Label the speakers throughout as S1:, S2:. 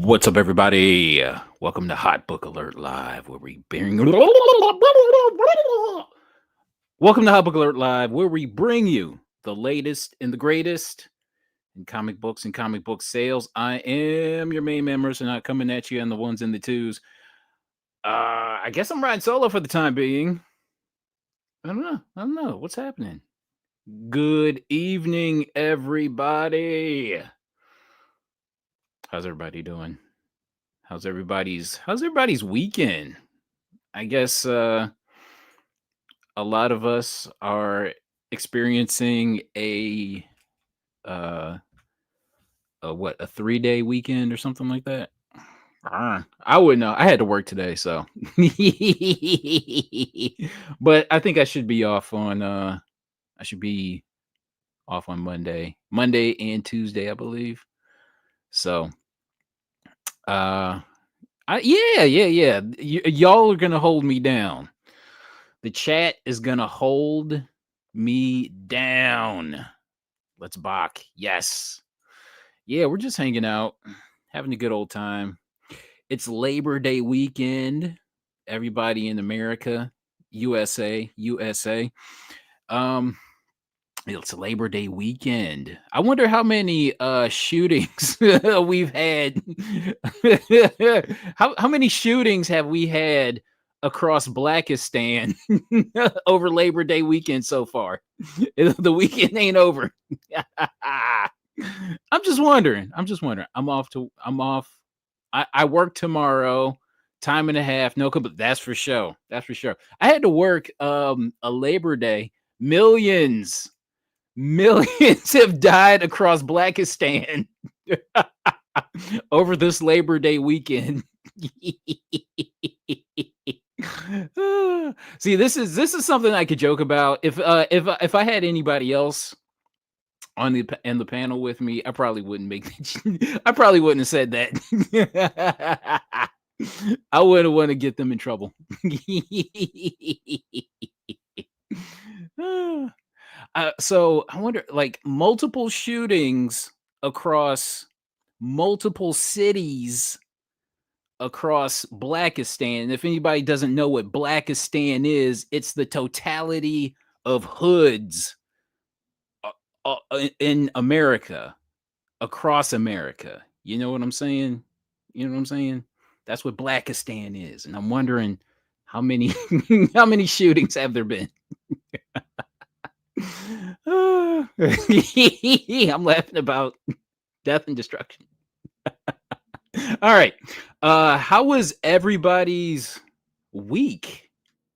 S1: What's up, everybody? Welcome to Hot Book Alert Live, where we bring. Welcome to Hot Book Alert Live, where we bring you the latest and the greatest in comic books and comic book sales. I am your main man, Mercenary, coming at you on the ones and the twos. I guess I'm riding solo for the time being. I don't know. What's happening. Good evening, everybody. How's everybody doing? How's everybody's weekend? I guess a lot of us are experiencing uh a 3-day weekend or something like that. I wouldn't know. I had to work today, so but I think I should be off on I should be off on Monday and Tuesday, I believe. So uh yeah. Y'all are gonna hold me down. The chat is gonna hold me down. Let's bach. Yes. Yeah, we're just hanging out, having a good old time. It's Labor Day weekend. Everybody in America, USA. Um, it's Labor Day weekend. I wonder how many shootings we've had. How many shootings have we had across Blackistan over Labor Day weekend so far? The weekend ain't over. I'm just wondering. I'm off. I work tomorrow, time and a half. No, but that's for sure. That's for sure. I had to work a Labor Day. Millions have died across Blackistan over this Labor Day weekend. See, this is something I could joke about. If I had anybody else on the panel with me, I probably wouldn't I probably wouldn't have said that. I wouldn't want to get them in trouble. So I wonder, like, multiple shootings across multiple cities across Blackistan. If anybody doesn't know what Blackistan is, it's the totality of hoods in America, across America. You know what I'm saying? You know what I'm saying? That's what Blackistan is, and I'm wondering how many how many shootings have there been? I'm laughing about death and destruction. All right. How was everybody's week?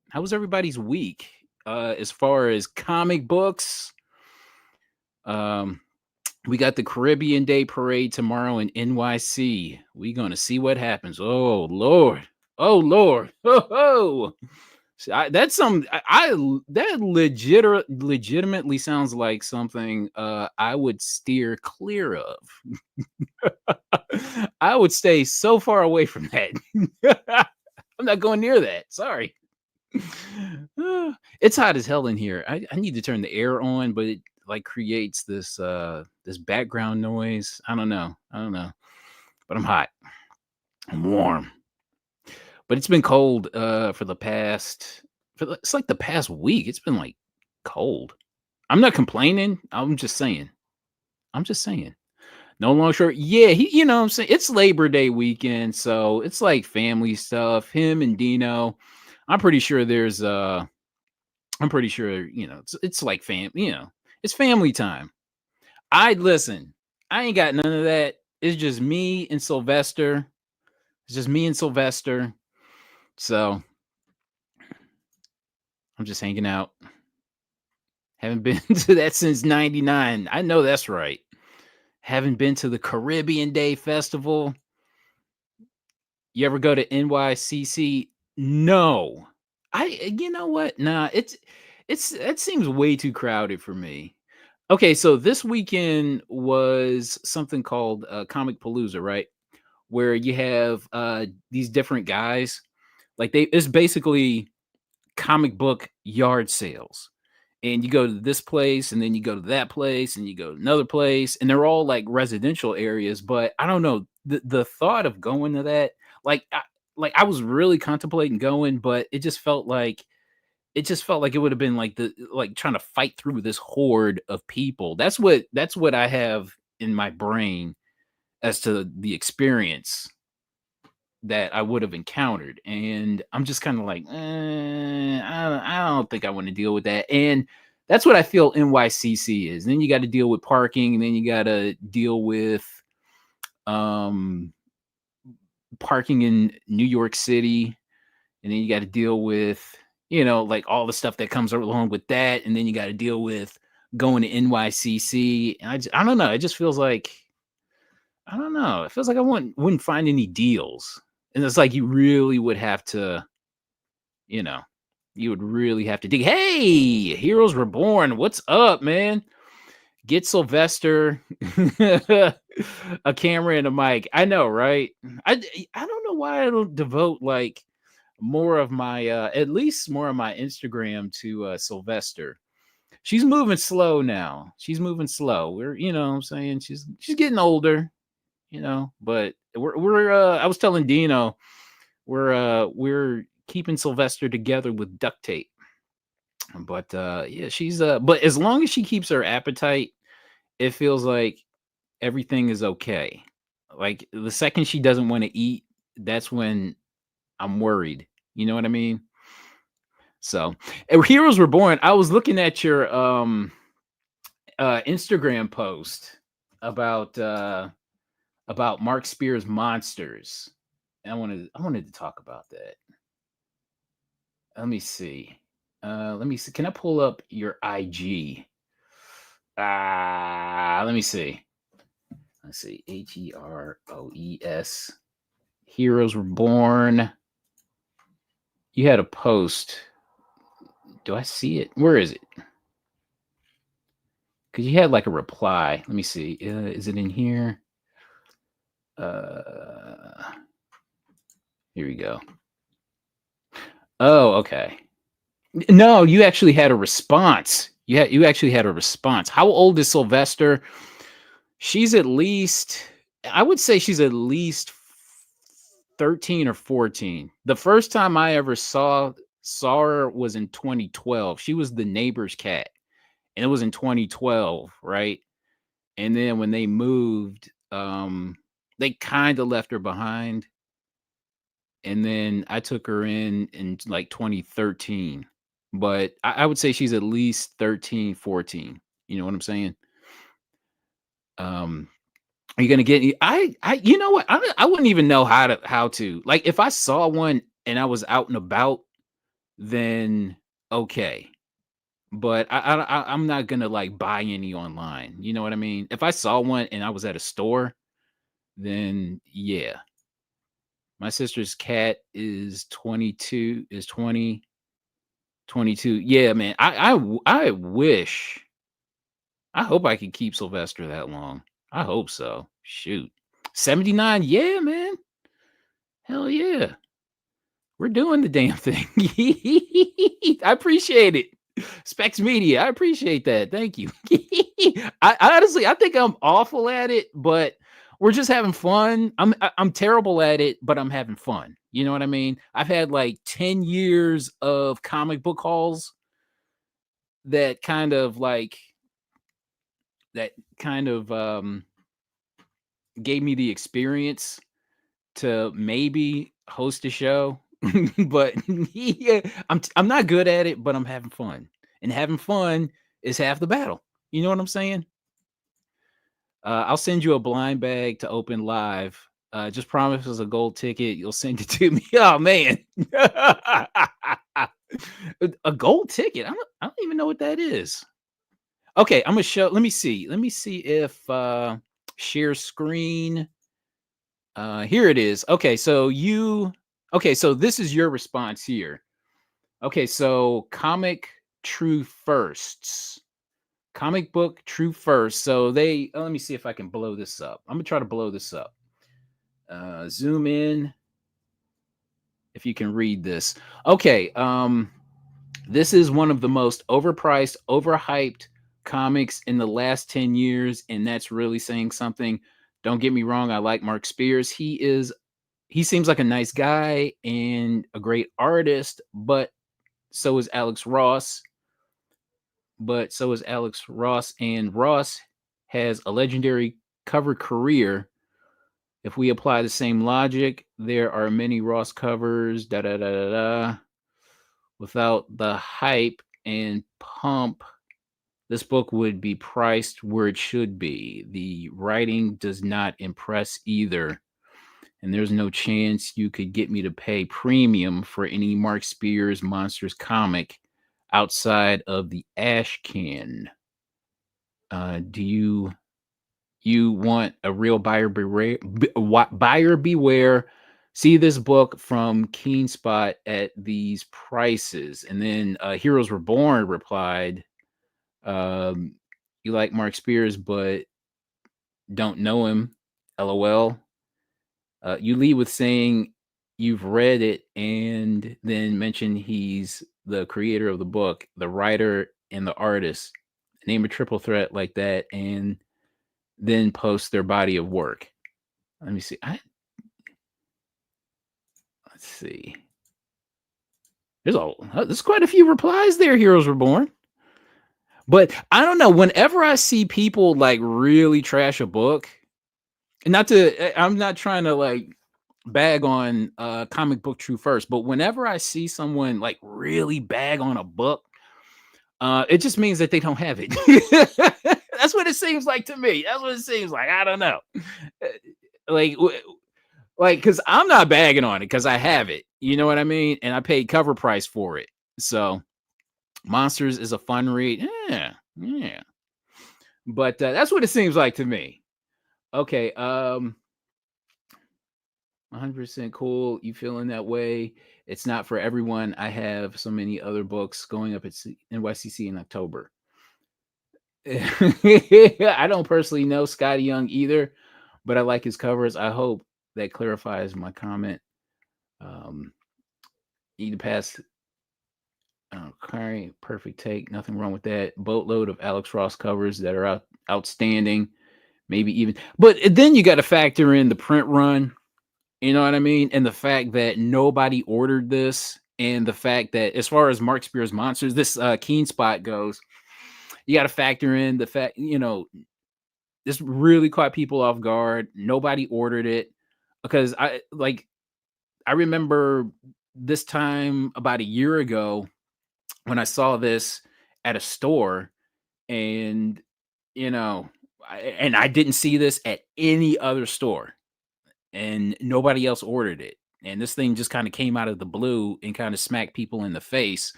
S1: How was everybody's week? As far as comic books, we got the Caribbean Day Parade tomorrow in NYC. We gonna see what happens. Oh Lord. Oh Lord. Oh. That's some that legitimately sounds like something I would steer clear of. I would stay so far away from that. I'm not going near that. Sorry. It's hot as hell in here. I need to turn the air on, but it like creates this background noise. I don't know. But I'm hot. I'm warm. But it's been cold for the past it's like the past week. It's been like cold. I'm not complaining. I'm just saying. No long short. Yeah, you know what I'm saying? It's Labor Day weekend, so it's like family stuff. Him and Dino. I'm pretty sure I'm pretty sure, it's like it's family time. Listen, I ain't got none of that. It's just me and Sylvester. It's just me and Sylvester. So I'm just hanging out. Haven't been to that since 99. I know that's right. Haven't been to the Caribbean Day Festival. You ever go to NYCC? No. You know what? Nah, it seems way too crowded for me. Okay, so this weekend was something called Comic Palooza, right? Where you have these different guys. Like it's basically comic book yard sales. and you go to this place, and then you go to that place, and you go to another place, and they're all like residential areas. But I don't know, the thought of going to that, like, I was really contemplating going, but it would have been like trying to fight through this horde of people. That's what I have in my brain as to the experience that I would have encountered. And I'm just kind of like, I don't think I want to deal with that. And that's what I feel NYCC is. And then you got to deal with parking, and then you got to deal with um, parking in New York City, and then you got to deal with, like all the stuff that comes along with that. And then you got to deal with going to NYCC. And I don't know. It just feels like, I don't know. It feels like I wouldn't find any deals. And it's like you really would have to, you know, you would really have to dig. Hey, Heroes Reborn, what's up, man? Get Sylvester a camera and a mic. I know, right? I don't know why I don't devote like more of my at least more of my Instagram to Sylvester. She's moving slow now. She's moving slow. What I'm saying, she's getting older, but we're I was telling Dino, we're keeping Sylvester together with duct tape. But yeah, she's but as long as she keeps her appetite, it feels like everything is okay. Like the second she doesn't want to eat, that's when I'm worried. You know what I mean? So, Heroes Reborn, I was looking at your Instagram post about Mark Spear's Monsters. And I wanted to talk about that. Let me see. Let me see. Can I pull up your IG? Let me see. Let's see. Heroes. Heroes Reborn. You had a post. Do I see it? Where is it? Because you had like a reply. Let me see. Is it in here? Here we go. Oh, okay. No, you actually had a response. You actually had a response. How old is Sylvester? She's at least, I would say she's at least 13 or 14. The first time I ever saw her was in 2012. She was the neighbor's cat, and it was in 2012, right? And then when they moved, they kind of left her behind. And then I took her in like 2013. But I would say she's at least 13, 14. You know what I'm saying? Um, are you gonna get? You know what? I wouldn't even know how to like if I saw one and I was out and about, then okay. But I'm not gonna like buy any online. You know what I mean? If I saw one and I was at a store, then yeah. My sister's cat is 22, is 20, 22. Yeah, man. I wish. I hope I could keep Sylvester that long. I hope so. Shoot. 79. Yeah, man. Hell yeah. We're doing the damn thing. I appreciate it. Specs Media. I appreciate that. Thank you. Honestly, I think I'm awful at it, but we're just having fun. I'm terrible at it, but I'm having fun. You know what I mean? I've had like 10 years of comic book hauls that kind of like that kind of gave me the experience to maybe host a show. But yeah, I'm not good at it, but I'm having fun. And having fun is half the battle. You know what I'm saying? I'll send you a blind bag to open live. Just promise us a gold ticket. You'll send it to me. Oh man, a gold ticket. I don't even know what that is. Okay, I'm gonna show. Let me see. Let me see if share screen. Here it is. Okay, so this is your response here. Okay, so comic book true first. So let me see if I can blow this up. I'm gonna try to blow this up. Zoom in if you can read this. Okay, This is one of the most overpriced, overhyped comics in the last 10 years, and that's really saying something. Don't get me wrong, I like Mark Spears. He seems like a nice guy and a great artist, but so is Alex Ross. And Ross has a legendary cover career. If we apply the same logic, there are many Ross covers, da da da da da. Without the hype and pump, this book would be priced where it should be. The writing does not impress either, and there's no chance you could get me to pay premium for any Mark Spears Monsters comic outside of the ash can. Do you want a real buyer beware? See this book from Keen Spot at these prices. And then Heroes Reborn replied, um, you like Mark Spears, but don't know him. LOL. You lead with saying you've read it and then mention he's the creator of the book, the writer, and the artist. Name a triple threat like that and then post their body of work. Let me see. Let's see. There's quite a few replies there. Heroes Reborn, but I don't know. Whenever I see people like really trash a book, and I'm not trying to like bag on comic book true first, but whenever I see someone like really bag on a book, it just means that they don't have it. That's what it seems like to me. That's what it seems like. I don't know. Uh, Like, because I'm not bagging on it because I have it. You know what I mean? And I paid cover price for it. So Monsters is a fun read. Yeah, yeah. But that's what it seems like to me. Okay, 100% cool. You feeling that way? It's not for everyone. I have so many other books going up at NYCC in October. I don't personally know Scotty Young either, but I like his covers. I hope that clarifies my comment. Um, Need to pass. Okay, perfect take. Nothing wrong with that. Boatload of Alex Ross covers that are outstanding. Maybe even, but then you got to factor in the print run. You know what I mean? And the fact that nobody ordered this, and the fact that as far as Mark Spears Monsters, this Keen Spot goes, you got to factor in the fact, this really caught people off guard. Nobody ordered it because I remember this time about a year ago when I saw this at a store, and you know, I didn't see this at any other store, and nobody else ordered it. And this thing just kind of came out of the blue and kind of smacked people in the face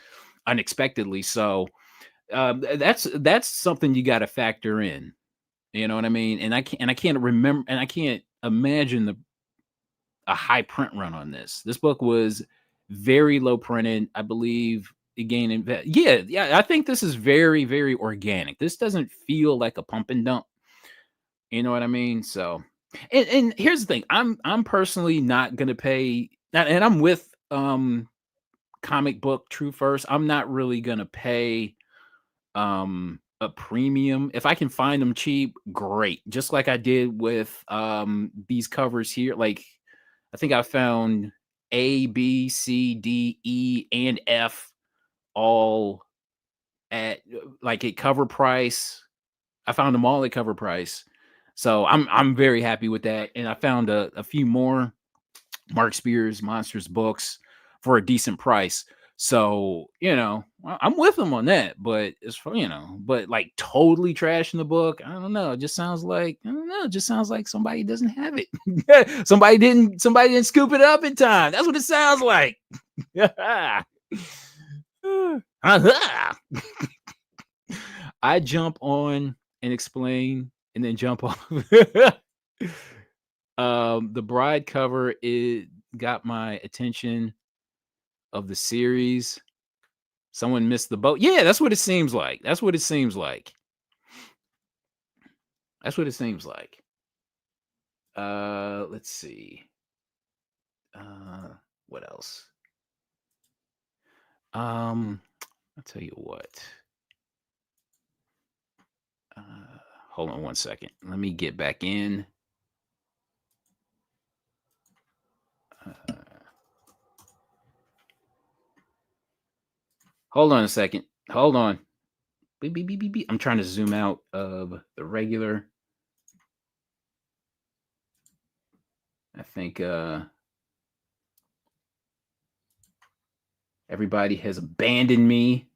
S1: unexpectedly. So that's something you got to factor in. You know what I mean? And I can't imagine a high print run on this. This book was very low printed. I believe again, yeah. I think this is very, very organic. This doesn't feel like a pump and dump. You know what I mean? So, and here's the thing: I'm personally not gonna pay, and I'm with comic book true first. I'm not really gonna pay a premium if I can find them cheap. Great, just like I did with these covers here. Like I think I found A, B, C, D, E, and F all at like a cover price. I found them all at cover price. So I'm very happy with that. And I found a few more Mark Spears Monsters books for a decent price. So, I'm with them on that, but it's for, but like totally trashing the book. I don't know. It just sounds like, I don't know. It just sounds like somebody doesn't have it. Somebody didn't scoop it up in time. That's what it sounds like. I jump on and explain and then jump off. The bride cover it got my attention of the series. Someone missed the boat. Yeah, that's what it seems like. That's what it seems like. That's what it seems like. Let's see. Uh, what else? Um, I'll tell you what. Uh, Hold on one second. Let me get back in. Uh, Hold on a second. Hold on. Beep, beep, beep, beep, beep. I'm trying to zoom out of the regular. I think everybody has abandoned me.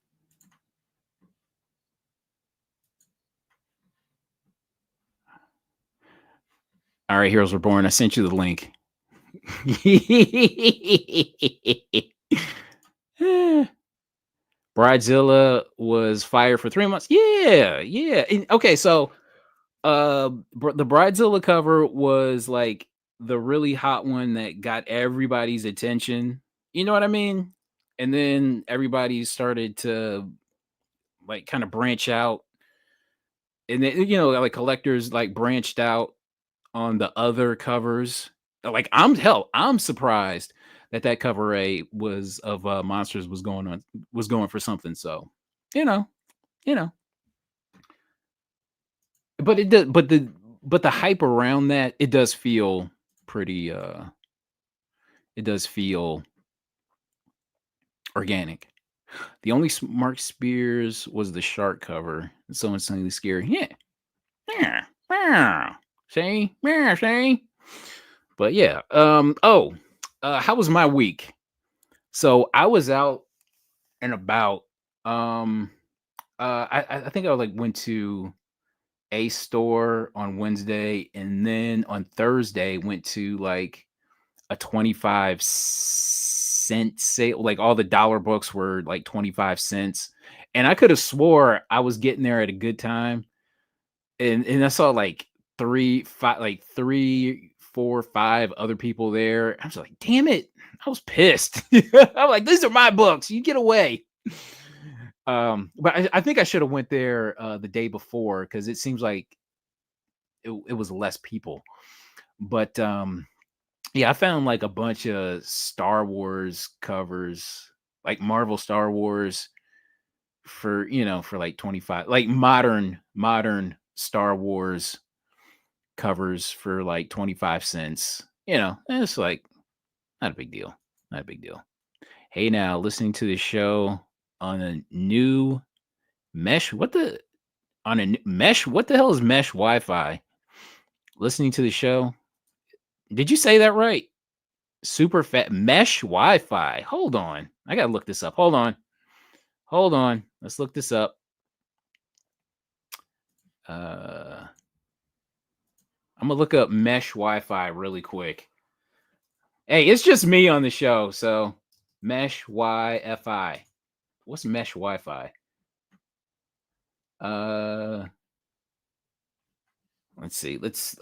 S1: All right, Heroes Reborn. I sent you the link. Bridezilla was fired for 3 months. Yeah, yeah. Okay, so the Bridezilla cover was like the really hot one that got everybody's attention. You know what I mean? And then everybody started to like kind of branch out, and then like collectors like branched out on the other covers. Like I'm surprised that that cover A was of monsters was going for something. So you know, you know, but it does, but the hype around that, it does feel pretty. It does feel organic. The only Mark Spears was the shark cover, and someone suddenly scary. Yeah, yeah, yeah. See, yeah, see. But yeah. How was my week? So I was out and about. Um, I think I like went to a store on Wednesday, and then on Thursday went to like a 25-cent sale. Like all the dollar books were like 25 cents, and I could have swore I was getting there at a good time, and I saw like three, four, five other people there. I was like, damn it. I was pissed. I'm like, these are my books. You get away. But I think I should have went there the day before because it seems like it was less people. But yeah, I found like a bunch of Star Wars covers, like Marvel Star Wars for for like 25, like modern Star Wars covers for like 25 cents. And it's like not a big deal. Not a big deal. Hey, now listening to the show on a new mesh. Mesh? What the hell is mesh Wi-Fi? Listening to the show. Did you say that right? Super fat mesh Wi-Fi. Hold on. I gotta look this up. Hold on. Hold on. Let's look this up. I'm gonna look up mesh Wi-Fi really quick. Hey, it's just me on the show, so mesh Wi-Fi. What's mesh Wi-Fi? Uh, let's see. Let's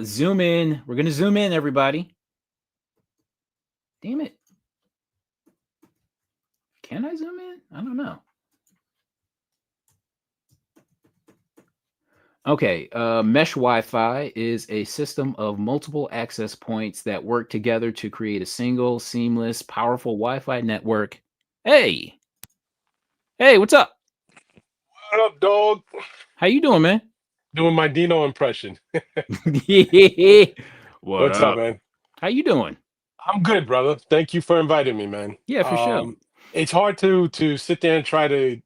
S1: zoom in. We're gonna zoom in, everybody. Damn it. Can I zoom in? I don't know. Okay, mesh Wi-Fi is a system of multiple access points that work together to create a single, seamless, powerful Wi-Fi network. Hey, hey, what's up?
S2: What up, dog?
S1: How you doing, man?
S2: Doing my Dino impression.
S1: What
S2: What's up,
S1: up?
S2: man?
S1: How you doing?
S2: I'm good, brother. Thank you for inviting me, man.
S1: Yeah, for sure.
S2: It's hard to sit there and try to,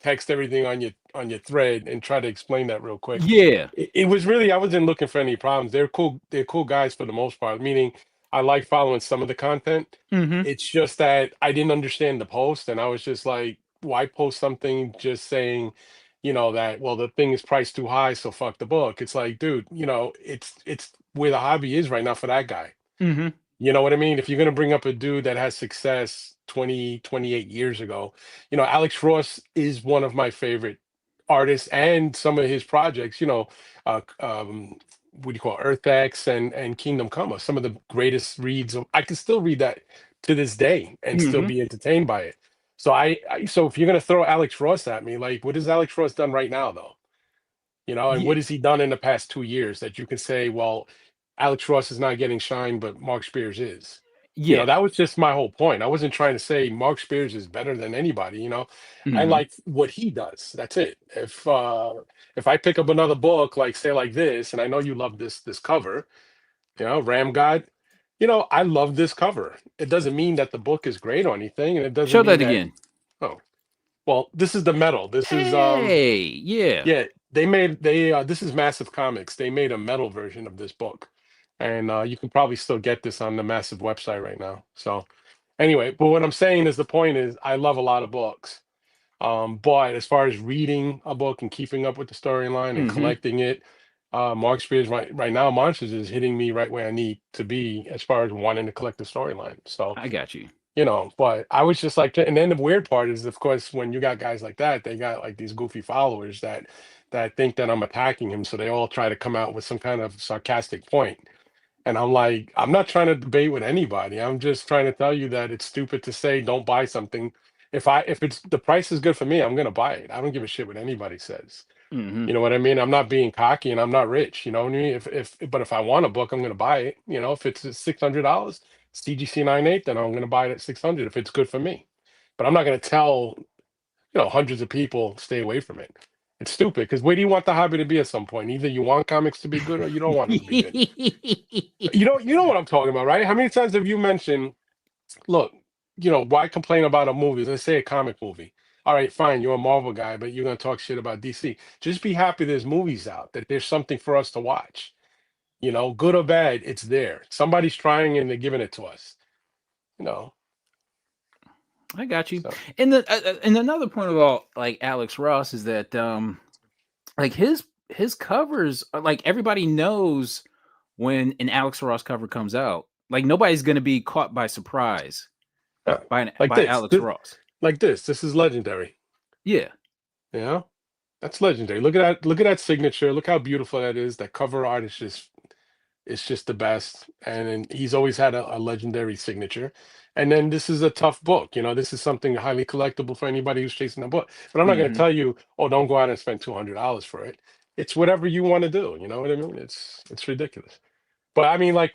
S2: text everything on your thread and try to explain that real quick.
S1: Yeah.
S2: It was really I wasn't looking for any problems. They're cool. They're cool guys for the most part. Meaning, I like following some of the content.
S1: Mm-hmm.
S2: It's just that I didn't understand the post, and I was just like, why post something just saying, that well the thing is priced too high, so fuck the book. It's like, dude, it's where the hobby is right now for that guy.
S1: Mm-hmm.
S2: You know what I mean? If you're going to bring up a dude that has success 28 years ago, Alex Ross is one of my favorite artists, and some of his projects, what do you call it? Earth X and Kingdom Come are some of the greatest reads. I can still read that to this day and still
S1: Mm-hmm.
S2: be entertained by it. So so if you're going to throw Alex Ross at me, like, what has Alex Ross done right now, though? And
S1: Yeah.
S2: what has he done in the past 2 years that you can say, well, Alex Ross is not getting shine, but Mark Spears is? You know,
S1: Yeah.
S2: that was just my whole point. I wasn't trying to say Mark Spears is better than anybody, you know. I
S1: Mhm.
S2: like what he does. That's it. If I pick up another book like say like this, and I know you love this cover, you know, Ram God, you know, I love this cover. It doesn't mean that the book is great or anything, and it doesn't
S1: Show
S2: mean
S1: that
S2: that,
S1: again.
S2: oh, well, this is the metal. This is
S1: Hey, yeah.
S2: yeah, this is Massive Comics. They made a metal version of this book. And you can probably still get this on the Massive website right now. So anyway, but what I'm saying is the point is I love a lot of books. But as far as reading a book and keeping up with the storyline and
S1: Mhm.
S2: collecting it, Mark Spears right now, Monsters is hitting me right where I need to be as far as wanting to collect the storyline. So,
S1: I got you.
S2: you know, but I was just like, and then the weird part is, of course, when you got guys like that, they got like these goofy followers that think that I'm attacking him, so they all try to come out with some kind of sarcastic point. And I'm like, I'm not trying to debate with anybody. I'm just trying to tell you that it's stupid to say don't buy something. If it's the price is good for me, I'm gonna buy it. I don't give a shit what anybody says.
S1: Mhm.
S2: You know what I mean? I'm not being cocky and I'm not rich. You know what I mean? But if I want a book, I'm gonna buy it. You know, if it's $600, CGC 98, then I'm gonna buy it at 600 if it's good for me. But I'm not gonna tell hundreds of people stay away from it. It's stupid because where do you want the hobby to be at some point? Either you want comics to be good or you don't want them to be good. You know what I'm talking about, right? How many times have you mentioned, look, why complain about a movie? Let's say a comic movie. All right, fine, you're a Marvel guy, but you're gonna talk shit about DC. Just be happy there's movies out, that there's something for us to watch. Good or bad, it's there. Somebody's trying and they're giving it to us. You know.
S1: I got you.
S2: So
S1: And another point about like Alex Ross is that like his covers are like everybody knows when an Alex Ross cover comes out. Like nobody's gonna be caught by surprise
S2: yeah.
S1: by
S2: Like
S1: by
S2: this.
S1: Alex Ross.
S2: Like this. This is legendary.
S1: Yeah,
S2: You know? That's legendary. Look at that. Look at that signature. Look how beautiful that is. That cover art is just it's just the best. And then he's always had a legendary signature. And then this is a tough book. This is something highly collectible for anybody who's chasing a book. But I'm not going to
S1: hmm,
S2: tell you, oh, don't go out and spend $200 for it. It's whatever you want to do. You know what I mean? It's ridiculous. But I mean, like,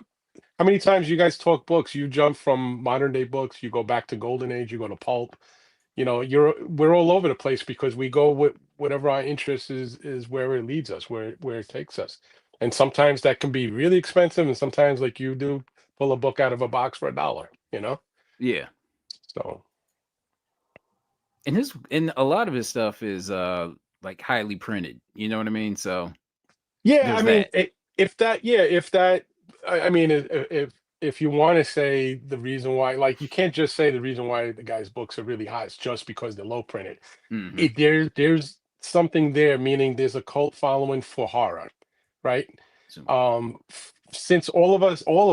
S2: how many times you guys talk books? You jump from modern day books, you go back to Golden Age, you go to Pulp. We're all over the place because we go with whatever our interest is where it leads us, where it takes us. And sometimes that can be really expensive, and sometimes like you do, pull a book out of a box for $1.
S1: yeah.
S2: So
S1: And a lot of his stuff is like highly printed. You know what I mean? So
S2: yeah, I
S1: there's
S2: mean,
S1: that.
S2: if that, yeah, if that, I mean, if you want to say the reason why, like, you can't just say the reason why the guy's books are really hot is just because they're low printed.
S1: Hmm.
S2: There's something there, meaning there's a cult following for horror, right?
S1: So,
S2: Since all of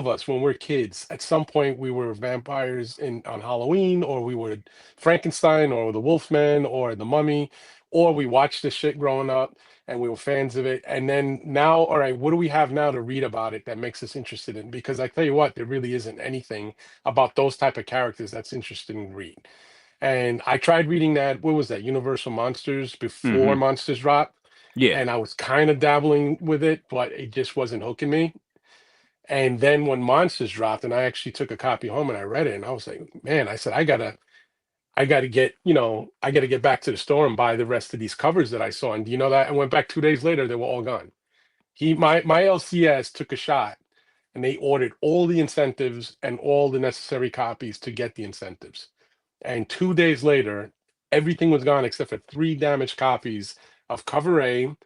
S2: us when we're kids, at some point we were vampires in on Halloween, or we were Frankenstein, or the Wolfman, or the Mummy, or we watched this shit growing up and we were fans of it. And then now, all right, what do we have now to read about it that makes us interested in? Because I tell you what, there really isn't anything about those type of characters that's interesting to read. And I tried reading that, what was that, Universal Monsters before
S1: hmm,
S2: Monsters dropped,
S1: yeah.
S2: and I was kind of dabbling with it, but it just wasn't hooking me. And then when Monsters dropped, and I actually took a copy home and I read it, and I was like, man, I said, I gotta get, I gotta get back to the store and buy the rest of these covers that I saw. And do you know that? I went back 2 days later, they were all gone. My LCS took a shot and they ordered all the incentives and all the necessary copies to get the incentives. And 2 days later, everything was gone except for three damaged copies of cover A,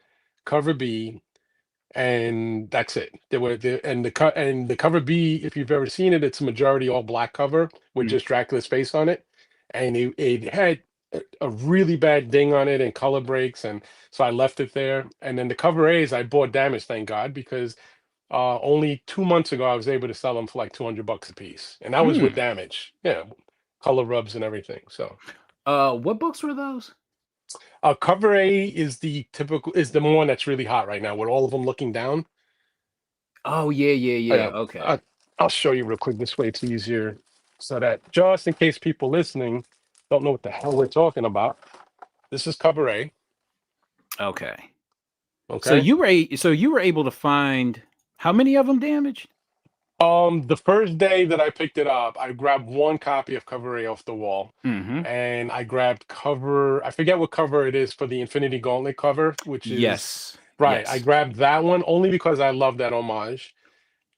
S2: cover B, and that's it. There were the cover B. If you've ever seen it, it's a majority all black cover with
S1: Mm.
S2: just Dracula's face on it, and it had a really bad ding on it and color breaks, and so I left it there. And then the cover A's I bought damaged, thank God, because only 2 months ago I was able to sell them for like $200 a piece, and that was with
S1: Mm.
S2: damage. Yeah, color rubs and everything. So
S1: What books were those?
S2: cover A is the one that's really hot right now with all of them looking down.
S1: Oh yeah, yeah,
S2: Oh,
S1: yeah.
S2: yeah,
S1: Okay.
S2: I'll show you real quick. This way it's easier, so that just in case people listening don't know what the hell we're talking about. This is cover A.
S1: Okay.
S2: Okay.
S1: So you were able to find how many of them damaged?
S2: The first day that I picked it up, I grabbed one copy of Cover A off the wall,
S1: Mhm.
S2: and I grabbed cover. I forget what cover it is for the Infinity Gauntlet cover, which is
S1: Yes.
S2: right. I
S1: Yes.
S2: grabbed that one only because I love that homage,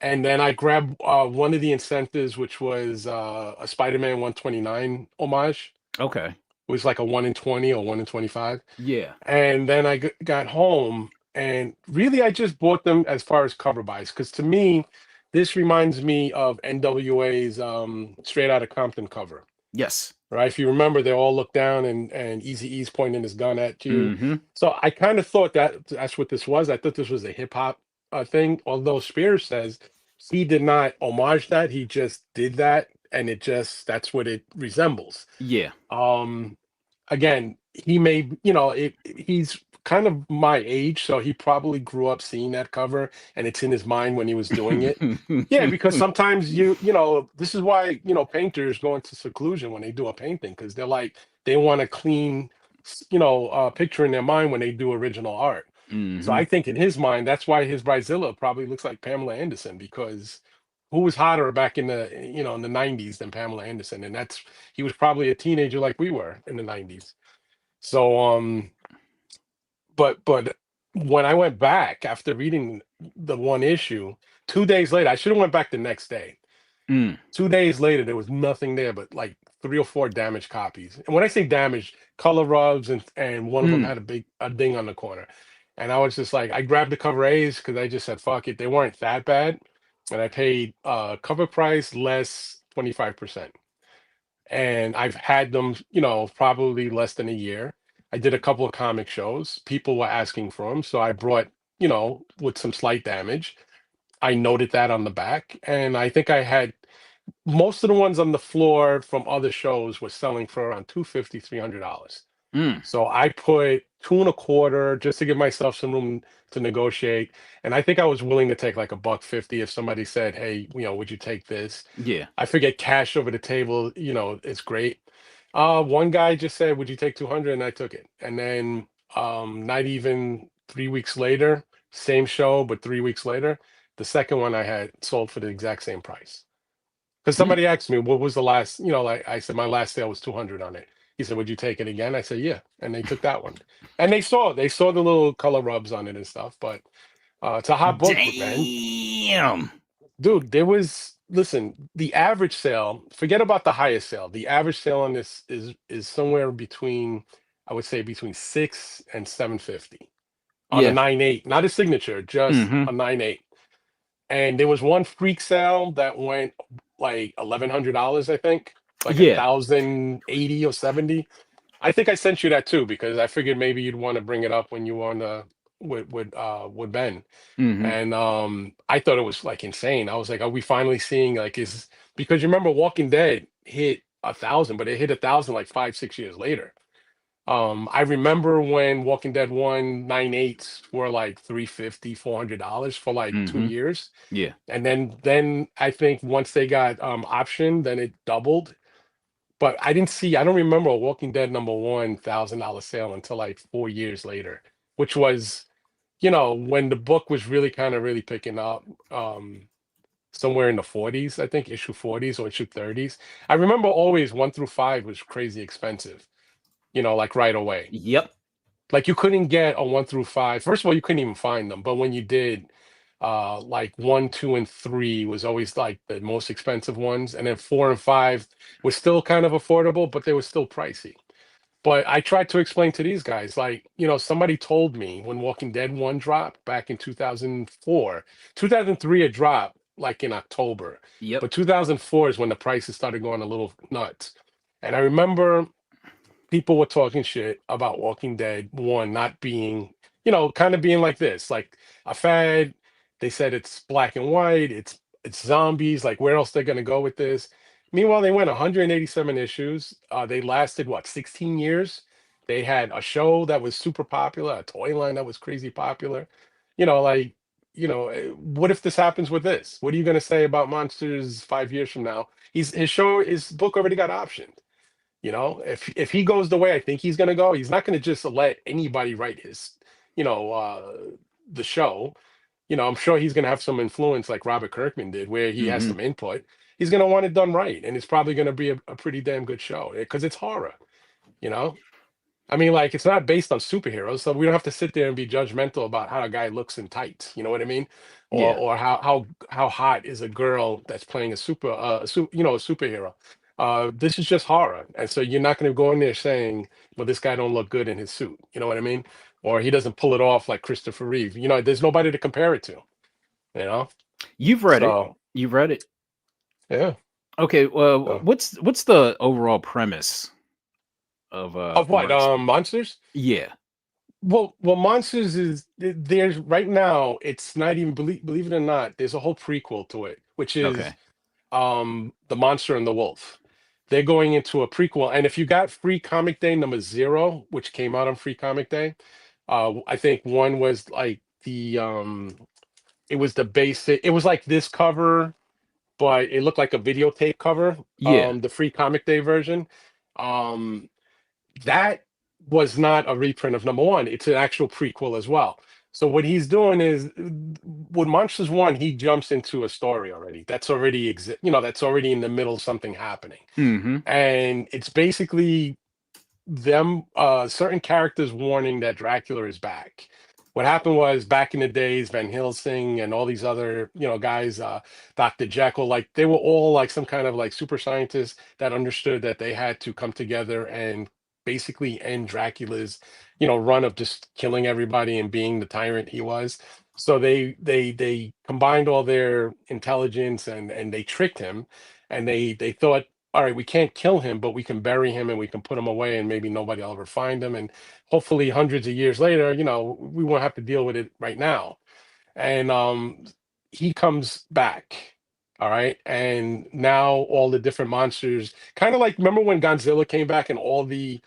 S2: and then I grabbed one of the incentives, which was a Spider-Man 129 homage.
S1: Okay.
S2: It was like a 1 in 20 or 1 in 25.
S1: Yeah.
S2: And then I got home, and really I just bought them as far as cover buys, because to me, this reminds me of NWA's Straight Outta Compton cover.
S1: Yes.
S2: Right? If you remember, they all look down, and Eazy-E's pointing his gun at you.
S1: Mhm.
S2: So I kind of thought that that's what this was. I thought this was a hip hop thing, although Spears says he did not homage that. He just did that, and it just that's what it resembles.
S1: Yeah.
S2: Um, Again, he may, he's kind of my age, so he probably grew up seeing that cover, and it's in his mind when he was doing it. Yeah, because sometimes this is why, painters go into seclusion when they do a painting, because they're like, they want a clean, picture in their mind when they do original art. So I
S1: Mhm.
S2: think in his mind, that's why his Brizilla probably looks like Pamela Anderson, because who was hotter back in the 90s than Pamela Anderson? And that's he was probably a teenager like we were in the 90s. So but when I went back after reading the one issue, 2 days later, I should have went back the next day.
S1: Mm.
S2: 2 days later, there was nothing there but like 3 or 4 damaged copies. And when I say damaged, color rubs, and one of them
S1: Mm.
S2: had a ding on the corner. And I was just like, I grabbed the cover A's because I just said, fuck it. They weren't that bad. And I paid cover price less 25%. And I've had them, probably less than a year. I did a couple of comic shows. People were asking for them. So I brought, with some slight damage. I noted that on the back. And I think I had most of the ones on the floor from other shows were selling for around 250, $300.
S1: Mm.
S2: So I put two and a quarter just to give myself some room to negotiate. And I think I was willing to take like a buck 50 if somebody said, hey, would you take this?
S1: Yeah.
S2: I figured cash over the table, it's great. One guy just said, would you take 200? And I took it. And then not even 3 weeks later, same show, but 3 weeks later, the second one I had sold for the exact same price. Because
S1: Mm.
S2: somebody asked me, what was the last, like I said, my last sale was 200 on it. He said, would you take it again? I said, yeah. And they took that one. And they saw the little color rubs on it and stuff. But it's a hot book, man.
S1: Damn.
S2: Dude, listen, the average sale, forget about the highest sale. The average sale on this is somewhere between, I would say between 6 and 750 on a
S1: Yeah.
S2: 9.8, not a signature, just
S1: Mhm.
S2: a 9.8. And there was one freak sale that went like $1,100, I think, like a
S1: Yeah.
S2: 1,080 or 70. I think I sent you that too because I figured maybe you'd want to bring it up when you were on the with Ben.
S1: Mhm.
S2: And I thought it was like insane. I was like, are we finally seeing like is because you remember Walking Dead hit 1,000, but it hit 1,000 like 5, 6 years later. I remember when Walking Dead 198s were like 350, $400 for like two
S1: Mhm.
S2: years.
S1: Yeah.
S2: And then I think once they got option, then it doubled. But I don't remember a Walking Dead number one $1,000 sale until like 4 years later, which was, when the book was really kind of really picking up, somewhere in the 40s, I think issue 40s or issue 30s. I remember always 1 through 5 was crazy expensive, like right away.
S1: Yep.
S2: Like you couldn't get a 1 through 5. First of all, you couldn't even find them. But when you did, like 1, 2, and 3 was always like the most expensive ones, and then 4 and 5 was still kind of affordable, but they were still pricey. But I tried to explain to these guys, like, somebody told me when Walking Dead 1 dropped back in 2004, 2003 it dropped like in October,
S1: Yep.
S2: but 2004 is when the prices started going a little nuts. And I remember people were talking shit about Walking Dead 1 not being, kind of being like this, like a fad. They said it's black and white, it's zombies, like where else they're gonna go with this? Meanwhile, they went 187 issues. They lasted what, 16 years? They had a show that was super popular, a toy line that was crazy popular. Like, what if this happens with this? What are you gonna say about monsters 5 years from now? His book already got optioned. If he goes the way I think he's going to go, he's not going to just let anybody write his, you know, uh, the show. I'm sure he's going to have some influence like Robert Kirkman did, where he has
S1: Mhm.
S2: some input. He's going to want it done right, and it's probably going to be a pretty damn good show because it's horror. You know, I mean, like it's not based on superheroes, so we don't have to sit there and be judgmental about how a guy looks in tights. You know what I mean?
S1: Yeah.
S2: Or how hot is a girl that's playing a superhero. This is just horror, and so you're not going to go in there saying, "Well, this guy don't look good in his suit." You know what I mean? Or he doesn't pull it off like Christopher Reeve. There's nobody to compare it to. You know,
S1: You've read it.
S2: so
S1: You've read it.
S2: yeah.
S1: Okay, well,
S2: So.
S1: what's the overall premise
S2: Of what?
S1: Monster?
S2: Monsters?
S1: Yeah.
S2: Well, Monsters is there's right now. It's not even believe it or not. There's a whole prequel to it, which is
S1: Okay.
S2: The Monster and the Wolf. They're going into a prequel, and if you got Free Comic Day number 0, which came out on Free Comic Day, I think one was like it was the basic. It was like this cover, but it looked like a videotape cover.
S1: Yeah.
S2: The Free Comic Day version. Um, that was not a reprint of number 1. It's an actual prequel as well. So what he's doing is with Monsters One, he jumps into a story already. That's already that's already in the middle of something happening.
S1: Mhm.
S2: And it's basically them certain characters warning that Dracula is back. What happened was back in the days, Van Helsing and all these other, guys, Dr. Jekyll, like they were all like some kind of like super scientists that understood that they had to come together and basically end Dracula's, run of just killing everybody and being the tyrant he was. So they combined all their intelligence and they tricked him, and they thought, all right, we can't kill him, but we can bury him and we can put him away and maybe nobody will ever find him. And hopefully hundreds of years later, we won't have to deal with it right now. And he comes back. All right. And now all the different monsters, kind of like, remember when Godzilla came back and all the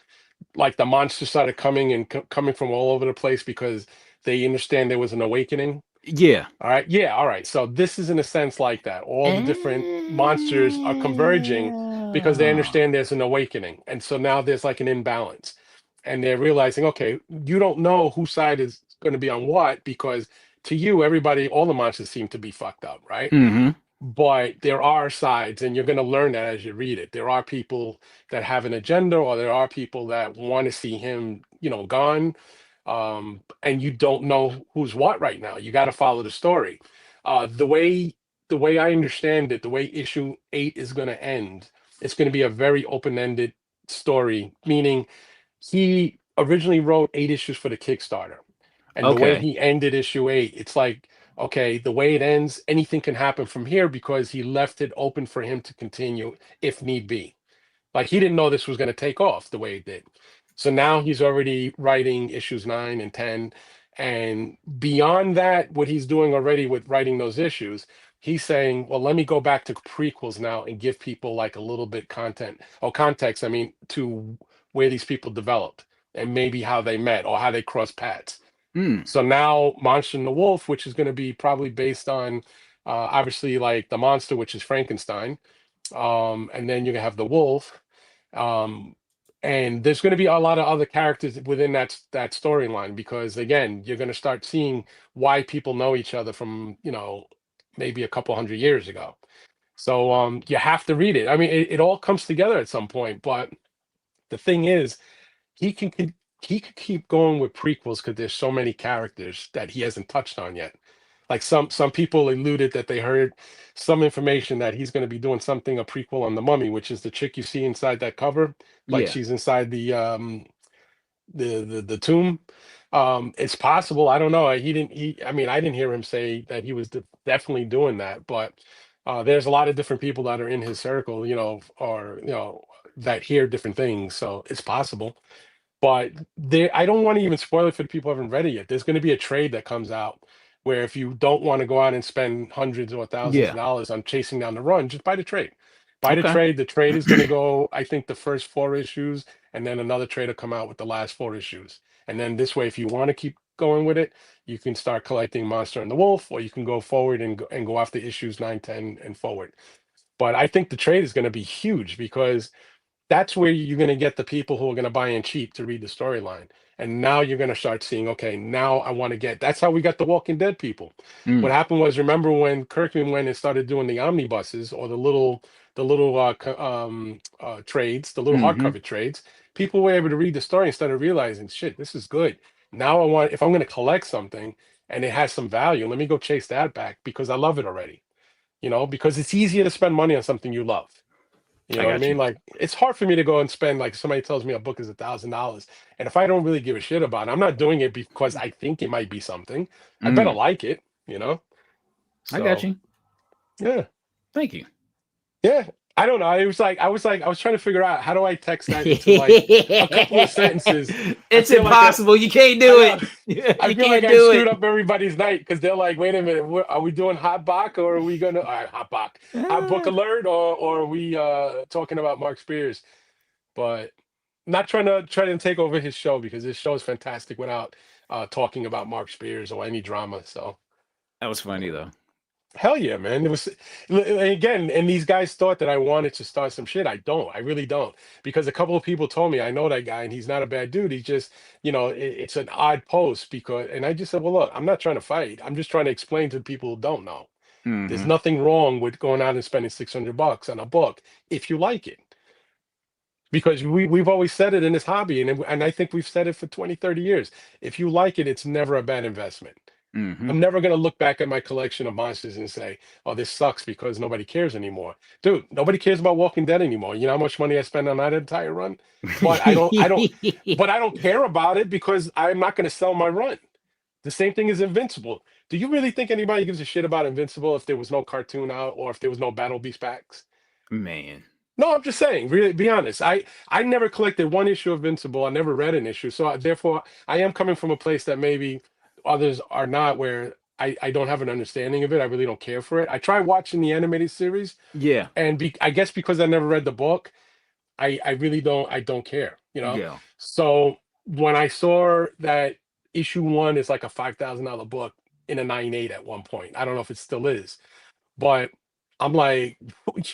S2: monsters started coming and coming from all over the place because they understand there was an awakening.
S1: Yeah.
S2: All right. Yeah. All right. So this is in a sense like that. All the different monsters are converging because they
S1: Ah.
S2: understand there's an awakening. And so now there's like an imbalance. And they're realizing, okay, you don't know whose side is going to be on what because to you, everybody, all the monsters seem to be fucked up, right?
S1: Mhm.
S2: But there are sides, and you're going to learn that as you read it. There are people that have an agenda, or there are people that want to see him, gone. And you don't know who's what right now. You got to follow the story. The way I understand it, the way issue 8 is going to end, it's going to be a very open-ended story, meaning he originally wrote 8 issues for the Kickstarter. And the way
S1: Okay.
S2: he ended issue 8, it's like, okay, the way it ends, anything can happen from here because he left it open for him to continue if need be. Like he didn't know this was going to take off the way it did. So now he's already writing issues 9 and 10. And beyond that, what he's doing already with writing those issues, he's saying, well, let me go back to prequels now and give people like a little bit content or context, I mean, to where these people developed and maybe how they met or how they crossed paths.
S1: Mm.
S2: So now Monster and the Wolf, which is going to be probably based on obviously like the monster, which is Frankenstein. And then you're gonna have the wolf, um, and there's going to be a lot of other characters within that storyline because again, you're going to start seeing why people know each other from maybe a couple hundred years ago. So you have to read it. I mean, it all comes together at some point, but the thing is, he he could keep going with prequels because there's so many characters that he hasn't touched on yet. Like some people alluded that they heard some information that he's going to be doing something a prequel on the Mummy, which is the chick you see inside that cover, like
S1: Yeah.
S2: she's inside the tomb. It's possible. I don't know. He didn't. I mean, I didn't hear him say that he was definitely doing that, but there's a lot of different people that are in his circle, or that hear different things. So it's possible. But there, I don't want to even spoil it for the people who haven't read it yet. There's going to be a trade that comes out where if you don't want to go out and spend hundreds or thousands of
S1: Yeah.
S2: dollars on chasing down the run, just buy the trade. Buy the
S1: Okay.
S2: trade. The trade is going to go, I think, the first 4 issues, and then another trade will come out with the last 4 issues. And then this way, if you want to keep going with it, you can start collecting Monster and the Wolf, or you can go forward and go after issues 9, 10, and forward. But I think the trade is going to be huge because that's where you're going to get the people who are going to buy in cheap to read the storyline. And now you're going to start seeing, okay, now I want to get. That's how we got the Walking Dead people.
S1: Mm,
S2: What happened was, remember when Kirkman went and started doing the omnibuses or the little trades, the little
S1: hmm.
S2: hardcover trades. People were able to read the story and started realizing, shit, this is good. Now I want, if I'm going to collect something and it has some value, let me go chase that back because I love it already. Because it's easier to spend money on something you love. You
S1: I
S2: know what I
S1: got you.
S2: mean? Like it's hard for me to go and spend like somebody tells me a book is $1,000. And if I don't really give a shit about it, I'm not doing it because I think it might be something. I better
S1: Mm,
S2: like it.
S1: I got
S2: So
S1: you.
S2: yeah.
S1: Thank you.
S2: Yeah. I don't know. It was like I was trying to figure out how do I text that into like a couple of sentences. I
S1: It's
S2: feel like
S1: impossible. You can't
S2: I
S1: do
S2: know
S1: it.
S2: I
S1: You
S2: feel like
S1: can't
S2: I
S1: do
S2: screwed
S1: it.
S2: up everybody's night because they're like, wait a minute, are we doing hot box or are we gonna hot box, hot book
S1: Ah,
S2: alert, or are we talking about Mark Spears? But not trying to take over his show because his show is fantastic without talking about Mark Spears or any drama. So
S1: that was funny though.
S2: hell yeah, man! It was again, and these guys thought that I wanted to start some shit. I don't. I really don't because a couple of people told me I know that guy and he's not a bad dude. He's just it's an odd post because, and I just said, well, look, I'm not trying to fight. I'm just trying to explain to people who don't know. There's
S1: Hmm.
S2: nothing wrong with going out and spending $600 on a book if you like it. Because we've always said it in this hobby, and I think we've said it for 20, 30 years. If you like it, it's never a bad investment.
S1: Hmm.
S2: I'm never going to look back at my collection of monsters and say, oh, this sucks because nobody cares anymore. Dude, nobody cares about Walking Dead anymore. You know how much money I spend on that entire run? But I don't care about it because I'm not going to sell my run. The same thing as Invincible. Do you really think anybody gives a shit about Invincible if there was no cartoon out or if there was no Battle Beast packs?
S1: Man.
S2: No, I'm just saying. Really, be honest. I never collected one issue of Invincible. I never read an issue, so therefore I am coming from a place that maybe others are not, where I don't have an understanding of it. I really don't care for it. I tried watching the animated series,
S1: Yeah.
S2: and I guess because I never read the book, I really don't care.
S1: Yeah.
S2: So when I saw that issue one is like a $5,000 book in a 9.8 at one point, I don't know if it still is. But I'm like,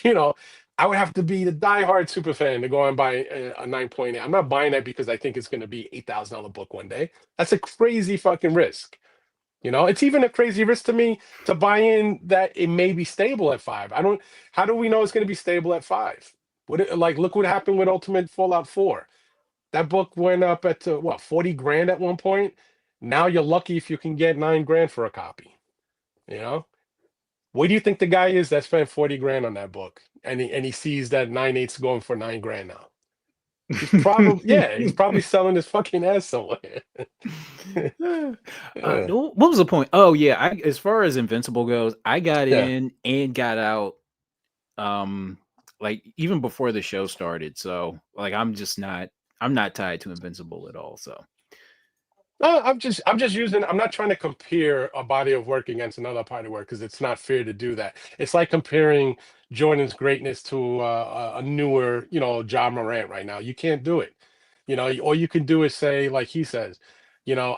S2: you know, I would have to be the diehard super fan to go and buy a 9.8. I'm not buying that because I think it's going to be $8,000 book one day. That's a crazy fucking risk. It's even a crazy risk to me to buy in that it may be stable at five. I don't. How do we know it's going to be stable at five? Like, look what happened with Ultimate Fallout 4. That book went up at what, 40 grand at one point. Now you're lucky if you can get 9 grand for a copy. You know. What do you think the guy is that spent 40 grand on that book and he sees that 9.8's going for 9 grand now? He's probably selling his fucking ass somewhere. Yeah,
S1: What was the point? Oh yeah, as far as Invincible goes, I got
S2: yeah.
S1: in and got out um like even before the show started. So like I'm not tied to Invincible at all. So
S2: No, I'm just using. I'm not trying to compare a body of work against another body of work because it's not fair to do that. It's like comparing Jordan's greatness to a newer, John Morant right now. You can't do it. All you can do is say, like he says,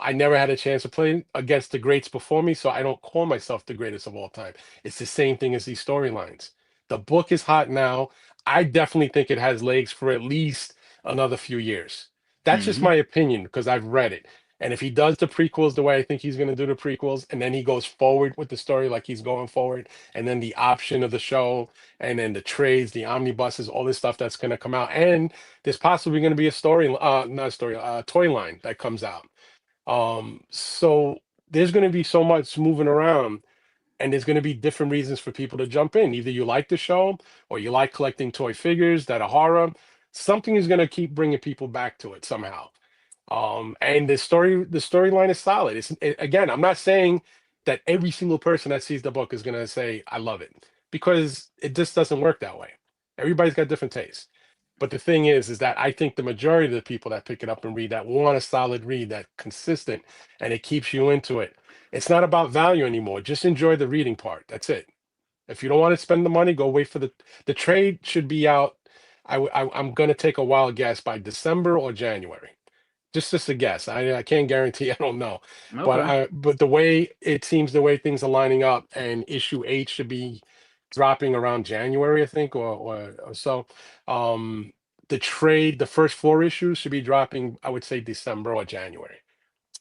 S2: I never had a chance to play against the greats before me, so I don't call myself the greatest of all time. It's the same thing as these storylines. The book is hot now. I definitely think it has legs for at least another few years. That's just
S1: hmm.
S2: my opinion because I've read it. And if he does the prequels the way I think he's going to do the prequels, and then he goes forward with the story like he's going forward, and then the option of the show, and then the trades, the omnibuses, all this stuff that's going to come out, and there's possibly going to be a story, not a story, toy line that comes out. So there's going to be so much moving around, and there's going to be different reasons for people to jump in. Either you like the show, or you like collecting toy figures that are horror. Something is going to keep bringing people back to it somehow. And the storyline is solid. Again, I'm not saying that every single person that sees the book is gonna say I love it, because it just doesn't work that way. Everybody's got different tastes. But the thing is that I think the majority of the people that pick it up and read, that want a solid read, that consistent, and it keeps you into it. It's not about value anymore. Just enjoy the reading part. That's it. If you don't want to spend the money, go wait for the trade should be out. I'm gonna take a wild guess by December or January. Just a guess. I can't guarantee. I don't know, but
S1: Okay.
S2: but the way it seems, the way things are lining up, and issue 8 should be dropping around January, I think, or so. Um, the first four issues should be dropping, I would say December or January.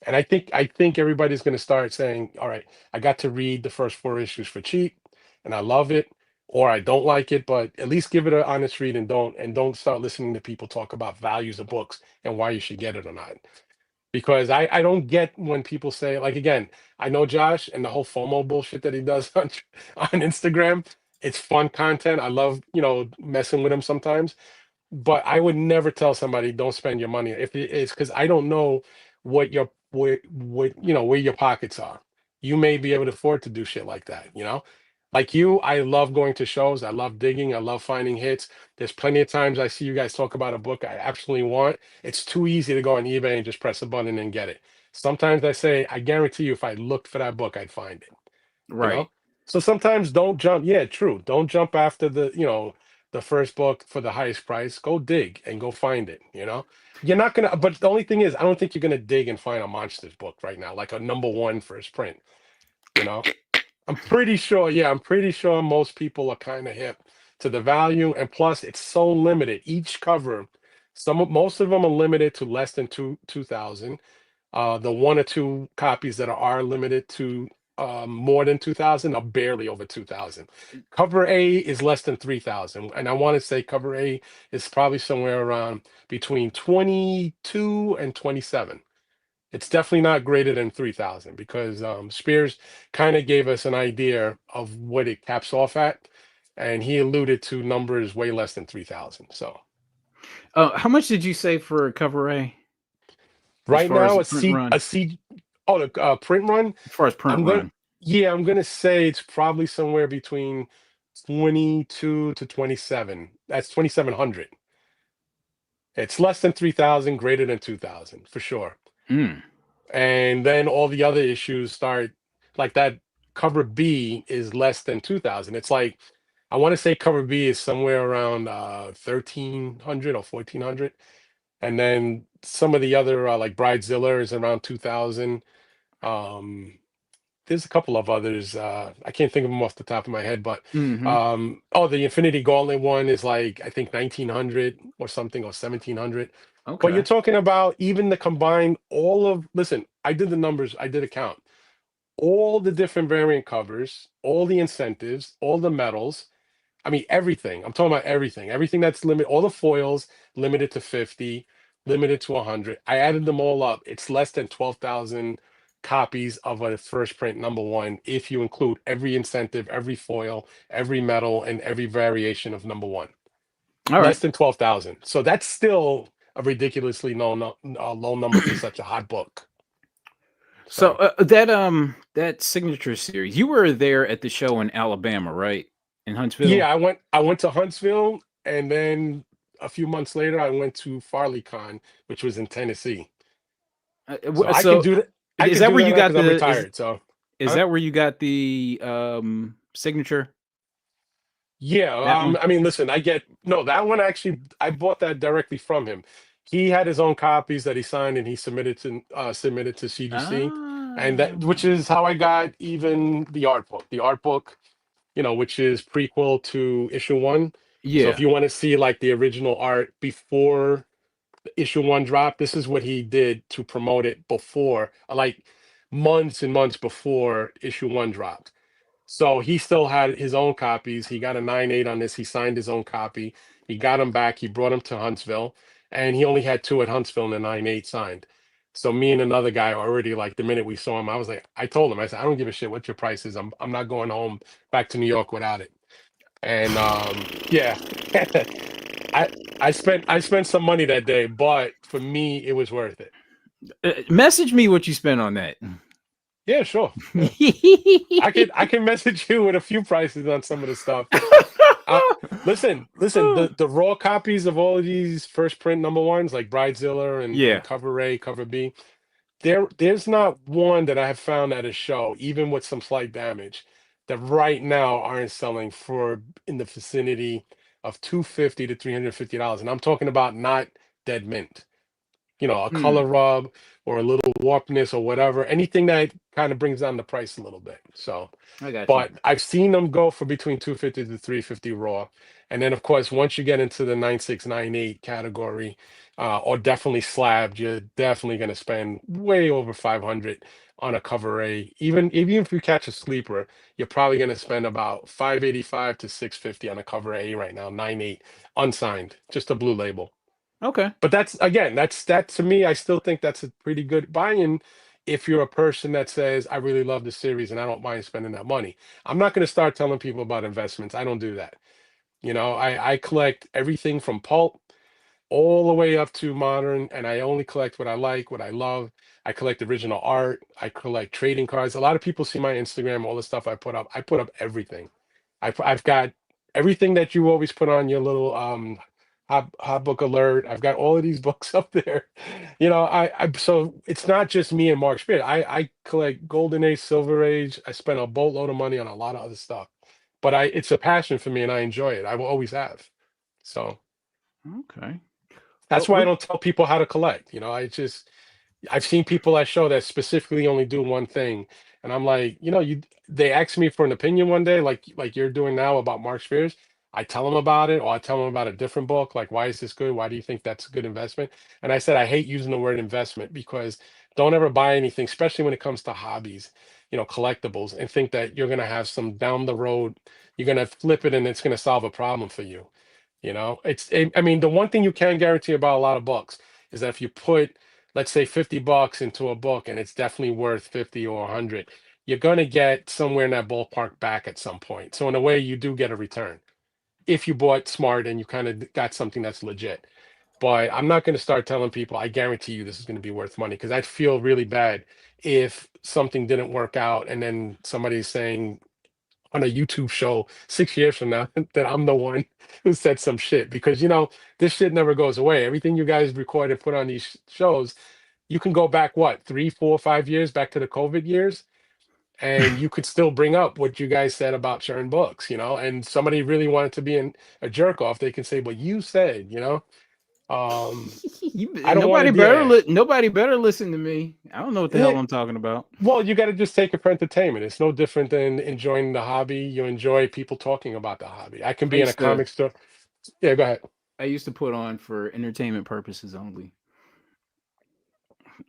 S2: And I think everybody's going to start saying, all right, I got to read the first four issues for cheap and I love it, or I don't like it, but at least give it an honest read, and don't start listening to people talk about values of books and why you should get it or not. Because I don't get when people say, like, again, I know Josh and the whole FOMO bullshit that he does on Instagram. It's fun content. I love, messing with him sometimes, but I would never tell somebody don't spend your money if it is, because I don't know where your pockets are. You may be able to afford to do shit like that. Like you, I love going to shows. I love digging. I love finding hits. There's plenty of times I see you guys talk about a book I absolutely want. It's too easy to go on eBay and just press a button and get it. Sometimes I say, I guarantee you, if I looked for that book, I'd find it you
S1: Right.
S2: know so sometimes don't jump. Yeah, true, don't jump after the first book for the highest price. Go dig and go find it. You're not gonna, but the only thing is, I don't think you're gonna dig and find a monsters book right now, like a number one first print. you know I'm pretty sure, yeah, I'm pretty sure most people are kind of hip to the value, and plus it's so limited each cover. Most of them are limited to less than 2,000. The one or two copies that are limited to more than 2,000 are barely over 2,000. Cover A is less than 3,000. And I want to say cover A is probably somewhere around between 22 and 27. It's definitely not greater than 3,000, because Spears kind of gave us an idea of what it caps off at. And he alluded to numbers way less than 3,000. So
S1: How much did you say for cover A as
S2: right
S1: far as
S2: now,
S1: the print run?
S2: oh, the print run.
S1: As far as print
S2: I'm gonna,
S1: run.
S2: yeah, I'm gonna say it's probably somewhere between 22 to 27. That's 2,700. It's less than 3,000, greater than 2,000 for sure.
S1: Mm.
S2: And then all the other issues start, like that. Cover B is less than 2,000. It's like, I want to say cover B is somewhere around 1,300 or 1,400. And then some of the other, like Bridezilla is around 2,000. Um, there's a couple of others. I can't think of them off the top of my head, but
S1: Hmm.
S2: the Infinity Gauntlet one is like, I think 1,900 or something, or 1,700. But you're
S1: Okay.
S2: talking about even the combined, all of, listen, I did the numbers, I did a count, all the different variant covers, all the incentives, all the medals. I mean, everything. I'm talking about everything. Everything that's limited, all the foils limited to 50, limited to 100. I added them all up. It's less than 12,000 copies of a first print number one if you include every incentive, every foil, every medal, and every variation of number one.
S1: All right.
S2: Less than 12,000. So that's still a ridiculously low, low number for such a hot book.
S1: So
S2: So,
S1: that signature series, you were there at the show in Alabama, right? In Huntsville.
S2: yeah, I went to Huntsville, and then a few months later I went to FarleyCon, which was in Tennessee. So I could
S1: So
S2: do that. I
S1: is
S2: could
S1: that
S2: do
S1: where
S2: that
S1: you
S2: now
S1: got
S2: because I'm
S1: the
S2: retired. So,
S1: is
S2: huh?
S1: that where you got the signature?
S2: Yeah.
S1: That one?
S2: I mean, listen, I get, no, that one actually, I bought that directly from him. He had his own copies that he signed and he submitted to CGC, and that, which
S1: Ah.
S2: is how I got even the art book. The art book, which is prequel to issue one. So if
S1: Yeah.
S2: you want to see like the original art before issue one dropped, this is what he did to promote it before, like months and months before issue one dropped. So he still had his own copies. He got a 9.8 on this. He signed his own copy. He got them back. He brought them to Huntsville, and he only had two at Huntsville and a 9.8 signed. So me and another guy already, like the minute we saw him, I was like, I told him, I said, I don't give a shit what your price is. I'm not going home back to New York without it. And yeah, I I spent some money that day, but for me it was worth it.
S1: Message me what you spent on that.
S2: Yeah, sure. Yeah. I can message you with a few prices on some of the stuff. Uh, listen. The raw copies of all of these first print number ones, like Bridezilla and
S1: Yeah.
S2: Cover A, Cover B, there's not one that I have found at a show, even with some slight damage, that right now aren't selling for in the vicinity of 250 to $350, and I'm talking about not dead mint. A
S1: Hmm.
S2: color rub or a little warpness or whatever, anything that kind of brings down the price a little bit. So,
S1: I got you.
S2: but I've seen them go for between 250 to 350 raw. And then of course, once you get into the 9698 category, or definitely slabbed, you're definitely going to spend way over 500 on a cover A. Even if you catch a sleeper, you're probably going to spend about 585 to 650 on a cover A right now, 98 unsigned, just a blue label.
S1: Okay.
S2: But that's again, that to me, I still think that's a pretty good buy-in if you're a person that says, I really love the series and I don't mind spending that money. I'm not going to start telling people about investments. I don't do that. I collect everything from pulp all the way up to modern, and I only collect what I like, what I love. I collect original art. I collect trading cards. A lot of people see my Instagram, all the stuff I put up. I put up everything. I've got everything that you always put on your little hot book alert. I've got all of these books up there. I so it's not just me and Mark Spirit. I collect Golden Age, Silver Age. I spend a boatload of money on a lot of other stuff, but I it's a passion for me and I enjoy it. I will always have. So
S1: Okay.
S2: that's
S1: Well,
S2: why I don't tell people how to collect. I've seen people I show that specifically only do one thing, and I'm like, they ask me for an opinion one day, like you're doing now about Mark Spears. I tell them about it, or I tell them about a different book, like why is this good? Why do you think that's a good investment? And I said I hate using the word investment because don't ever buy anything, especially when it comes to hobbies, collectibles, and think that you're gonna have some down the road, you're gonna flip it and it's gonna solve a problem for you. I mean, the one thing you can guarantee about a lot of books is that if you put, let's say, $50 into a book and it's definitely worth 50 or 100, you're going to get somewhere in that ballpark back at some point. So in a way, you do get a return if you bought smart and you kind of got something that's legit. But I'm not going to start telling people, I guarantee you this is going to be worth money, because I'd feel really bad if something didn't work out and then somebody's saying on a YouTube show 6 years from now that I'm the one who said some shit, because this shit never goes away. Everything you guys record and put on these shows, you can go back what, 3, 4, 5 years back to the COVID years, and you could still bring up what you guys said about certain books, and somebody really wanted to be a jerk off, they can say, "Well, you said," I don't want to be. Yeah.
S1: nobody better listen to me. I don't know what the hell
S2: Eh,
S1: I'm talking about.
S2: well, you got to just take it for entertainment. It's no different than enjoying the hobby. You enjoy people talking about the hobby. I can
S1: I
S2: be in a
S1: used to
S2: comic store. Yeah, go ahead.
S1: I used to put on for entertainment purposes only.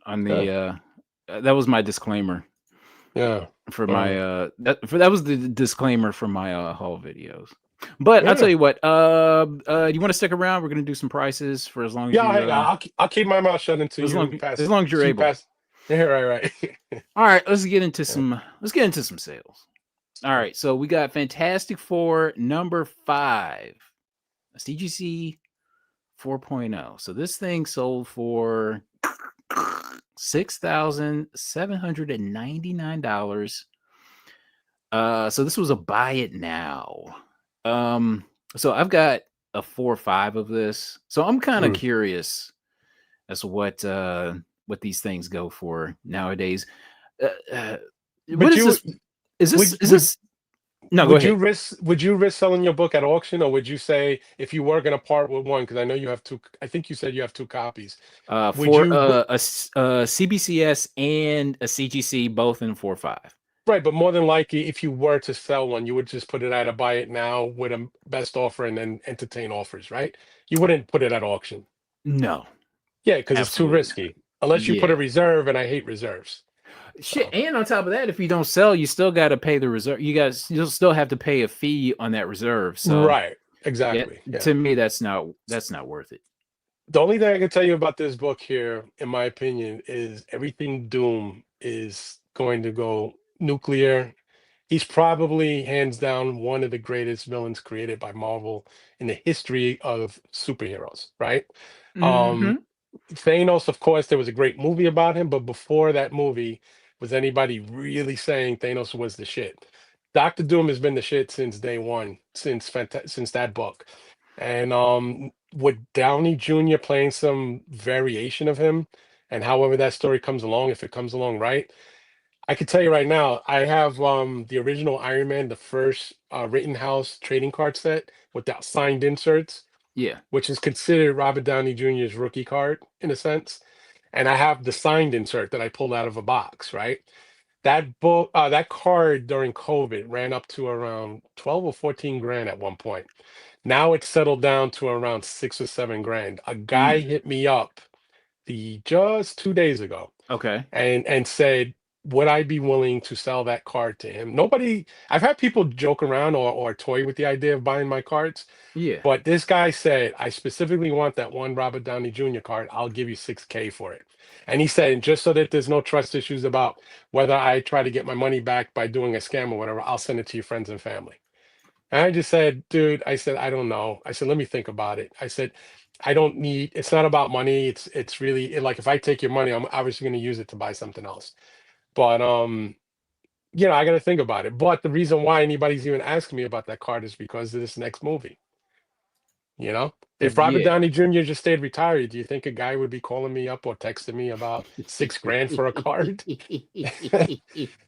S1: On
S2: Yeah,
S1: the that was my disclaimer
S2: yeah,
S1: for my
S2: uh,
S1: that was the disclaimer for my haul videos. But I'll tell
S2: yeah,
S1: you what, you want to stick around? We're gonna do some prices for as long as
S2: yeah.
S1: you
S2: I'll keep my mouth shut until you
S1: as
S2: pass.
S1: long as you're
S2: So you
S1: able.
S2: pass. Yeah, right, right.
S1: All right,
S2: Yeah.
S1: let's get into some sales. All right, so we got Fantastic Four number 5, CGC 4.0. So this thing sold for $6,799. So this was a buy it now. So I've got a 4 or 5 of this. So I'm kind of
S2: Mm.
S1: curious as to what these things go for nowadays. Uh, uh, what
S2: But
S1: is
S2: you
S1: this? Is this
S2: would
S1: is
S2: would
S1: this no, go ahead.
S2: would you risk selling your book at auction, or would you say if you were going to part with one? Because I know you have two. I think you said you have two copies. Would
S1: For
S2: you?
S1: a CBCS and a CGC, both in 4.5.
S2: Right, but more than likely, if you were to sell one, you would just put it at a buy it now with a best offer and then entertain offers, right? You wouldn't put it at auction.
S1: No,
S2: Yeah, because it's too
S1: absolutely not.
S2: risky. Unless you put a
S1: Yeah.
S2: reserve, and I hate reserves.
S1: Shit,
S2: So,
S1: and on top of that, if you don't sell, you still got to pay the reserve. You'll still have to pay a fee on that reserve. So,
S2: right,
S1: yeah,
S2: exactly. Yeah.
S1: to me, that's not worth it.
S2: The only thing I can tell you about this book here, in my opinion, is everything Doom is going to go nuclear. He's probably hands down one of the greatest villains created by Marvel in the history of superheroes, right? Um,
S1: Hmm.
S2: Thanos, of course, there was a great movie about him, but before that movie, was anybody really saying Thanos was the shit? Doctor Doom has been the shit since day one, since that book. And with Downey Jr. playing some variation of him, and however that story comes along, if it comes along right, I can tell you right now, I have the original Iron Man, the first Rittenhouse trading card set with the signed inserts,
S1: Yeah.
S2: which is considered Robert Downey Jr.'s rookie card in a sense. And I have the signed insert that I pulled out of a box, right? That book, that card during COVID ran up to around 12 or 14 grand at one point. Now it's settled down to around 6 or 7 grand. A guy
S1: Mm,
S2: hit me up the just 2 days ago
S1: okay.
S2: and said, would I be willing to sell that card to him? Nobody, I've had people joke around or toy with the idea of buying my cards,
S1: Yeah.
S2: but this guy said, I specifically want that one Robert Downey Jr. card. I'll give you 6K for it. And he said, just so that there's no trust issues about whether I try to get my money back by doing a scam or whatever, I'll send it to your friends and family. And I just said, dude, I said, I don't know. I said, let me think about it. I said, I don't need, it's not about money. It's really like if I take your money, I'm obviously going to use it to buy something else. But I got to think about it. But the reason why anybody's even asking me about that card is because of this next movie. You know, if Robert
S1: Yeah.
S2: Downey Jr. just stayed retired, do you think a guy would be calling me up or texting me about 6 grand for a card?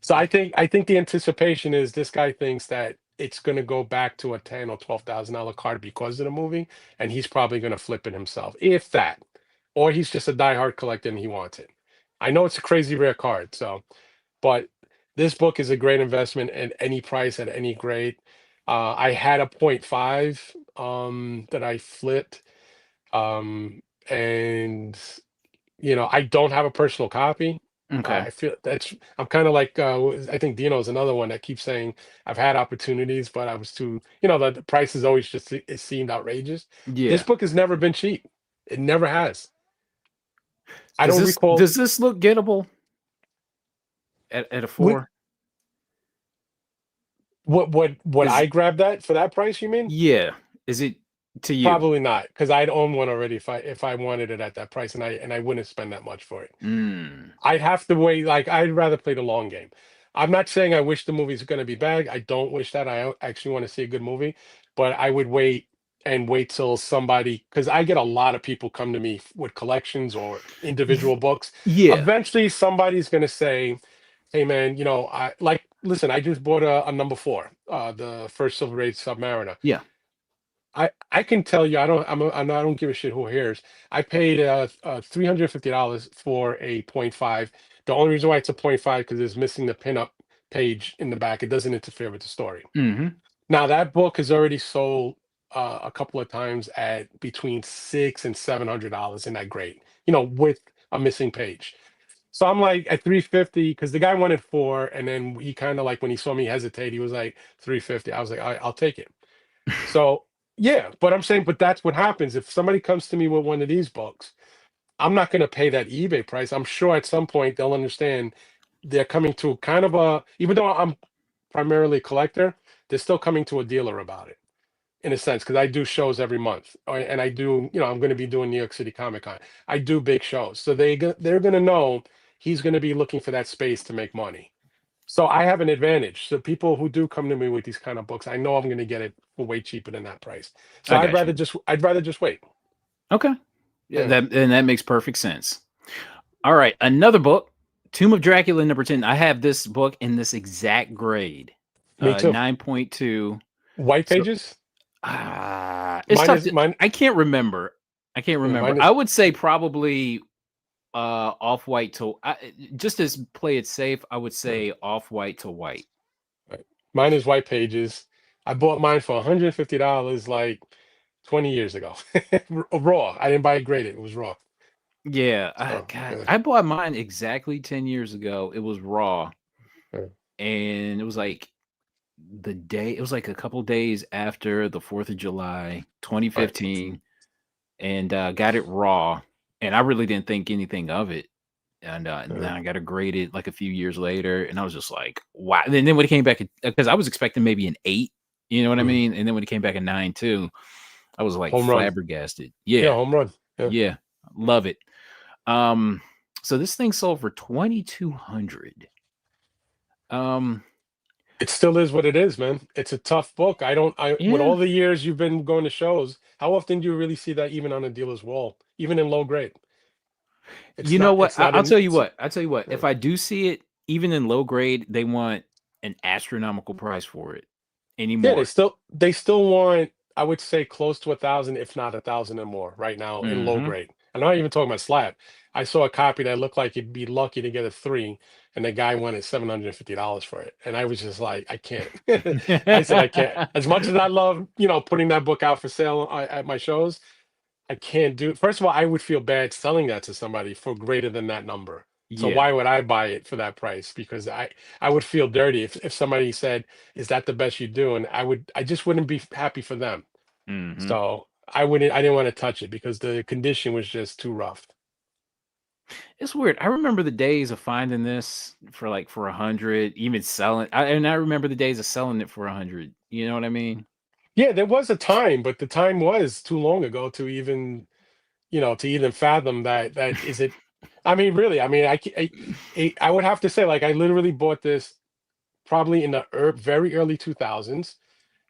S2: So I think the anticipation is this guy thinks that it's going to go back to a $10 or $12,000 card because of the movie, and he's probably going to flip it himself, if that, or he's just a diehard collector and he wants it. I know it's a crazy rare card, so but this book is a great investment at any price at any grade. I had a point five that I flipped, and I don't have a personal copy.
S1: Okay.
S2: I feel that's I'm kind of like I think Dino's another one that keeps saying I've had opportunities, but I was too, the price is always just it seemed outrageous. This
S1: Yeah.
S2: book has never been cheap. It never has. I
S1: Does
S2: don't
S1: this
S2: recall
S1: does this look gettable at a
S2: what
S1: 4?
S2: what
S1: Is
S2: I grabbed that for that price, you mean?
S1: Yeah. Is it to you?
S2: Probably not, because I'd own one already if I wanted it at that price, and I wouldn't spend that much for it.
S1: Mm.
S2: I'd have to wait. Like I'd rather play the long game. I'm not saying I wish the movie's going to be bad. I don't wish that. Actually want to see a good movie, but I would wait till somebody, because I get a lot of people come to me with collections or individual
S1: Y
S2: books.
S1: Yeah.
S2: Eventually, somebody's going to say, "Hey, man, I like. Listen, I just bought a number four, the first Silver Age Submariner.
S1: Yeah.
S2: I can tell you, I don't give a shit who hears. I paid $350 for a point five. The only reason why it's a point five because it's missing the pinup page in the back. It doesn't interfere with the story.
S1: Mhm.
S2: Now that book has already sold a couple of times at between $600 and $700 in that grade. With a missing page. So I'm like at 350 because the guy wanted four, and then he kind of like when he saw me hesitate, he was like 350. I was like, I'll take it. So yeah, but I'm saying, but that's what happens if somebody comes to me with one of these books. I'm not going to pay that eBay price. I'm sure at some point they'll understand they're coming to kind of even though I'm primarily a collector, they're still coming to a dealer about it in a sense because I do shows every month, and I do, I'm going to be doing New York City Comic Con. I do big shows, so they're going to know he's going to be looking for that space to make money. So I have an advantage. So people who do come to me with these kind of books, I know I'm going to get it for way cheaper than that price. So
S1: I
S2: I'd
S1: got
S2: rather
S1: you.
S2: just I'd rather just wait.
S1: Okay.
S2: Yeah,
S1: That makes perfect sense. All right, another book, Tomb of Dracula number 10. I have this book in this exact grade,
S2: me too.
S1: 9.2.
S2: White
S1: So,
S2: pages.
S1: it's
S2: Mine
S1: tough
S2: is
S1: to
S2: mine.
S1: I can't remember. I can't
S2: Yeah,
S1: remember.
S2: mine
S1: I
S2: is.
S1: would say probably, off-white to just as play it safe, I would
S2: uh,
S1: say off-white to white.
S2: right. Mine is white pages. I bought mine for $150 like 20 years ago. Raw. I didn't buy it graded. It was raw.
S1: Yeah,
S2: So
S1: God,
S2: yeah,
S1: I bought mine exactly 10 years ago. It was raw,
S2: yeah,
S1: and it was like a couple days after the 4th of July,
S2: right.
S1: 2015, and, got it raw, and I really didn't think anything of it, and
S2: Yeah,
S1: then I got it graded, like, a few years later, and I was just like, "Wow." And then when it came back, because I was expecting maybe an 8, you know what I
S2: mhm.
S1: mean? And then when it came back a 9 too, I was, like,
S2: Home run.
S1: flabbergasted.
S2: Yeah,
S1: Yeah,
S2: home run. Yeah.
S1: yeah, love it. Um, so this thing sold for 2,200. Um,
S2: It still is what it is, man. It's a tough book. With
S1: yeah.
S2: all the years you've been going to shows, how often do you really see that even on a dealer's wall, even in low grade?
S1: You know what?
S2: It's not in,
S1: I'll tell you what,
S2: uh,
S1: if I do see it, even in low grade, they want an astronomical price for it
S2: yeah,
S1: anymore.
S2: they still want, I would say close to 1,000, if not 1,000 or more right now in low
S1: Mhm.
S2: grade. I'm not even talking about slab. I saw a copy that looked like you'd be lucky to get a three, and the guy wanted $750 for it. And I was just like, I can't. I said, I can't. As much as I love, putting that book out for sale at my shows, I can't do. First of all, I would feel bad selling that to somebody for greater than that number. So
S1: Yeah.
S2: why would I buy it for that price? Because I would feel dirty if somebody said, "Is that the best you do?" And I just wouldn't be happy for them.
S1: Hmm.
S2: So I didn't want to touch it because the condition was just too rough.
S1: It's weird. I remember the days of finding this for like for 100, even selling. And I remember the days of selling it for 100. You know what I mean?
S2: Yeah, there was a time, but the time was too long ago to even, to even fathom that is it. I mean, really, I mean, I would have to say, like, I literally bought this probably in the very early 2000s.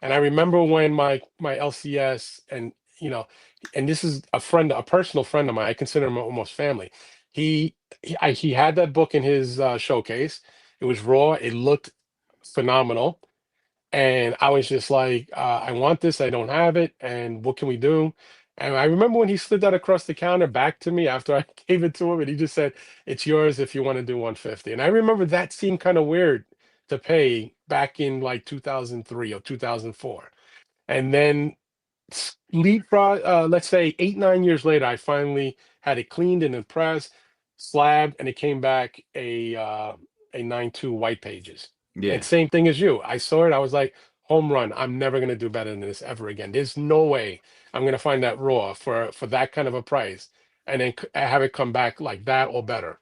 S2: And I remember when my LCS you know, and this is a personal friend of mine. I consider him almost family. He had that book in his showcase. It was raw. It looked phenomenal. And I was just like, I want this. I don't have it. And what can we do? And I remember when he slid that across the counter back to me after I gave it to him, and he just said, "It's yours if you want to do 150." And I remember that seemed kind of weird to pay back in like 2003 or 2004. And then leapfrog, let's say 8, 9 years later, I finally had it cleaned and impressed, slabbed, and it came back a 9.2 white pages. And
S1: Yeah.
S2: same thing as you. I saw it, I was like, home run. I'm never gonna do better than this ever again. There's no way I'm gonna find that raw for that kind of a price and then have it come back like that or better.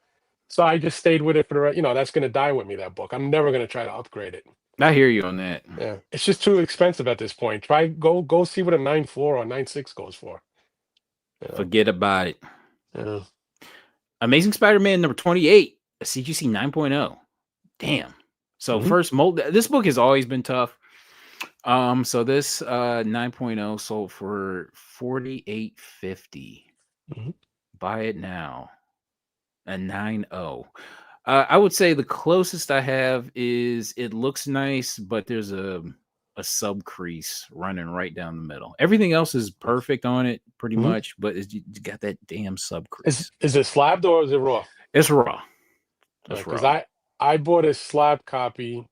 S2: So I just stayed with it for that's gonna die with me, that book. I'm never gonna try to upgrade it.
S1: I hear you on that.
S2: Yeah, it's just too expensive at this point. Try go see what a 9.4 or 9.6 goes for. Yeah,
S1: Forget about it.
S2: yeah.
S1: Amazing Spider-Man number 28, a CGC 9.0. Damn. So
S2: Hmm.
S1: first mold this book has always been tough. So this 9.0 sold for 48.50.
S2: Hmm.
S1: Buy it now. A 9.0. I would say the closest I have is it looks nice, but there's a sub crease running right down the middle. Everything else is perfect on it, pretty
S2: Hmm.
S1: much, but you got that damn sub
S2: Is
S1: crease.
S2: is it slabbed or is it raw?
S1: It's raw. It's
S2: Because
S1: raw.
S2: I bought a slab copy,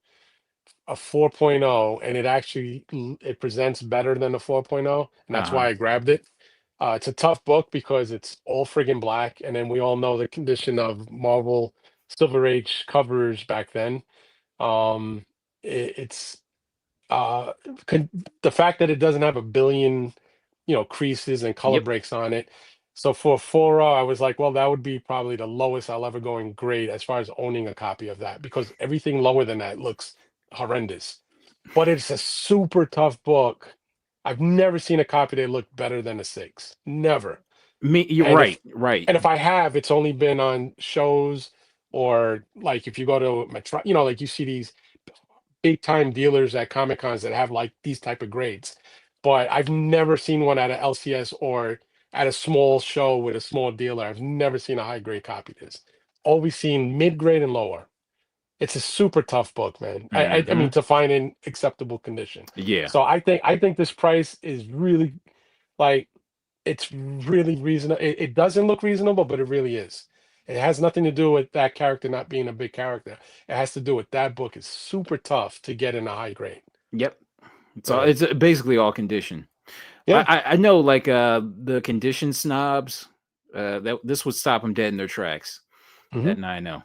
S2: a 4.0, and it actually it presents better than the 4.0, and
S1: Uh
S2: that's
S1: huh.
S2: why I grabbed it. It's a tough book because it's all friggin' black, and then we all know the condition of Marvel Silver Age covers back then. Um, it's uh con- the fact that it doesn't have a billion creases and color
S1: Yep.
S2: breaks on it. So for 4 I was like, well, that would be probably the lowest I'll ever go in grade as far as owning a copy of that, because everything lower than that looks horrendous. But it's a super tough book. I've never seen a copy that looked better than a 6. Never.
S1: Me, you're
S2: And
S1: right.
S2: if
S1: Right.
S2: and if I have, it's only been on shows, or like if you go to Metro, like you see these big time dealers at Comic Cons that have like these type of grades. But I've never seen one at a LCS or at a small show with a small dealer. I've never seen a high grade copy of this. Always seen mid grade and lower. It's a super tough book, man. I
S1: Hmm.
S2: mean, to find in acceptable condition.
S1: Yeah.
S2: So I think this price is really, like, it's really reasonable. It doesn't look reasonable, but it really is. It has nothing to do with that character not being a big character. It has to do with that book is super tough to get in a high grade.
S1: Yep. So
S2: Yeah.
S1: it's basically all condition.
S2: Yeah.
S1: I know like the condition snobs. That this would stop them dead in their tracks.
S2: Hmm.
S1: That I know.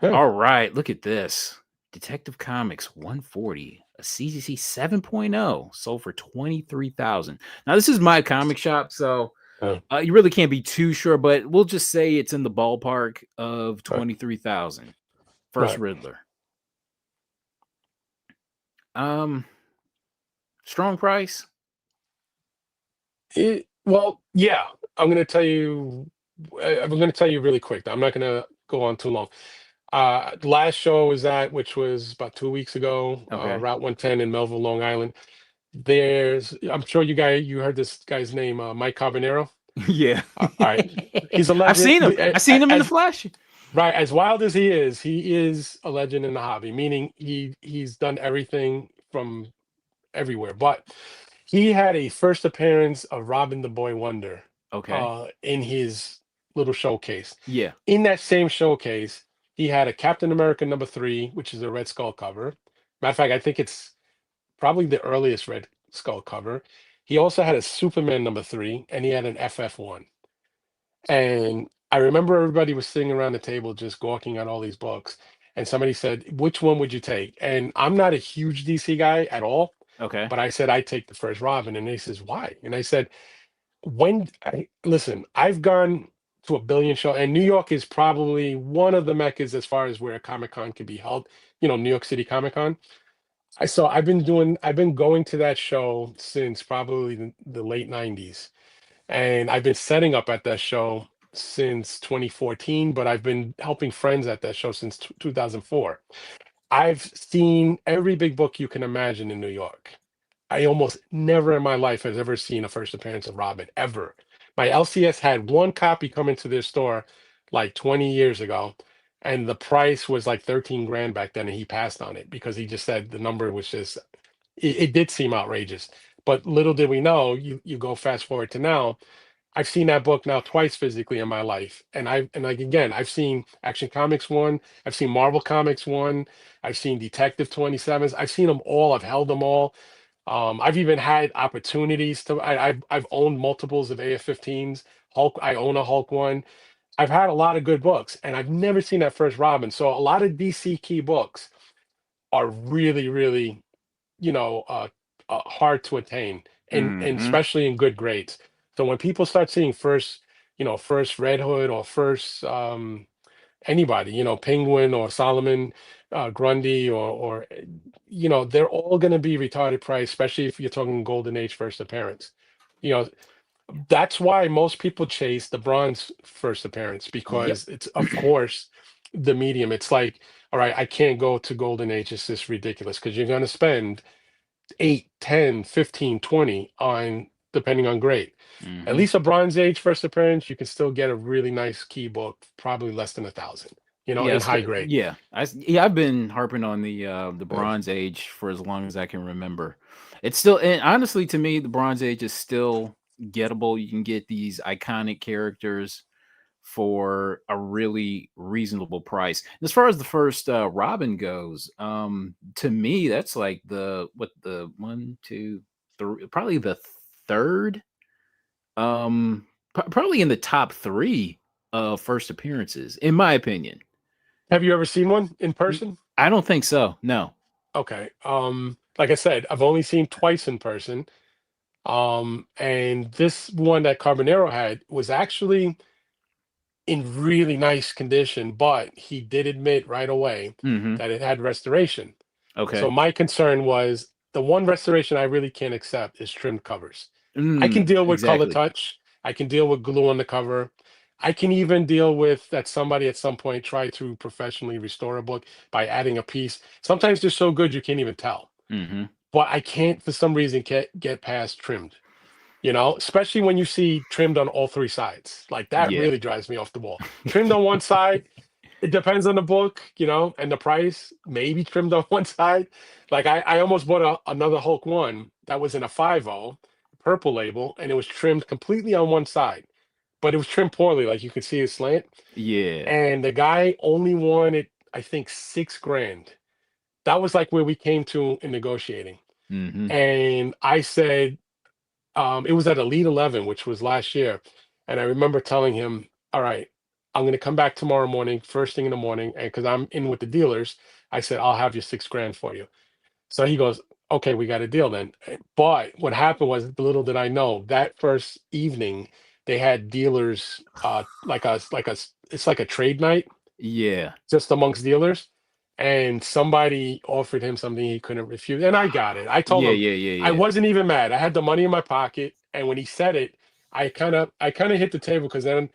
S2: Yeah.
S1: All right, look at this. Detective Comics 140, a CGC 7.0, sold for 23,000. Now this is my comic shop, so
S2: Yeah.
S1: you really can't be too sure, but we'll just say it's in the ballpark of
S2: Right.
S1: 23,000. First
S2: Right.
S1: Riddler. Um, strong price.
S2: Well, yeah. I'm gonna tell you. I'm gonna tell you really quick. I'm not gonna go on too long. The last show was at, which was about 2 weeks ago,
S1: Okay.
S2: Route 110 in Melville, Long Island. I'm sure you heard this guy's name, Mike Carbonero.
S1: Yeah.
S2: All right, he's a
S1: I've
S2: legend.
S1: seen him. I've seen him in the
S2: As
S1: flesh.
S2: right, as wild as he is a legend in the hobby. Meaning he's done everything from everywhere. But he had a first appearance of Robin the Boy Wonder
S1: Okay.
S2: in his little showcase.
S1: Yeah.
S2: In that same showcase, he had a Captain America #3, which is a Red Skull cover. Matter of fact, I think it's probably the earliest Red Skull cover. He also had a Superman #3, and he had an FF1. And I remember everybody was sitting around the table just gawking at all these books. And somebody said, "Which one would you take?" And I'm not a huge DC guy at all,
S1: Okay.
S2: but I said, "I take the first Robin." And they says, "Why?" And I said, listen, I've gone to a billion show, and New York is probably one of the meccas as far as where a Comic Con can be held. New York City Comic Con. I've been going to that show since probably the late '90s, and I've been setting up at that show since 2014. But I've been helping friends at that show since 2004. I've seen every big book you can imagine in New York. I almost never in my life has ever seen a first appearance of Robin, ever. My LCS had one copy come into their store like 20 years ago, and the price was like 13 grand back then, and he passed on it because he just said the number was just it did seem outrageous. But little did we know, you go fast forward to now, I've seen that book now twice physically in my life. And like again, I've seen Action Comics 1, I've seen Marvel Comics 1, I've seen Detective 27s, I've seen them all, I've held them all. I've even had opportunities to I've owned multiples of AF-15s. Hulk, I own a Hulk one. I've had a lot of good books, and I've never seen that first Robin. So a lot of DC key books are really, really, you know, uh, hard to attain, and
S1: Mhm.
S2: especially in good grades. So when people start seeing first, first Red Hood or first anybody, Penguin or Solomon Grundy or they're all going to be retarded price, especially if you're talking Golden Age first appearance. You know, that's why most people chase the bronze first appearance
S1: Yep.
S2: because it's, of course, the medium. It's like, all right, I can't go to Golden Age. It's just ridiculous because you're going to spend 8, 10, 15, 20 on, depending on grade. At
S1: Mhm.
S2: least a Bronze Age first appearance, you can still get a really nice key book, probably less than 1,000,
S1: Yeah,
S2: in high grade.
S1: yeah. Yeah, I've been harping on the Bronze Age for as long as I can remember. It's still, and honestly to me the Bronze Age is still gettable. You can get these iconic characters for a really reasonable price. As far as the first Robin goes, to me that's like the one, two, three, probably the third, probably in the top three of first appearances, in my opinion.
S2: Have you ever seen one in person?
S1: I don't think so. No.
S2: Okay. Like I said, I've only seen twice in person. And this one that Carbonero had was actually in really nice condition, but he did admit right away
S1: Mhm.
S2: that it had restoration. So
S1: Okay.
S2: my concern was the one restoration I really can't accept is trimmed covers. I can deal with color
S1: Exactly.
S2: touch. I can deal with glue on the cover. I can even deal with that somebody at some point tried to professionally restore a book by adding a piece. Sometimes they're so good you can't even tell.
S1: Mhm.
S2: But I can't, for some reason, get past trimmed. Especially when you see trimmed on all three sides. Like that
S1: Yeah.
S2: really drives me off the wall. Trimmed on one side, it depends on the book, and the price. Maybe trimmed on one side. Like I almost bought another Hulk one that was in a 5.0 purple label, and it was trimmed completely on one side, but it was trimmed poorly. Like you could see it slant.
S1: Yeah.
S2: And the guy only wanted, I think, 6 grand. That was like where we came to in negotiating.
S1: Mhm.
S2: And I said, it was at Elite 11, which was last year. And I remember telling him, all right, I'm going to come back tomorrow morning, first thing in the morning. And because I'm in with the dealers, I said, I'll have your 6 grand for you. So he goes, okay, we got a deal then. But what happened was, little did I know, that first evening, they had dealers, it's like a trade night
S1: Yeah.
S2: just amongst dealers. And somebody offered him something he couldn't refuse. And I got it. I told
S1: Yeah,
S2: him
S1: yeah, yeah,
S2: I
S1: yeah.
S2: wasn't even mad. I had the money in my pocket. And when he said it, I kind of hit the table because then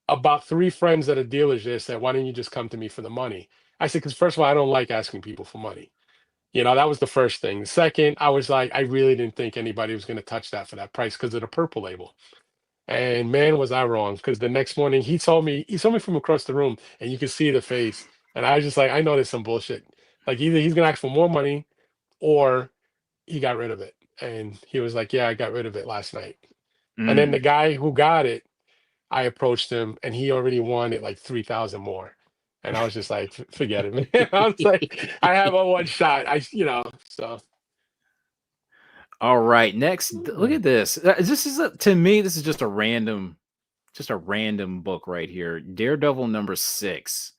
S2: about three friends that are dealers there said, why don't you just come to me for the money? I said, because first of all, I don't like asking people for money. That was the first thing. Second, I was like, I really didn't think anybody was going to touch that for that price because of the purple label. And man, was I wrong, because the next morning he saw me from across the room and you could see the face. And I was just like, I know there's some bullshit. Like either he's gonna ask for more money or he got rid of it. And he was like, yeah, I got rid of it last night. And then
S1: Mm.
S2: the guy who got it, I approached him and he already wanted like 3,000 more. And I was just like, Forget it, man." I was like, I have a one shot. So
S1: All right, next, look at this. This is to me, this is just a random book right here. Daredevil number 6,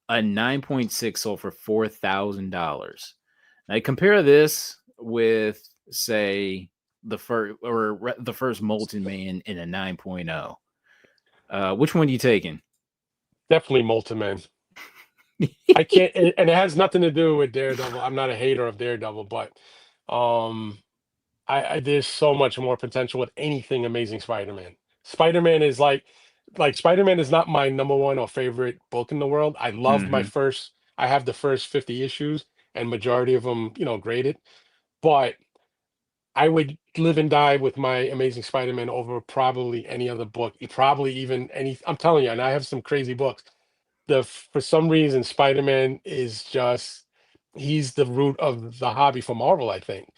S1: a 9.6 sold for $4,000. Now compare this with, say, the first Molten Man in a 9.0. Which one are you taking?
S2: definitely Multiman. I can't, and it has nothing to do with Daredevil. I'm not a hater of Daredevil, but um, I there's so much more potential with anything Amazing Spider-Man. Spider-Man is like Spider-Man is not my number one or favorite book in the world.
S1: Hmm.
S2: I have the first 50 issues and majority of them, graded, but I would live and die with my Amazing Spider-Man over probably any other book. Probably even any, I'm telling you, and I have some crazy books. For some reason, Spider-Man is just, he's the root of the hobby for Marvel, I think.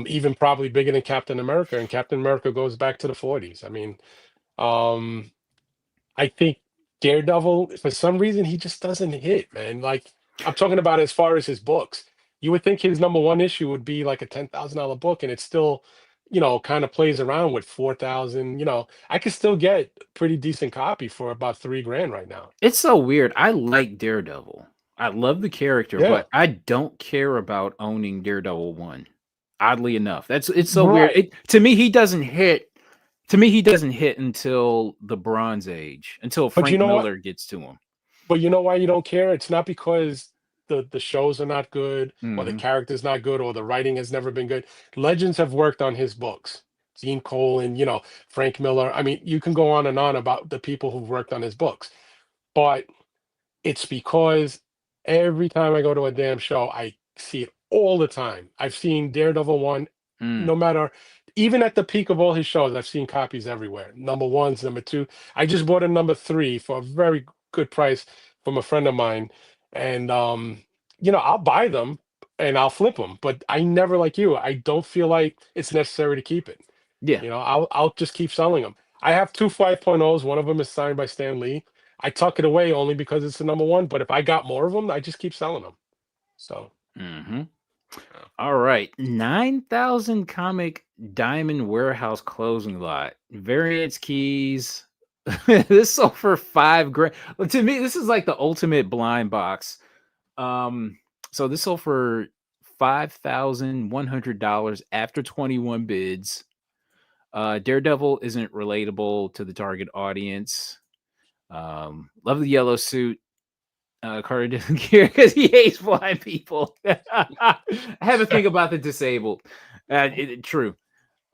S2: Even probably bigger than Captain America, and Captain America goes back to the 40s. I mean, um, I think Daredevil, for some reason, he just doesn't hit, man. Like, I'm talking about as far as his books. You would think his number one issue would be like a $10,000 book, and it still, kind of plays around with 4,000. I could still get a pretty decent copy for about 3 grand right now.
S1: It's so weird. I like Daredevil. I love the character,
S2: Yeah.
S1: but I don't care about owning Daredevil 1. Oddly enough. It's so weird.
S2: Right.
S1: To me, he doesn't hit. To me, he doesn't hit until the Bronze Age, until
S2: But you
S1: Frank
S2: know what?
S1: Miller gets to him.
S2: But you know why you don't care? It's not because the shows are not good or the
S1: Hmm.
S2: character's not good or the writing has never been good. Legends have worked on his books. Gene Cole and, Frank Miller. I mean, you can go on and on about the people who've worked on his books. But it's because every time I go to a damn show, I see it all the time. I've seen Daredevil 1,
S1: Mm.
S2: no matter, even at the peak of all his shows, I've seen copies everywhere. Number ones, number two. I just bought a number 3 for a very good price from a friend of mine. And, I'll buy them and I'll flip them. But I never, like you, I don't feel like it's necessary to keep it.
S1: Yeah.
S2: I'll just keep selling them. I have two 5.0s. One of them is signed by Stan Lee. I tuck it away only because it's the number one. But if I got more of them, I just keep selling them. So,
S1: Hmm.
S2: yeah.
S1: All right. 9,000 comic diamond warehouse closing lot. Variance keys. This sold for 5 grand. Well, to me, this is like the ultimate blind box. Um, so this sold for $5,100 after 21 bids. Daredevil isn't relatable to the target audience. Love the yellow suit. Carter doesn't care because he hates blind people. I have a thing about the disabled. True.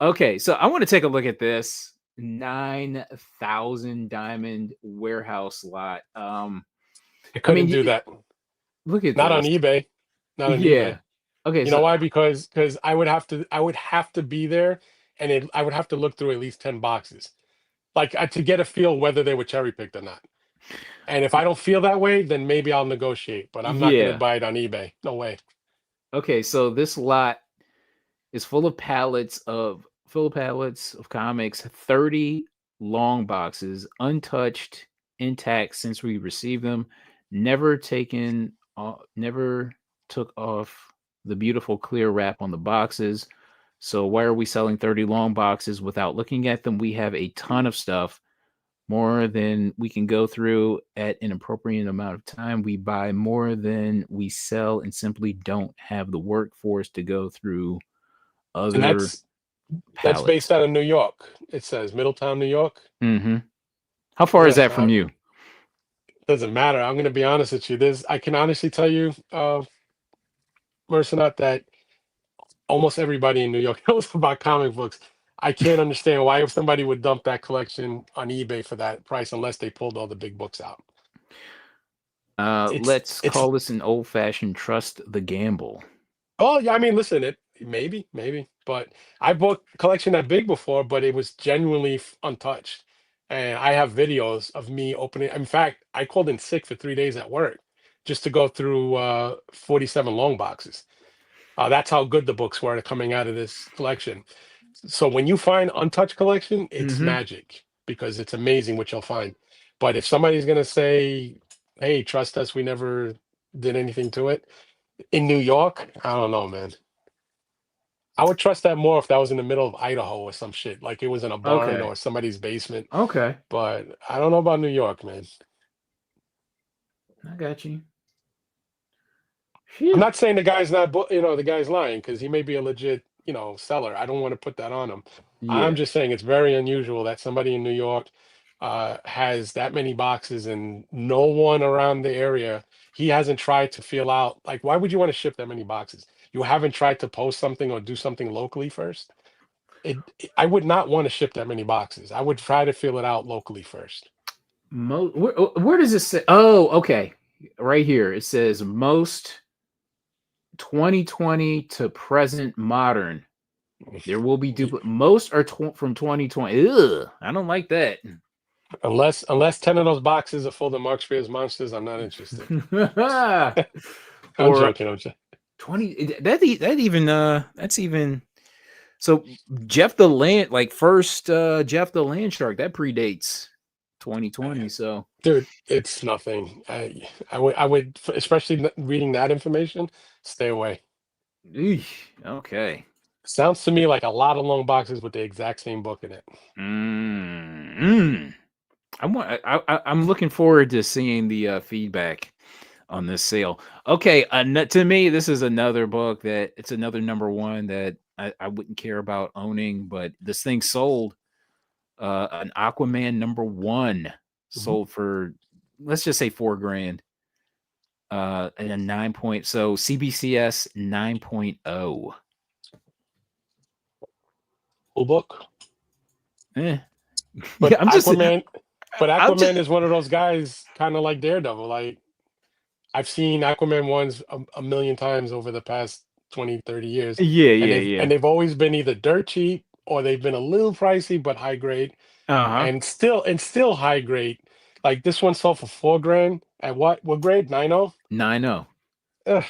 S1: Okay, so I want to take a look at this 9,000 diamond warehouse lot.
S2: I
S1: I mean,
S2: couldn't do that.
S1: look at
S2: Not on
S1: this.
S2: eBay. Not on eBay.
S1: Yeah. Okay,
S2: You know
S1: so
S2: why? Because I would have to be there, and I would have to look through at least 10 boxes, like to get a feel whether they were cherry picked or not. And if I don't feel that way, then maybe I'll negotiate. But I'm not going to
S1: yeah.
S2: buy it on eBay. No way.
S1: Okay, so this lot is full of pallets of comics, 30 long boxes, untouched, intact since we received them, never took off the beautiful clear wrap on the boxes. So why are we selling 30 long boxes without looking at them? We have a ton of stuff, more than we can go through at an appropriate amount of time. We buy more than we sell and simply don't have the workforce to go through
S2: And
S1: other
S2: that's based
S1: pallets.
S2: out of New York. It says Middletown, New York.
S1: Hmm. How far is
S2: Yeah,
S1: that from you?
S2: doesn't matter. I'm going to be honest with you. I can honestly tell you, Mercenat, that almost everybody in New York knows about comic books. I can't understand why somebody would dump that collection on eBay for that price unless they pulled all the big books out. It's
S1: Let's
S2: it's
S1: call this an old fashioned trust the gamble.
S2: Oh yeah, I mean, listen, it maybe, but I bought a collection that big before, but it was genuinely untouched. And I have videos of me opening. In fact, I called in sick for 3 days at work just to go through 47 long boxes. That's how good the books were coming out of this collection. So when you find untouched collection, it's
S1: Mhm.
S2: magic because it's amazing what you'll find. But if somebody's gonna say, "Hey, trust us, we never did anything to it," in New York, I don't know, man. I would trust that more if that was in the middle of Idaho or some shit, like it was in a barn
S1: Okay.
S2: or somebody's basement.
S1: Okay.
S2: But I don't know about New York, man.
S1: I got you.
S2: I'm
S1: Phew.
S2: not saying the guy's not, the guy's lying because he may be a legit, seller. I don't want to put that on him. I'm
S1: Yeah.
S2: just saying it's very unusual that somebody in New York has that many boxes and no one around the area. He hasn't tried to feel out. Like, why would you want to ship that many boxes? You haven't tried to post something or do something locally first? I would not want to ship that many boxes. I would try to feel it out locally first.
S1: Where does it say? Oh, okay. Right here. It says most 2020 to present modern. There will be most are from 2020. Ugh, I don't like that.
S2: Unless 10 of those boxes are full of Mark Spears monsters, I'm not interested. I'm
S1: Or
S2: joking. I'm joking.
S1: 20 that even that's even so Jeff the Land like first Jeff the Land Shark that predates 2020 so
S2: Dude, it's nothing. I would, especially reading that information, stay away.
S1: eesh, okay.
S2: Sounds to me like a lot of long boxes with the exact same book in it.
S1: Mm, mm. I'm looking forward to seeing the feedback on this sale. Okay, to me, this is another book that it's another number one that I wouldn't care about owning, but this thing sold. An Aquaman number one
S2: Mhm.
S1: sold for let's just say 4 grand. And a 9 point so CBCS 9.0.
S2: Cool book.
S1: Eh. Yeah,
S2: But Aquaman, but
S1: I'm just
S2: Aquaman is one of those guys, kind of like Daredevil. Like I've seen Aquaman ones a million times over the past 20, 30 years,
S1: yeah,
S2: and
S1: yeah,
S2: they've
S1: yeah.
S2: and they've always been either dirt cheap or they've been a little pricey but high grade.
S1: Uh-huh.
S2: And still high grade. Like this one sold for 4 grand at what grade? 9.0?
S1: 9.0.
S2: Ugh,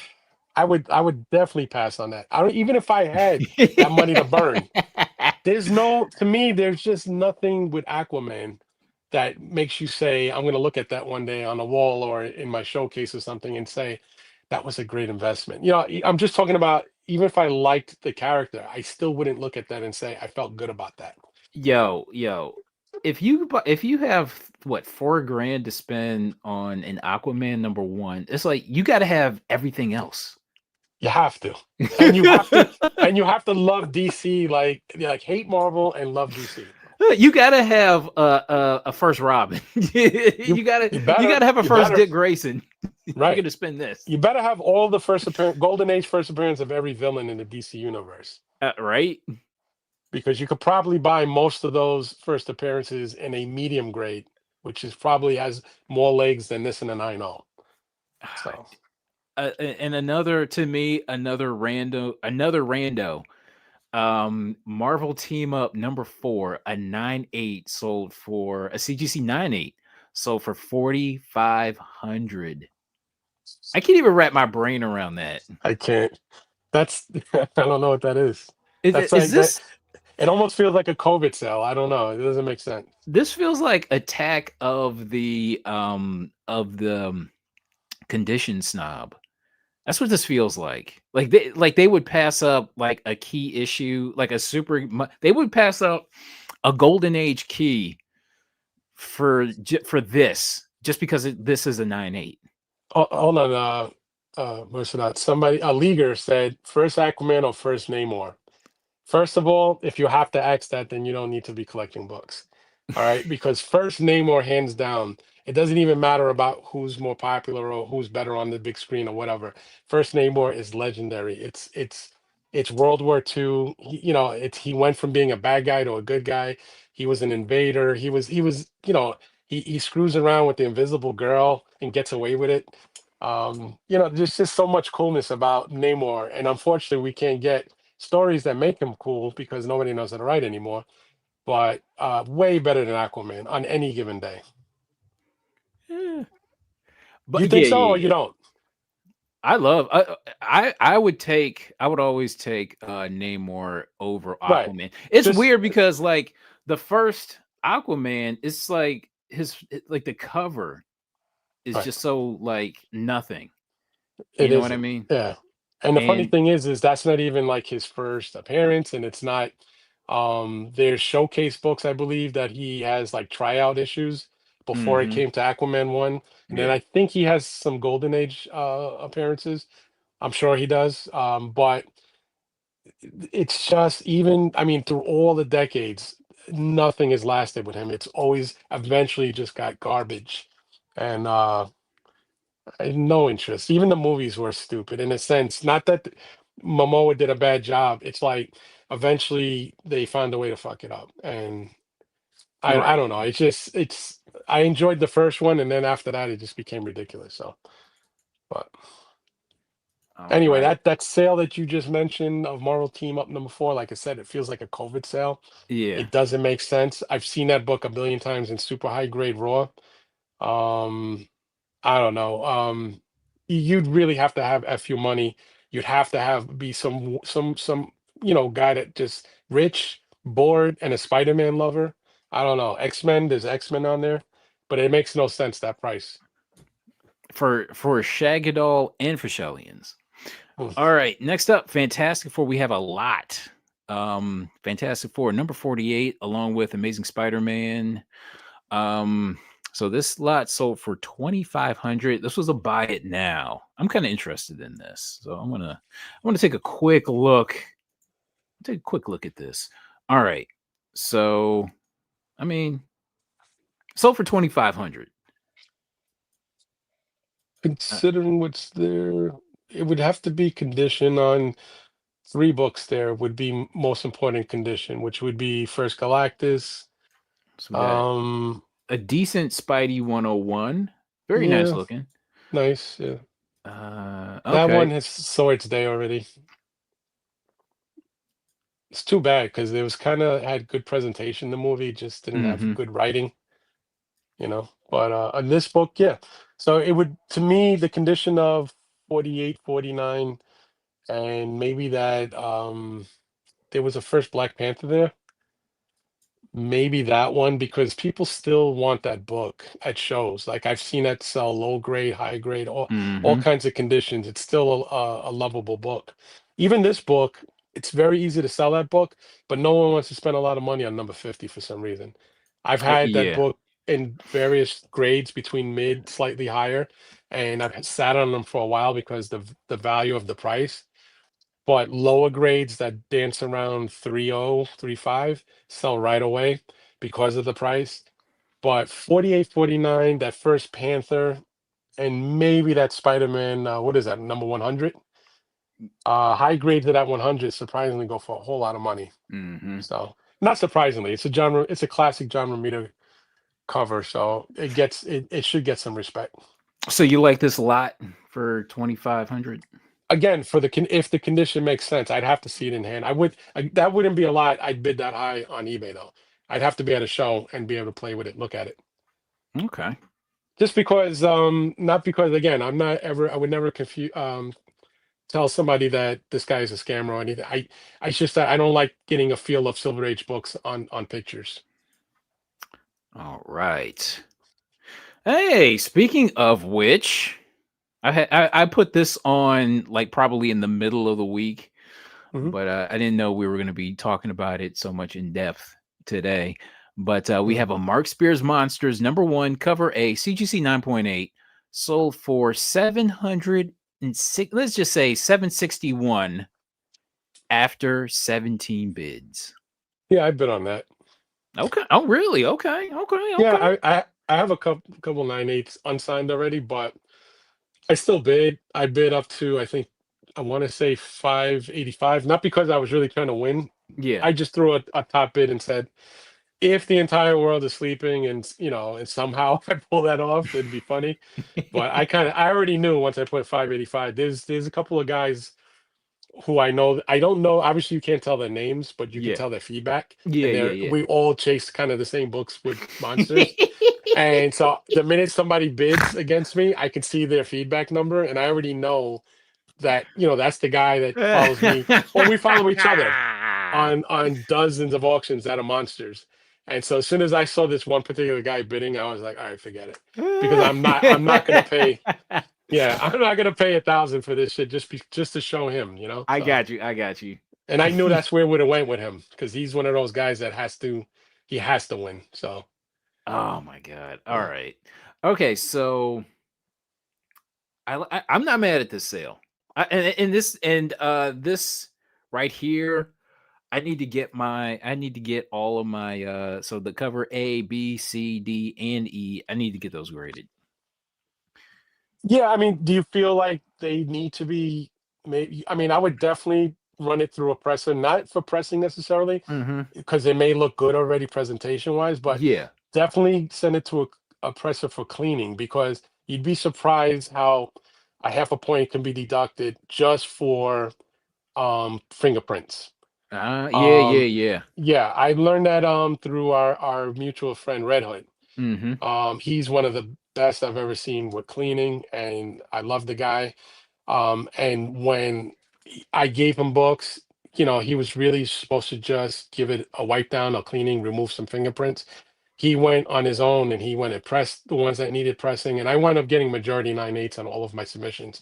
S2: I would definitely pass on that. I don't even if I had that money to burn. To me, there's just nothing with Aquaman that makes you say, I'm gonna look at that one day on a wall or in my showcase or something and say, that was a great investment. I'm just talking about even if I liked the character, I still wouldn't look at that and say I felt good about that.
S1: Yo, if you have what 4 grand to spend on an Aquaman number one, it's like you got to have everything else.
S2: You have to. And you have to love DC like hate Marvel and love DC.
S1: You gotta have a first Robin.
S2: You you
S1: you
S2: better
S1: gotta have a
S2: you
S1: first
S2: better
S1: Dick Grayson. If you're
S2: right.
S1: gonna spend this,
S2: You better have all the first appearance Golden Age first appearance of every villain in the DC universe.
S1: right?
S2: Because you could probably buy most of those first appearances in a medium grade, which is probably has more legs than this in a 9.0. So
S1: And another to me, another rando. Marvel Team Up number four, a 9.8 sold for a CGC 9.8 sold for 4,500. I can't even wrap my brain around that.
S2: I can't. That's I don't know what that is. That's
S1: Is
S2: like that.
S1: this
S2: It almost feels like a COVID sale. I don't know. It doesn't make sense.
S1: this feels like attack of the condition snob. That's what this feels like. Like they would pass up like a key issue, like they would pass up a golden age key for this just because this is a 9.8.
S2: Oh, hold on. Where's that? Somebody, a leaguer said first Aquaman or first Namor. First of all, if you have to ask that, then you don't need to be collecting books. All right, because first Namor, hands down, it doesn't even matter about who's more popular or who's better on the big screen or whatever. First Namor is legendary. It's World War II. He went from being a bad guy to a good guy. He was an invader. He screws around with the Invisible Girl and gets away with it. There's just so much coolness about Namor, and unfortunately, we can't get stories that make him cool because nobody knows how to write anymore. But way better than Aquaman on any given day.
S1: Eh,
S2: You
S1: but
S2: think
S1: yeah,
S2: so, or
S1: yeah,
S2: you
S1: yeah.
S2: don't?
S1: I love I would take I would always take, Namor over
S2: Right.
S1: Aquaman. It's
S2: Just
S1: weird because, like, the first Aquaman, it's like like, the cover is
S2: right.
S1: just so, like, nothing. You
S2: It
S1: know what I
S2: isn't.
S1: mean?
S2: Yeah. And the funny
S1: And
S2: thing is that's not even like his first appearance, and it's not there's showcase books, I believe, that he has like tryout issues before it
S1: mhm,
S2: came to Aquaman 1. And then
S1: yeah.
S2: I think he has some Golden Age appearances. I'm sure he does. But it's just even, I mean, through all the decades, nothing has lasted with him. It's always eventually just got garbage. And I had no interest. Even the movies were stupid in a sense. Not that Momoa did a bad job. It's like eventually they found a way to fuck it up. And I
S1: Right.
S2: don't know. It's just it's I enjoyed the first one, and then after that it just became ridiculous. So but anyway,
S1: Alright.
S2: that sale that you just mentioned of Marvel Team Up #4, like I said, it feels like a COVID sale.
S1: Yeah.
S2: It doesn't make sense. I've seen that book a billion times in super high grade raw. Um I don't know. You'd really have to have a few money. You'd have to have be some guy that just rich, bored, and a Spider-Man lover. I don't know. X-Men, there's X-Men on there, but it makes no sense that price.
S1: For Shaggadol and for Shellians.
S2: Mm.
S1: Alright, next up, Fantastic Four, we have a lot. Fantastic Four, number 48, along with Amazing Spider-Man. Um, so this lot sold for 2,500. This was a buy it now. I'm kind of interested in this. So I'm gonna take a quick look. Take a quick look at this. All right. So I mean, sold for 2,500.
S2: Considering what's there, it would have to be condition on three books there would be most important condition, which would be First Galactus.
S1: So we got
S2: Um,
S1: a decent Spidey 101. Very nice
S2: yeah,
S1: looking.
S2: nice. Yeah. That one
S1: Okay.
S2: has saw its day already. It's too bad because it was kind of had good presentation. The movie just didn't have
S1: Mm-hmm.
S2: good writing, you know. But on this book, yeah. So it would, to me, the condition of 48, 49, and maybe that there was a first Black Panther there. Maybe that one because people still want that book at shows. Like I've seen it sell low grade, high grade, all
S1: Mm-hmm.
S2: kinds of conditions. It's still a lovable book. Even this book, it's very easy to sell that book, but no one wants to spend a lot of money on number 50 for some reason. I've had that
S1: Yeah.
S2: book in various grades between mid, slightly higher, and I've sat on them for a while because the value of the price. But lower grades that dance around 3.0, 3.5 sell right away because of the price. But 48, 49, that first Panther, and maybe that Spider-Man, what is that, number 100? High grades of that 100 surprisingly go for a whole lot of money.
S1: Mm-hmm.
S2: So not surprisingly, it's a classic John Romita cover, so it should get some respect.
S1: So you like this lot for 2,500?
S2: Again, if the condition makes sense, I'd have to see it in hand. That wouldn't be a lot. I'd bid that high on eBay though. I'd have to be at a show and be able to play with it, look at it.
S1: Okay.
S2: Just because, not because again, I would never confuse, tell somebody that this guy is a scammer or anything. I just I don't like getting a feel of Silver Age books on pictures.
S1: All right. Hey, speaking of which, I put this on like probably in the middle of the week,
S2: Hmm.
S1: but I didn't know we were going to be talking about it so much in depth today. But we
S2: Hmm.
S1: have a Mark Spears Monsters #1 cover A CGC 9.8 sold for 706. Let's just say 761 after 17 bids.
S2: Yeah, I bid on that.
S1: Okay. Oh, really? Okay. Okay.
S2: Yeah,
S1: Okay.
S2: I have a couple 9/8 unsigned already, but I still bid. I bid up to I think I want to say 585. Not because I was really trying to win.
S1: Yeah.
S2: I just threw a top bid and said, if the entire world is sleeping and and somehow I pull that off, it'd be funny. But I already knew once I put 585. There's a couple of guys who I know. I don't know. Obviously, you can't tell their names, but you can
S1: Yeah.
S2: tell their feedback.
S1: Yeah.
S2: And
S1: Yeah.
S2: we all chase kind of the same books with monsters.
S1: Yeah.
S2: And so the minute somebody bids against me, I can see their feedback number, and I already know that, that's the guy that follows me, or we follow each other on dozens of auctions that are monsters. And so as soon as I saw this one particular guy bidding, I was like, all right, forget it. Because I'm not gonna pay, yeah, I'm not gonna pay 1,000 for this shit just to show him,
S1: I
S2: So,
S1: got you. I got you.
S2: and I knew that's where it would have went with him, because he's one of those guys that he has to win. So,
S1: Oh my god. All
S2: yeah.
S1: right. Okay, so I'm not mad at this sale. This right here, I need to get all of my so the cover A, B, C, D, and E. I need to get those graded.
S2: Yeah, I mean, do you feel like they need to be, maybe? I mean, I would definitely run it through a presser, not for pressing necessarily,
S1: Mhm.
S2: because they may look good already presentation wise, but
S1: Yeah.
S2: definitely send it to a presser for cleaning, because you'd be surprised how a half a point can be deducted just for fingerprints.
S1: Yeah, yeah,
S2: Um,
S1: yeah.
S2: yeah, I learned that through our mutual friend Red Hood.
S1: Mhm.
S2: He's one of the best I've ever seen with cleaning, and I love the guy. And when I gave him books, he was really supposed to just give it a wipe down, a cleaning, remove some fingerprints. He went on his own and he went and pressed the ones that needed pressing. And I wound up getting majority 9/8 on all of my submissions,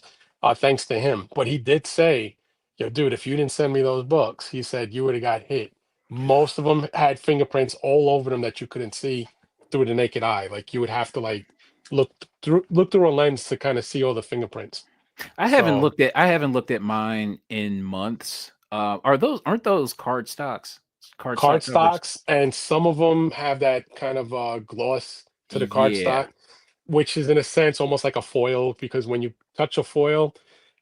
S2: thanks to him. But he did say, yo, dude, if you didn't send me those books, he said you would have got hit. Most of them had fingerprints all over them that you couldn't see through the naked eye. Like you would have to like look through a lens to kind of see all the fingerprints. So
S1: I haven't looked at mine in months. Are those aren't those card stocks? Card stock
S2: card
S1: covers?
S2: stocks, and some of them have that kind of gloss to the card
S1: Yeah.
S2: stock, which is in a sense almost like a foil, because when you touch a foil,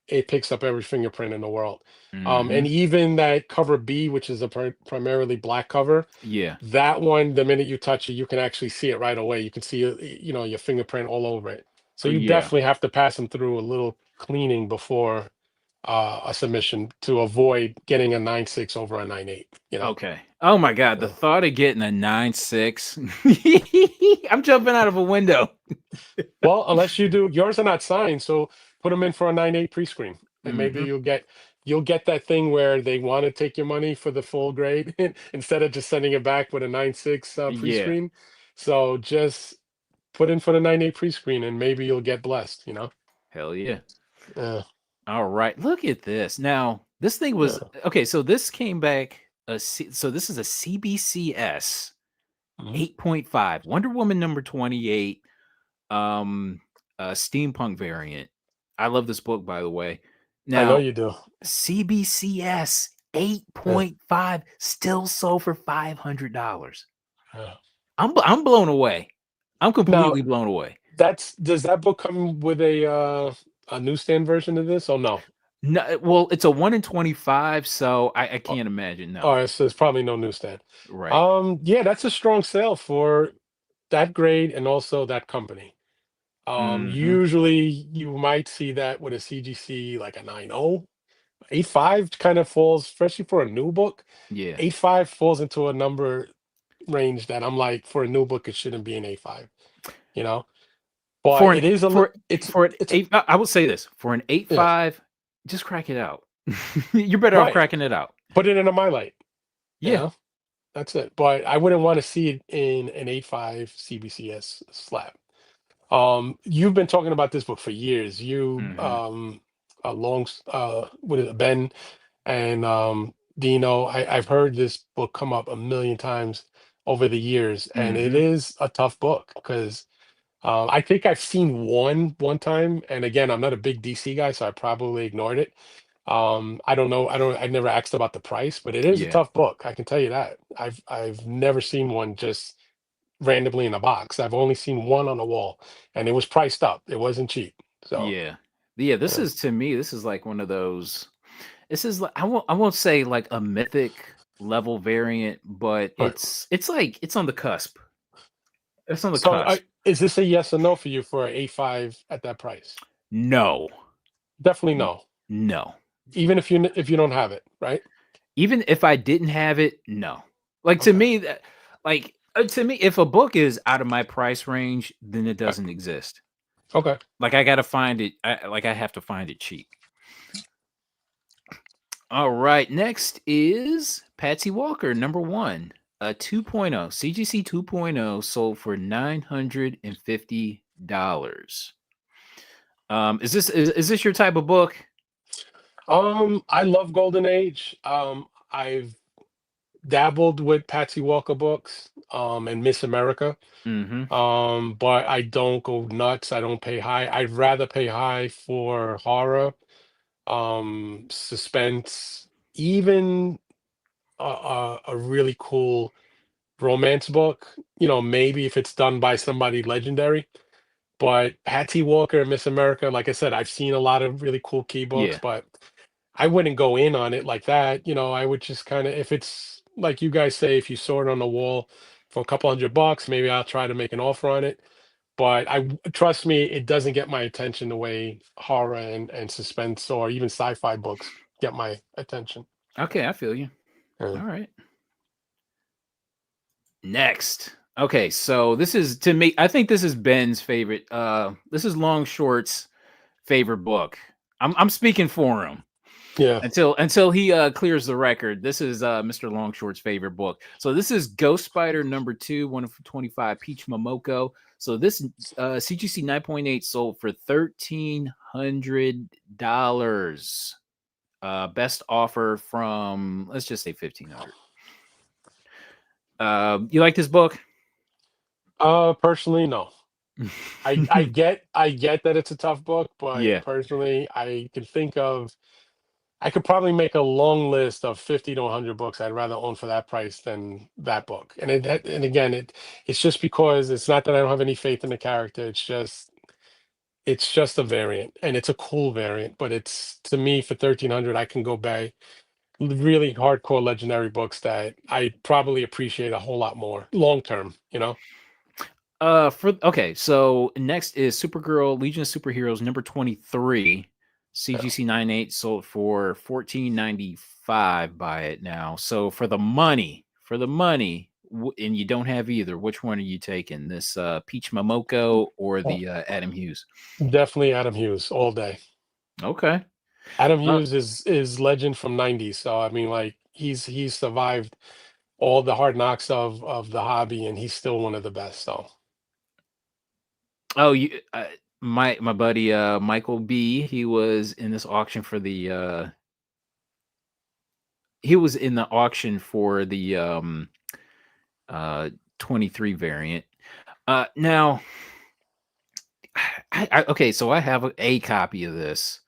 S2: it picks up every fingerprint in the world. And
S1: Mhm.
S2: even that cover B, which is a primarily black cover,
S1: Yeah.
S2: that one, the minute you touch it, you can actually see it right away. You can see, your fingerprint all over it. So
S1: Oh,
S2: you
S1: yeah.
S2: definitely have to pass them through a little cleaning before a submission, to avoid getting a 9/6 over a 9/8.
S1: Okay. Oh my god, the
S2: Uh,
S1: thought of getting a 9.6. I'm jumping out of a window.
S2: well, unless you do, yours are not signed, so put them in for a 9/8 pre-screen, and maybe
S1: Mhm.
S2: you'll get that thing where they want to take your money for the full grade instead of just sending it back with a 9/6
S1: Yeah.
S2: pre-screen. So just put in for the 9/8 pre-screen, and maybe you'll get blessed.
S1: Hell yeah.
S2: Yeah,
S1: All right. Look at this. Now, this thing was
S2: yeah.
S1: okay, so this came back so this is a CBCS
S2: Mhm.
S1: 8.5 Wonder Woman number 28 um steampunk variant. I love this book, by the way.
S2: I know
S1: Now,
S2: you do.
S1: CBCS
S2: Yeah,
S1: 8.5 still sold for $500.
S2: yeah.
S1: I'm blown away. I'm
S2: Now,
S1: completely blown away.
S2: does that book come with a newsstand version of this? Oh no.
S1: No, well, it's a 1 in 25, so I can't imagine.
S2: All
S1: No.
S2: right, so it's probably no newsstand.
S1: Right.
S2: Yeah, that's a strong sale for that grade and also that company.
S1: Mhm.
S2: Usually you might see that with a CGC like a 9.0. 8.5 kind of falls, especially for a new book.
S1: Yeah.
S2: 8.5 falls into a number range that I'm like, for a new book, it shouldn't be an 8.5, you know. But
S1: For an
S2: it is
S1: for an
S2: it's
S1: 8 I will say this, for an
S2: yeah,
S1: 8.5, just crack it out. You're better off
S2: right.
S1: cracking it out.
S2: Put it in a my light, you
S1: Yeah.
S2: know. That's it. But I wouldn't want to see it in an 8.5 CBCS slab. You've been talking about this book for years. You,
S1: Mhm.
S2: what is it, Ben and Dino. I've heard this book come up a million times over the years, and it
S1: Mhm.
S2: is a tough book, because I think I've seen one time, and again, I'm not a big DC guy, so I probably ignored it. I don't know. I never asked about the price, but it is a
S1: Yeah.
S2: tough book. I can tell you that. I've never seen one just randomly in a box. I've only seen one on the wall, and it was priced up. It wasn't cheap. So,
S1: Yeah. Yeah, this
S2: yeah.
S1: is to me, this is like one of those this is like I won't say like a mythic level variant, but
S2: Right.
S1: it's like it's on the cusp. It's on the
S2: So,
S1: cusp.
S2: is this a yes or no for you for A5 at that price?
S1: No.
S2: Definitely
S1: N
S2: no.
S1: no.
S2: Even if you don't have it, right?
S1: Even if I didn't have it, no. Like, to
S2: Okay.
S1: me, that like To me, if a book is out of my price range, then it
S2: Okay.
S1: doesn't exist.
S2: Okay.
S1: Like I gotta find it. I have to find it cheap. All right. Next is Patsy Walker, number one, a 2.0 CGC 2.0 sold for $950. Is this your type of book?
S2: I love Golden Age. I've dabbled with Patsy Walker books, and Miss America.
S1: Mm-hmm.
S2: But I don't go nuts. I don't pay high. I'd rather pay high for horror, suspense, even a really cool romance book. Maybe if it's done by somebody legendary. But Patsy Walker and Miss America, like I said, I've seen a lot of really cool key books,
S1: Yeah.
S2: but I wouldn't go in on it like that. I would just kind of, if it's like you guys say, if you saw it on the wall for a couple $100, maybe I'll try to make an offer on it. But trust me, it doesn't get my attention the way horror and suspense or even sci-fi books get my attention.
S1: Okay, I feel you.
S2: Uh,
S1: All right. Next. Okay, so this is to me, I think this is Ben's favorite. This is Long Short's favorite book. I'm speaking for him.
S2: yeah.
S1: Until he clears the record. This is Mr. Longshort's favorite book. So this is Ghost Spider number 2, 1 of 25, Peach Momoko. So this CGC 9.8 sold for $1,300. Best offer from, let's just say 1,500. You like this book?
S2: Personally, no. I get that it's a tough book, but
S1: Yeah.
S2: personally, I could probably make a long list of 50 to 100 books I'd rather own for that price than that book. And again, it's just because it's not that I don't have any faith in the character. It's just a variant, and it's a cool variant. But it's, to me, for 1,300, I can go buy really hardcore legendary books that I probably appreciate a whole lot more long term.
S1: For okay, so next is Supergirl Legion of Superheroes number 23.
S2: Yeah.
S1: CGC 98 sold for 14.95 by it now. So for the money, and you don't have either, which one are you taking? This Peach Momoko or
S2: Oh,
S1: the Adam Hughes?
S2: definitely Adam Hughes all day.
S1: Okay.
S2: Adam
S1: Uh,
S2: Hughes is legend from '90s, so I mean, like he's survived all the hard knocks of the hobby, and he's still one of the best. So
S1: oh, my buddy Michael B, he was in this auction for the he was in the auction for the uh 23 variant. Now, okay, so I have a copy of this,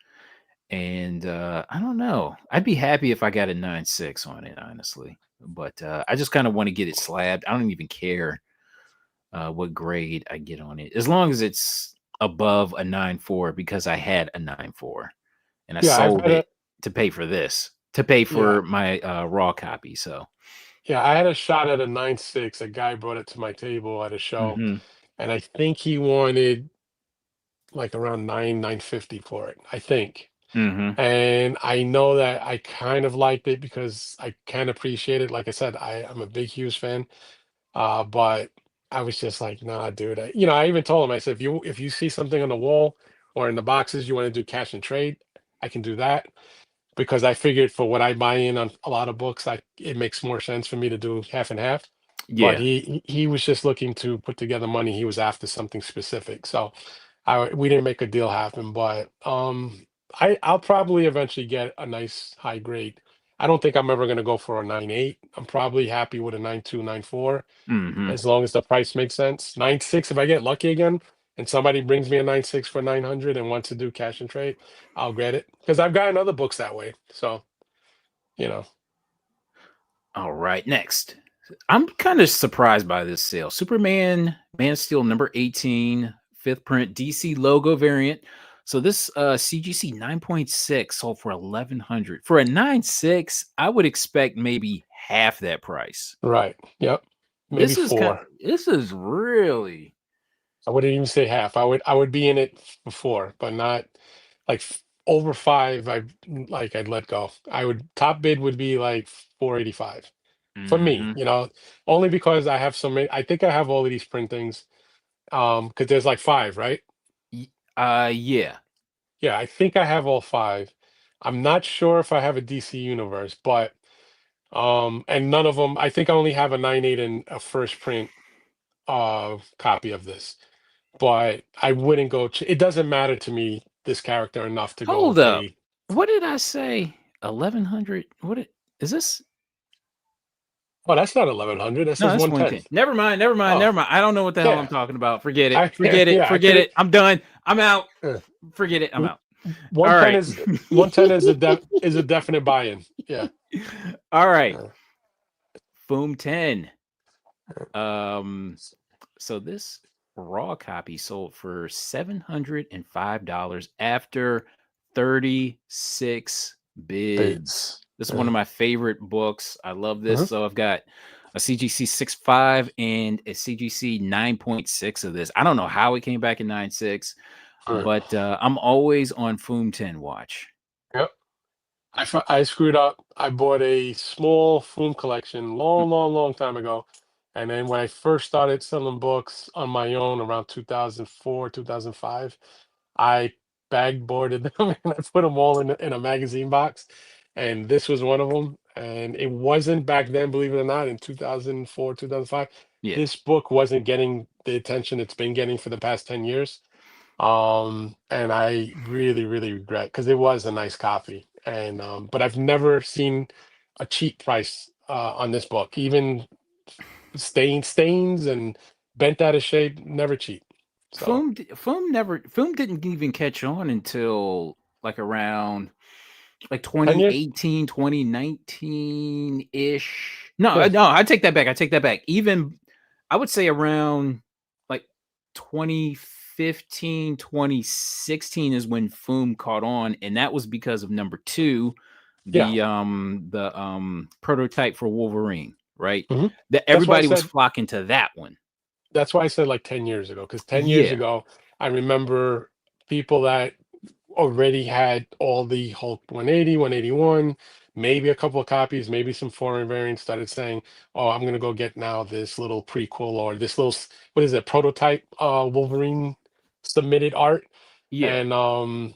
S1: and I don't know. I'd be happy if I got a 9.6 on it, honestly. But I just kind of want to get it slabbed. I don't even care what grade I get on it, as long as it's above a 9.4, because I had a 9.4 and I
S2: yeah, I've
S1: sold
S2: had a
S1: it to pay for this, to pay
S2: yeah
S1: for my raw copy. So,
S2: yeah I had a shot at a 9.6. A guy brought it to my table at a show,
S1: hmm
S2: and I think he wanted like around 950 for it. I think.
S1: hmm
S2: And I know that I kind of liked it because I can appreciate it. Like I said, I'm a big Hughes fan. But I was just like, nah, dude. I even told him, I said, if you see something on the wall or in the boxes you want to do cash and trade, I can do that, because I figured for what I buy in on a lot of books, it makes more sense for me to do half and half. But
S1: yeah.
S2: he was just looking to put together money. He was after something specific, so we didn't make a deal happen. But I'll probably eventually get a nice high grade. I don't think I'm ever going to go for a 9.8. I'm probably happy with a 9.2, 9.4,
S1: hmm
S2: as long as the price makes sense. 9.6, if I get lucky again and somebody brings me a 9.6 for 900 and wants to do cash and trade, I'll get it, because I've gotten other books that way. So, you know,
S1: All right, next. I'm kind of surprised by this sale. Superman Man of Steel number 18, fifth print DC logo variant. So this CGC 9.6 sold for 1100. For a 9.6, I would expect maybe half that price.
S2: right. Yep. Maybe
S1: This is kind
S2: four.
S1: this is really
S2: I wouldn't even say half. I would be in it before, but not like over five. I'd let go. Top bid would be like 485. for me,
S1: Mhm.
S2: only because I have so many. I think I have all of these printings. Because there's like five, right?
S1: Yeah.
S2: Yeah, I think I have all five. I'm not sure if I have a DC Universe, but and none of them. I think I only have a 9.8 and a first print copy of this. But I wouldn't go. It doesn't matter to me this character enough to go
S1: Hold up.
S2: pay.
S1: What did I say? 1100? Is this?
S2: Oh, that's not 1100. That
S1: No,
S2: says
S1: that's
S2: 110.
S1: 110. Never mind, never mind,
S2: Oh,
S1: never mind. I don't know what the hell I'm
S2: yeah.
S1: talking about. Forget it.
S2: I
S1: Forget it.
S2: yeah. I
S1: Forget
S2: could.
S1: it. I'm done. I'm out.
S2: Uh,
S1: Forget it. I'm out. All
S2: 110
S1: right.
S2: is 110 is a definite buy-in. Yeah.
S1: All right.
S2: Uh,
S1: Boom 10. Um so this raw copy sold for $705 after 36 bids.
S2: It's
S1: This is one of my favorite books. I love this.
S2: mhm.
S1: So I've got a CGC 6.5 and a CGC 9.6 of this. I don't know how it came back in 9.6,
S2: Right.
S1: but I'm always on Foom 10 watch.
S2: Yep. I screwed up. I bought a small film collection long, long, long time ago. And then when I first started selling books on my own around 2004, 2005, I bag boarded them and I put them all in a magazine box. And this was one of them. And it wasn't back then, believe it or not, in 2004, 2005.
S1: Yeah.
S2: This book wasn't getting the attention it's been getting for the past 10 years. And I really, really regret because it was a nice copy. And but I've never seen a cheap price on this book. Even stains and bent out of shape, never cheap. So
S1: Foom didn't even catch on until like around like
S2: 10 years?
S1: 2018, 2019-ish. No,
S2: Yeah,
S1: no, I take that back. I take that back. Even I would say around like 2015, 2016 is when Foom caught on, and that was because of number 2,
S2: yeah.
S1: the prototype for Wolverine, right?
S2: hmm
S1: That
S2: That's why I
S1: everybody was
S2: said
S1: flocking to that one.
S2: that's why I said like 10 years ago. Because 10 years
S1: Yeah.
S2: ago, I remember people that already had all the Hulk 180, 181, maybe a couple of copies, maybe some foreign variants started saying, "Oh, I'm gonna go get now this little prequel or this little what is it, prototype Wolverine submitted art."
S1: Yeah.
S2: And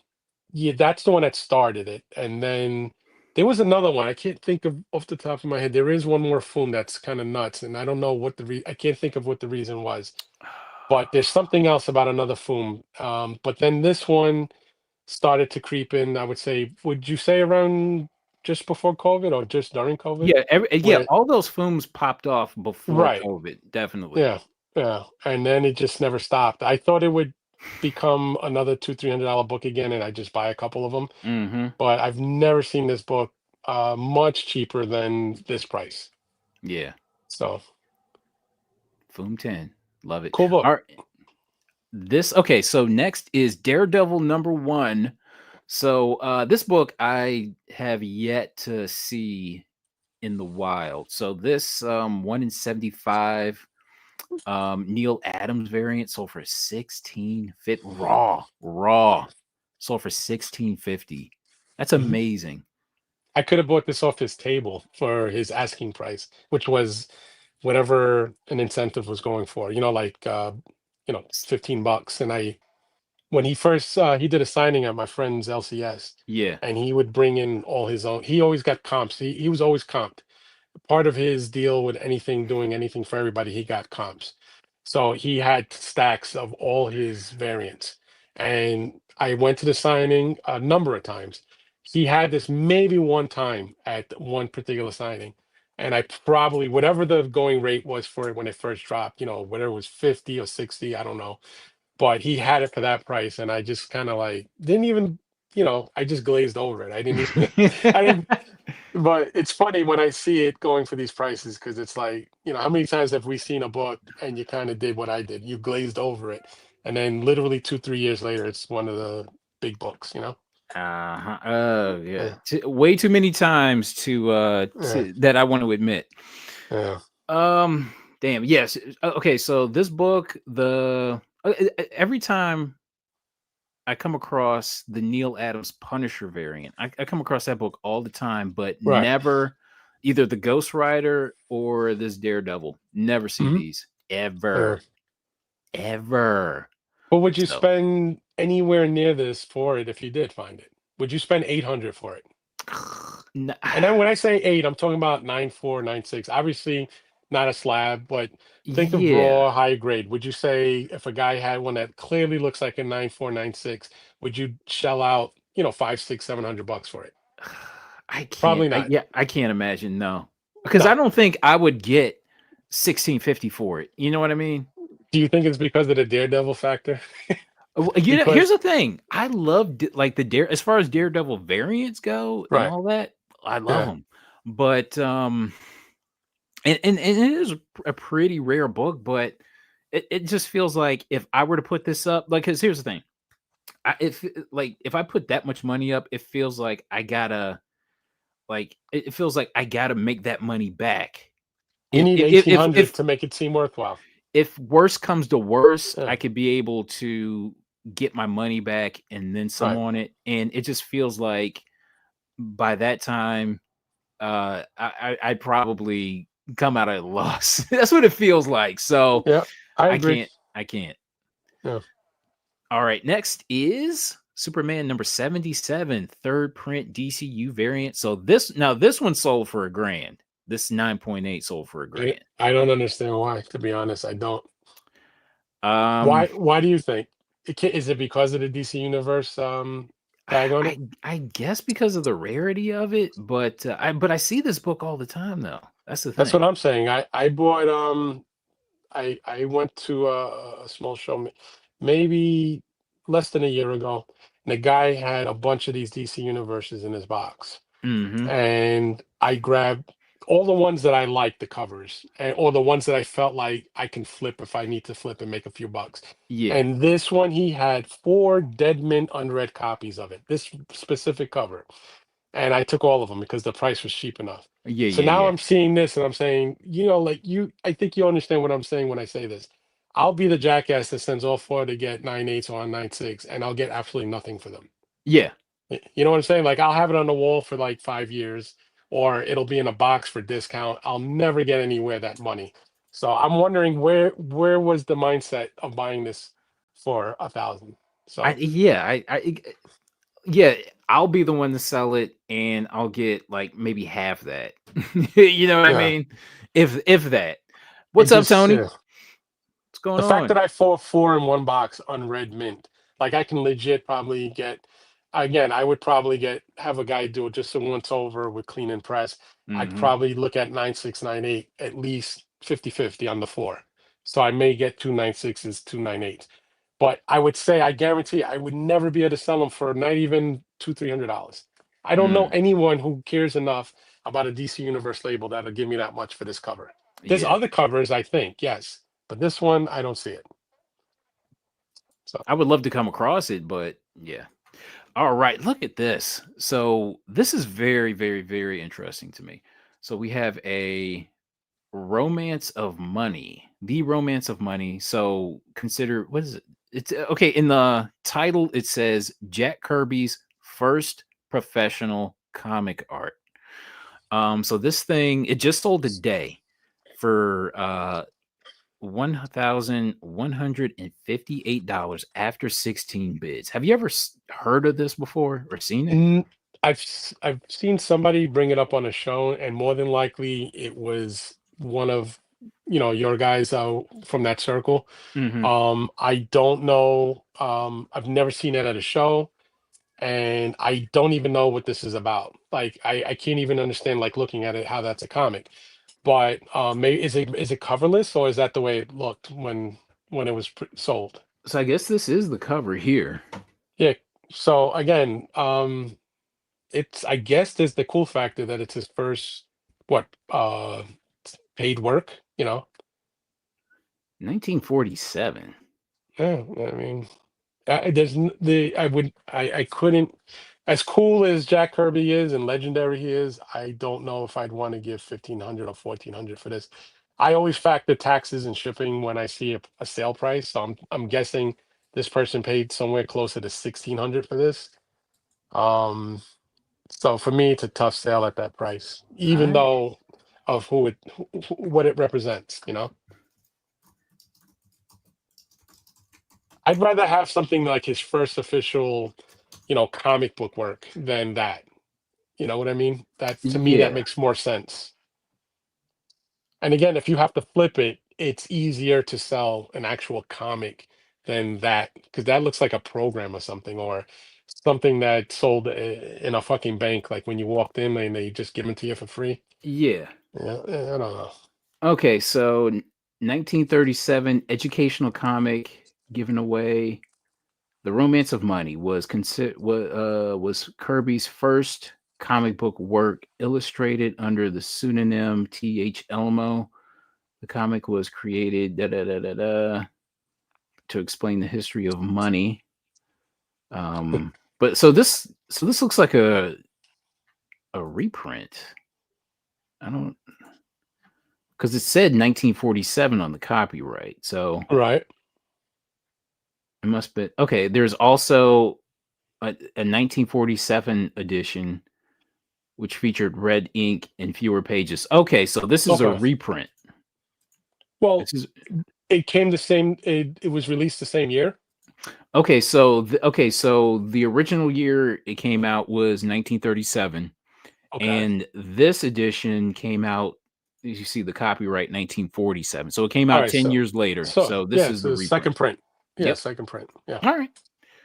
S2: yeah, that's the one that started it. And then there was another one. I can't think of off the top of my head. There is one more film that's kind of nuts, and I don't know what I can't think of what the reason was. But there's something else about another film. But then this one started to creep in, I would say, would you say around just before COVID or just during COVID?
S1: Yeah,
S2: Where
S1: all those films popped off before
S2: right,
S1: COVID, definitely.
S2: yeah, yeah. And then it just never stopped. I thought it would become another $200-300 book again, and I just buy a couple of them.
S1: Mhm.
S2: But I've never seen this book much cheaper than this price.
S1: Yeah.
S2: So
S1: Foom 10. Love it.
S2: cool book.
S1: Alright, okay, so next is Daredevil number 1. So, this book I have yet to see in the wild. So this, 1 in 75, Neil Adams variant sold for 16 fit raw, sold for 16.50. That's
S2: Mhm.
S1: amazing.
S2: I could have bought this off his table for his asking price, which was whatever an incentive was going for, like 15 bucks. And when he first he did a signing at my friend's LCS,
S1: Yeah.
S2: and he would bring in all his own. He always got comps. He was always comped. Part of his deal with anything, doing anything for everybody, he got comps. So he had stacks of all his variants. And I went to the signing a number of times. He had this maybe one time at one particular signing. And I probably, whatever the going rate was for it when it first dropped, whether it was 50 or 60, I don't know. But he had it for that price. And I just kind of like didn't even, I just glazed over it. I didn't even, I didn't, but it's funny when I see it going for these prices because it's like, how many times have we seen a book and you kind of did what I did? You glazed over it. And then literally 2, 3 years later, it's one of the big books.
S1: Uh-huh. Oh, yeah.
S2: Yeah.
S1: Way too many times
S2: Yeah.
S1: that I want to admit.
S2: Yeah.
S1: Um, damn. Yes. Okay. So this book, every time I come across the Neil Adams Punisher variant, I come across that book all the time, but
S2: Right.
S1: never. either the Ghost Rider or this Daredevil. Never see
S2: Hmm.
S1: these
S2: Yeah.
S1: ever, ever.
S2: But would you
S1: So
S2: spend anywhere near this for it if you did find it? Would you spend 800 for it?
S1: n-
S2: And then when I say eight, I'm talking about 9.4, 9.6. Obviously, not a slab, but think of
S1: yeah,
S2: raw high grade. Would you say if a guy had one that clearly looks like a 9.4, 9.6, would you shell out, 5, 6, 700 bucks for it?
S1: I can't.
S2: Probably not.
S1: I can't imagine. No, because I
S2: No.
S1: don't think I would get 1650 for it. You know what I mean?
S2: Do you think it's because of the Daredevil factor?
S1: Here's
S2: Because,
S1: the thing. I love like the Dare as far as Daredevil variants go and
S2: right.
S1: all that. I love
S2: Yeah.
S1: them, but and it is a pretty rare book, but it just feels like if I were to put this up, like, because here's the thing, if like if I put that much money up, it feels like I gotta it feels like I gotta make that money back.
S2: You need
S1: If
S2: 1,800 to make it seem worthwhile.
S1: if worse comes to worse,
S2: Yeah.
S1: I could be able to get my money back and then some
S2: Right.
S1: on it, and it just feels like by that time, I'd probably come out at a loss. That's what it feels like. So
S2: Yeah. I agree.
S1: I can't.
S2: Yeah.
S1: All right, next is Superman number 77, third print DCU variant. So this one sold for a grand. This 9.8 sold for a grand.
S2: I don't understand why, to be honest. I don't.
S1: Um
S2: Why do you think? Is it because of the DC Universe tag on it?
S1: I guess because of the rarity of it, but I see this book all the time though. That's the
S2: That's
S1: thing.
S2: what I'm saying. I bought I went to a small show maybe less than a year ago, and the guy had a bunch of these DC Universes in his box.
S1: Mhm.
S2: And I grabbed all the ones that I liked the covers, or the ones that I felt like I can flip if I need to flip and make a few bucks.
S1: Yeah.
S2: And this one, he had four Dead Mint unread copies of it, this specific cover. And I took all of them because the price was cheap enough.
S1: Yeah,
S2: So
S1: yeah,
S2: now
S1: yeah.
S2: I'm seeing this and I'm saying, I think you understand what I'm saying when I say this. I'll be the jackass that sends all four to get 9.8s or 9.6, and I'll get absolutely nothing for them.
S1: Yeah.
S2: You know what I'm saying? Like I'll have it on the wall for like 5 years, or it'll be in a box for discount. I'll never get anywhere that money. So I'm wondering where was the mindset of buying this for 1,000?
S1: I
S2: So
S1: yeah, yeah, I'll be the one to sell it and I'll get like maybe half that. You know what I
S2: yeah,
S1: mean? If that.
S2: it
S1: What's up,
S2: just
S1: Tony? What's going
S2: the fact
S1: on?
S2: that I bought four in one box unread mint, like I can legit probably get, again, I would probably have a guy do it just a once over with clean and press. I'd
S1: Mhm.
S2: probably look at 9.6, 9.8, at least 50-50 on the four. So I may get two 9.6s, two 9.8s. But I would say, I guarantee I would never be able to sell them for not even two, $300. I don't know
S1: Mm.
S2: anyone who cares enough about a DC Universe label that'll give me that much for this cover. There's
S1: Yeah.
S2: other covers, I think, yes, but this one, I don't see it. So,
S1: I would love to come across it, but yeah. All right, look at this. So this is very, very, very interesting to me. So we have a Romance of Money, The Romance of Money. So consider what is it? It's okay. In the title, it says Jack Kirby's first professional comic art. So this thing it just sold today for $1,158 after 16 bids. Have you ever heard of this before or seen it?
S2: mm, I've seen somebody bring it up on a show, and more than likely it was one of your guys from that circle.
S1: Hmm.
S2: I don't know. I've never seen it at a show, and I don't even know what this is about. Like I can't even understand like looking at it how that's a comic. But maybe is it coverless, or is that the way it looked when it was sold?
S1: So I guess this is the cover here.
S2: Yeah. So again, it's I guess there's the cool factor that it's his first what paid work.
S1: 1947.
S2: Yeah. I mean, there's the I couldn't, as cool as Jack Kirby is and legendary he is. I don't know if I'd want to give 1,500 or 1,400 for this. I always factor taxes and shipping when I see a sale price. So I'm guessing this person paid somewhere closer to 1,600 for this. Um, So for me, it's a tough sale at that price, even
S1: I
S2: though of what it represents. I'd rather have something like his first official, comic book work than that. You know what I mean? That to me, that
S1: yeah.
S2: makes more sense. And again, if you have to flip it, it's easier to sell an actual comic than that because that looks like a program or something, or something that sold in a fucking bank, like when you walked in and they just give them to you for free.
S1: Yeah.
S2: Yeah, I don't know.
S1: Okay, so 1937 educational comic given away. The Romance of Money was Kirby's first comic book work illustrated under the pseudonym T.H. Elmo. The comic was created to explain the history of money. But so this looks like a reprint. I don't because it said 1947 on the copyright, so
S2: Right.
S1: it must be okay. There's also a 1947 edition which featured red ink and fewer pages. Okay, so this is a
S2: Okay.
S1: reprint.
S2: Well,
S1: This is
S2: it came the same. It was released the same year.
S1: okay. So the original year it came out was 1937,
S2: Okay.
S1: and this edition came out. You see the copyright 1947, so it came
S2: All
S1: out
S2: right.
S1: 10
S2: So,
S1: years later.
S2: so
S1: So this
S2: yeah,
S1: is
S2: it's
S1: the
S2: the
S1: reprint.
S2: second print. Yeah,
S1: Yep.
S2: second print. Yeah,
S1: All right.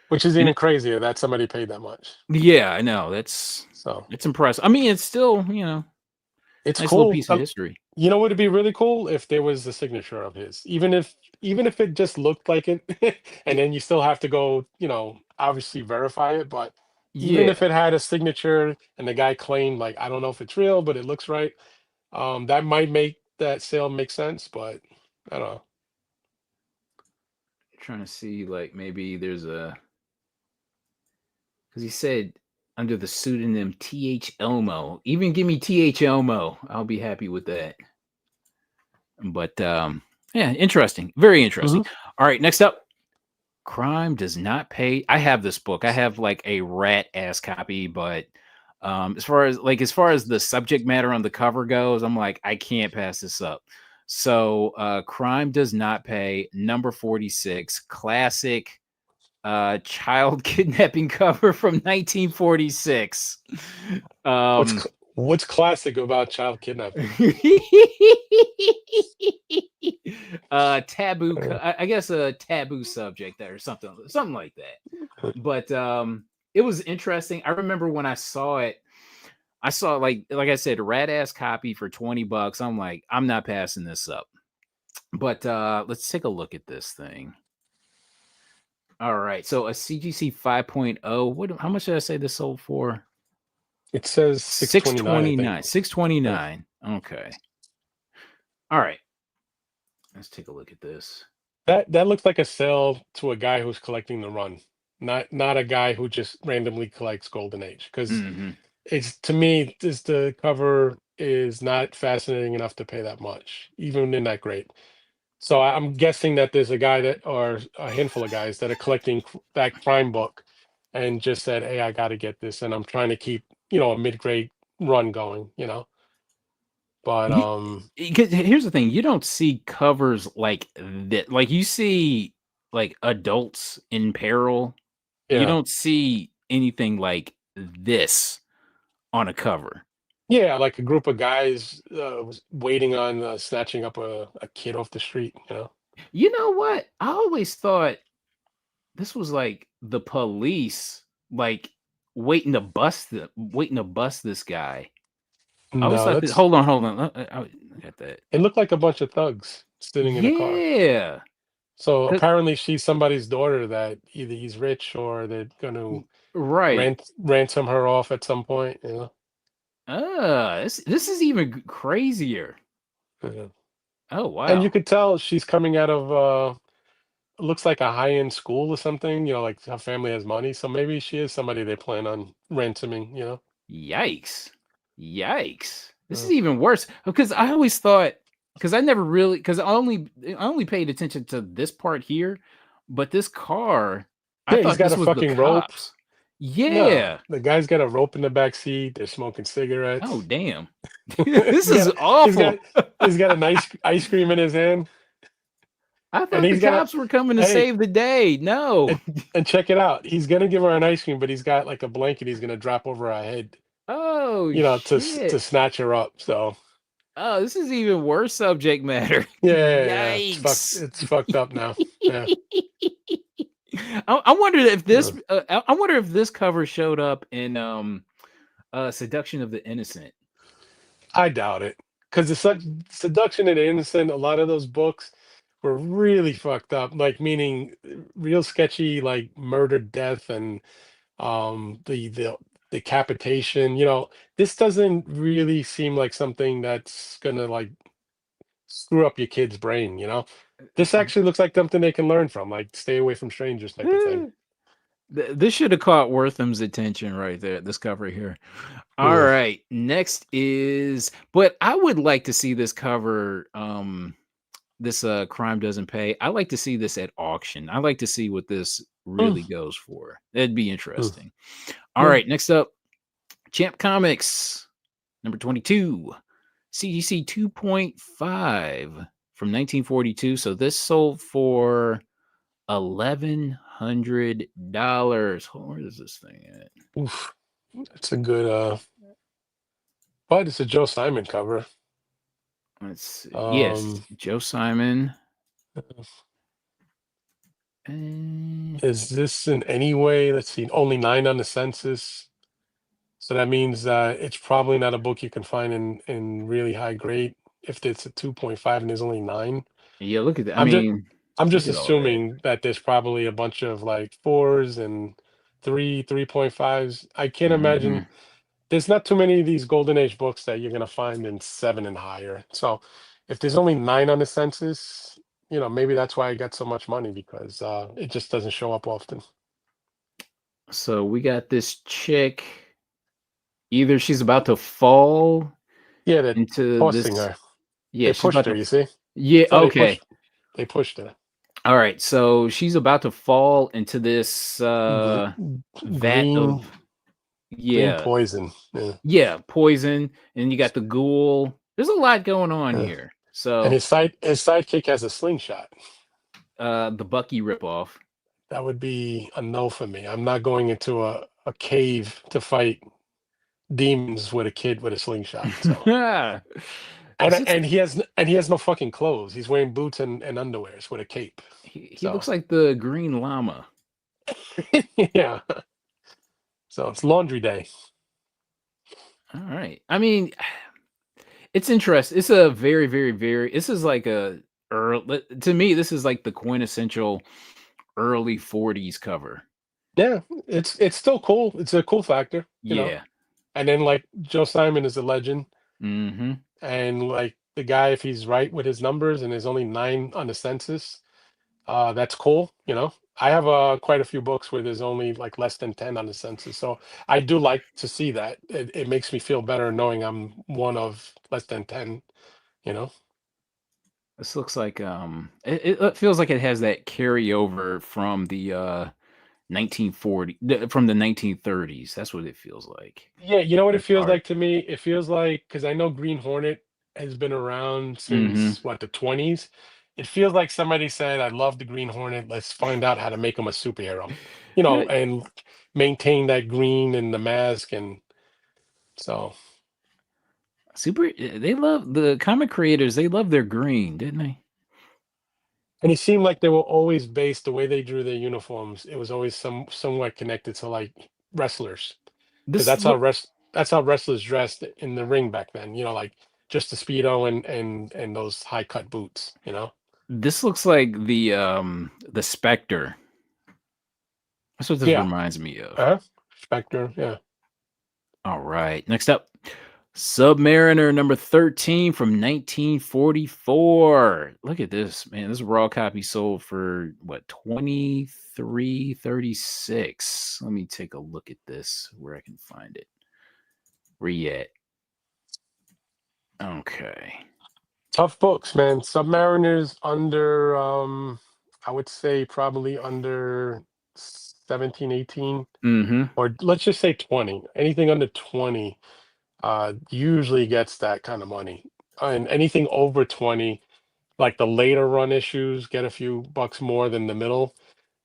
S2: which is
S1: And
S2: even crazier that somebody paid that much.
S1: yeah, I know
S2: So
S1: it's impressive. I mean, it's still
S2: it's
S1: nice little
S2: cool.
S1: piece of history.
S2: You know, would it be really cool if there was the signature of his, even if it just looked like it, and then you still have to go, obviously verify it. But even
S1: Yeah,
S2: if it had a signature and the guy claimed, like, I don't know if it's real, but it looks right, that might make that sale make sense. But I don't know.
S1: trying to see like maybe there's a because he said under the pseudonym T.H. Elmo. Even give me T.H. Elmo. I'll be happy with that. But yeah, interesting. Very interesting.
S2: Hmm.
S1: All right, next up. Crime does not pay. I have this book. I have like a rat ass copy, but as far as the subject matter on the cover goes, I'm like, I can't pass this up. So Crime Does Not Pay, number 46, classic child kidnapping cover from 1946.
S2: What's
S1: Um,
S2: cl- what's classic about child kidnapping?
S1: taboo.
S2: Uh,
S1: I guess a taboo subject there, or something like that. But it was interesting. I remember when I saw it. I saw like I said, a rat ass copy for $20. I'm like, I'm not passing this up. But let's take a look at this thing. All right, so a CGC 5.0. What? How much did I say this sold for?
S2: it says 629, I think.
S1: 629.
S2: Yeah.
S1: 629. Okay. All right. Let's take a look at this.
S2: That looks like a sale to a guy who's collecting the run, not a guy who just randomly collects Golden Age. Because
S1: Hmm.
S2: it's, to me, this the cover is not fascinating enough to pay that much, even in that great. So I'm guessing that there's a guy that, or a handful of guys that are collecting that crime book, and just said, "Hey, I got to get this," and I'm trying to keep a mid-grade run going. But
S1: Here's the thing: you don't see covers like that. Like you see, like adults in peril. You
S2: yeah.
S1: don't see anything like this on a cover.
S2: Yeah, like a group of guys was waiting on snatching up a kid off the street.
S1: You know what? I always thought this was like the police, like waiting to bust this guy. I always
S2: No,
S1: thought that.
S2: that's
S1: Hold on. I got that.
S2: it looked like a bunch of thugs sitting in a car.
S1: Yeah.
S2: So
S1: 'Cause-
S2: apparently she's somebody's daughter that either he's rich or they're going to
S1: Right.
S2: ransom her off at some point.
S1: This is even crazier.
S2: Yeah.
S1: Oh
S2: And you
S1: wow.
S2: could tell she's coming out of looks like a high-end school or something, like her family has money, so maybe she is somebody they plan on ransoming.
S1: Yikes. Yikes. This is
S2: Uh,
S1: even worse because I always thought because I never really because I only paid attention to this part here, but this car, I
S2: yeah, he's
S1: thought
S2: got
S1: this
S2: a
S1: was the
S2: fucking rope.
S1: cops.
S2: No,
S1: Yeah.
S2: the guy's got a rope in the back seat. They're smoking
S1: Oh,
S2: cigarettes.
S1: damn.
S2: he's
S1: This
S2: got
S1: is
S2: a, he's got
S1: awful.
S2: he's got an ice cream in his hand,
S1: I
S2: and
S1: thought the
S2: he's got a
S1: cops were coming to
S2: hey,
S1: save the day. No.
S2: and, and check it out. He's gonna give her an ice cream, but he's got like a blanket he's gonna drop over her head,
S1: Oh,
S2: to
S1: shit.
S2: snatch her up. So
S1: Oh, this is even worse subject matter.
S2: yeah,
S1: Yikes.
S2: it's fucked up now. Yeah.
S1: I wonder if
S2: Yeah.
S1: this I wonder if this cover showed up in Seduction of the Innocent.
S2: I doubt it, because the seduction and innocent, a lot of those books were really fucked up, like meaning real sketchy, like murder, death, and the decapitation. This doesn't really seem like something that's gonna like screw up your kid's brain. This actually looks like something they can learn from, like stay away from strangers type of thing.
S1: This should have caught Wortham's attention right there, this cover here. All
S2: Yeah.
S1: right, next is but I would like to see this cover, this, Crime Doesn't Pay. I like to see this at auction. I like to see what this
S2: Mm,
S1: really goes for. That'd be
S2: mm,
S1: interesting. All
S2: yeah.
S1: right, next up, Champ Comics, number 22, CGC 2.5 from 1942. So this sold for $1,100. Where is this thing at?
S2: Oof. That's a good but it's a Joe Simon cover.
S1: Let's see. Yes,
S2: Um
S1: Joe Simon. Eh,
S2: is this in any way, let's see, only 9 on the census? So that means it's probably not a book you can find in really high grade if it's a 2.5 and there's only 9.
S1: yeah, look at that. I
S2: I'm just
S1: mean,
S2: I'm
S1: look
S2: just
S1: at all that.
S2: assuming that there's probably a bunch of like 4s and 3.5s. I can't imagine
S1: Mhm.
S2: there's not too many of these golden age books that you're gonna find in 7 and higher. So if there's only 9 on the census, maybe that's why I got so much money, because it just doesn't show up often.
S1: So we got this chick. Either she's about to fall
S2: Yeah, they're
S1: into this.
S2: tossing her.
S1: Yeah,
S2: They
S1: she's
S2: pushed
S1: about
S2: her,
S1: to.
S2: you see?
S1: Yeah.
S2: So
S1: Okay.
S2: they pushed her.
S1: All right. So she's about to fall into this
S2: Gr-
S1: vat
S2: green
S1: of
S2: green
S1: yeah,
S2: poison. Yeah,
S1: yeah, poison, and you got the ghoul. There's a lot going on
S2: yeah.
S1: here.
S2: And
S1: So
S2: his sidekick has a slingshot.
S1: the Bucky ripoff.
S2: That would be a no for me. I'm not going into a cave to fight demons with a kid with a slingshot. So and
S1: This looks
S2: and he has no fucking clothes. He's wearing boots and underwears with a cape.
S1: he
S2: So
S1: looks like the Green Llama.
S2: yeah. So it's laundry day.
S1: All right. I mean, it's interesting. It's a very, very, very. This is like a early to me. This is like the quintessential early '40s cover.
S2: Yeah, it's still cool. It's a cool factor.
S1: Yeah.
S2: And then like Joe Simon is a legend.
S1: Mm-hmm.
S2: And like the guy, if he's right with his numbers and there's only 9 on the census, that's cool. I have quite a few books where there's only like less than 10 on the census, so I do like to see that. It makes me feel better knowing I'm one of less than 10.
S1: This looks like it feels like it has that carryover from the from the 1930s. That's what it feels like.
S2: Yeah, you know what it
S1: That's
S2: feels
S1: art.
S2: like to me? It feels like, because I know Green Hornet has been around
S1: Mm-hmm.
S2: since what, the 20s. It feels like somebody said, I love the Green Hornet. Let's find out how to make him a superhero,
S1: Yeah,
S2: and maintain that green and the mask. And so,
S1: they love the comic creators. They love their green, didn't they?
S2: and it seemed like they were always based, the way they drew their uniforms. It was always somewhat connected to like wrestlers, because
S1: This look
S2: that's how wrestlers dressed in the ring back then. Like just the speedo and those high cut boots.
S1: this looks like the Spectre. That's what this
S2: Yeah.
S1: reminds me of.
S2: Uh-huh. Spectre. Yeah.
S1: All right. Next up, Submariner number 13 from 1944. Look at this, man. This raw copy sold for what, 23.36. Let me take a look at this where I can find it. Where you at? Okay.
S2: Tough books, man. Submariners under I would say probably under 17, 18,
S1: Mm-hmm.
S2: or let's just say 20. Anything under 20 usually gets that kind of money. And anything over 20, like the later run issues, get a few bucks more than the middle.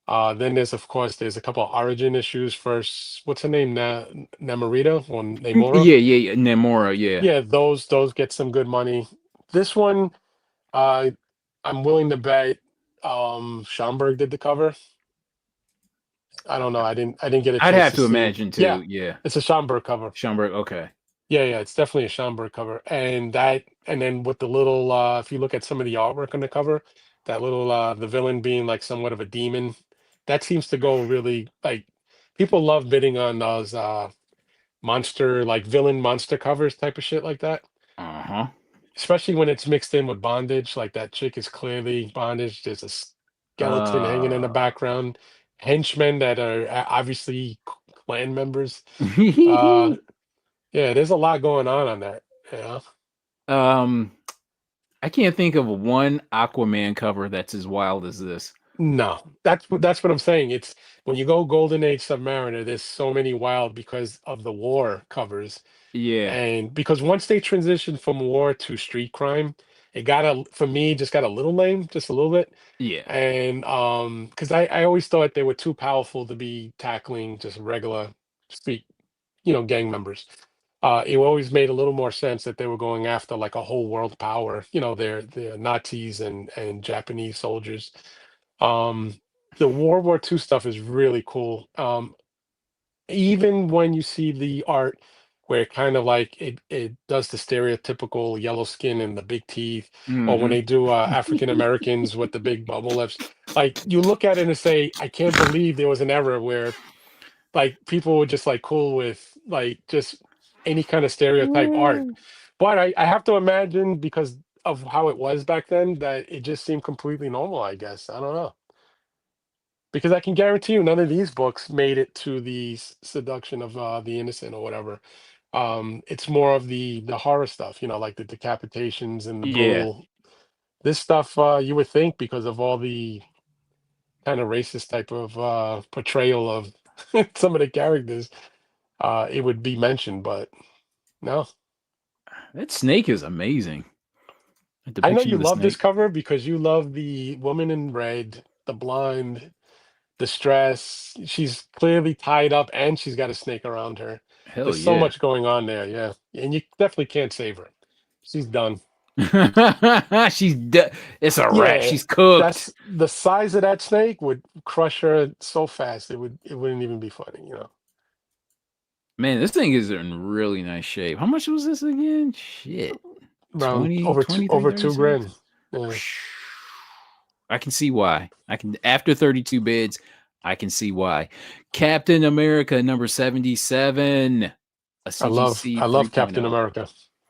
S2: Then there's of course there's a couple of origin issues first. What's her name? Namorita or Namora?
S1: Yeah, yeah, yeah. Namora, yeah.
S2: Yeah, those get some good money. This one, uh, I'm willing to bet Schomburg did the cover. I don't know. I didn't get a
S1: I'd
S2: chance
S1: have
S2: to
S1: to
S2: see.
S1: imagine
S2: Yeah,
S1: too. Yeah.
S2: it's a Schomburg cover.
S1: Schomburg, okay.
S2: Yeah, yeah, it's definitely a Schomburg cover. And then with the little if you look at some of the artwork on the cover, that little the villain being like somewhat of a demon, that seems to go really like people love bidding on those monster like villain monster covers type of shit like that.
S1: Uh-huh.
S2: Especially when it's mixed in with bondage, like that chick is clearly bondage. There's a skeleton hanging in the
S1: Uh
S2: background, henchmen that are obviously clan members. Uh, yeah, there's a lot going on that. Yeah.
S1: um I can't think of one Aquaman cover that's as wild as this.
S2: No, that's what I'm saying. It's when you go Golden Age Submariner, there's so many wild because of the war covers.
S1: Yeah.
S2: And because once they transitioned from war to street crime, it got for me just got a little lame, just a little bit.
S1: Yeah.
S2: And because I always thought they were too powerful to be tackling just regular street, gang members. It always made a little more sense that they were going after like a whole world power, they're Nazis and Japanese soldiers. Um, the World War II stuff is really cool. Even when you see the art where it kind of like it does the stereotypical yellow skin and the big teeth, or when
S1: Mm-hmm.
S2: they do African Americans with the big bubble lips, like you look at it and say, I can't believe there was an era where like people were just like cool with like just any kind of stereotype art. But I have to imagine because of how it was back then that it just seemed completely normal, I guess. I don't know. Because I can guarantee you none of these books made it to the seduction of the innocent or whatever. It's more of the horror stuff, like the decapitations and the
S1: Yeah.
S2: brutal. This stuff you would think because of all the kind of racist type of portrayal of some of the characters, it would be mentioned, but no.
S1: That snake is amazing. The
S2: I know
S1: depiction
S2: you
S1: of the
S2: love this
S1: snake.
S2: cover because you love the woman in red, the blonde, the stress. She's clearly tied up and she's got a snake around her.
S1: Hell
S2: There's so
S1: yeah.
S2: much going on there, yeah. And you definitely can't save her. She's done.
S1: It's a wrap.
S2: Yeah,
S1: She's cooked.
S2: that's the size of that snake would crush her so fast it wouldn't even be funny.
S1: Man, this thing is in really nice shape. How much was this again? Shit.
S2: Around
S1: 20,
S2: over two
S1: 23,
S2: over 2 grand.
S1: 36.
S2: Yeah,
S1: I can see why. I can after 32 bids, I can see why. Captain America number 77, a
S2: I love
S1: CGC
S2: I love
S1: 3.0.
S2: Captain America.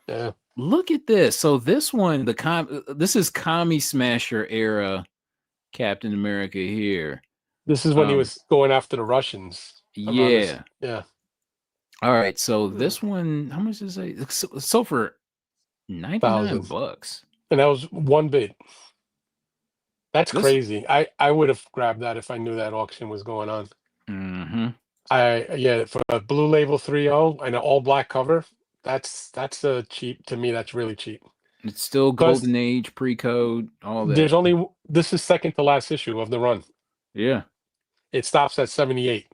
S2: Yeah.
S1: Look at this. So this one, this is Commie Smasher era Captain America here.
S2: This is when he
S1: Um,
S2: was going after the Russians around this.
S1: yeah.
S2: Yeah.
S1: All right. So
S2: Hmm.
S1: this one, how much is it? So for 99
S2: Thousand.
S1: bucks.
S2: And that was one bid. That's
S1: This
S2: crazy. I would have grabbed that if I knew that auction was going on.
S1: hmm
S2: Yeah, for a blue label 3.0 and an all black cover, that's a cheap to me, that's really cheap.
S1: it's still
S2: Because
S1: golden age, pre-code, all that.
S2: there's only this is second to last issue of the run.
S1: Yeah.
S2: It stops at 78.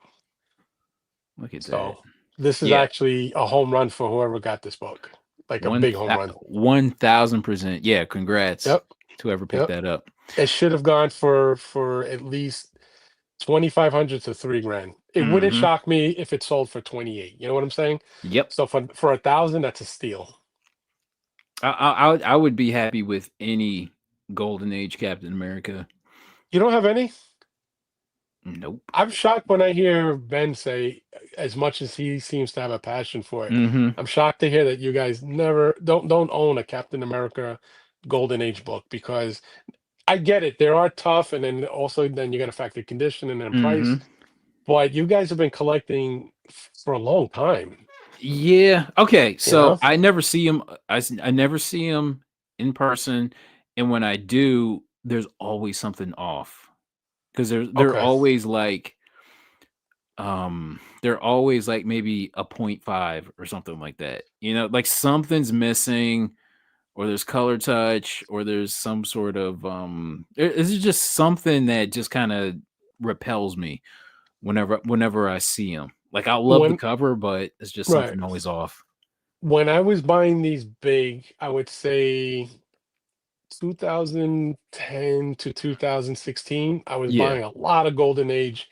S1: Look at that.
S2: So this is
S1: Yeah.
S2: actually a home run for whoever got this book. Like a
S1: One
S2: big home run.
S1: 1000%. Yeah, congrats
S2: Yep.
S1: to whoever picked
S2: Yep.
S1: that up.
S2: It should have gone for at least 2,500 to 3 grand. It wouldn't
S1: Mhm.
S2: shock me if it sold for 28. You know what I'm saying?
S1: Yep.
S2: So for 1,000, that's a steal.
S1: I would be happy with any golden age Captain America.
S2: You don't have any?
S1: Nope.
S2: I'm shocked when I hear Ben say, as much as he seems to have a passion for it,
S1: Mhm.
S2: I'm shocked to hear that you guys never don't own a Captain America Golden Age book because I get it. They are tough, and then you got to factor condition and then price.
S1: Mhm.
S2: But you guys have been collecting for a long time,
S1: Yeah. Okay.
S2: you
S1: So
S2: know?
S1: I never see him. I never see him in person, and when I do, there's always something off because they're
S2: Okay.
S1: always like they're always like maybe a point 0.5 or something like that. Like something's missing, or there's color touch, or there's some sort of it's just something that just kind of repels me whenever I see them. Like I love the
S2: When
S1: cover, but it's just
S2: right.
S1: something always off.
S2: When I was buying these big, I would say 2010 to 2016, I was
S1: Yeah.
S2: buying a lot of Golden Age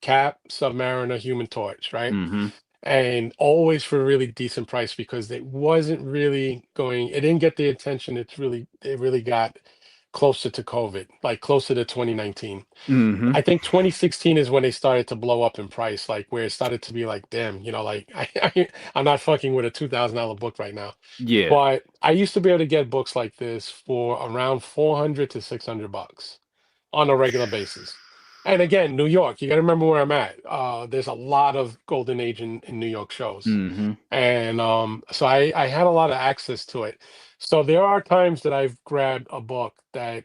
S2: Cap, Submariner, Human Torch, right?
S1: Mhm.
S2: And always for a really decent price because it wasn't really going, it didn't get the attention it really got closer to COVID, like closer to 2019.
S1: Mhm.
S2: I think 2016 is when they started to blow up in price, like where it started to be like, damn, like I'm not fucking with a $2,000 book right now.
S1: Yeah.
S2: But I used to be able to get books like this for around 400 to $600 on a regular basis. And again, New York, you got to remember where I'm at. There's a lot of Golden Age in New York shows.
S1: Mhm.
S2: And so I had a lot of access to it. So there are times that I've grabbed a book that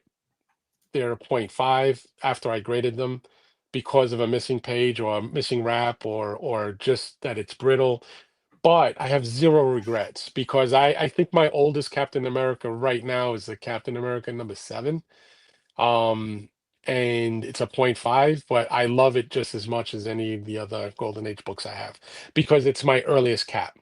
S2: they're a point 0.5 after I graded them because of a missing page or a missing wrap or just that it's brittle. But I have zero regrets because I think my oldest Captain America right now is the Captain America #7. Um, and it's a point 0.5, but I love it just as much as any of the other Golden Age books I have because it's my earliest cap.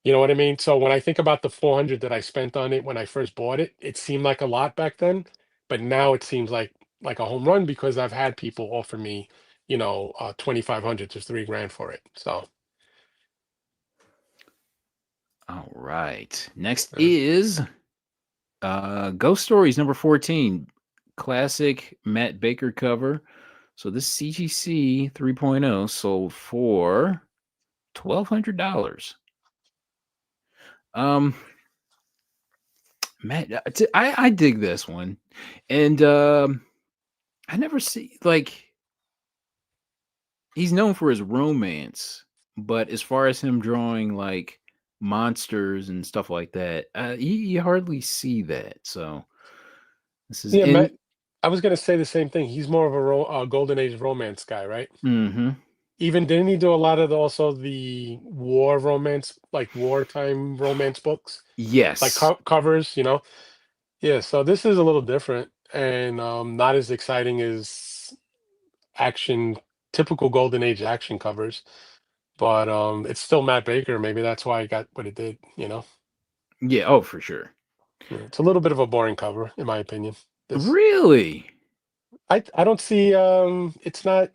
S2: You know what I mean? So when I think about the 400 that I spent on it when I first bought it, it seemed like a lot back then, but now it seems like a home run because I've had people offer me, 2,500 to 3 grand for it. So
S1: All right. Next
S2: uh,
S1: is Ghost Stories number 14. Classic Matt Baker cover. So this CGC 3.0 sold for $1,200. Um Matt, I dig this one. And I never see like he's known for his romance, but as far as him drawing like monsters and stuff like that, you hardly see that. So this is
S2: yeah,
S1: in.
S2: Matt, I was gonna say the same thing. He's more of a Golden Age romance guy, right?
S1: Mm-hmm.
S2: Even didn't he do a lot of also the war romance, like wartime romance books, like
S1: Yes.
S2: covers, Yeah, so this is a little different and not as exciting as action, typical Golden Age action covers, but it's still Matt Baker. Maybe that's why it got what it did.
S1: Yeah. Oh, for sure.
S2: Yeah, it's a little bit of a boring cover, in my opinion. This
S1: Really?
S2: I don't see it's not,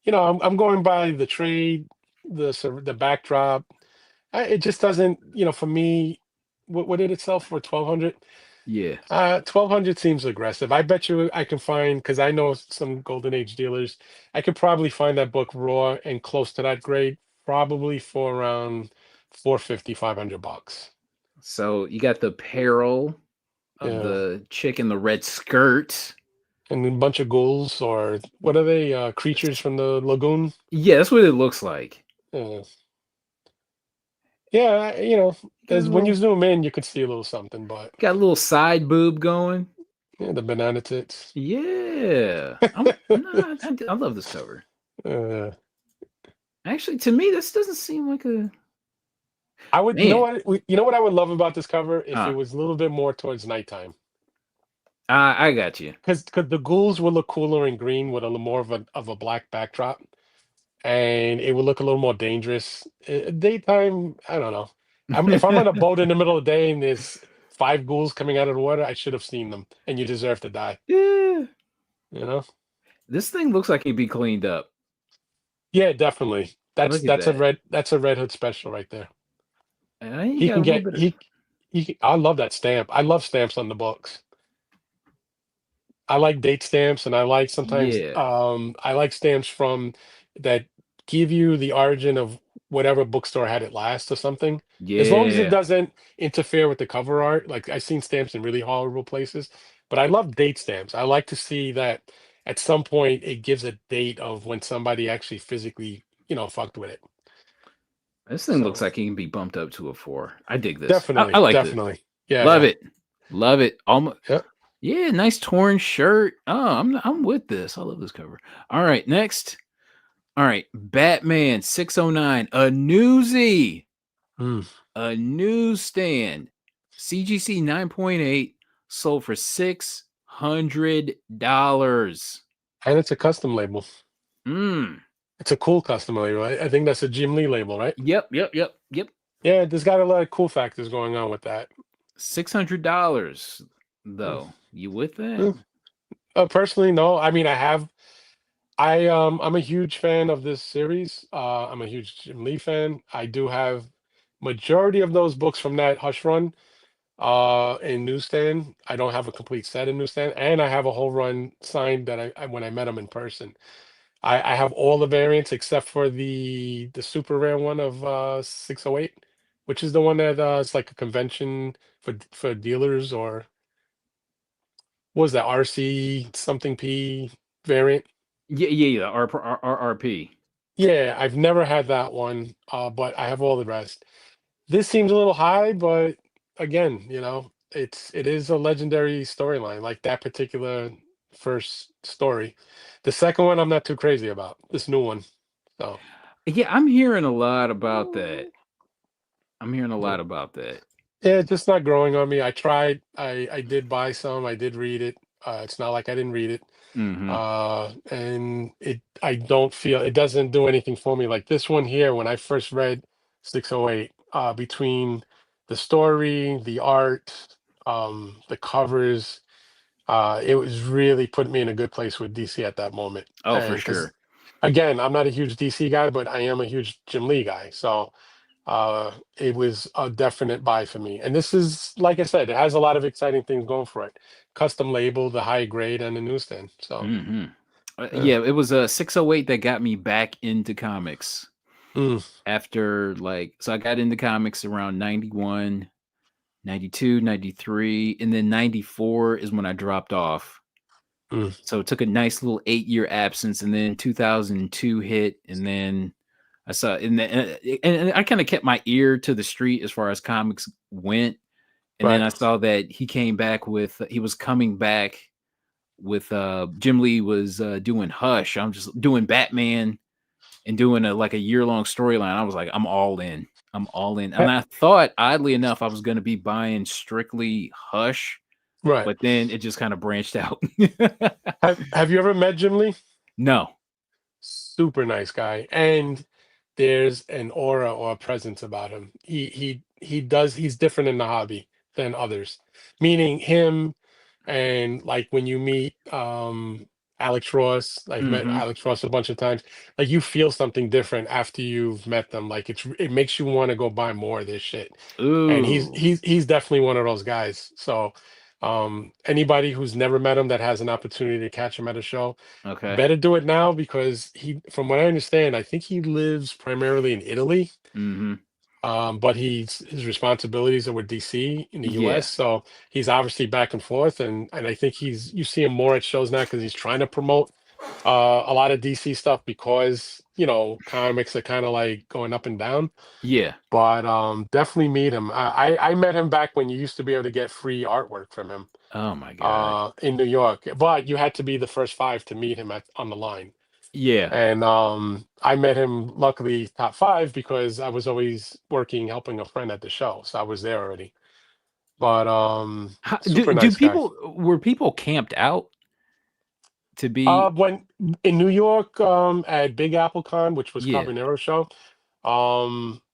S2: I'm going by the trade, the backdrop. It just doesn't, for me, what did it sell for? 1,200?
S1: Yeah.
S2: 1,200 seems aggressive. I bet you I can find, because I know some Golden Age dealers, I could probably find that book raw and close to that grade, probably for around 450, $500.
S1: So you got the peril of
S2: Yeah.
S1: the chick in the red skirt.
S2: And a bunch of ghouls, or what are they? Creatures from the lagoon?
S1: Yeah, that's what it looks like.
S2: Yeah. Yeah,
S1: Got a
S2: as when you
S1: little,
S2: zoom in, you could see a little something, but
S1: got a little side boob going.
S2: yeah, the banana tits.
S1: Yeah. No, I love this cover.
S2: Uh,
S1: Actually, to me, this doesn't seem like a
S2: I would,
S1: man.
S2: you know what I would love about this cover if it
S1: Ah,
S2: was a little bit more towards nighttime.
S1: I got you.
S2: Because the ghouls would look cooler in green with a little more of a black backdrop, and it would look a little more dangerous. Daytime, I don't know. If I'm on a boat in the middle of the day and there's 5 ghouls coming out of the water, I should have seen them, and you deserve to die.
S1: Yeah.
S2: You know?
S1: This thing looks like it'd be cleaned up.
S2: Yeah, definitely. That's
S1: Look at
S2: that's a
S1: that.
S2: Red Hood special right there.
S1: You
S2: He
S1: got a
S2: can
S1: little
S2: get
S1: bit of
S2: I love that stamp. I love stamps on the books. I like date stamps, and I like sometimes
S1: yeah.
S2: I like stamps from that give you the origin of whatever bookstore had it last or something. As long as it
S1: Yeah.
S2: doesn't interfere with the cover art. Like I've seen stamps in really horrible places, but I love date stamps. I like to see that at some point it gives a date of when somebody actually physically, fucked with it.
S1: This thing looks
S2: So
S1: like it can be bumped up to a 4. I dig this. I
S2: definitely,
S1: like this.
S2: definitely. Yeah,
S1: Love
S2: yeah.
S1: it. Love it. Almost.
S2: Yeah.
S1: Yeah, nice torn shirt. Oh, I'm with this. I love this cover. All right, next. All right, Batman 609, a newsie,
S2: Mm.
S1: a newsstand, CGC 9.8, sold for $600.
S2: And it's a custom label.
S1: Mm.
S2: It's a cool custom label. I think that's a Jim Lee label, right?
S1: Yep, yep, yep, yep.
S2: Yeah, there's got a lot of cool factors going on with that.
S1: $600
S2: Mm.
S1: though. You with that?
S2: Mm. Personally, no. I mean, I'm a huge fan of this series. I'm a huge Jim Lee fan. I do have majority of those books from that Hush run in newsstand. I don't have a complete set in newsstand, and I have a whole run signed that when I met him in person. I have all the variants except for the super rare one of 608, which is the one that it's like a convention for dealers, or what was that, RC something P variant?
S1: Yeah, yeah, yeah. RRP.
S2: Yeah, I've never had that one, but I have all the rest. This seems a little high, but again, it is a legendary storyline, like that particular first story. The second one, I'm not too crazy about. This new one, so
S1: Yeah, I'm hearing a lot about that. I'm hearing a
S2: yeah,
S1: lot about that.
S2: yeah, it's just not growing on me. I tried. I did buy some. I did read it. It's not like I didn't read it.
S1: Mhm.
S2: And I don't feel it doesn't do anything for me. Like this one here, when I first read 608, between the story, the art, the covers, it was really putting me in a good place with DC at that moment.
S1: Oh, for
S2: And because
S1: sure.
S2: again, I'm not a huge DC guy, but I am a huge Jim Lee guy. So it was a definite buy for me. And this is, like I said, it has a lot of exciting things going for it. Custom label, the high grade, and the newsstand. So
S1: Mhm.
S2: yeah.
S1: Yeah, it was a 608 that got me back into comics
S2: Mm,
S1: after so I got into comics around 91, 92, 93, and then 94 is when I dropped off.
S2: mm,
S1: So it took a nice little 8-year absence, and then 2002 hit, and then I saw and I kind of kept my ear to the street as far as comics went, and then
S2: right,
S1: I saw that he was coming back with Jim Lee was doing Hush. I'm just doing Batman and doing a year long storyline. I was like, I'm all in. I'm all in. And
S2: Ha-
S1: I thought, oddly enough, I was going to be buying strictly Hush,
S2: right.
S1: but then it just kind of branched out.
S2: Have you ever met Jim Lee?
S1: No.
S2: Super nice guy, and there's an aura or a presence about him. He's different in the hobby than others. Meaning him, and like when you meet Alex Ross, I've met
S1: Hmm.
S2: Alex Ross a bunch of times. Like you feel something different after you've met them. Like it makes you want to go buy more of this shit. And he's
S1: Ooh.
S2: he's he's definitely one of those guys. So anybody who's never met him that has an opportunity to catch him at a show,
S1: Okay.
S2: better do it now, because from what I understand, I think he lives primarily in Italy.
S1: Hmm.
S2: But his responsibilities are with DC in the US,
S1: Yeah.
S2: so he's obviously back and forth, and I think you see him more at shows now because he's trying to promote a lot of DC stuff, because comics are kind of like going up and down.
S1: Yeah.
S2: But definitely meet him. I met him back when you used to be able to get free artwork from him
S1: Oh my god.
S2: in New York, but you had to be the first five to meet him on the line.
S1: Yeah.
S2: And I met him luckily top five because I was always working helping a friend at the show, so I was there already. But
S1: How,
S2: super
S1: do
S2: nice guy.
S1: people were people camped out to be?
S2: When in New York, at Big Apple Con, which was
S1: Yeah.
S2: Carbonero show,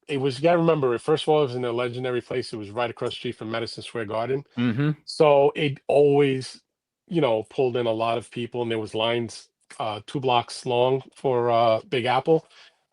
S2: it was, you gotta remember it. First of all, it was in a legendary place. It was right across the street from Madison Square Garden.
S1: Hmm.
S2: So it always, pulled in a lot of people, and there was lines 2 blocks long for Big Apple.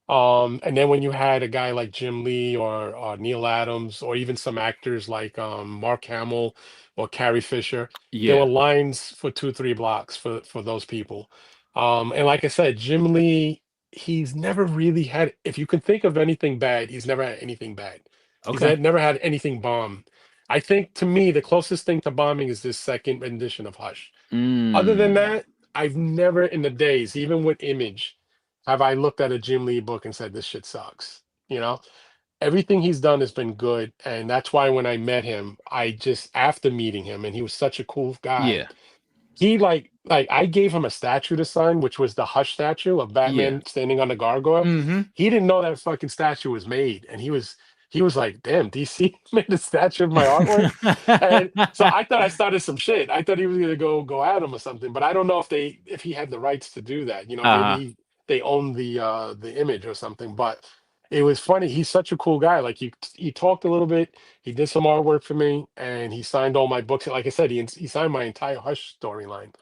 S2: And then when you had a guy like Jim Lee or Neil Adams, or even some actors like Mark Hamill or Carrie Fisher, there were
S1: Yeah.
S2: lines for 2, 3 blocks for those people. And like I said, Jim Lee, he's never really had, if you can think of anything bad, he's never had anything bad.
S1: Okay.
S2: Never had anything bomb. I think, to me, the closest thing to bombing is this second rendition of Hush. Other than
S1: Mm.
S2: that, I've never in the days, even with Image, have I looked at a Jim Lee book and said this shit sucks. You know, everything he's done has been good, and that's why when I met him, I just, after meeting him, and he was such a cool guy.
S1: Yeah.
S2: He like like I gave him a statue to sign, which was the Hush statue of
S1: Yeah.
S2: Batman standing on the gargoyle.
S1: Mhm.
S2: He didn't know that fucking statue was made, and he was like, "Damn, DC made a statue of my artwork." And so I thought I started some shit. I thought he was gonna go at him or something, but I don't know if he had the rights to do that. You know,
S1: Uh-huh.
S2: maybe they own the image or something. But it was funny. He's such a cool guy. Like he talked a little bit. He did some artwork for me, and he signed all my books. Like I said, he signed my entire Hush storyline,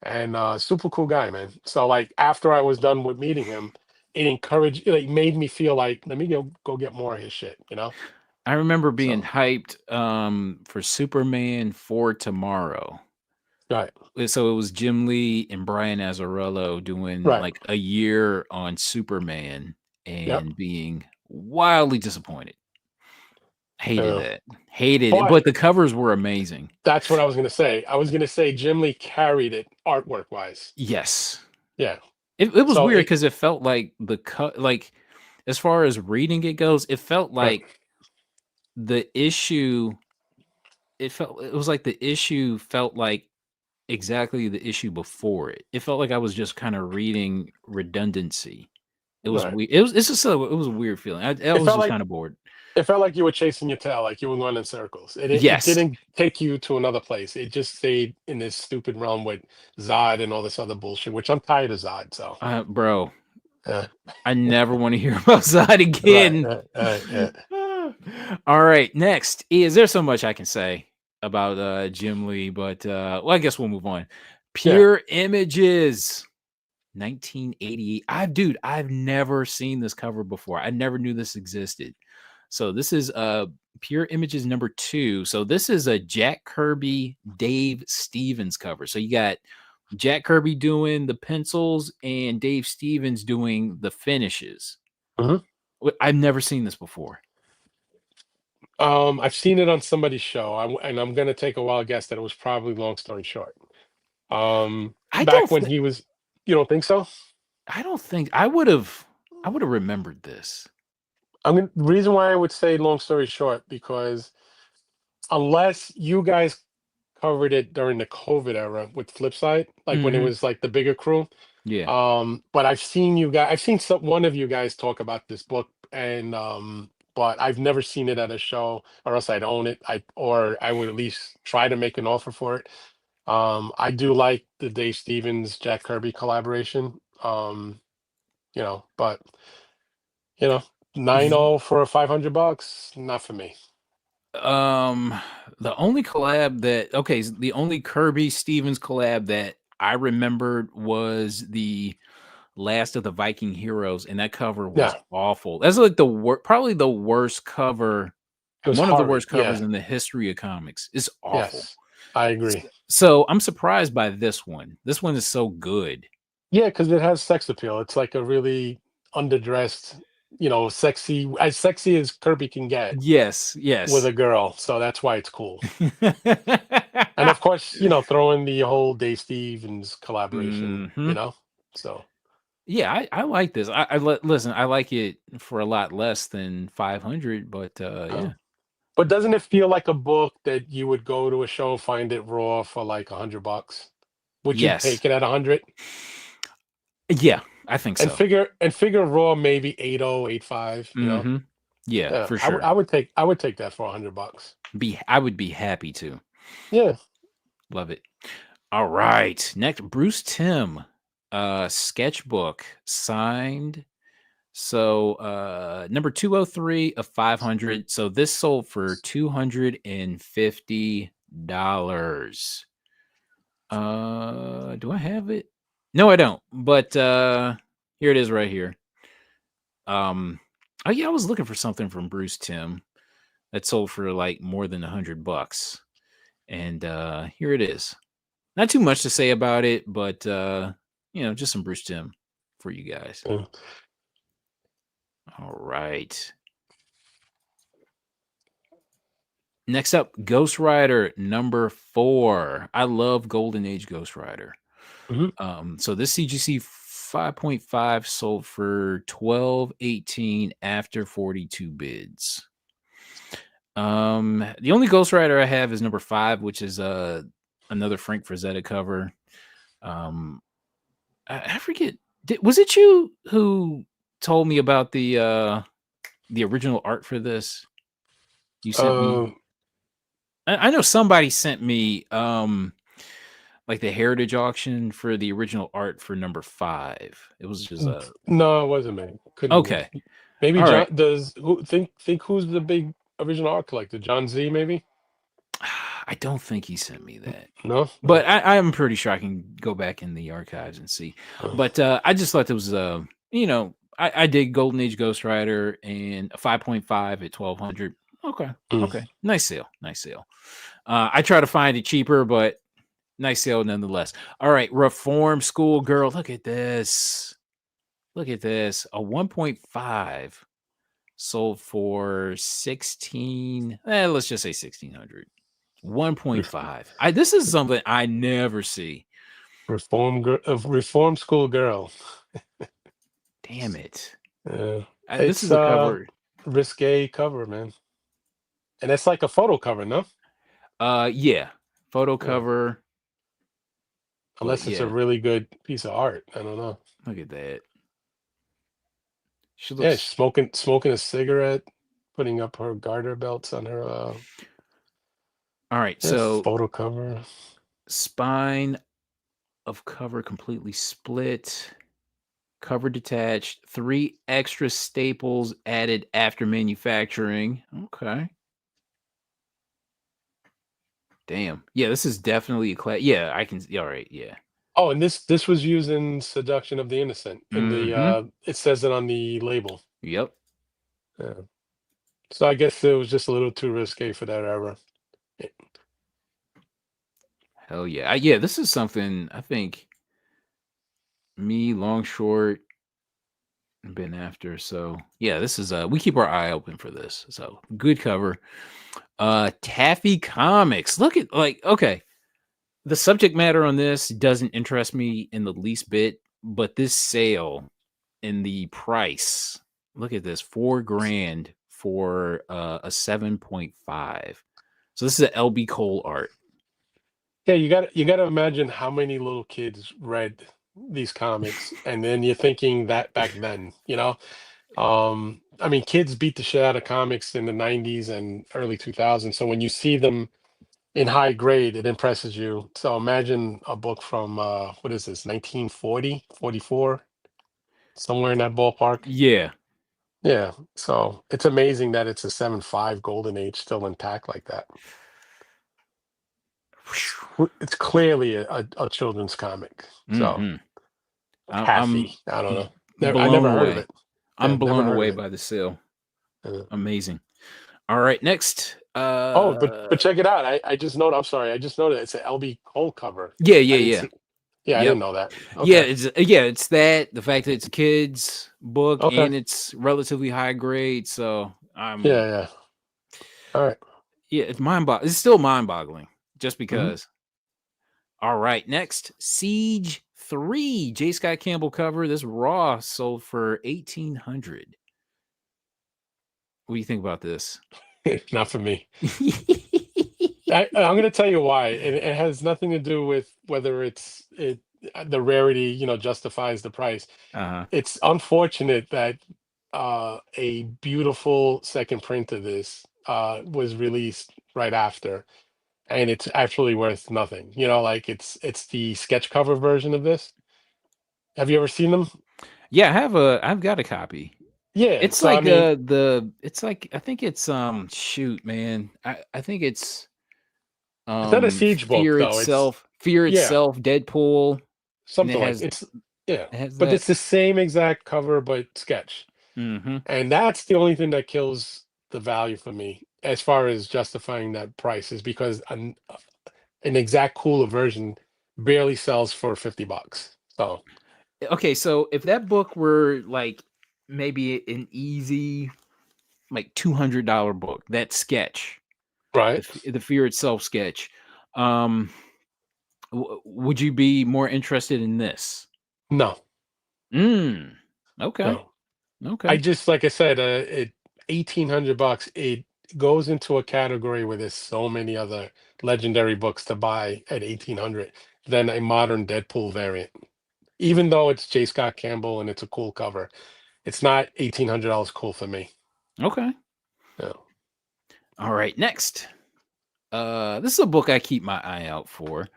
S2: and super cool guy, man. So like after I was done with meeting him, it encouraged, it like made me feel like let me go get more of his shit, you know.
S1: I remember being
S2: So
S1: hyped, for Superman for Tomorrow.
S2: right,
S1: So it was Jim Lee and Brian Azzarello doing,
S2: right,
S1: like, a year on Superman
S2: yep.
S1: and being wildly disappointed. Hated
S2: Uh,
S1: that. Hated it,
S2: but
S1: but the covers were amazing.
S2: that's what I was gonna say. I was gonna say Jim Lee carried it artwork wise.
S1: Yes.
S2: Yeah.
S1: It was
S2: So
S1: weird
S2: it
S1: because it felt like like, as far as reading it goes, it felt
S2: right,
S1: like the issue it was like the issue felt like exactly the issue before it. It felt like I was just kinda reading redundancy.
S2: right.
S1: It's just it was a weird feeling. I
S2: It
S1: was
S2: felt
S1: just
S2: like
S1: kinda bored.
S2: it felt like you were chasing your tail, like you were going in circles. It
S1: Yes.
S2: didn't take you to another place. It just stayed in this stupid realm with Zod and all this other bullshit, which I'm tired of Zod. So
S1: Bro,
S2: yeah,
S1: I never wanna hear about that
S2: right,
S1: again.
S2: yeah,
S1: Alright, next is there's so much I can say about, Jim Lee, but, well, I guess we'll move on.
S2: yeah.
S1: Pure Images, 1988. I've never seen this cover before. I never knew this existed. So this is, Pure Images number 2. So this is a Jack Kirby, Dave Stevens cover. So you got Jack Kirby doing the pencils and Dave Stevens doing the finishes.
S2: Mhm.
S1: I've never seen this before.
S2: I've seen it on somebody's show, and I'm gonna take a wild guess that it was probably Long Story Short.
S1: I don't
S2: Back when
S1: thi
S2: he was, you don't think so?
S1: I don't think I would have remembered this.
S2: The reason why I would say Long Story Short because unless you guys covered it during the COVID era with Flipside, like when it
S1: Mhm.
S2: was like the bigger crew.
S1: Yeah.
S2: But I've seen one of you guys talk about this book, and but I've never seen it at a show, or else I'd own it. Or I would at least try to make an offer for it. I do like the Dave Stevens Jack Kirby collaboration. But you know, 9-0 for $500, not for me.
S1: Um, the only collab that the only Kirby Stevens collab that I remembered was the Last of the Viking Heroes, and that cover was
S2: Yeah,
S1: awful. That's like probably the worst cover,
S2: it was
S1: one of the
S2: horrid.
S1: worst covers
S2: Yeah,
S1: in the history of comics. It's awful.
S2: yes, I agree.
S1: So I'm surprised by this one. This one is so good.
S2: Yeah, because it has sex appeal. It's like a really underdressed, sexy as Kirby can get
S1: Yes,
S2: with
S1: yes.
S2: a girl. So that's why it's cool. And of course, throw in the whole Dave Stevens collaboration,
S1: hmm
S2: So
S1: Yeah, I like this. Listen. I like it for a lot less than 500, but
S2: uh,
S1: yeah,
S2: but doesn't it feel like a book that you would go to a show, find it raw for like $100? Would you
S1: yes,
S2: take it at 100?
S1: yeah, I think
S2: And
S1: so.
S2: figure raw maybe 80, 85.
S1: hmm Yeah,
S2: Yeah,
S1: for sure.
S2: I would take that for $100.
S1: I would be happy to.
S2: Yeah.
S1: Love it. All right, next, Bruce Timm, sketchbook signed. So number 203 of 500. So this sold for $250. Do I have it? No, I don't. But here it is right here. Um oh yeah, I was looking for something from Bruce Timm that sold for like more than $100. And here it is. Not too much to say about it, but just some Bruce Timm for you guys.
S2: Mm.
S1: All right. Next up, Ghost Rider number 4. I love Golden Age Ghost Rider.
S2: Mhm.
S1: So this CGC 5.5 sold for 12.18 after 42 bids. The only Ghost Rider I have is number 5, which is another Frank Frazetta cover. Um, I forget. Was it you who told me about the original art for this? You sent me.
S2: Um,
S1: I know somebody sent me like the heritage auction for the original art for number 5. It was just
S2: no, it wasn't me. Couldn't have
S1: okay.
S2: been. Maybe
S1: All right.
S2: John does. Who think who's the big original art collector? John Z, maybe?
S1: I don't think he sent me that.
S2: No, no.
S1: But I'm pretty sure I can go back in the archives and see. But I just thought it was I did Golden Age Ghost Rider and a 5.5 at 1200. Okay.
S2: Mm.
S1: Okay. Nice sale. Nice sale. I try to find it cheaper, but nice sale nonetheless. All right, Reform School Girl. Look at this. Look at this. A 1.5 sold for 16. Let's just say 1600.
S2: Ref-
S1: 1.5. This is something I never see.
S2: Reform school girl.
S1: Damn it. This
S2: It's
S1: is a cover.
S2: risque cover, man. And it's like a photo cover, no?
S1: Yeah. Photo
S2: Yeah.
S1: cover, but
S2: Unless it's a
S1: yeah,
S2: really good piece of art. I don't know.
S1: look at that. She
S2: Yeah, she's
S1: looks
S2: smoking a cigarette, putting up her garter belts on her
S1: all right.
S2: yeah,
S1: So
S2: photo cover.
S1: spine of cover completely split. Cover detached, 3 extra staples added after manufacturing. Okay. Damn. Yeah, this is definitely a yeah, I can yeah, all right, yeah.
S2: Oh, and this was used in Seduction of the Innocent. In the
S1: Mhm.
S2: it says it on the label.
S1: Yep.
S2: Yeah. So I guess it was just a little too risque for that era. Eh,
S1: Hell yeah. Yeah, this is something I think me, Long Short, been after. So, yeah, this is we keep our eye open for this. So, good cover. Taffy Comics. Look at okay, the subject matter on this doesn't interest me in the least bit, but this sale and the price. Look at this, 4 grand for a 7.5. So this is a LB Cole art.
S2: Yeah, you got to imagine how many little kids read these comics, and then you're thinking that back then, you know. I mean, kids beat the shit out of comics in the 90s and early 2000s. So when you see them in high grade, it impresses you. So imagine a book from what is this, 1940, 44, somewhere in that ballpark.
S1: Yeah.
S2: Yeah. So it's amazing that it's a 7.5 golden age still intact like that. It's clearly a children's comic. So
S1: Mm-hmm. I'm
S2: Taffy, I don't know. I
S1: blown
S2: never heard of
S1: away.
S2: it. Yeah,
S1: I'm
S2: never
S1: blown
S2: heard of
S1: away
S2: it.
S1: by the sale.
S2: Uh,
S1: Amazing. All right, next.
S2: oh, but check it out. I just noted. I'm sorry. I just noted it's an LB Cole cover.
S1: Yeah,
S2: I
S1: yeah,
S2: didn't
S1: yeah.
S2: see. Yeah, I didn't
S1: Yep.
S2: know that.
S1: Yeah,
S2: Okay.
S1: it's that the fact that it's a kid's book
S2: Okay.
S1: and it's relatively high grade. So I'm
S2: Yeah, yeah. All right.
S1: yeah, it's still mind boggling just
S2: Mhm.
S1: because. All right, next Siege 3 J. Scott Campbell cover. This raw sold for 1800. What do you think about this?
S2: Not for me. I'm going to tell you why. It has nothing to do with whether the rarity, justifies the price.
S1: Uh-huh.
S2: It's unfortunate that a beautiful second print of this was released right after, and it's actually worth nothing. Like it's the sketch cover version of this. Have you ever seen them?
S1: Yeah, I've got a copy.
S2: Yeah.
S1: It's
S2: So I
S1: like
S2: mean,
S1: it's like I think it's shoot, man. I think it's
S2: it's not a siege book though.
S1: Fear
S2: Yeah,
S1: itself, Deadpool, and
S2: something like it's yeah,
S1: it has
S2: but
S1: that.
S2: it's the same exact cover but sketch,
S1: Mhm.
S2: and that's the only thing that kills the value for me as far as justifying that price is because an exact cooler version barely sells for $50. So
S1: Okay, so if that book were like maybe an easy like $200 book, that sketch,
S2: right,
S1: the Fear itself sketch, um would you be more interested in this?
S2: no,
S1: Mm. Okay.
S2: no. I
S1: Okay.
S2: just like I said, it $1,800. It goes into a category where there's so many other legendary books to buy at 1,800. than a modern Deadpool variant. Even though it's J. Scott Campbell and it's a cool cover, it's not $1,800 cool for me.
S1: Okay.
S2: Yeah,
S1: All right. Next. This is a book I keep my eye out for.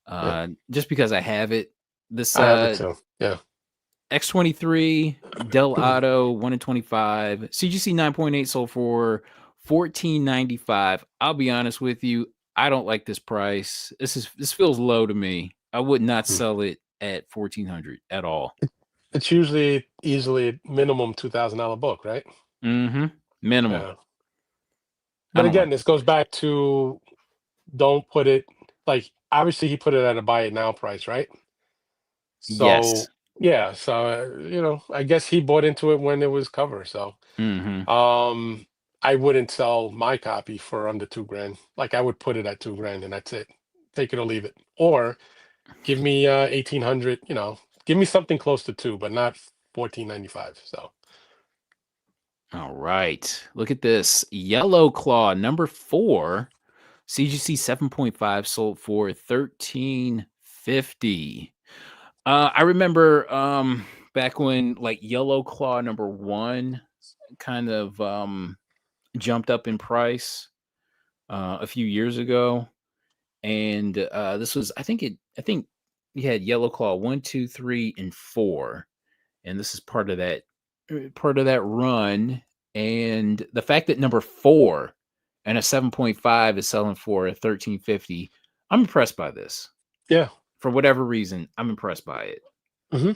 S2: yeah.
S1: Just because I have it. This
S2: I have it too. Yeah.
S1: X23 Del Auto 1 in 25 CGC 9.8 sold for 14.95. I'll be honest with you, I don't like this price. This feels low to me. I would not
S2: Mm.
S1: sell it at 1400 at all.
S2: It's usually easily minimum $2,000 book, right?
S1: Mhm. Minimum.
S2: Yeah.
S1: I
S2: But
S1: don't
S2: again,
S1: like
S2: this
S1: this.
S2: goes back to don't put it like obviously he put it at a buy it now price, right?
S1: Yes.
S2: So yeah, so I guess he bought into it when it was cover. So
S1: Mhm.
S2: um, I wouldn't sell my copy for under 2 grand. Like I would put it at 2 grand and that's it. Take it or leave it. Or give me 1,800. Give me something close to two, but not 14.95. So
S1: All right. Look at this. Yellow Claw number 4, CGC 7.5 sold for 13.50. I remember back when like Yellow Claw number 1 kind of jumped up in price a few years ago, and this was I think you had Yellow Claw 1, 2, 3, and 4, and this is part of that run. And the fact that number 4 and a 7.5 is selling for 13.50, I'm impressed by this.
S2: yeah.
S1: For whatever reason, I'm impressed by it.
S2: Hmm.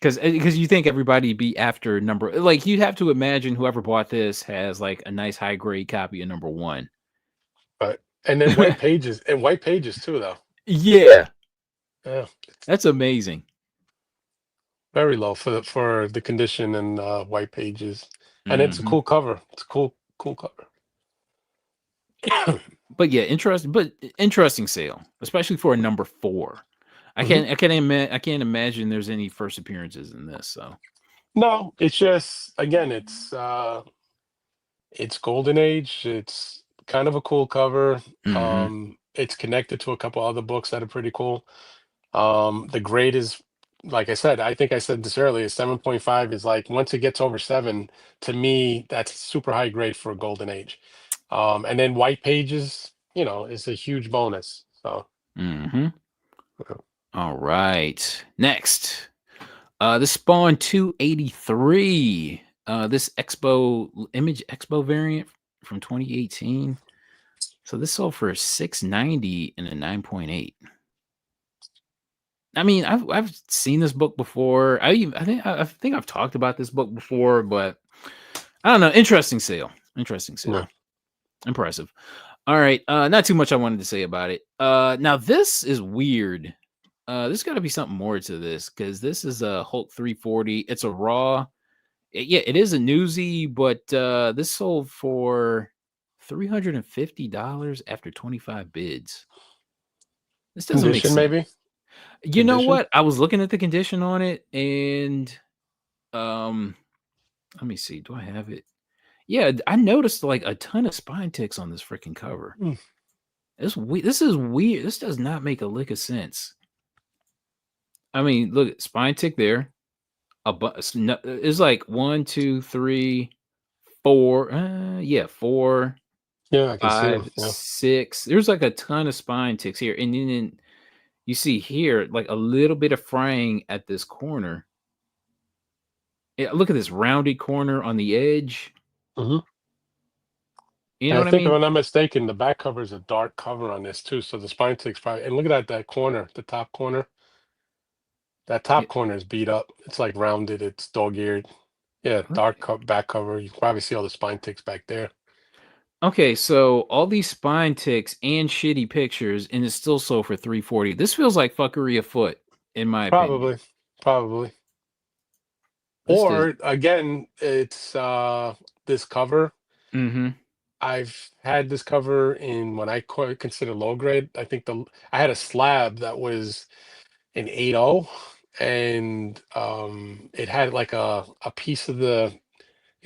S1: Because you think everybody be after number, like, you'd have to imagine whoever bought this has, like, a nice high grade copy of number 1.
S2: But and then white pages too, though.
S1: Yeah,
S2: Yeah, it's
S1: that's amazing.
S2: very low for the condition and white pages, and it's a
S1: Mhm.
S2: cool cover. It's a cool cover.
S1: But yeah, interesting sale, especially for a number 4.
S2: Hmm.
S1: I can't imagine there's any first appearances in this, so.
S2: No, it's just again, it's golden age. It's kind of a cool cover.
S1: Mhm.
S2: It's connected to a couple other books that are pretty cool. The grade is, like I said, I think I said this earlier, 7.5 is like once it gets over 7, to me, that's super high grade for a golden age. And then white pages, is a huge bonus. So
S1: Mhm.
S2: uh,
S1: All right. Next, the Spawn 283. This Image Expo variant from 2018. So this sold for 690 and a 9.8. I mean, I've seen this book before. I think I've talked about this book before, but I don't know. Interesting sale. Interesting
S2: yeah.
S1: sale. Impressive. All right. Not too much I wanted to say about it. Now this is weird. There's got to be something more to this because this is a Hulk 340. It's a raw. Yeah, it is a newsie, but this sold for $350 after 25 bids. This doesn't make
S2: Condition
S1: sense.
S2: maybe?
S1: You know
S2: Condition?
S1: what? I was looking at the condition on it, and um, let me see. Do I have it? Yeah, I noticed like a ton of spine ticks on this freaking cover.
S2: Mm.
S1: This is weird. This does not make a lick of sense. I mean, look, spine tick there. It's like one, two, three, four. Yeah, 4,
S2: Yeah, I can see them.
S1: 5,
S2: Yeah.
S1: 6. There's like a ton of spine ticks here, and then you see here like a little bit of fraying at this corner. Yeah, look at this rounded corner on the edge.
S2: Hmm.
S1: You know
S2: And I
S1: what I
S2: think if
S1: mean?
S2: I'm not mistaken, the back cover is a dark cover on this too. So the spine tick's probably, and look at that corner, the top corner. That
S1: Yeah.
S2: top corner is beat up. It's like rounded. It's dog-eared. Yeah, dark back cover. You can probably see all the spine ticks back there.
S1: Okay, so all these spine ticks and shitty pictures, and it's still sold for 340. This feels like fuckery afoot, in my opinion.
S2: Probably, probably.
S1: This does.
S2: Or again, it's this cover.
S1: Mm-hmm.
S2: I've had this cover in when I consider low grade. I think I had a slab that was an 8.0, and it had like a piece of the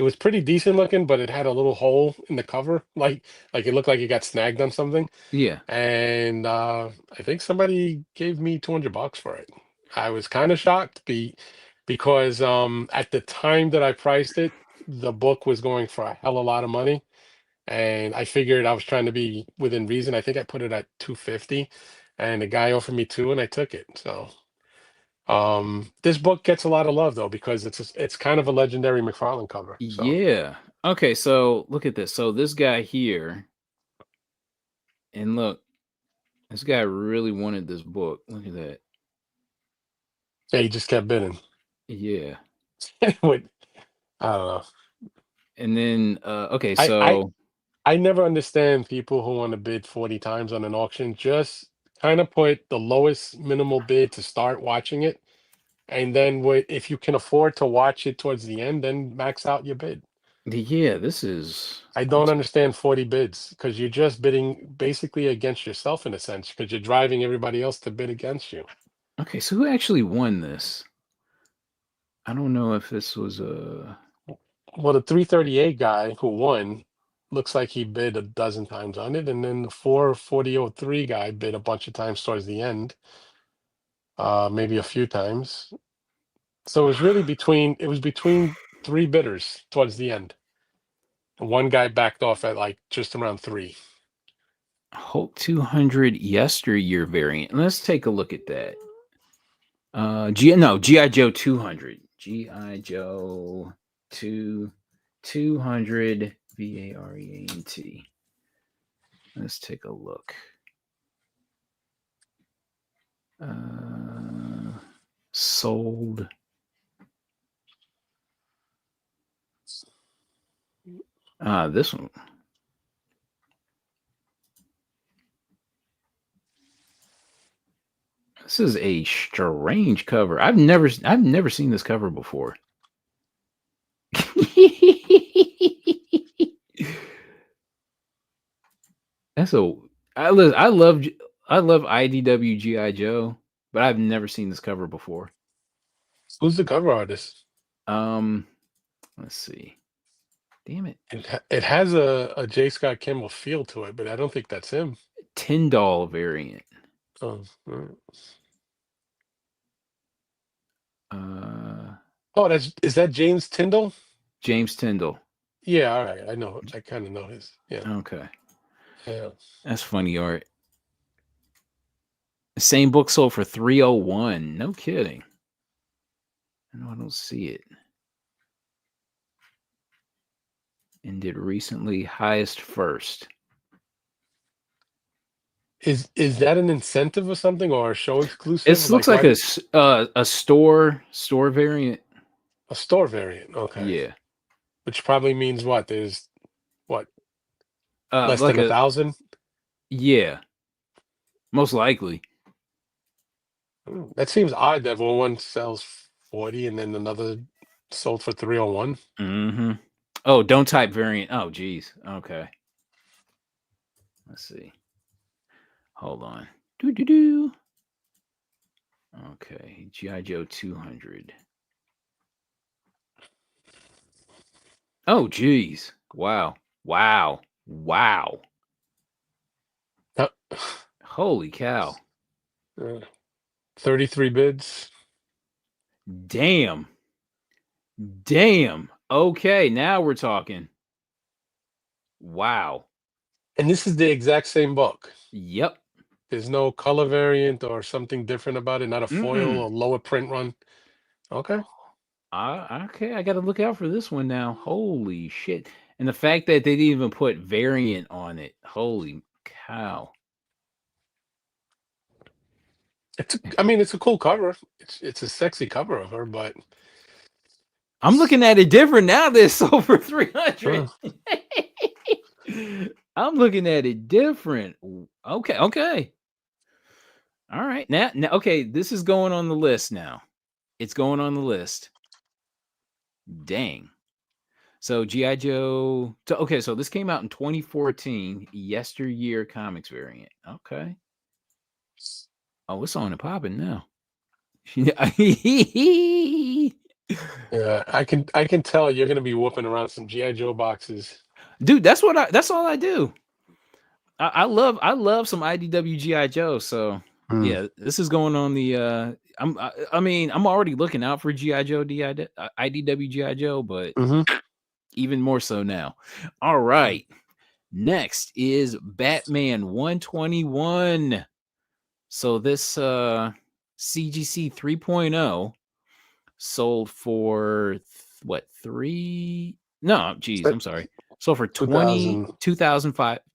S2: It was pretty decent looking, but it had a little hole in the cover, like it looked like it got snagged on something.
S1: Yeah.
S2: And I think somebody gave me $200 for it. I was kind of shocked because at the time that I priced it, the book was going for a hell of a lot of money, and I figured I was trying to be within reason. I think I put it at 250, and the guy offered me two, and I took it. So this book gets a lot of love though because it's kind of a legendary McFarlane cover. So
S1: Yeah. Okay, so look at this. So this guy here, and look, this guy really wanted this book. Look at that.
S2: yeah, he just kept bidding.
S1: Yeah.
S2: Wait, I don't know.
S1: And then okay,
S2: I I
S1: so
S2: I never understand people who want to bid 40 times on an auction. Just kind of put the lowest minimal bid to start watching it, and then if you can afford to watch it towards the end, then max out your bid.
S1: yeah, this is
S2: I don't understand 40 bids because you're just bidding basically against yourself in a sense because you're driving everybody else to bid against you.
S1: okay, so who actually won this? I don't know if this was
S2: Well, the 338 guy who won looks like he bid a dozen times on it, and then the 44003 guy bid a bunch of times towards the end, maybe a few times. So it was between three bidders towards the end. And one guy backed off at like just around three.
S1: Hulk 200 yesteryear variant. Let's take a look at that. GI Joe 200. GI Joe 200 VAREANT. Let's take a look. Sold. This one. This is a strange cover. I've never seen this cover before. That's a I love IDW GI Joe, but I've never seen this cover before.
S2: Who's the cover artist?
S1: Um, let's see. Damn it,
S2: It has a J. Scott Campbell feel to it, but I don't think that's him.
S1: Tyndall variant.
S2: Oh, mm.
S1: Uh,
S2: Oh, is that James Tyndall?
S1: James Tyndall.
S2: Yeah, all right. I know. I kind of know his. Yeah,
S1: Okay,
S2: yeah.
S1: that's funny art. The same book sold for 301. No kidding. No, I don't see it. Ended recently, highest first.
S2: Is that an incentive or something or a show exclusive?
S1: It looks
S2: Like
S1: like
S2: why
S1: a store variant.
S2: a store variant? Okay,
S1: Yeah.
S2: which probably means what? There's what less
S1: Like
S2: than a
S1: a
S2: thousand?
S1: yeah, most likely.
S2: That seems odd that one sells 40 and then another sold for 301.
S1: Mhm. Oh, don't type variant. Oh, geez. Okay. Let's see. Hold on. Do do do. Okay. GI Joe 200. Oh, geez. Wow. Wow. Wow.
S2: Uh,
S1: Holy cow.
S2: uh, 33 bids.
S1: Damn. Damn. Okay, now we're talking. Wow.
S2: And this is the exact same book.
S1: Yep.
S2: There's no color variant or something different about it, not a foil
S1: Mm-mm.
S2: or lower print run. Okay.
S1: Okay, I got to look out for this one now. Holy shit. And the fact that they didn't even put variant on it. Holy cow.
S2: I mean, it's a cool cover. It's a sexy cover of her, but
S1: I'm looking at it different now that it's over 300.
S2: uh,
S1: I'm looking at it different. Okay, okay. All right. Now okay, this is going on the list now. It's going on the list. Dang. So GI Joe. So okay, so this came out in 2014, yesteryear comics variant. Okay. Oh, it's on and popping now.
S2: Yeah, I can tell you're gonna be whooping around some GI Joe boxes.
S1: Dude, that's all I do. I love some IDWGI Joe. So
S2: Mm.
S1: yeah, this is going on the I mean, I'm already looking out for GI Joe IDWGI Joe, but
S2: Hmm.
S1: even more so now. All right. Next is Batman 121. So this CGC 3.0 sold for what, 3, no, geez, I'm sorry. Sold for
S2: 2000.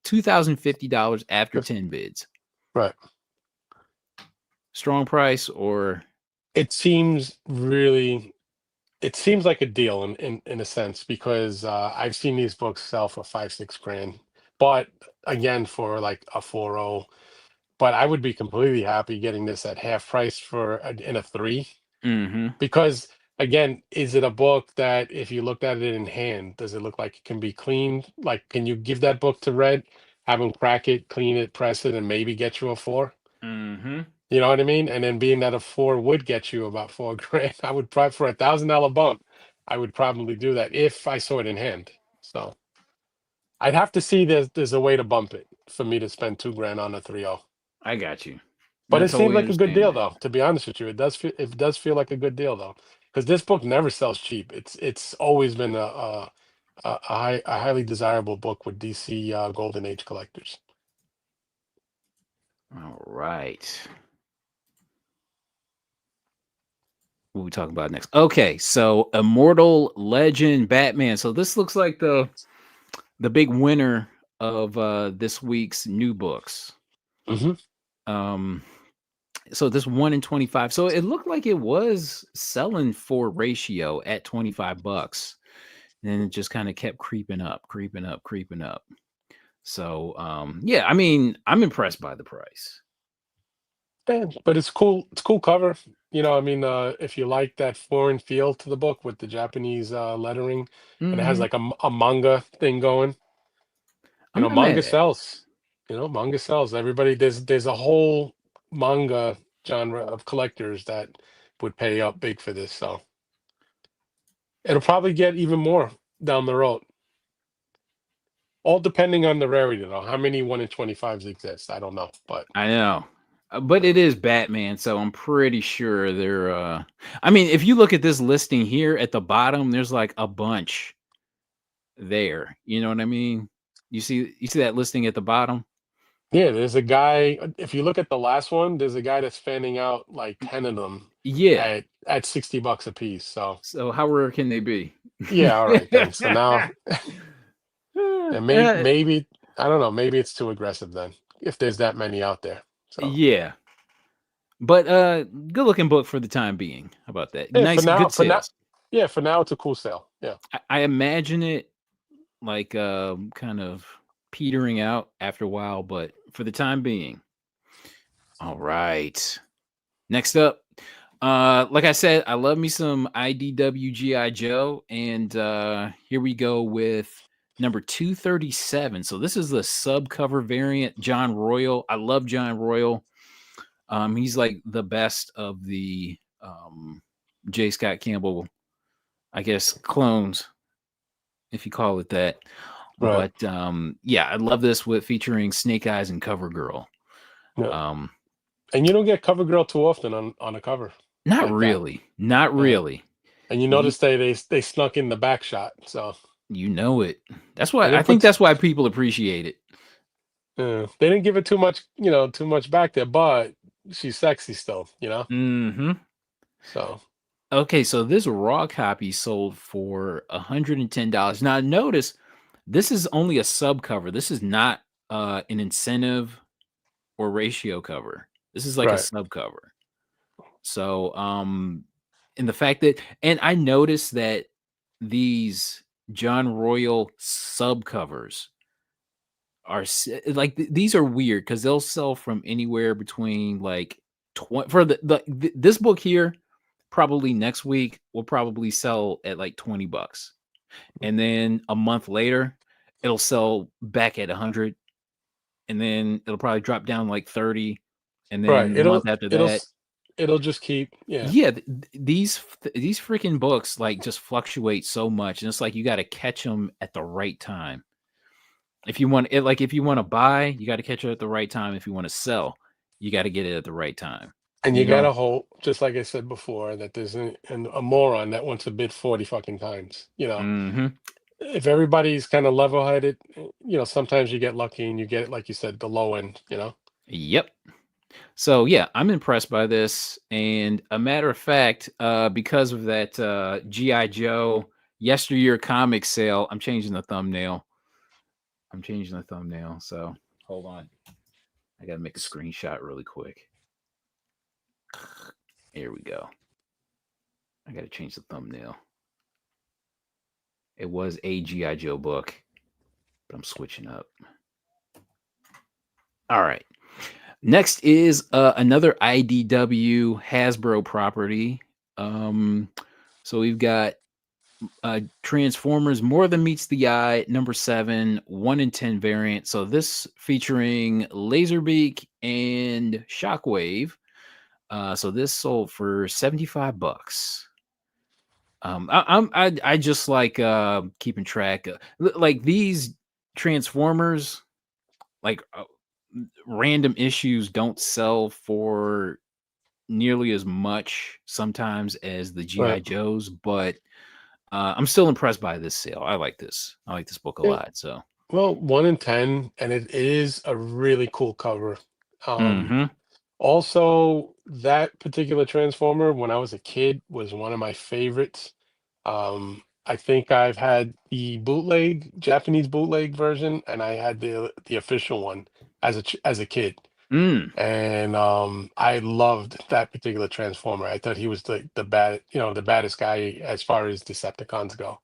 S1: 2050 dollars after 10 bids.
S2: Right.
S1: Strong price or
S2: It seems really. It seems like a deal in a sense because I've seen these books sell for 5 6 grand, but again for like a 4.0. But I would be completely happy getting this at half price for in a 3.
S1: mhm.
S2: Because again, is it a book that if you looked at it in hand, does it look like it can be cleaned? Like, can you give that book to Red, have him crack it, clean it, press it, and maybe get you a 4?
S1: Mhm.
S2: You know what I mean? And then being that a 4 would get you about 4 grand, I would probably for $1,000 bump, I would probably do that if I saw it in hand. So I'd have to see there's a way to bump it for me to spend 2 grand on a 3.0.
S1: I got you.
S2: But
S1: I
S2: it seems
S1: totally
S2: like a good
S1: understand
S2: deal,
S1: that.
S2: though. To be honest with you, it does feel like a good deal, though, because this book never sells cheap. It's always been a highly desirable book with DC Golden Age collectors.
S1: All right. What we talking about next? Okay, so Immortal Legend Batman. So this looks like the big winner of this week's new books.
S2: Hmm.
S1: Um so this 1 in 25. So it looked like it was selling for ratio at 25 bucks. And then it just kind of kept creeping up, creeping up, creeping up. So yeah, I mean, I'm impressed by the price.
S2: Yeah, but it's cool. It's cool cover. I mean, if you like that foreign feel to the book with the Japanese lettering, and it has
S1: Mhm.
S2: like a manga thing going.
S1: I'm not mad
S2: Manga
S1: at it.
S2: sells. Manga sells. Everybody, there's a whole manga genre of collectors that would pay up big for this. So it'll probably get even more down the road. All depending on the rarity, though. How many 1 in 25s exist? I don't know, but
S1: I know. But it is Batman, so I'm pretty sure they're I mean, if you look at this listing here at the bottom, there's like a bunch there. You know what I mean? You see that listing at the bottom?
S2: yeah, there's a guy. If you look at the last one, there's a guy that's fanning out like 10 of them
S1: Yeah.
S2: at $60 a piece. So
S1: So how rare can they be?
S2: yeah, all right then. So now, and maybe
S1: Uh,
S2: maybe I don't know. Maybe it's too aggressive then if there's that many out there. So
S1: yeah. But good looking book for the time being. How about that?
S2: yeah,
S1: Nice, good sales.
S2: for now it's a cool sale. Yeah.
S1: I imagine it like kind of petering out after a while, but for the time being. All right. Next up, like I said, I love me some IDWGI Joe, and here we go with number 237. So this is the subcover variant, John Royal. I love John Royal. He's like the best of the J. Scott Campbell, I guess, clones, if you call it that.
S2: Right.
S1: But yeah, I love this with featuring Snake Eyes and Cover Girl.
S2: Yeah.
S1: Um,
S2: And you don't get CoverGirl too often on a cover
S1: not
S2: like that.
S1: really, not
S2: Yeah.
S1: really.
S2: And you
S1: You
S2: notice they snuck in the back shot. So
S1: you know it. That's
S2: they
S1: why I
S2: didn't
S1: think
S2: put
S1: that's why people appreciate it.
S2: they didn't give it too much, too much back there, but she's sexy still.
S1: Mhm.
S2: So
S1: Okay, so this raw copy sold for $110. Now notice this is only a sub cover. This is not an incentive or ratio cover. This is like a
S2: right.
S1: sub cover. So and the fact that, and I noticed that these John Royal sub covers are like these are weird because they'll sell from anywhere between like 20 for this book here. Probably next week will probably sell at like 20 bucks, and then a month later it'll sell back at 100, and then it'll probably drop down like 30, and
S2: Right.
S1: then the month after
S2: It'll
S1: that.
S2: It'll just keep, yeah.
S1: Yeah, these freaking books like just fluctuate so much, and it's like you got to catch them at the right time. If you want it, like if you want to buy, you got to catch it at the right time. If you want to sell, you got to get it at the right time.
S2: And you
S1: You know.
S2: gotta hope, just like I said before, that there's a moron that wants to bid 40 fucking times.
S1: Hmm.
S2: If everybody's kind of level-headed, sometimes you get lucky and you get, like you said, the low end.
S1: Yep. So yeah, I'm impressed by this. And a matter of fact, because of that GI Joe yesteryear comic sale, I'm changing the thumbnail. So hold on, I gotta make a screenshot really quick. Here we go. I gotta change the thumbnail. It was a GI Joe book, but I'm switching up. All right. Next is another IDW Hasbro property. Um, so we've got Transformers More Than Meets the Eye, number 7, 1 in 10 variant. So this featuring Laserbeak and Shockwave. So this sold for $75. I just like keeping track of like these Transformers, like random issues don't sell for nearly as much sometimes as the GI
S2: Right.
S1: Joes, but I'm still impressed by this sale. I like this. I like this book a
S2: Yeah.
S1: lot. So,
S2: Well, 1 in 10, and it is a really cool cover. Um,
S1: hmm.
S2: Also, that particular Transformer, when I was a kid, was one of my favorites. I think I've had the bootleg, Japanese bootleg version, and I had the official one as a kid.
S1: Mm,
S2: And I loved that particular Transformer. I thought he was the baddest guy as far as Decepticons go.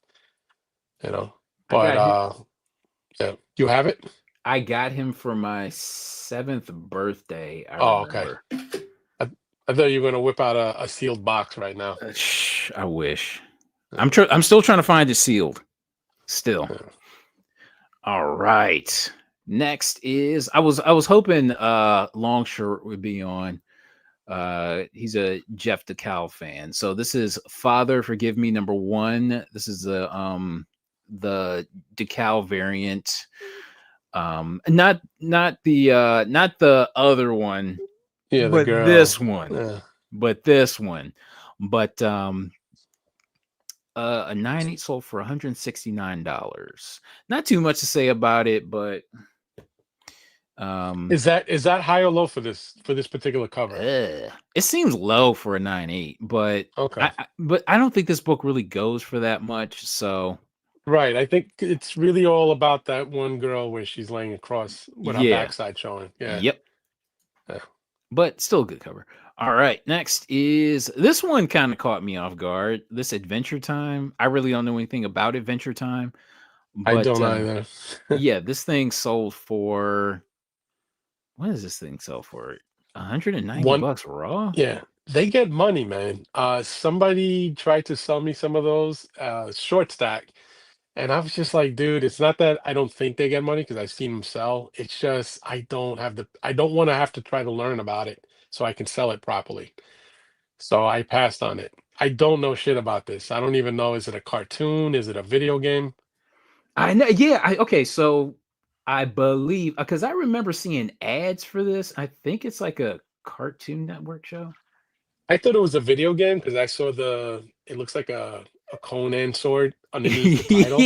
S2: You know,
S1: I
S2: but
S1: got him.
S2: yeah, you have it.
S1: I got him for my 7th birthday. I
S2: Oh, okay.
S1: remember.
S2: I, I thought you were gonna whip out a sealed box right now.
S1: I wish.
S2: Yeah,
S1: I'm still trying to find it sealed. Still.
S2: yeah.
S1: All right. Next is I was hoping Longshirt would be on. He's a Jeff DeCal fan. So this is Father Forgive Me number 1. This is the DeCal variant. Not the other one,
S2: Yeah, the
S1: but
S2: girl.
S1: this one.
S2: Yeah.
S1: But this one. But a 9/8 sold for $169. Not too much to say about it, but um
S2: Is that high or low for this particular cover?
S1: it seems low for a 9/8, but
S2: Okay.
S1: but I don't think this book really goes for that much. So
S2: Right. I think it's really all about that one girl where she's laying across with her
S1: yeah,
S2: backside showing. Yeah.
S1: yep,
S2: Yeah.
S1: but still a good cover. All right, next is this one kind of caught me off guard. This Adventure Time. I really don't know anything about Adventure Time,
S2: I
S1: but
S2: don't either.
S1: yeah, this thing sold for what does this thing sell for? 190
S2: One,
S1: bucks raw?
S2: yeah. They get money, man. Somebody tried to sell me some of those short stack. And I was just like, dude, it's not that I don't think they get money because I've seen them sell. It's just I don't want to have to try to learn about it so I can sell it properly. So I passed on it. I don't know shit about this. I don't even know, is it a cartoon? Is it a video game?
S1: I know. Yeah. Okay. So I believe because I remember seeing ads for this. I think it's like a Cartoon Network show.
S2: I thought it was a video game because I saw it looks like a Conan sword underneath the title.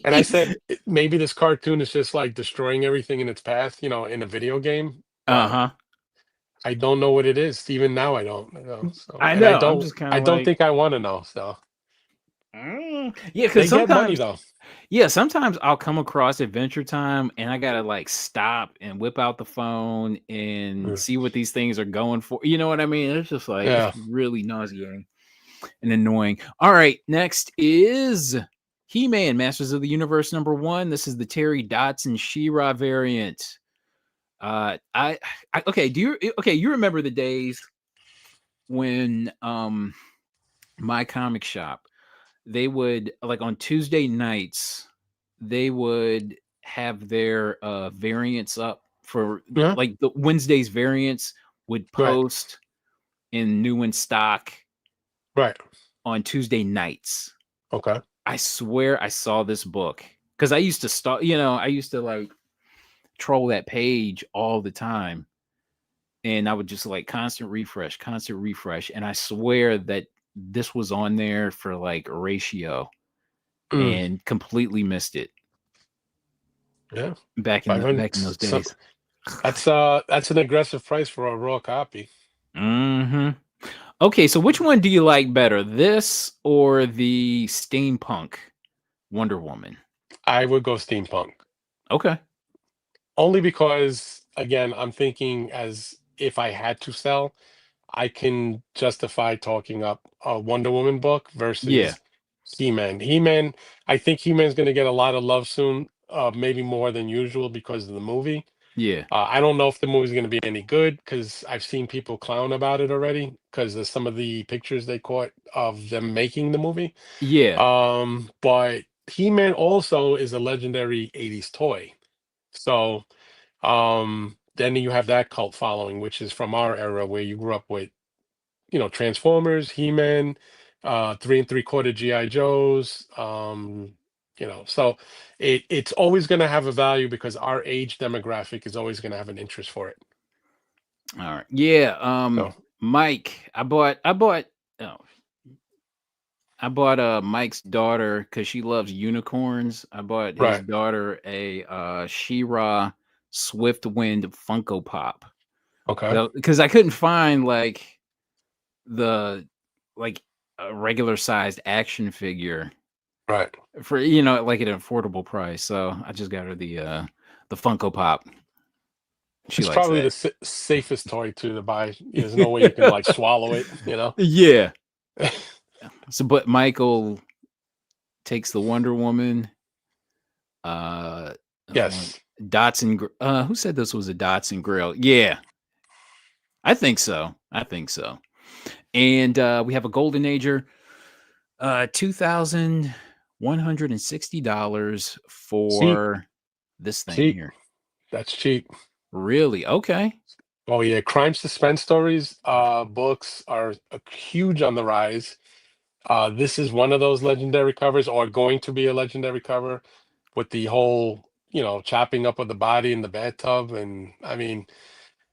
S2: And I said, maybe this cartoon is just like destroying everything in its path, in a video game,
S1: Uh
S2: but
S1: huh.
S2: I don't know what it is. Even now, I don't know. So,
S1: I
S2: and I
S1: know. I'm
S2: don't,
S1: just kind
S2: I
S1: of
S2: don't
S1: like,
S2: think I want to know. So
S1: yeah, because
S2: they get money
S1: sometimes,
S2: though.
S1: yeah, sometimes I'll come across Adventure Time and I gotta like stop and whip out the phone and
S2: Mm.
S1: see what these things are going for. You know what I mean? It's just like it's
S2: Yeah,
S1: really nauseating and annoying. All right, next is He-Man Masters of the Universe number 1. This is the Terry Dotson She-Ra variant. Okay, you remember the days when my comic shop, they would like on Tuesday nights, they would have their variants up for
S2: yeah,
S1: like the Wednesday's variants would
S2: right.
S1: post in new in stock
S2: Right.
S1: on Tuesday nights.
S2: Okay.
S1: I swear I saw this book because I used to start, you know, I used to like troll that page all the time. And I would just like constant refresh. And I swear that this was on there for like ratio
S2: Mm,
S1: and completely missed it
S2: yeah.
S1: back
S2: 500.
S1: in those
S2: So
S1: days.
S2: that's an aggressive price for a raw copy.
S1: Hmm. Okay, so which one do you like better, this or the steampunk Wonder Woman?
S2: I would go steampunk.
S1: Okay.
S2: Only because, again, I'm thinking as if I had to sell, I can justify talking up a Wonder Woman book
S1: Yeah.
S2: versus He-Man. He-Man, I think He-Man's going to get a lot of love soon, maybe more than usual because of the movie.
S1: Yeah.
S2: I don't know if the movie's going to be any good because I've seen people clown about it already because of some of the pictures they caught of them making the movie.
S1: Yeah.
S2: But He-Man also is a legendary 80s toy. So then you have that cult following, which is from our era where you grew up with, Transformers, He-Man, 3 3/4 GI Joes, so it's always going to have a value because our age demographic is always going to have an interest for it.
S1: All right. Yeah.
S2: So
S1: Mike, oh, I bought Mike's daughter because she loves unicorns. I bought his
S2: right,
S1: daughter a She-Ra Swiftwind Funko Pop.
S2: okay,
S1: So because I couldn't find the like a regular sized action figure
S2: right.
S1: for like at an affordable price. So I just got her the Funko Pop. She
S2: It's
S1: likes
S2: probably
S1: that.
S2: the safest toy to buy. There's no way you can like swallow it.
S1: Yeah. So but Michael takes the Wonder Woman. Uh, one
S2: Yes.
S1: Who said this was a Datsun grill? Yeah, I think so. I think so. And we have a Golden Ager, $2,160
S2: See,
S1: for this thing
S2: see,
S1: here.
S2: that's cheap.
S1: Really? Okay.
S2: Oh yeah, crime suspense stories, books are huge on the rise. This is one of those legendary covers, or going to be a legendary cover, with the whole, chopping up of the body in the bathtub, and I mean,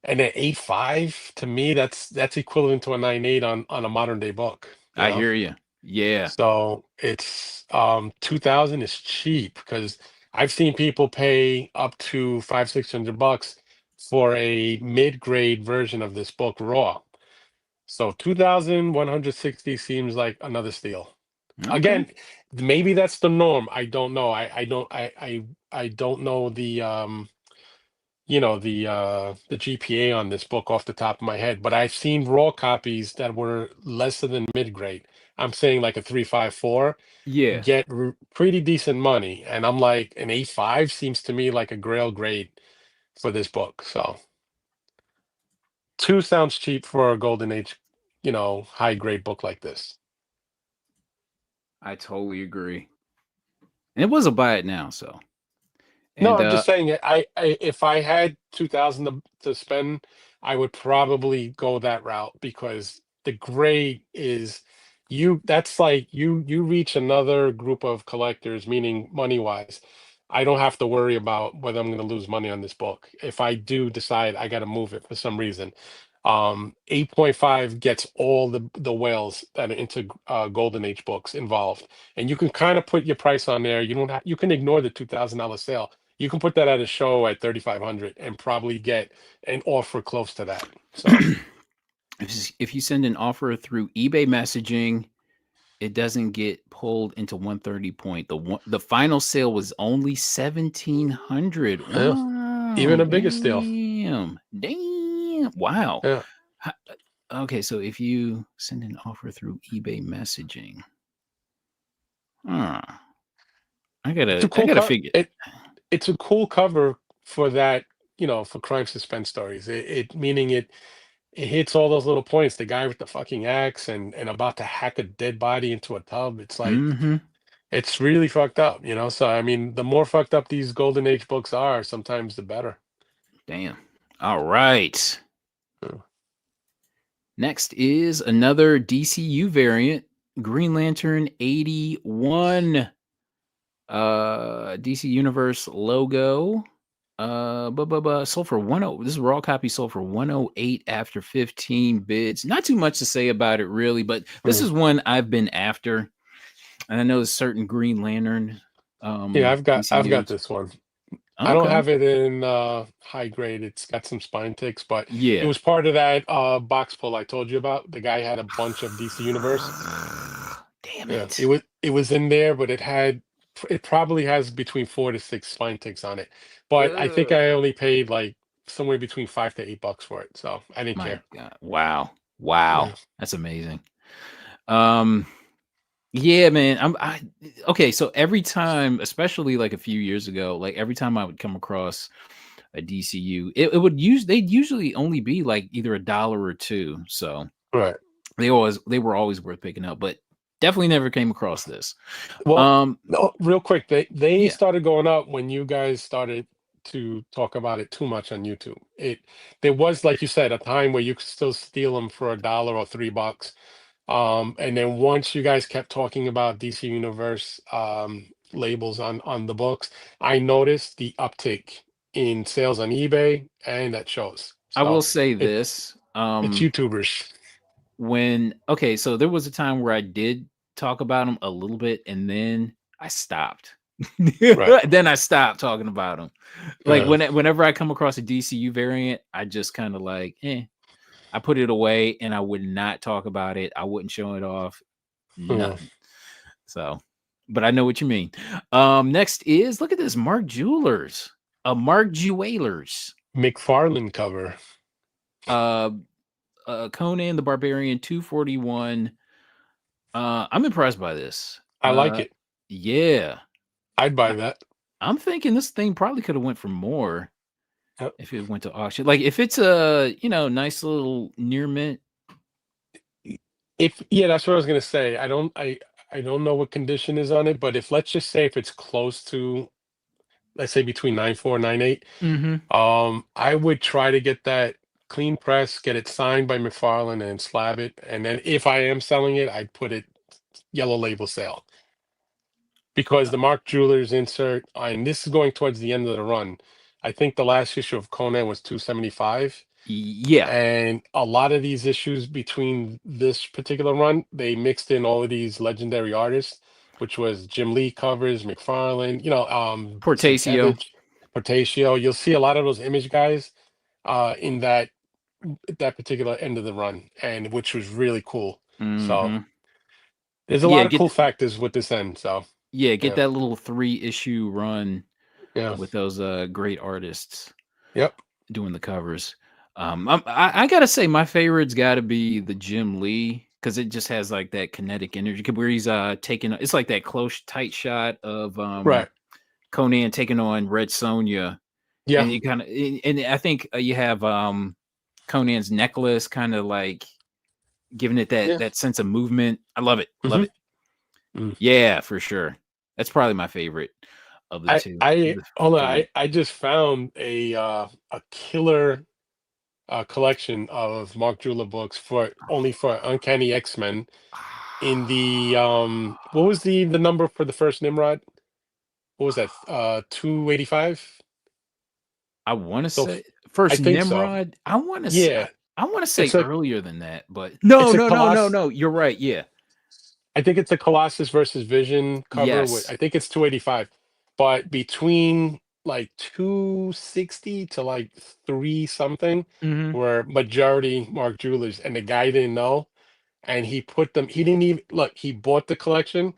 S2: and at 8.5, to me, that's equivalent to a 9.8 on a modern day book. You
S1: I
S2: know,
S1: hear you. Yeah.
S2: so it's 2,000 is cheap because I've seen people pay up to 500-600 bucks for a mid-grade version of this book raw. So 2,160 seems like another steal.
S1: Okay.
S2: Again, maybe that's the norm. I don't know. I don't know the GPA on this book off the top of my head, but I've seen raw copies that were lesser than mid grade. I'm saying like a 354
S1: Yeah.
S2: get pretty decent money, and I'm like an 8.5 seems to me like a grail grade for this book. So two sounds cheap for a golden age, high grade book like this.
S1: I totally agree. And it was a buy it now, so.
S2: No,
S1: And
S2: I'm just saying I if I had 2,000 to spend, I would probably go that route because the grade is that's like you reach another group of collectors, meaning money wise. I don't have to worry about whether I'm going to lose money on this book. If I do decide I got to move it for some reason. 8.5 gets all the whales that are into Golden Age books involved, and you can kind of put your price on there. You don't have, you can ignore the $2,000 sale. You can put that at a show at 3,500 and probably get an offer close to that. So
S1: if you send an offer through eBay messaging, it doesn't get pulled into 130 point. The final sale was only 1,700.
S2: yeah, even
S1: Wow.
S2: a bigger steal.
S1: Damn. Damn. Wow.
S2: Yeah,
S1: Okay, so if you send an offer through eBay messaging, huh,
S2: it's a
S1: I
S2: cool
S1: gotta figure.
S2: it's a cool cover for that. For crime suspense stories. It meaning it hits all those little points. The guy with the fucking axe and about to hack a dead body into a tub. It's like
S1: Mm-hmm.
S2: it's really fucked up. So I mean, the more fucked up these golden age books are, sometimes the better.
S1: Damn. All right.
S2: Yeah.
S1: Next is another DCU variant, Green Lantern 81. DC Universe logo. Sold for 10. This is raw copy sold for 108 after 15 bids. Not too much to say about it really, but this
S2: Mm.
S1: is one I've been after. And I know there's certain Green Lantern
S2: Yeah, I've got
S1: DCUs.
S2: this one. I don't
S1: Okay.
S2: have it in high grade. It's got some spine ticks, but it
S1: Yeah.
S2: was part of that box pull I told you about. The guy had a bunch of DC Universe.
S1: Damn
S2: Yeah,
S1: it.
S2: it was in there, but it probably has between 4 to 6 spine ticks on it. But I think I
S1: Ugh.
S2: only paid like somewhere between $5 to $8 for it, so I didn't
S1: My
S2: care.
S1: God. Wow. Wow.
S2: Yeah,
S1: That's amazing. Um, yeah, man. Okay, so every time, especially like a few years ago, like every time I would come across a DCU, it would they'd usually only be like either a dollar or two. So
S2: right.
S1: they were always worth picking up, but definitely never came across this.
S2: Well,
S1: Um,
S2: no, real quick, they
S1: yeah.
S2: started going up when you guys started to talk about it too much on YouTube. There was, like you said, a time where you could still steal them for $1 or $3. And then once you guys kept talking about DC Universe labels on the books, I noticed the uptick in sales on eBay and at shows.
S1: I will
S2: So
S1: say
S2: it
S1: this.
S2: it's YouTubers.
S1: When okay, so there was a time where I did talk about them a little bit, and then I stopped.
S2: Right.
S1: Then I stopped talking about them. Like
S2: Uh,
S1: whenever I come across a DCU variant, I just kind of like, I put it away, and I would not talk about it. I wouldn't show it off.
S2: uh,
S1: Nothing. So, but I know what you mean. Next is look at this Mark Jewelers, Mark Jewelers,
S2: McFarlane cover.
S1: uh, Conan the Barbarian 241. I'm impressed by this.
S2: I like it.
S1: Yeah,
S2: I'd buy
S1: I,
S2: that.
S1: I'm thinking this thing probably could have went for more
S2: Yep.
S1: if it went to auction. Like if it's a nice little near mint.
S2: If yeah, that's what I was gonna say. I don't know what condition is on it, but if let's just say if it's close to, let's say between 9.4 and 9.8,
S1: Mm-hmm.
S2: I would try to get that clean press, get it signed by McFarlane and slab it. And then if I am selling it, I'd put it yellow label sale. Because the Mark Jewelers insert, and this is going towards the end of the run. I think the last issue of Conan was 275.
S1: Yeah,
S2: And a lot of these issues between this particular run, they mixed in all of these legendary artists, which was Jim Lee covers, McFarlane,
S1: Portacio.
S2: Sienkiewicz, Portacio. You'll see a lot of those image guys in that particular end of the run, and which was really cool. So
S1: Mm-hmm.
S2: there's a
S1: Yeah,
S2: lot of cool factors with this end. So
S1: get
S2: yeah,
S1: that little 3 issue run
S2: yeah,
S1: with those great artists
S2: yep,
S1: doing the covers. I gotta say my favorite's got to be the Jim Lee because it just has like that kinetic energy where he's taking. It's like that close tight shot of
S2: right,
S1: Conan taking on Red Sonja,
S2: yeah,
S1: and you kind of and I think you have Conan's necklace kind of like giving it
S2: yeah.
S1: that sense of movement. I love it. Love
S2: Hmm.
S1: it. Yeah, for sure. That's probably my favorite of the two.
S2: I
S1: The
S2: hold on.
S1: three.
S2: I just found a killer collection of Mark Jewler books for only for Uncanny X-Men in the what was the number for the first Nimrod? What was that? 285?
S1: I want to
S2: So
S1: say
S2: I
S1: first
S2: think so.
S1: Nimrod.
S2: Yeah.
S1: I want to say
S2: It's a
S1: earlier than that, but no,
S2: it's a
S1: no, no, no,
S2: Colossus.
S1: no. You're right. Yeah.
S2: I think it's a Colossus versus Vision cover with
S1: Yes.
S2: I think it's 285. But between like 260 to like 3 something
S1: Hmm.
S2: were majority Mark Jewelers, and the guy didn't know, and he put them, he didn't even look, he bought the collection.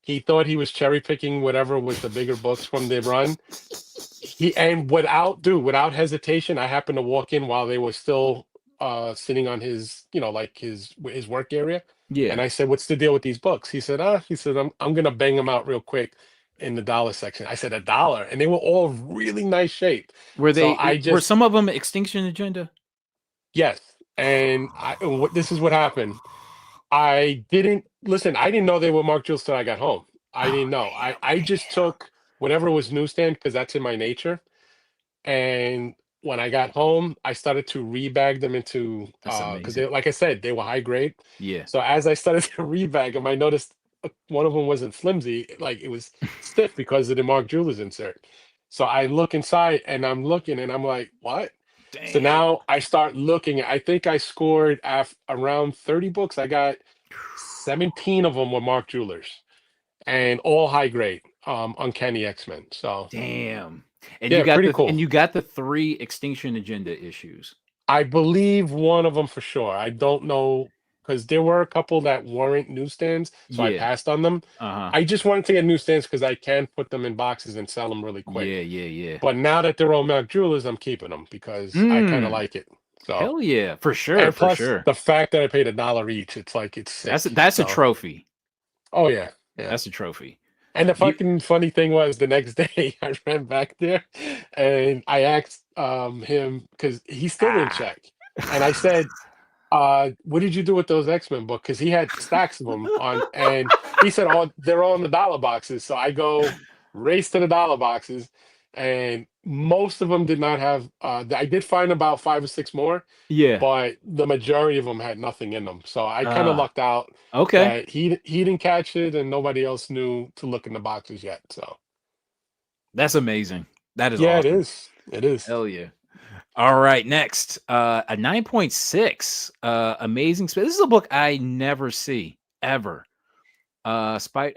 S2: He thought he was cherry picking whatever was the bigger books from the run. And without hesitation, I happened to walk in while they were still sitting on his, like his work area. And
S1: Yeah.
S2: I said, "What's the deal with these books?" He said, I'm gonna bang them out real quick in the dollar section. I said, $1. And they were all really nice shape. So I
S1: Were
S2: just
S1: some of them Extinction Agenda?
S2: yes. And what this is what happened. I didn't listen. I didn't know they were Mark Jules till I got home. I
S1: Oh
S2: didn't know. I
S1: damn,
S2: just took whatever was newsstand because that's in my nature. And when I got home, I started to rebag them into
S1: That's
S2: because
S1: amazing.
S2: they, like I said, they were high grade.
S1: Yeah.
S2: So as I started to rebag them, I noticed one of them wasn't flimsy, like it was stiff because of the Mark Jewelers insert. So I look inside and I'm looking and I'm like, what? So
S1: Damn.
S2: now I start looking. I think I scored around 30 books. I got 17 of them were Mark Jewelers and all high grade, Uncanny X-Men. So
S1: Damn. And
S2: yeah, pretty cool.
S1: you got the 3 Extinction Agenda issues.
S2: I believe one of them for sure. I don't know because there were a couple that weren't newsstands, so I
S1: Yeah.
S2: passed on them.
S1: Uh-huh.
S2: I just wanted to get newsstands because I can put them in boxes and sell them really quick.
S1: Yeah, yeah, yeah.
S2: But now that they're all Mac Jewelers, I'm keeping them because I kind of
S1: Mm.
S2: like it. So,
S1: Hell yeah. For sure,
S2: and
S1: for
S2: plus
S1: sure.
S2: the fact that I paid $1 each, it's like it's sick.
S1: That's a
S2: So,
S1: trophy.
S2: oh yeah, yeah.
S1: That's a trophy.
S2: And the
S1: You
S2: fucking funny thing was the next day I ran back there and I asked him because he still didn't
S1: ah.
S2: check. And I said, what did you do with those X-Men books? Because he had stacks of them on, and he said, oh, they're all in the dollar boxes. So I go race to the dollar boxes, and most of them did not have. I did find about five or six more,
S1: Yeah.
S2: but the majority of them had nothing in them. So I kind of
S1: Uh,
S2: lucked out
S1: okay.
S2: that he didn't catch it, and nobody else knew to look in the boxes yet. So
S1: That's amazing. That is
S2: yeah, it
S1: awesome.
S2: is. It is.
S1: Hell yeah. All right, next, a 9.6, Amazing Space. This is a book I never see ever.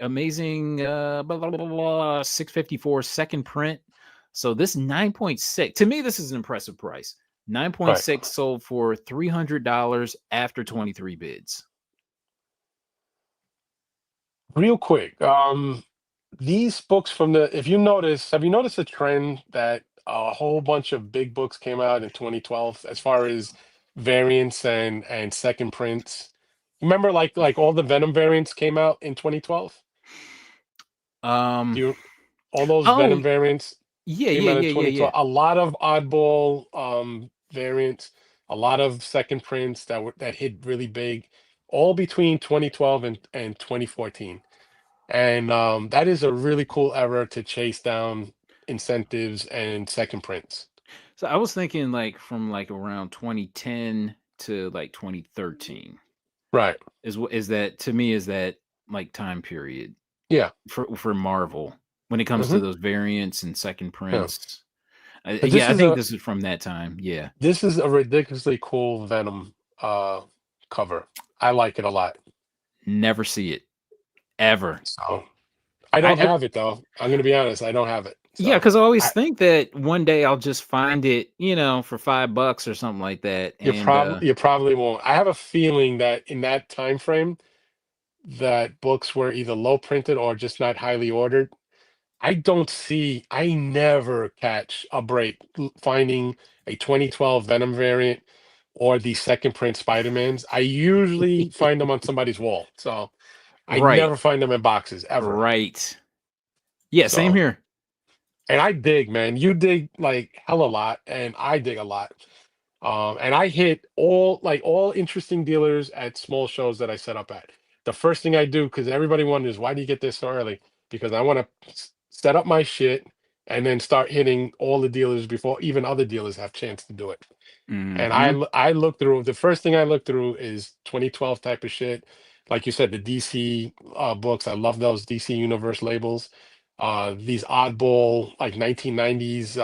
S1: Amazing, blah, blah, blah, blah, 654 second print. So this 9.6, to me, this is an impressive price.
S2: Right.
S1: 9.6 sold for $300 after 23 bids.
S2: Real quick, these books from the if you notice, have you noticed a trend that a whole bunch of big books came out in 2012 as far as variants and second prints? Remember like all the Venom variants came out in 2012? Do
S1: Um,
S2: you all those
S1: oh,
S2: Venom variants
S1: yeah,
S2: came
S1: yeah,
S2: out in
S1: yeah, yeah, yeah.
S2: 2012? A lot of oddball variants, a lot of second prints that hit really big, all between 2012 and 2014. And that is a really cool era to chase down incentives and second prints.
S1: So I was thinking like from like around 2010 to like 2013
S2: Right.
S1: is what is that to me is that like time period
S2: Yeah.
S1: for Marvel when it comes to
S2: Hmm.
S1: those variants and second
S2: Yeah.
S1: prints.
S2: But
S1: Yeah, I think this is from that time. Yeah,
S2: this is a ridiculously cool Venom cover. I like it a lot.
S1: never see it ever.
S2: So I don't
S1: I
S2: have it though. I'm gonna be honest, I don't have it.
S1: Yeah,
S2: So
S1: because I always
S2: I
S1: think that one day I'll just find it, for $5 or something like that. And
S2: you probably won't. I have a feeling that in that time frame that books were either low printed or just not highly ordered. I never catch a break finding a 2012 Venom variant or the second print Spider-Mans. I usually find them on somebody's wall. So I
S1: right,
S2: never find them in boxes ever.
S1: right. Yeah, same
S2: So,
S1: here.
S2: and I dig, man. You dig like hell a lot, and I dig a lot. And I hit all interesting dealers at small shows that I set up at. The first thing I do, because everybody wonders why do you get this so early? Because I want to set up my shit and then start hitting all the dealers before even other dealers have chance to do it. And
S1: Hmm.
S2: I look through the first thing I look through is 2012 type of shit. Like you said, the DC books. I love those DC Universe labels. These oddball like 1990s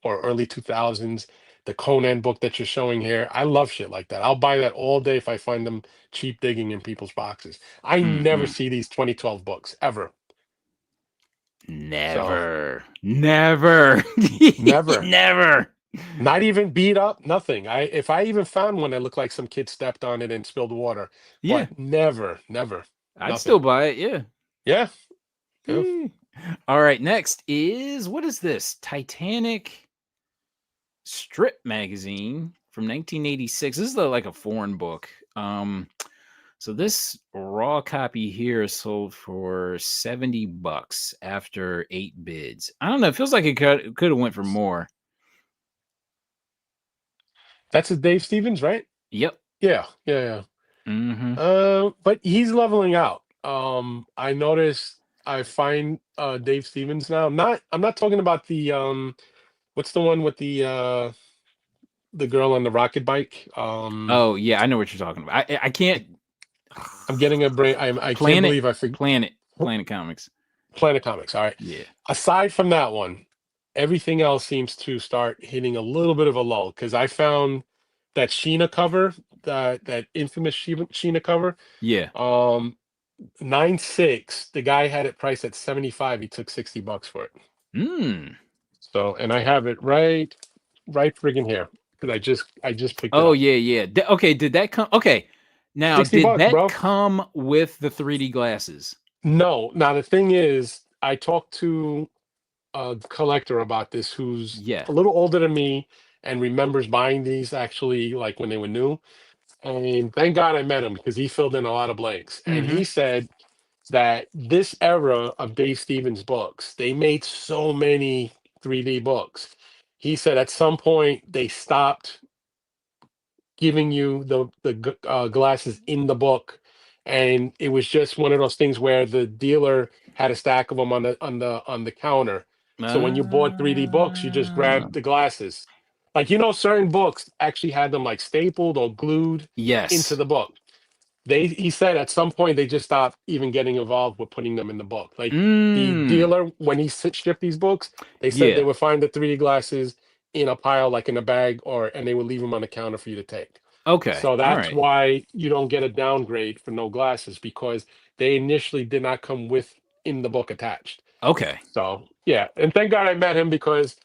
S2: or early 2000s. The Conan book that you're showing here. I love shit like that. I'll buy that all day if I find them cheap digging in people's boxes. I never
S1: Hmm.
S2: see these 2012 books ever. So
S1: Never, never,
S2: never.
S1: never.
S2: Not even beat up, nothing. I if I even found one that looked like some kid stepped on it and spilled water,
S1: Yeah,
S2: but never, never,
S1: I'd still
S2: nothing.
S1: buy it. Yeah.
S2: Yeah, yeah.
S1: Eh. All right. Next is what is this? Titanic strip magazine from 1986. This is like a foreign book. So this raw copy here is sold for $70 after 8 bids. I don't know. It feels like it could have went for more.
S2: That's a Dave Stevens, right?
S1: Yep.
S2: Yeah, yeah,
S1: Hmm.
S2: yeah. But he's leveling out. I noticed I find Dave Stevens now. I'm not talking about the what's the one with the the girl on the rocket bike.
S1: Oh yeah, I know what you're talking about. I can't.
S2: I'm getting a brain. I can't
S1: Planet,
S2: believe I forget.
S1: Planet, Planet Comics.
S2: Planet Comics. All right.
S1: Yeah.
S2: Aside from that one, everything else seems to start hitting a little bit of a lull because I found that Sheena cover, that infamous Sheena cover,
S1: Yeah.
S2: um, 9.6. The guy had it priced at 75. He took $60 for it.
S1: Hmm.
S2: So, and I have it right friggin' here because I just picked it
S1: Oh
S2: up.
S1: yeah, yeah. Okay, did that come? Okay, now
S2: 60
S1: did
S2: bucks,
S1: that
S2: bro.
S1: come with the 3D glasses?
S2: No, now the thing is, I talked to a collector about this who's
S1: Yeah.
S2: a little older than me and remembers buying these actually like when they were new. And thank God I met him because he filled in a lot of blanks. And
S1: Mm-hmm.
S2: he said that this era of Dave Stevens books, they made so many 3D books. He said at some point they stopped giving you the glasses in the book, and it was just one of those things where the dealer had a stack of them on the counter. So when you bought 3D books, you just
S1: Uh,
S2: grabbed the glasses. Like certain books actually had them like stapled or glued into
S1: yes.
S2: the book. He said at some point they just stopped even getting involved with putting them in the book. Like the
S1: Mm.
S2: dealer, when he shipped these books, they said they
S1: Yeah.
S2: would find the 3D glasses in a pile, like in a bag, and they would leave them on the counter for you to take.
S1: Okay.
S2: So
S1: All
S2: that's
S1: right.
S2: why you don't get a downgrade for no glasses because they initially did not come with in the book attached.
S1: Okay.
S2: So yeah, and thank God I met him because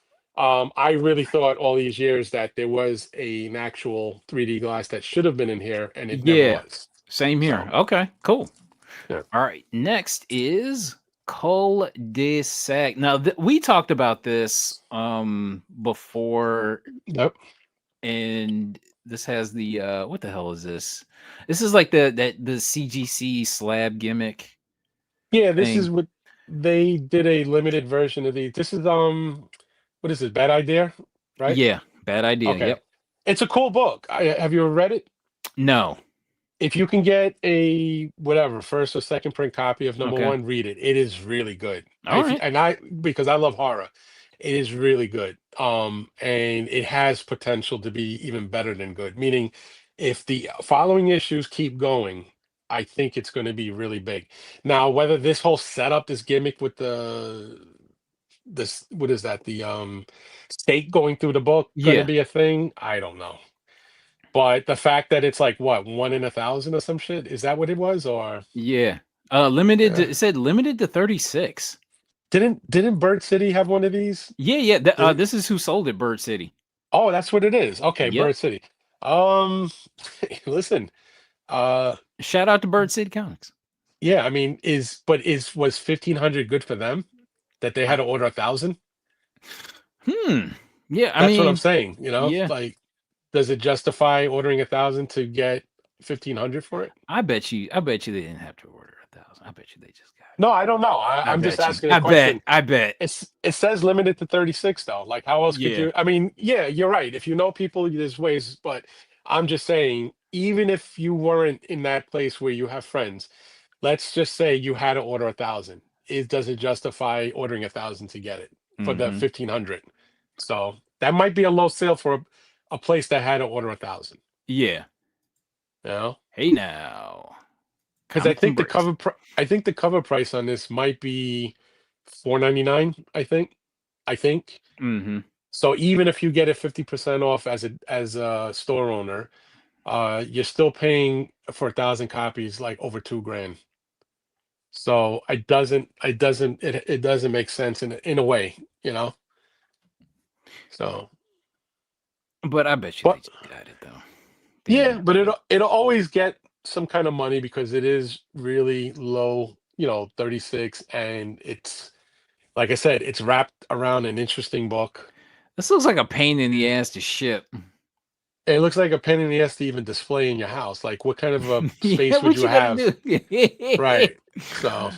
S2: I really thought all these years that there was an actual 3D glass that should have been in here, and it never
S1: Yeah.
S2: was.
S1: Same here.
S2: So
S1: Okay. Cool.
S2: yeah,
S1: All right. Next is cul de sac. Now we talked about this before,
S2: yep,
S1: and this has the what the hell is this? This is like the CGC slab gimmick
S2: yeah. This is
S1: thing.
S2: what they did a limited version of these. This is what is it? Bad idea, right?
S1: Yeah. Bad idea.
S2: Okay,
S1: Yep.
S2: it's a cool book. Have you ever read it?
S1: No.
S2: If you can get a whatever first or second print copy of number
S1: Okay.
S2: one, read it. It is really good.
S1: All right.
S2: I because I love horror, it is really good. And it has potential to be even better than good. Meaning, if the following issues keep going, I think it's going to be really big. Now, whether this whole setup, this gimmick with this what is that stake going through the book going to
S1: Yeah.
S2: be a thing, I don't know. But the fact that it's like what, 1 in 1,000 or some shit, is that what it was? Or
S1: Yeah. Limited
S2: yeah.
S1: to, it said limited to 36.
S2: Didn't Bird City have one of these?
S1: Yeah, yeah.
S2: Did it?
S1: This is who sold it, Bird City.
S2: Oh, that's what it is. Okay,
S1: Yep.
S2: Bird City. Um, listen, uh,
S1: Shout out to Bird City Comics.
S2: yeah, I mean, was 1,500 good for them that they had
S1: I-
S2: to order 1,000?
S1: Hmm. Yeah, I
S2: That's what I'm
S1: mean,
S2: saying.
S1: yeah.
S2: Like, does it justify ordering 1,000 to get 1,500 for it?
S1: I bet you they didn't have to order 1,000. I bet you they just got
S2: No, I don't know.
S1: it. I
S2: I'm just
S1: bet you.
S2: asking a question.
S1: I bet.
S2: It says limited to 36 though. Like how else could
S1: Yeah.
S2: you? I mean, yeah, you're right. If you know people, there's ways, but I'm just saying, even if you weren't in that place where you have friends, let's just say you had to order 1,000. It doesn't justify ordering 1,000 to get it for the
S1: Hmm.
S2: 1,500. So that might be a low sale for a place that had to order 1,000.
S1: Yeah.
S2: You know,
S1: Hey now.
S2: because I
S1: Comics and
S2: think
S1: breaks.
S2: I think the cover price on this might be 4.99. I think.
S1: Hmm.
S2: So even if you get it 50% off as a store owner, you're still paying for 1,000 copies like over 2 grand. So it doesn't make sense in a way, you know. So,
S1: But I bet you they
S2: but
S1: just got it though. They
S2: yeah,
S1: didn't have
S2: but
S1: to.
S2: it'll always get some kind of money because it is really low, 36, and it's like I said, it's wrapped around an interesting book.
S1: This looks like a pain in the ass to ship.
S2: It looks like a pain in the ass to even display in your house. Like, what kind of a
S1: Yeah,
S2: space would
S1: what
S2: you
S1: you gonna
S2: have?
S1: do?
S2: Right. So,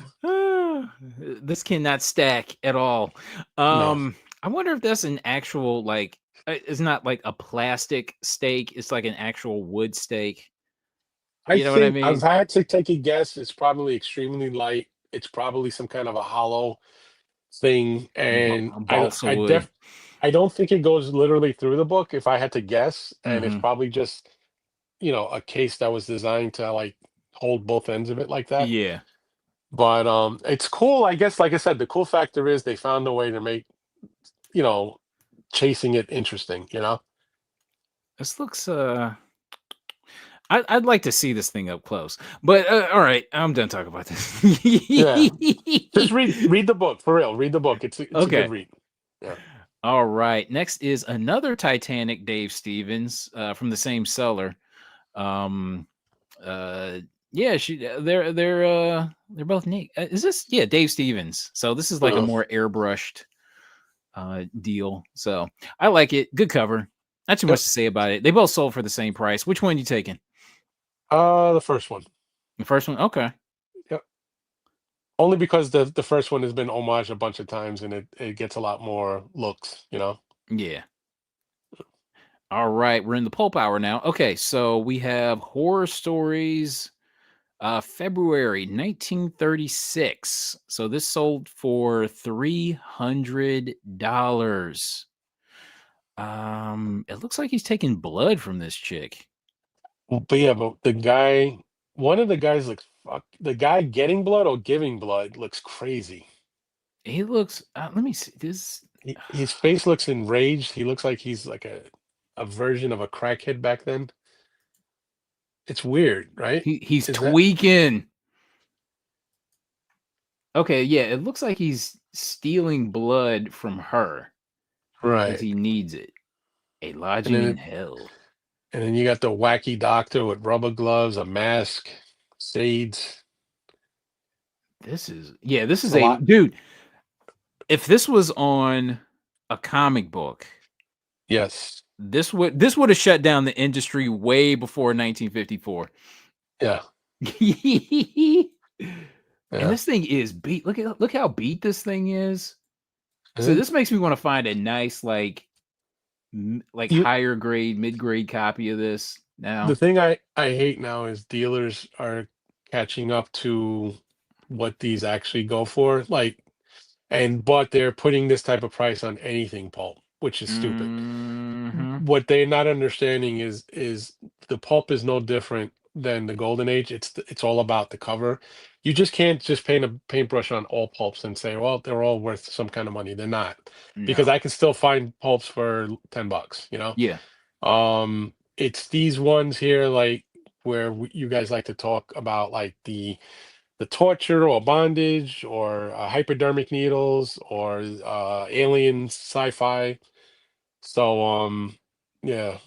S1: This cannot stack at all.
S2: no.
S1: I wonder if that's an actual like it's not like a plastic stake, it's like an actual wood stake.
S2: I
S1: You know what I
S2: think I've
S1: mean?
S2: had to take a guess. It's probably extremely light. It's probably some kind of a hollow thing. And
S1: A balsa wood.
S2: I don't think it goes literally through the book if I had to guess, and it's
S1: Hmm.
S2: probably just, a case that was designed to like hold both ends of it like that.
S1: Yeah.
S2: But it's cool, I guess. Like I said, the cool factor is they found a way to make, you know, chasing it interesting, you know?
S1: This looks I'd like to see this thing up close. But all right, I'm done talking about this.
S2: Yeah. Just read the book for real. Read the book. It's a good
S1: Okay.
S2: read. Yeah.
S1: All right. Next is another Titanic Dave Stevens from the same seller. Um uh yeah, they're both neat. Is this yeah, Dave Stevens. So this is like a
S2: Uh,
S1: more airbrushed deal. So I like it. Good cover. Not too much
S2: yep.
S1: to say about it. They both sold for the same price. Which one you taking?
S2: The first one.
S1: The first one? Okay.
S2: Yep. Only because the first one has been homaged a bunch of times and it gets a lot more looks, you know?
S1: Yeah. All right. We're in the pulp hour now. Okay. So we have horror stories, February 1936. So this sold for $300. It looks like he's taking blood from this chick.
S2: But yeah, but one of the guys looks the guy getting blood or giving blood looks crazy.
S1: He looks, let me see this.
S2: His face looks enraged. He looks like he's like a version of a crackhead back then. It's weird, right?
S1: He's
S2: Is that
S1: tweaking. Okay, yeah, it looks like he's stealing blood from her because
S2: right?
S1: he needs it. A
S2: And
S1: lodging
S2: then
S1: in
S2: it,
S1: hell.
S2: and then you got the wacky doctor with rubber gloves, a mask, shades.
S1: This
S2: It's
S1: is
S2: a
S1: a
S2: lot.
S1: dude. If this was on a comic book,
S2: Yes.
S1: this would have shut down the industry way before 1954.
S2: Yeah.
S1: And
S2: Yeah.
S1: this thing is beat. Look how beat this thing is. So
S2: And
S1: this makes me want to find a nice like
S2: you
S1: higher grade, mid grade copy of this
S2: the
S1: now.
S2: thing I hate now is dealers are catching up to what these actually go for. Like, but they're putting this type of price on anything pulp, which is stupid.
S1: Hmm.
S2: What they're not understanding is the pulp is no different than the golden age. It's all about the cover. You just can't just paint a paintbrush on all pulps and say, well, they're all worth some kind of money. They're not, because
S1: No.
S2: I can still find pulps for $10, you know.
S1: Yeah.
S2: It's these ones here, like where you guys like to talk about, like the torture or bondage or hypodermic needles or alien sci-fi. So yeah,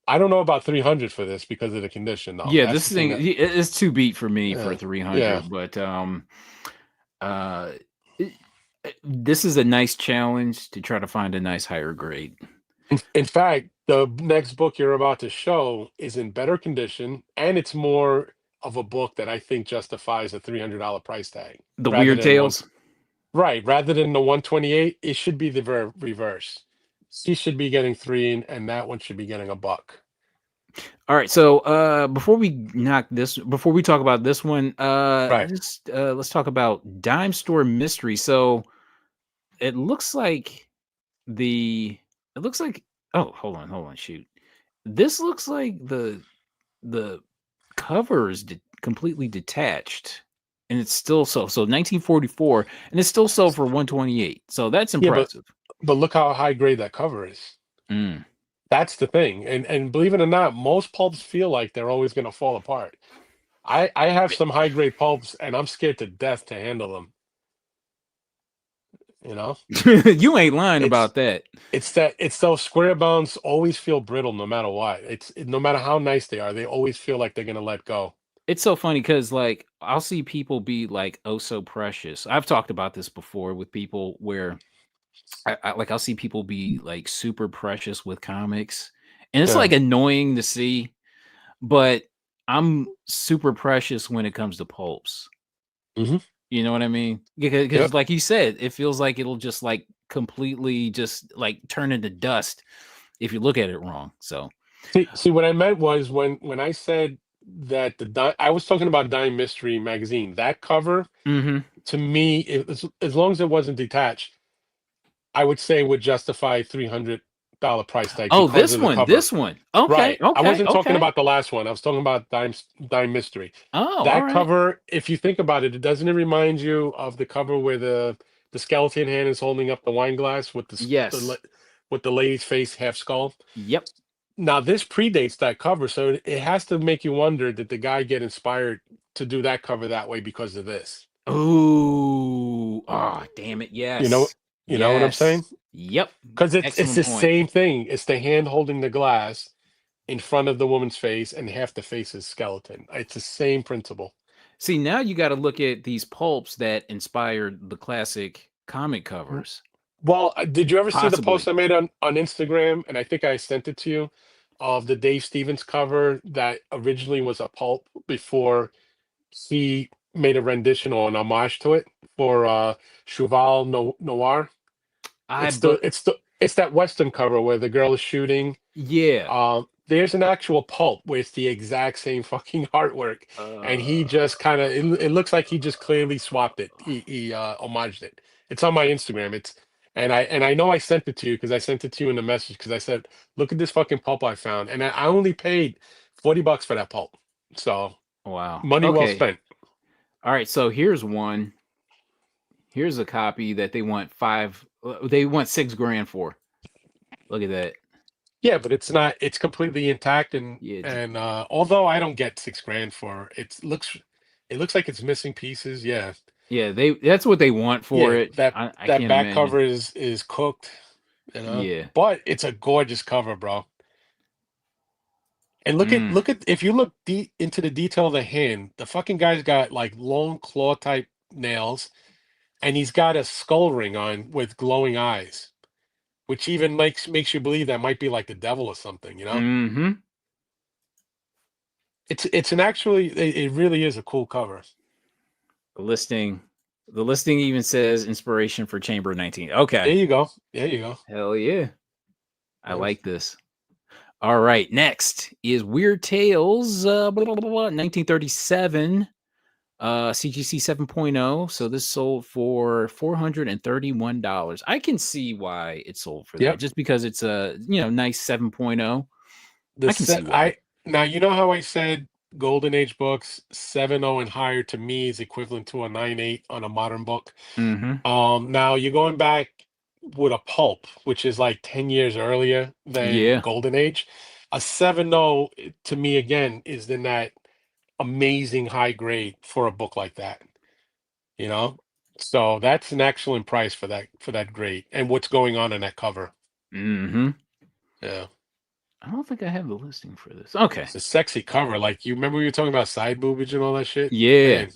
S2: I don't know about 300 for this because of the condition though.
S1: Yeah,
S2: That's
S1: this
S2: the thing
S1: thing
S2: that
S1: is too beat for me for
S2: yeah, yeah.
S1: 300, but uh it, this is a nice challenge to try to find a nice higher grade.
S2: In fact, the next book you're about to show is in better condition, and it's more of a book that I think justifies a $300 price tag
S1: The
S2: rather
S1: Weird
S2: than one.
S1: Tales.
S2: Right, rather than the 128, it should be the reverse. She should be getting three, and that one should be getting a buck.
S1: All right, so before we talk about this one,
S2: Right.
S1: let's talk about Dime Store Mystery. So it looks like the it looks like oh, hold on, shoot. This looks like the cover is completely detached, and it's still so 1944, and it's still sold for 128. So that's
S2: Yeah, but
S1: impressive.
S2: look how high grade that cover is.
S1: Mm.
S2: That's the thing. And believe it or not, most pulps feel like they're always going to fall apart. I have some high grade pulps and I'm scared to death to handle them, you know?
S1: You ain't lying
S2: It's
S1: about that.
S2: it's those square bounds always feel brittle no matter what. No matter how nice they are, they always feel like they're going to let go.
S1: It's so funny because like I'll see people be like oh so precious. I've talked about this before with people where I'll see people be like super precious with comics, and it's
S2: Yeah.
S1: like annoying to see, but I'm super precious when it comes to pulps.
S2: Hmm.
S1: You know what I mean? Because
S2: Yep.
S1: like you said, it feels like it'll just like completely just like turn into dust if you look at it wrong. So
S2: See, what I meant was when I said that I was talking about Dime Mystery magazine. That cover
S1: mhm.
S2: to me, as long as it wasn't detached, I would say would justify $300 price tag
S1: Oh,
S2: because
S1: this
S2: of the
S1: one,
S2: cover.
S1: this one. Okay,
S2: Right. I
S1: okay,
S2: wasn't talking
S1: okay.
S2: about the last one. I was talking about Dime Mystery.
S1: Oh, all
S2: That
S1: right.
S2: cover, if you think about it, doesn't it remind you of the cover where the skeleton hand is holding up the wine glass with
S1: Yes.
S2: with the lady's face half skull?
S1: Yep.
S2: Now this predates that cover, so it has to make you wonder, did the guy get inspired to do that cover that way because of this?
S1: Ooh. Oh, damn it.
S2: You know,
S1: Yes.
S2: you know what I'm
S1: Yes.
S2: saying?
S1: Yep.
S2: Because it's
S1: Excellent
S2: the
S1: point.
S2: same thing. It's the hand holding the glass in front of the woman's face, and half the face is skeleton. It's the same principle.
S1: See, now you got to look at these pulps that inspired the classic comic
S2: W-
S1: covers.
S2: Well, did you ever see the post
S1: Possibly.
S2: I made on Instagram? And I think I sent it to you, of the Dave Stevens cover that originally was a pulp before he made a rendition or an homage to it for Cheval Noir.
S1: I but
S2: It's that Western cover where the girl is shooting.
S1: yeah.
S2: There's an actual pulp where it's the exact same fucking artwork, and he
S1: Uh
S2: just kind of it looks like he just clearly swapped it. He homaged it. It's on my Instagram. It's and I know I sent it to you because I sent it to you in the message because I said, look at this fucking pulp I found, and I only paid $40 for that pulp, so
S1: wow.
S2: money well
S1: Okay.
S2: spent.
S1: All right, so here's one. Here's a copy that they want 6 grand for. Look at that.
S2: Yeah, but it's not. It's completely intact,
S1: Yeah,
S2: and although I don't get 6 grand for it, it looks like it's missing pieces. Yeah,
S1: yeah, that's what they want for
S2: yeah.
S1: it.
S2: That
S1: I
S2: that
S1: can't
S2: back
S1: imagine.
S2: cover is cooked,
S1: Yeah.
S2: but it's a gorgeous cover, bro. And
S1: Mm.
S2: look at if you look deep into the detail of the hand, the fucking guy's got like long claw type nails, and he's got a skull ring on with glowing eyes, which even makes you believe that might be like the devil or something.
S1: Mhm.
S2: It's an actually it really is a cool cover.
S1: The listing the listing even says inspiration for Chamber 19.
S2: There
S1: Okay.
S2: you go. There you go.
S1: Hell yeah. I
S2: Yeah.
S1: like this. All right, next is Weird Tales, blah, blah, blah, blah, 1937, CGC 7.0. So this sold for $431. I can see why it sold for that,
S2: Yep.
S1: just because it's a nice 7.0.
S2: The
S1: I can see
S2: set
S1: why.
S2: I Now you know how I said golden age books 7.0 and higher to me is equivalent to a 9.8 on a modern book.
S1: Hmm.
S2: Now you're going back with a pulp, which is like 10 years earlier than
S1: Yeah.
S2: golden age. A 7.0 to me again is in that amazing high grade for a book like that, you know? So that's an excellent price for that grade and what's going on in that cover.
S1: Hmm.
S2: Yeah.
S1: I don't think I have the listing for this. Okay.
S2: It's a sexy cover. Like you remember we were talking about side boobage and all that shit?
S1: Yeah.
S2: Man,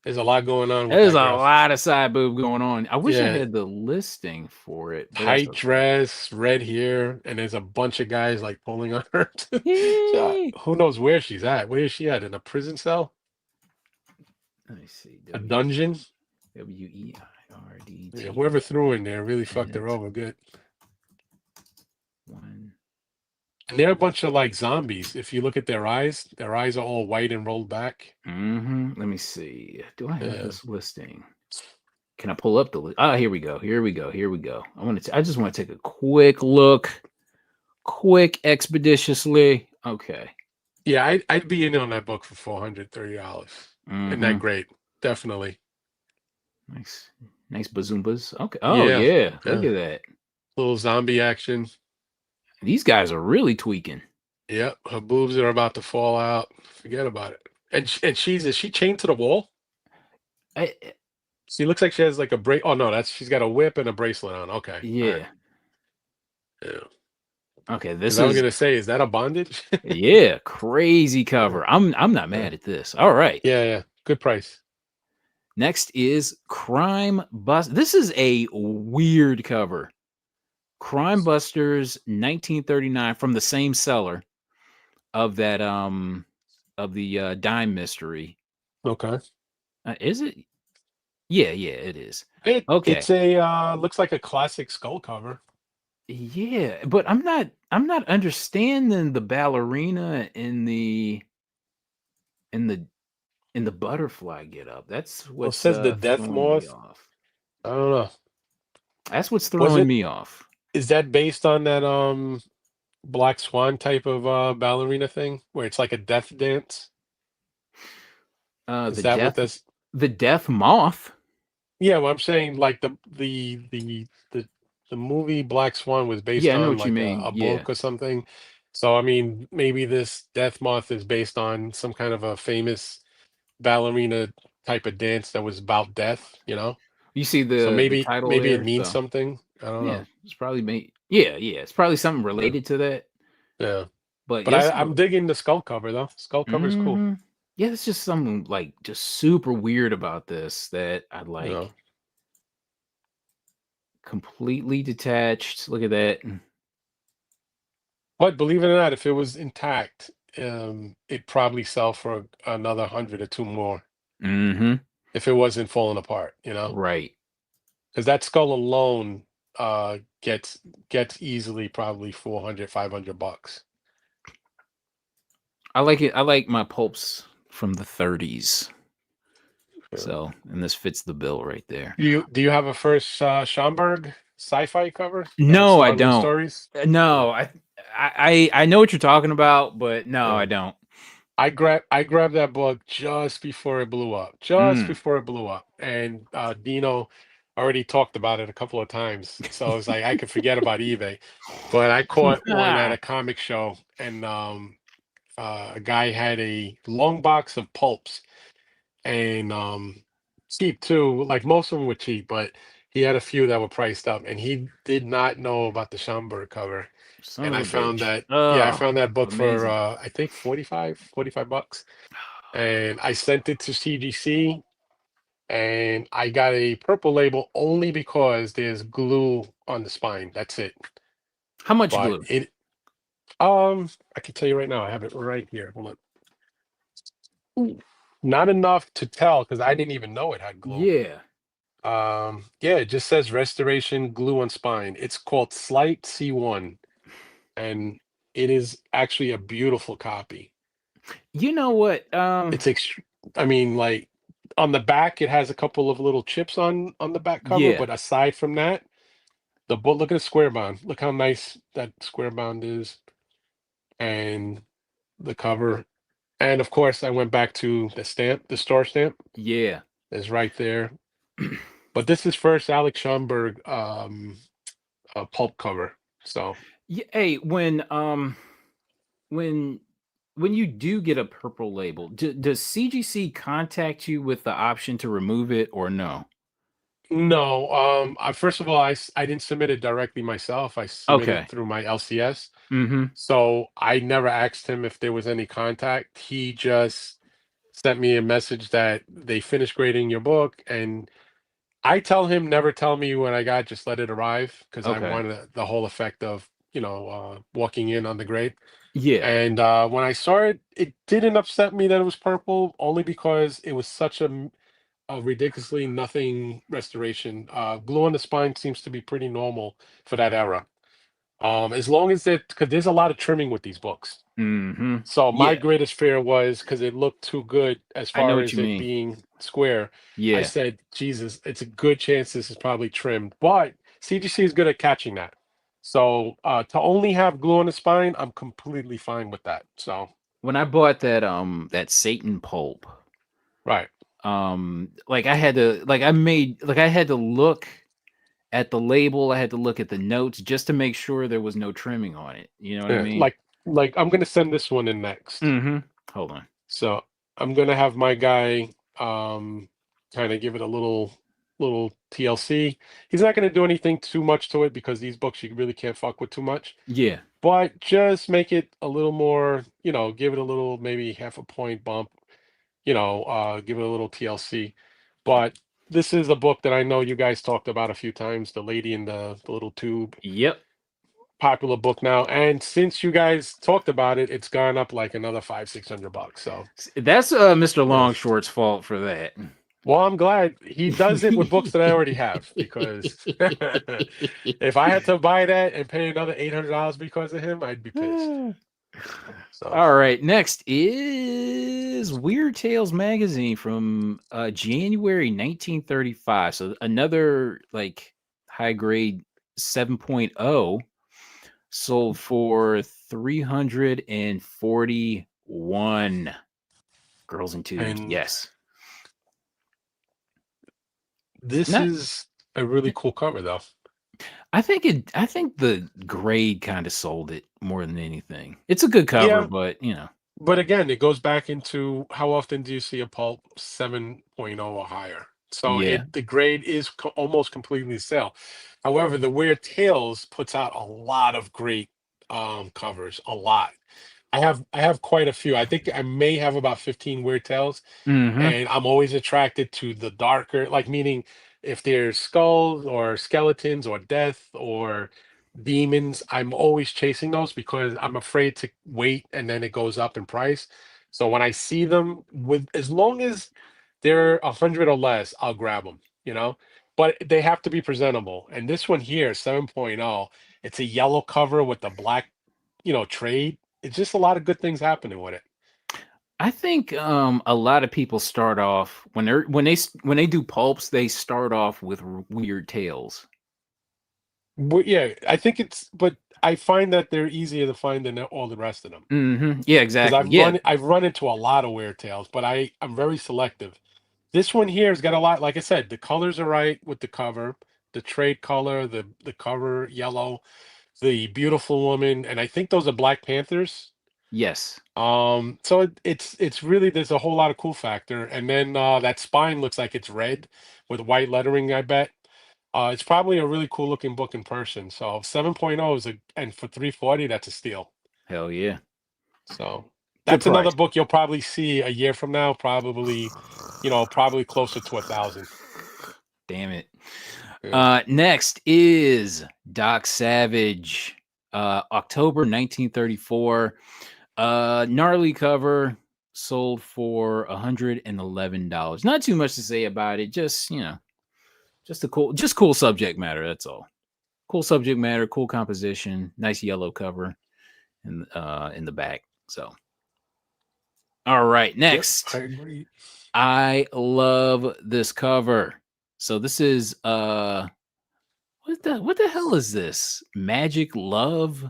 S2: there's a lot going on with
S1: There's
S2: that
S1: a
S2: girl.
S1: lot of side boob going on. I wish I
S2: Yeah.
S1: had the listing for it, but that's
S2: Tight
S1: okay.
S2: dress, red hair, and there's a bunch of guys like pulling on her. So,
S1: Yay!
S2: who knows where she's at? Where is she at? In a prison cell?
S1: Let me see.
S2: A dungeon? Yeah,
S1: WEIRDT
S2: whoever threw her in there really fucked her
S1: edit
S2: over good.
S1: one.
S2: And they're a bunch of like zombies. If you look at their eyes are all white and rolled back.
S1: Let me see. Do I have
S2: Yeah.
S1: this listing? Can I pull up the list? Ah, here we go. Here we go. Here we go. I just want to take a quick look, quick, expeditiously. Okay.
S2: Yeah, I'd be in on that book for $430. In that
S1: Mm-hmm.
S2: grade. Definitely.
S1: Nice, nice bazoombas. Okay. Oh
S2: Yeah.
S1: yeah. Look
S2: Yeah.
S1: at that.
S2: Little zombie action.
S1: These guys are really tweaking.
S2: Yep, her boobs are about to fall out. Forget about it. And is she chained to the wall?
S1: I,
S2: She looks like she has like a brace. Oh no, that's she's got a whip and a bracelet on. Okay, all right.
S1: yeah.
S2: Yeah,
S1: Okay.
S2: because
S1: This
S2: I was
S1: is
S2: gonna say, is that a bondage?
S1: yeah crazy
S2: Yeah,
S1: cover. I'm not
S2: yeah,
S1: mad at this. All right.
S2: yeah, yeah. Good price.
S1: Next is Crime Bust. This is a weird cover. Crime Busters 1939 from the same seller of that of the dime mystery.
S2: Okay.
S1: Is it? Yeah, yeah, it is.
S2: It's
S1: Okay.
S2: a looks like a classic skull cover.
S1: Yeah, but I'm not understanding the ballerina in the in the butterfly get up. That's
S2: Well, it
S1: what's
S2: says the death
S1: throwing me
S2: moth.
S1: off.
S2: I don't know.
S1: That's what's
S2: Was
S1: throwing
S2: it?
S1: me off.
S2: Is that based on that Black Swan type of ballerina thing where it's like a death dance? Is
S1: The
S2: that what
S1: death,
S2: this?
S1: the death moth.
S2: Yeah, well, I'm saying like the movie Black Swan was based
S1: Yeah, I know
S2: on
S1: what you
S2: like
S1: mean.
S2: a
S1: Yeah,
S2: book or something. So I mean, maybe this Death Moth is based on some kind of a famous ballerina type of dance that was about death, you know?
S1: you see
S2: So
S1: the title
S2: maybe it
S1: there.
S2: means
S1: So
S2: something. I don't
S1: yeah,
S2: know.
S1: it's probably made. Yeah, yeah, it's probably something
S2: Yeah.
S1: related to that.
S2: Yeah.
S1: But
S2: But
S1: yes,
S2: I'm digging the skull cover though. Skull cover is cool.
S1: hmm yeah, it's just something like just super weird about this that I
S2: You know.
S1: like completely detached. Look at that.
S2: But believe it or not, if it was intact, it'd probably sell for another 100 or 2 more
S1: Hmm.
S2: if it wasn't falling apart, you know?
S1: Right.
S2: Because that skull alone gets easily probably 400, $500.
S1: I like it. I like my pulps from the 30s.
S2: Yeah.
S1: So, and this fits the bill right there.
S2: Do you have a first Schomburg sci-fi cover that was
S1: No, I
S2: surrounding
S1: don't.
S2: stories?
S1: No,
S2: Yeah.
S1: I know what you're talking about, but no, I
S2: Yeah.
S1: don't.
S2: I grabbed that book just before it blew up. Just
S1: Mm.
S2: before it blew up. And Dino already talked about it a couple of times. So I was like, I could forget about eBay. But I caught one at a comic show and a guy had a long box of pulps and cheap too. Like most of them were cheap, but he had a few that were priced up and he did not know about the Schomburg cover.
S1: Son
S2: And
S1: of
S2: I
S1: a
S2: found
S1: bitch.
S2: that, yeah, I
S1: Oh,
S2: found that book for
S1: amazing.
S2: I think 45 bucks. And I sent it to CGC and I got a purple label only because there's glue on the spine. That's it.
S1: How much
S2: But
S1: glue?
S2: I can tell you right now, I have it right here. Hold on. Ooh. Not enough to tell because I didn't even know it had glue.
S1: Yeah.
S2: Yeah, it just says restoration glue on spine. It's called Slight C1, and it is actually a beautiful copy.
S1: You know what?
S2: It's ext I mean, like, on the back, it has a couple of little chips on the back cover,
S1: Yeah.
S2: but aside from that, the book look at the square bound. Look how nice that square bound is, and the cover. And of course, I went back to the stamp, the store stamp
S1: Yeah.
S2: is right there. But this is first Alex Schomburg pulp cover. So
S1: Yeah, hey, when when you do get a purple label, does CGC contact you with the option to remove it or no?
S2: no, first of all, I didn't submit it directly myself. I submitted
S1: Okay.
S2: through my LCS.
S1: Mhm.
S2: So I never asked him if there was any contact. He just sent me a message that they finished grading your book, and I tell him never tell me what I got, just let it arrive because I
S1: Okay.
S2: want the whole effect of walking in on the grade.
S1: Yeah.
S2: And when I saw it, it didn't upset me that it was purple, only because it was such a ridiculously nothing restoration. Glue on the spine seems to be pretty normal for that era. As long as it, because there's a lot of trimming with these books.
S1: Mhm.
S2: So my
S1: Yeah.
S2: greatest fear was because it looked too good as
S1: I know
S2: far
S1: what
S2: as
S1: you
S2: it
S1: mean.
S2: being square. I
S1: Yeah.
S2: said, Jesus, it's a good chance this is probably trimmed. But CGC is good at catching that. So to only have glue on the spine, I'm completely fine with that. So
S1: When I bought that Satan pulp,
S2: right.
S1: like I had to like I made like I had to look at the label, I had to look at the notes just to make sure there was no trimming on it. You know what I
S2: Yeah,
S1: mean?
S2: like I'm gonna send this one in next.
S1: Mhm. Hold on.
S2: So I'm gonna have my guy kind of give it a little TLC. He's not gonna do anything too much to it because these books you really can't fuck with too much.
S1: Yeah.
S2: But just make it a little more, give it a little maybe half a point bump, give it a little TLC. But this is a book that I know you guys talked about a few times, The Lady in the Little Tube.
S1: Yep.
S2: Popular book now. And since you guys talked about it, it's gone up like another 500-600 bucks. So
S1: That's Mr.
S2: yeah.
S1: Longshort's fault for that.
S2: Well, I'm glad he does it with books that I already have because if I had to buy that and pay another $800 because of him, I'd be pissed. So
S1: All right, next is Weird Tales magazine from January 1935. So another like high grade 7.0 sold for 341. Girls and tubes.
S2: And
S1: Yes.
S2: this
S1: Not
S2: is a really cool cover, though.
S1: I think the grade kind of sold it more than anything. It's a good cover,
S2: Yeah,
S1: but you know.
S2: but again, it goes back into how often do you see a Pulp 7.0 or higher? So
S1: Yeah.
S2: the grade is almost completely sell. However, the Weird Tales puts out a lot of great covers, a lot. I have quite a few. I think I may have about 15 Weird Tales,
S1: Mhm.
S2: and I'm always attracted to the darker, like meaning if there's skulls or skeletons or death or demons, I'm always chasing those because I'm afraid to wait and then it goes up in price. So when I see them, with as long as they're 100 or less, I'll grab them, you know. But they have to be presentable. And this one here, 7.0, it's a yellow cover with the black, trade. It's just a lot of good things happening with it.
S1: I think a lot of people start off when they do pulps, they start off with weird tales.
S2: Yeah, I think but I find that they're easier to find than all the rest of them.
S1: Mhm. Yeah,
S2: Because
S1: exactly.
S2: I've
S1: Yeah.
S2: run I've run into a lot of weird tales, but I'm very selective. This one here has got a lot. Like I said, the colors are right with the cover, the trade color, the cover yellow, the beautiful woman, and I think those are Black Panthers.
S1: Yes.
S2: So it's really, there's a whole lot of cool factor, and then that spine looks like it's red with white lettering, I bet. It's probably a really cool looking book in person. So 7.0 is and for 340, that's a steal.
S1: Hell yeah.
S2: So
S1: Good
S2: that's another
S1: price.
S2: book you'll probably see a year from now, probably, probably closer to 1,000.
S1: Damn it.
S2: Yeah.
S1: Next is Doc Savage, October 1934. Gnarly cover, sold for $111. Not too much to say about it. Just, just cool subject matter. That's all. Cool subject matter, cool composition, nice yellow cover in the back. So, all right,
S2: Yep, I
S1: next.
S2: agree.
S1: I love this cover. So this is what the hell is this? Magic Love?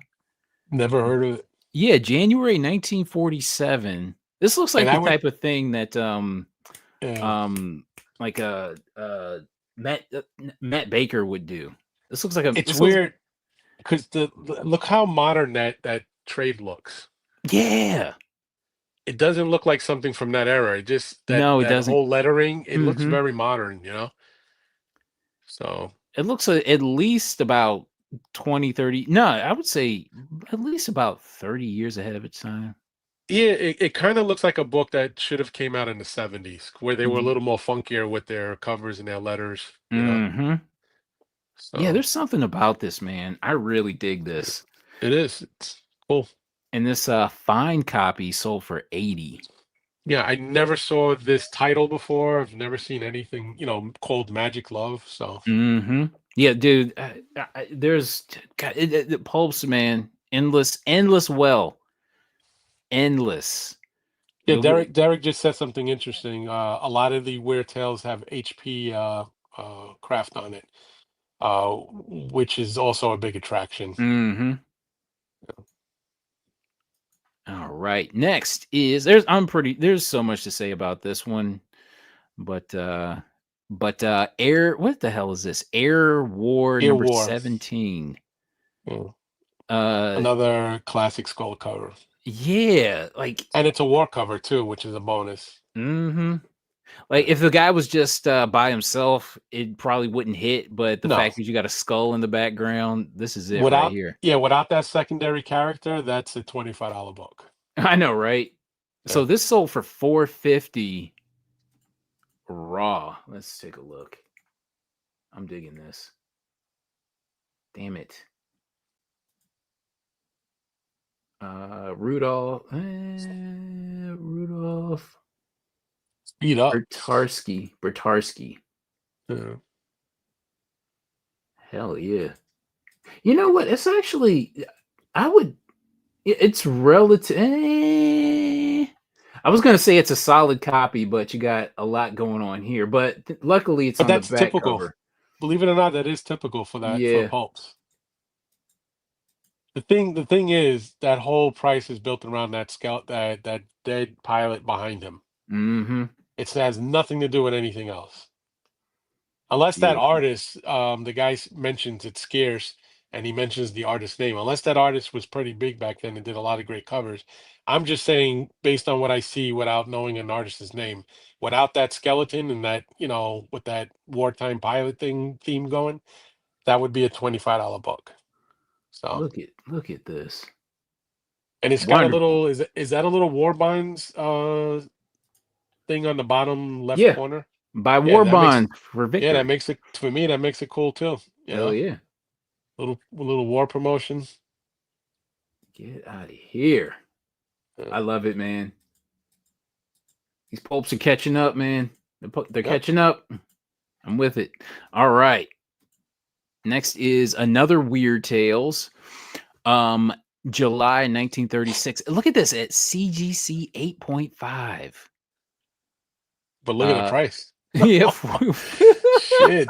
S2: Never heard of it.
S1: Yeah, January 1947. This looks
S2: And
S1: like
S2: I
S1: the
S2: would,
S1: type of thing that
S2: yeah,
S1: um like Matt Matt Baker would do. This looks like a
S2: it's
S1: this looks
S2: weird because look how modern that trade looks.
S1: yeah.
S2: It doesn't look like something from that era. It just
S1: No, it
S2: that
S1: doesn't.
S2: whole lettering, it looks
S1: Mhm.
S2: very modern. So
S1: It looks at least about 20, 30. No, I would say at least about 30 years ahead of its time.
S2: yeah, it kind of looks like a book that should have came out in the 70s, where they were a little more funkier with their covers and their letters.
S1: Mhm. Yeah,
S2: So
S1: there's something about this, man. I really dig
S2: yeah,
S1: this.
S2: it is. It's cool.
S1: And this fine copy sold for 80.
S2: Yeah, I never saw this title before. I've never seen anything, called Magic Love. So
S1: Mhm. Yeah, dude, there's God, it pulps, man. Endless well. Endless.
S2: yeah,
S1: You'll get
S2: Derek just said something interesting. A lot of the Weird Tales have HP craft on it, which is also a big attraction.
S1: Mhm. All right. Next is there's so much to say about this one, but Air what the hell is this? Air War
S2: Ear
S1: number
S2: War,
S1: 17.
S2: yeah,
S1: Uh
S2: another classic skull cover,
S1: yeah, like
S2: and it's a war cover too, which is a bonus.
S1: mhm. Like,
S2: Yeah.
S1: if the guy was just, by himself, it probably wouldn't hit, but the
S2: No,
S1: fact that you got a skull in the background, this is it right here.
S2: without that secondary character, that's a $25 book.
S1: I know, right? So
S2: Yeah.
S1: this sold for 450 raw. Let's take a look. I'm digging this. Damn it. Rudolph
S2: Speed up.
S1: Bertarski.
S2: Yeah.
S1: Hell yeah. You know what? It's actually I would it's relative I was gonna say it's a solid copy, but you got a lot going on here. But luckily, it's
S2: But
S1: on the
S2: that's
S1: back
S2: typical.
S1: cover.
S2: believe it or not, that is typical for that for
S1: Yeah.
S2: pulps. The thing is that whole price is built around that scout that dead pilot behind him.
S1: Mhm.
S2: It has nothing to do with anything else. Unless that
S1: Beautiful.
S2: artist, the guy mentions it's scarce, and he mentions the artist's name. Unless that artist was pretty big back then and did a lot of great covers. I'm just saying, based on what I see, without knowing an artist's name, without that skeleton and that, with that wartime pilot theme going, that would be a $25 book. So,
S1: Look at this.
S2: and it's got a
S1: Wonderful.
S2: little, is that a little war bonds thing on the bottom left
S1: Yeah.
S2: corner?
S1: Buy
S2: Yeah,
S1: war bonds for
S2: yeah, that
S1: victory.
S2: makes it, for me, that makes it cool too.
S1: Hell yeah.
S2: Little war promotion.
S1: Get out of here.
S2: Yeah.
S1: I love it, man. These pulps are catching up, man. They're
S2: Yep.
S1: catching up. I'm with it. All right. Next is another Weird Tales. Um, July 1936. Look at this at CGC 8.5.
S2: But look at the
S1: Uh,
S2: price.
S1: yeah,
S2: Shit.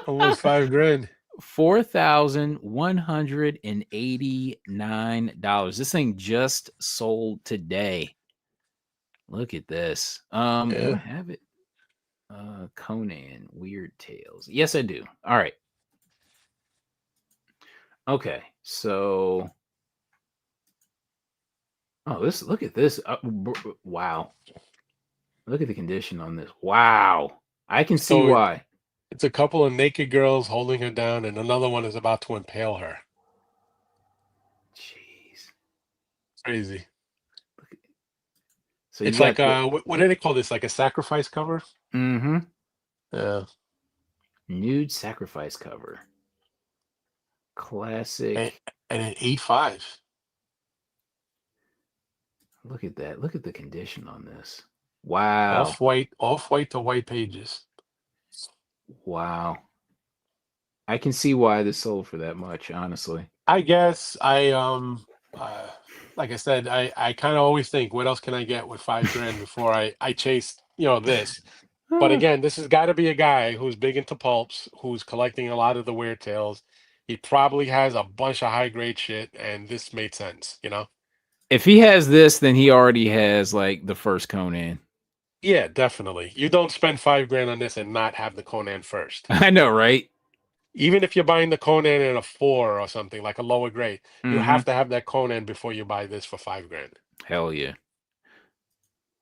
S2: Almost 5 grand.
S1: $4,189. This thing just sold today. Look at this. Do I
S2: Yeah.
S1: have it? Conan Weird Tales. Yes, I do. All right. Okay. So, oh, this. Look at this. Wow. Look at the condition on this. Wow. I can see
S2: So
S1: why.
S2: it's a couple of naked girls holding her down, and another one is about to impale her.
S1: Jeez.
S2: Crazy.
S1: Look at, so you
S2: It's
S1: got
S2: like
S1: the
S2: what do they call this? Like a sacrifice cover?
S1: mm-hmm,
S2: Yeah.
S1: nude sacrifice cover.
S2: And,
S1: Classic.
S2: and an 8.5.
S1: Look at that. Look at the condition on this. Wow.
S2: Off white to white pages.
S1: Wow. I can see why this sold for that much, honestly.
S2: I guess uh like I said, I kind of always think, what else can I get with 5 grand before I chase, this. But
S1: Ah,
S2: again, this has got to be a guy who's big into pulps, who's collecting a lot of the weird tales. He probably has a bunch of high grade shit, and this made sense.
S1: if he has this, then he already has like the first Conan.
S2: Yeah, definitely. You don't spend 5 grand on this and not have the Conan first.
S1: I know, right?
S2: Even if you're buying the Conan in a four or something, like a lower grade, you
S1: Mm-hmm.
S2: have to have that Conan before you buy this for 5 grand.
S1: Hell yeah.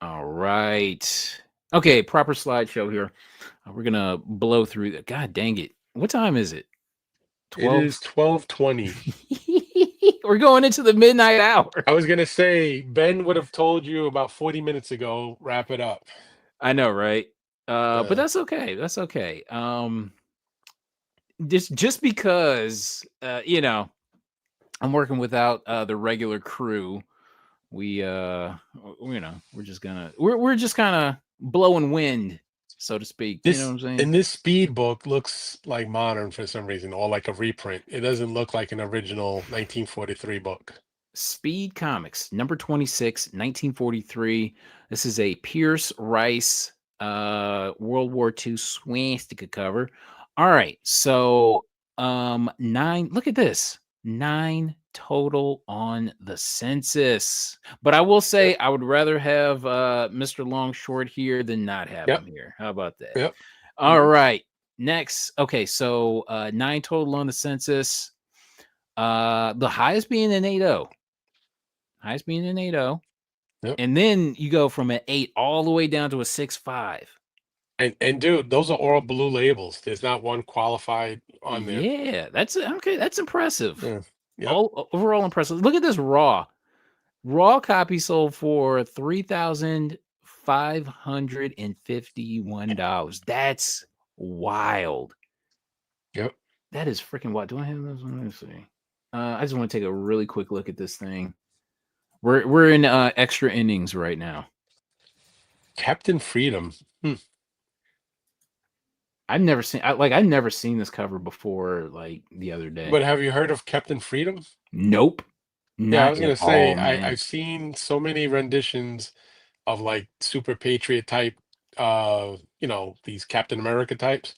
S1: All right. Okay, proper slideshow here. We're gonna blow through that. God dang it. What time is it?
S2: It
S1: 12?
S2: is 12:20.
S1: We're going into the midnight hour.
S2: I was gonna say, Ben would have told you about 40 minutes ago, wrap it up.
S1: I know, right? But
S2: Uh,
S1: that's okay. That's okay. Just because I'm working without the regular crew, we we're just kind of blowing wind, so to speak. You know what
S2: this
S1: I'm saying?
S2: and this speed book looks like modern for some reason, or like a reprint. It doesn't look like an original 1943 book.
S1: Speed Comics, number 26, 1943. This is a Pierce Rice World War II swastika cover. All right. So nine, look at this. Nine total on the census. But I will
S2: Yep.
S1: say I would rather have Mr. Longshort here than not have
S2: Yep.
S1: him here. How about that?
S2: Yep.
S1: All
S2: Mhm.
S1: right. Next. Okay, so nine total on the census. The highest being an 8-0. Highest being an 8-0.
S2: Yep.
S1: And then you go from an 8 all the way down to a 6.5.
S2: And dude, those are all blue labels. There's not one qualified on there.
S1: Yeah, that's okay. That's impressive.
S2: Yeah. Yep.
S1: All overall impressive. Look at this raw. Raw copy sold for $3,551. That's wild.
S2: Yep.
S1: That is freaking wild. Do I have those? Let me see. I just want to take a really quick look at this thing. We're in extra innings right now.
S2: Captain Freedom. Hmm.
S1: I've never seen this cover before like the other day.
S2: But have you heard of Captain Freedom?
S1: Nope.
S2: Yeah, I
S1: Not
S2: was
S1: at
S2: gonna say
S1: all,
S2: I
S1: man.
S2: I've seen so many renditions of like super patriot type, these Captain America types.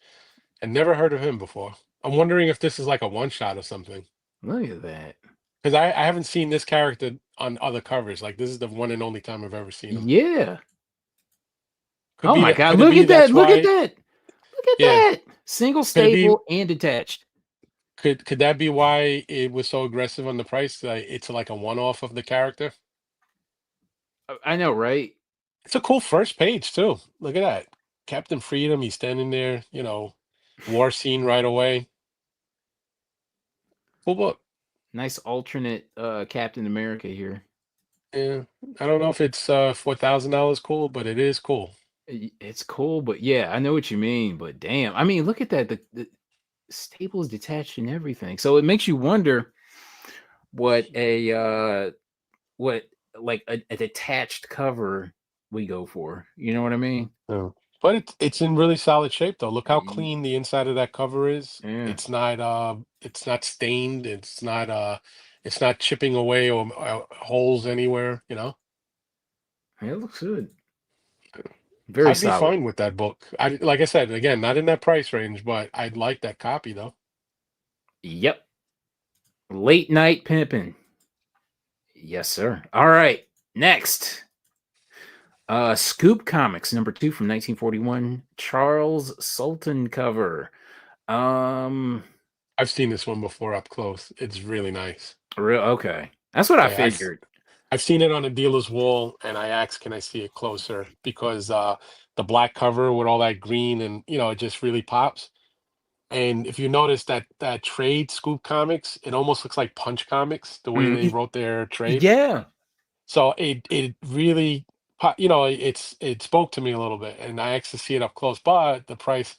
S2: And never heard of him before. I'm wondering if this is like a one shot or something.
S1: Look at that.
S2: Because I haven't seen this character on other covers. Like this is the one and only time I've ever seen him.
S1: Yeah.
S2: Could
S1: Oh
S2: be
S1: my
S2: that.
S1: god,
S2: Could it
S1: look
S2: be
S1: at that.
S2: that's
S1: Look at
S2: why?
S1: that. Look at
S2: Yeah.
S1: that. Single
S2: Could it be?
S1: staple and detached.
S2: Could that be why it was so aggressive on the price? Like, it's like a one off of the character.
S1: I know, right?
S2: It's a cool first page too. Look at that. Captain Freedom. He's standing there. War scene right away. Cool book.
S1: Nice alternate Captain America here.
S2: Yeah. I don't know if it's $4,000 cool, but it is cool.
S1: It's cool, but yeah, I know what you mean. But damn, I mean, look at that. The staple is detached and everything. So it makes you wonder what what like a detached cover we go for. You know what I mean?
S2: Yeah. But it's in really solid shape though. Look how
S1: Y-
S2: clean the inside of that cover is.
S1: Yeah.
S2: It's not stained. It's not chipping away or holes anywhere.
S1: Yeah, it looks good. Very
S2: I'd be
S1: solid.
S2: fine with that book. Like I said, again, not in that price range, but I'd like that copy though.
S1: Yep. Late night pimping. Yes, sir. All right. Next. Scoop Comics number 2 from 1941. Charles Sultan cover. Um
S2: I've seen this one before up close. It's really nice.
S1: real okay. That's what I
S2: Yeah,
S1: figured.
S2: I've seen it on a dealer's wall, and I asked, "Can I see it closer?" Because the black cover with all that green, and it just really pops. And if you notice that trade Scoop Comics, it almost looks like Punch Comics the way they
S1: Mm,
S2: wrote their trade.
S1: yeah.
S2: So it really, it spoke to me a little bit, and I asked to see it up close, but the price,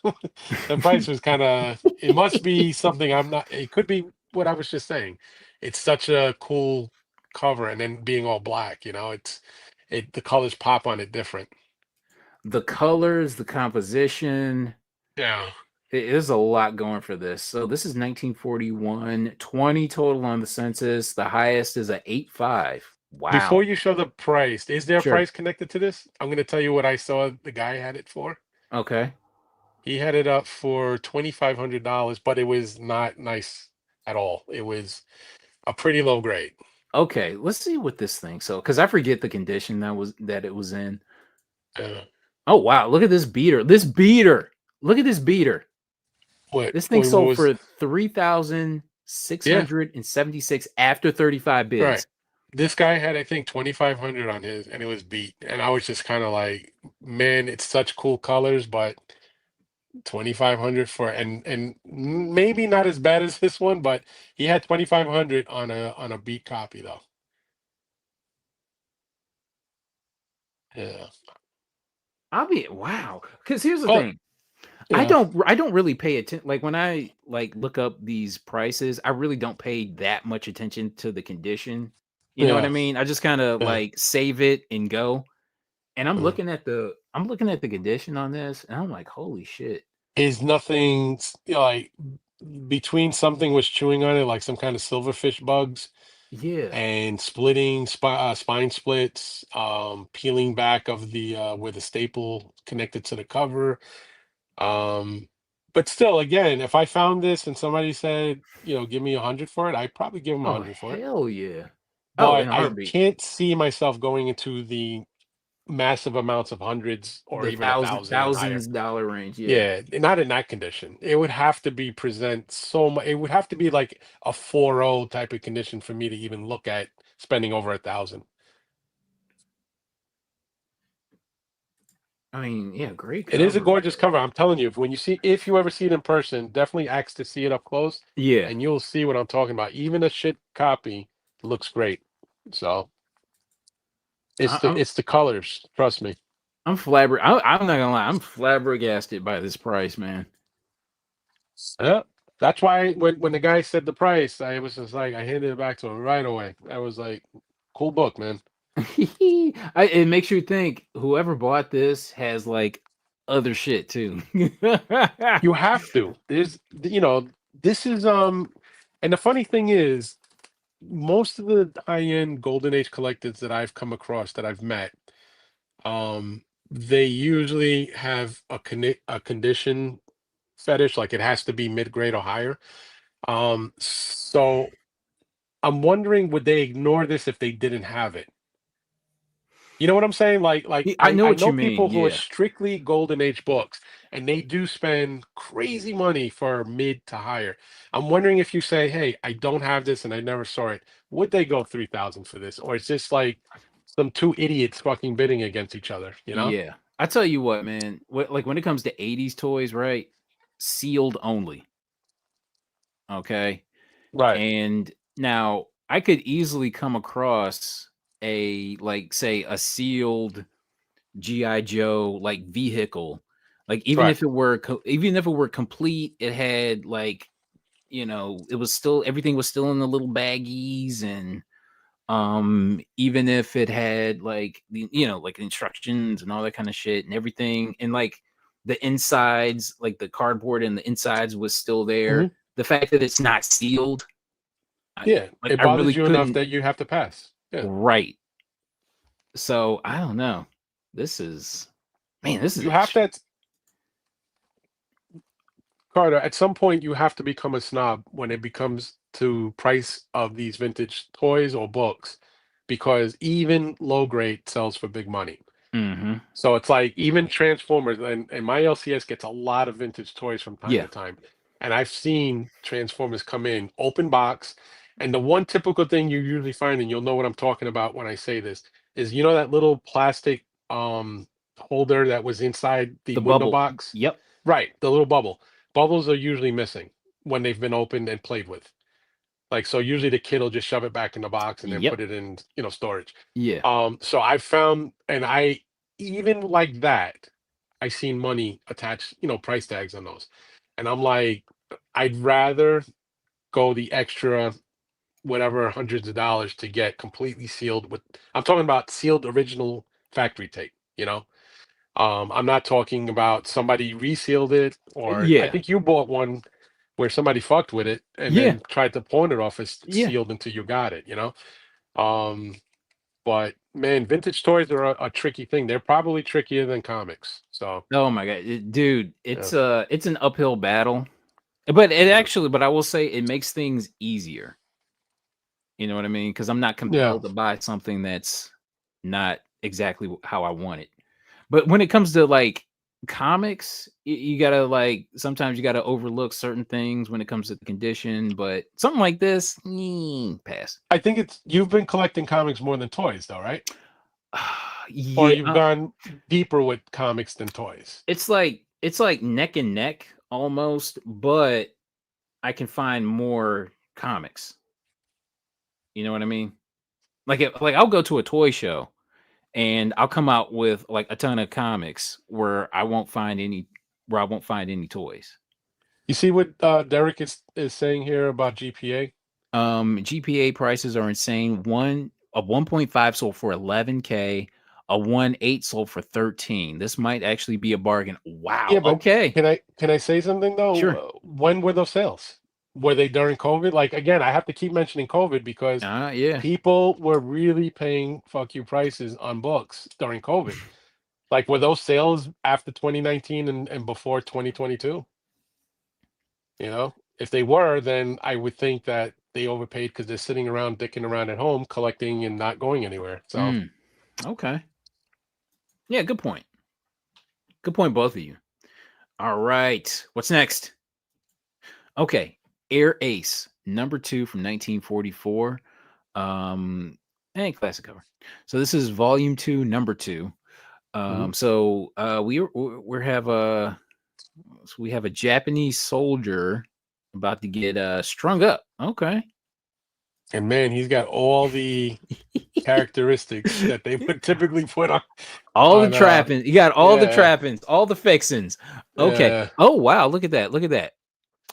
S2: the price was kind of. It must be something I'm not. It could be what I was just saying. It's such a cool cover, and then being all black, the colors pop on it different.
S1: The colors, the composition,
S2: Yeah.
S1: it is a lot going for this. So this is 1941, 20 total on the census. The highest is a 8.5.
S2: Before
S1: Wow.
S2: you show the price, is there a
S1: Sure.
S2: price connected to this? I'm going to tell you what I saw the guy had it for.
S1: Okay.
S2: He had it up for $2,500, but it was not nice at all. It was a pretty low grade.
S1: Okay. Let's see what this thing. So, because I forget the condition that it was in.
S2: Uh,
S1: Oh wow! Look at this beater. This beater. Look at this beater.
S2: what,
S1: This thing
S2: what
S1: sold
S2: was,
S1: for 3,676
S2: yeah,
S1: after 35
S2: right.
S1: bids.
S2: This guy had, I think, 2,500 on his, and it was beat. And I was just kind of like, man, it's such cool colors, but 2,500 for, and maybe not as bad as this one, but he had 2,500 on a beat copy though. Yeah.
S1: I'll be wow. Because here's the
S2: Well,
S1: thing.
S2: yeah,
S1: I don't really pay attention like when I like look up these prices, I really don't pay that much attention to the condition. You know what I
S2: yeah,
S1: mean? I just kind of
S2: yeah.
S1: like save it and go. And
S2: uh.
S1: I'm looking at the condition on this and I'm like, holy shit.
S2: Is nothing like between something was chewing on it, like some kind of silverfish bugs,
S1: Yeah.
S2: and splitting spine splits, peeling back of the where the staple connected to the cover. Um, but still, again, if I found this and somebody said, give me 100 for it, I'd probably give them a
S1: Oh
S2: 100 for it.
S1: hell yeah. Oh,
S2: But
S1: in a
S2: I
S1: heartbeat.
S2: can't see myself going into the massive amounts of hundreds or
S1: The
S2: even 1,000 and higher.
S1: thousands dollar range. Yeah.
S2: Yeah, not in that condition. It would have to be present so much. It would have to be like a 4.0 type of condition for me to even look at spending over 1,000.
S1: I mean, yeah, great
S2: It is a
S1: cover.
S2: gorgeous cover. I'm telling you, if you ever see it in person, definitely ask to see it up close,
S1: Yeah.
S2: and you'll see what I'm talking about. Even a shit copy looks great. So it's
S1: I,
S2: the
S1: I'm
S2: it's the colors. Trust me.
S1: I'm not gonna lie, I'm flabbergasted by this price, man.
S2: Yeah. That's why when the guy said the price, I was just like, I handed it back to him right away. I was like, cool book, man.
S1: It makes you think whoever bought this has like other shit too.
S2: You have to. This is and the funny thing is, most of the high-end golden age collectors that I've come across that I've met, they usually have a condition fetish, like it has to be mid-grade or higher. So I'm wondering, would they ignore this if they didn't have it? You know what I'm saying? Like
S1: I know
S2: I
S1: what you
S2: know
S1: mean.
S2: people who are
S1: Yeah.
S2: strictly golden age books, and they do spend crazy money for mid to higher. I'm wondering if you say, "Hey, I don't have this and I never saw it," would they go 3,000 for this, or it's just like some two idiots fucking bidding against each other? You know?
S1: Yeah. I tell you what, man, like when it comes to 80s toys, right? Sealed only. Okay.
S2: Right.
S1: And now I could easily come across a like say a sealed GI Joe like vehicle. Like
S2: Right.
S1: even if it were complete, it had like, it was still everything was still in the little baggies, and even if it had like like instructions and all that kind of shit and everything, and like the insides, like the cardboard and the insides was still there.
S2: Hmm.
S1: The fact that it's not sealed,
S2: Yeah. It
S1: I
S2: bothers
S1: really
S2: you enough
S1: couldn't
S2: that you have to pass. Yeah.
S1: write. So I don't know. This is this is
S2: You have to, Carter, at some point you have to become a snob when it becomes to price of these vintage toys or books, because even low grade sells for big money.
S1: mm-hmm.
S2: So it's like even Transformers, and my LCS gets a lot of vintage toys from time
S1: Yeah.
S2: to time. And I've seen Transformers come in open box. And the one typical thing you usually find, and you'll know what I'm talking about when I say this, is that little plastic holder that was inside the
S1: The
S2: window
S1: bubble.
S2: box?
S1: Yep.
S2: Right, the little bubble. Bubbles are usually missing when they've been opened and played with. Like, so usually the kid will just shove it back in the box and then
S1: Yep.
S2: put it in, storage.
S1: Yeah.
S2: So I found, and I even like that, I seen money attached, price tags on those. And I'm like, I'd rather go the extra whatever hundreds of dollars to get completely sealed with, I'm talking about sealed original factory tape, you know? I'm not talking about somebody resealed it, or I
S1: Yeah.
S2: think you bought one where somebody fucked with it and
S1: Yeah.
S2: then tried to pawn it off as
S1: Yeah.
S2: sealed until you got it, Um, but man, vintage toys are a tricky thing. They're probably trickier than comics. So
S1: Oh my god, dude,
S2: yeah,
S1: it's an uphill battle, but
S2: yeah,
S1: but I will say it makes things easier. You know what I mean? Because I'm not
S2: yeah.
S1: compelled to buy something that's not exactly how I want it. But when it comes to like comics, you gotta like sometimes you gotta overlook certain things when it comes to the condition. But something like this, pass.
S2: I think you've been collecting comics more than toys, though, right? Or
S1: Yeah,
S2: you've gone deeper with comics than toys.
S1: it's like neck and neck almost, but I can find more comics. You know what I mean? Like I'll go to a toy show and I'll come out with like a ton of comics where I won't find any toys.
S2: You see what Derek is saying here about GPA?
S1: GPA prices are insane. A 1.5 sold for 11K, a 1.8 sold for 13. This might actually be a bargain.
S2: Yeah,
S1: Wow.
S2: but
S1: Okay.
S2: can I say something though?
S1: Sure.
S2: When were those sales? Were they during COVID? Like again, I have to keep mentioning COVID because
S1: Yeah.
S2: people were really paying fuck you prices on books during COVID. Like were those sales after 2019 and before 2022? If they were, then I would think that they overpaid because they're sitting around dicking around at home collecting and not going anywhere. So
S1: Mm, okay. Yeah, good point. Good point, both of you. All right. What's next? Okay. Air Ace, number two from 1944. And classic cover. So this is volume two, number two.
S2: mhm.
S1: We have a Japanese soldier about to get strung up. Okay.
S2: And man, he's got all the characteristics that they would typically put on
S1: All the
S2: on
S1: trappings. You got all the
S2: yeah,
S1: trappings, all the fixins. Okay.
S2: yeah.
S1: Oh wow, look at that. Look at that.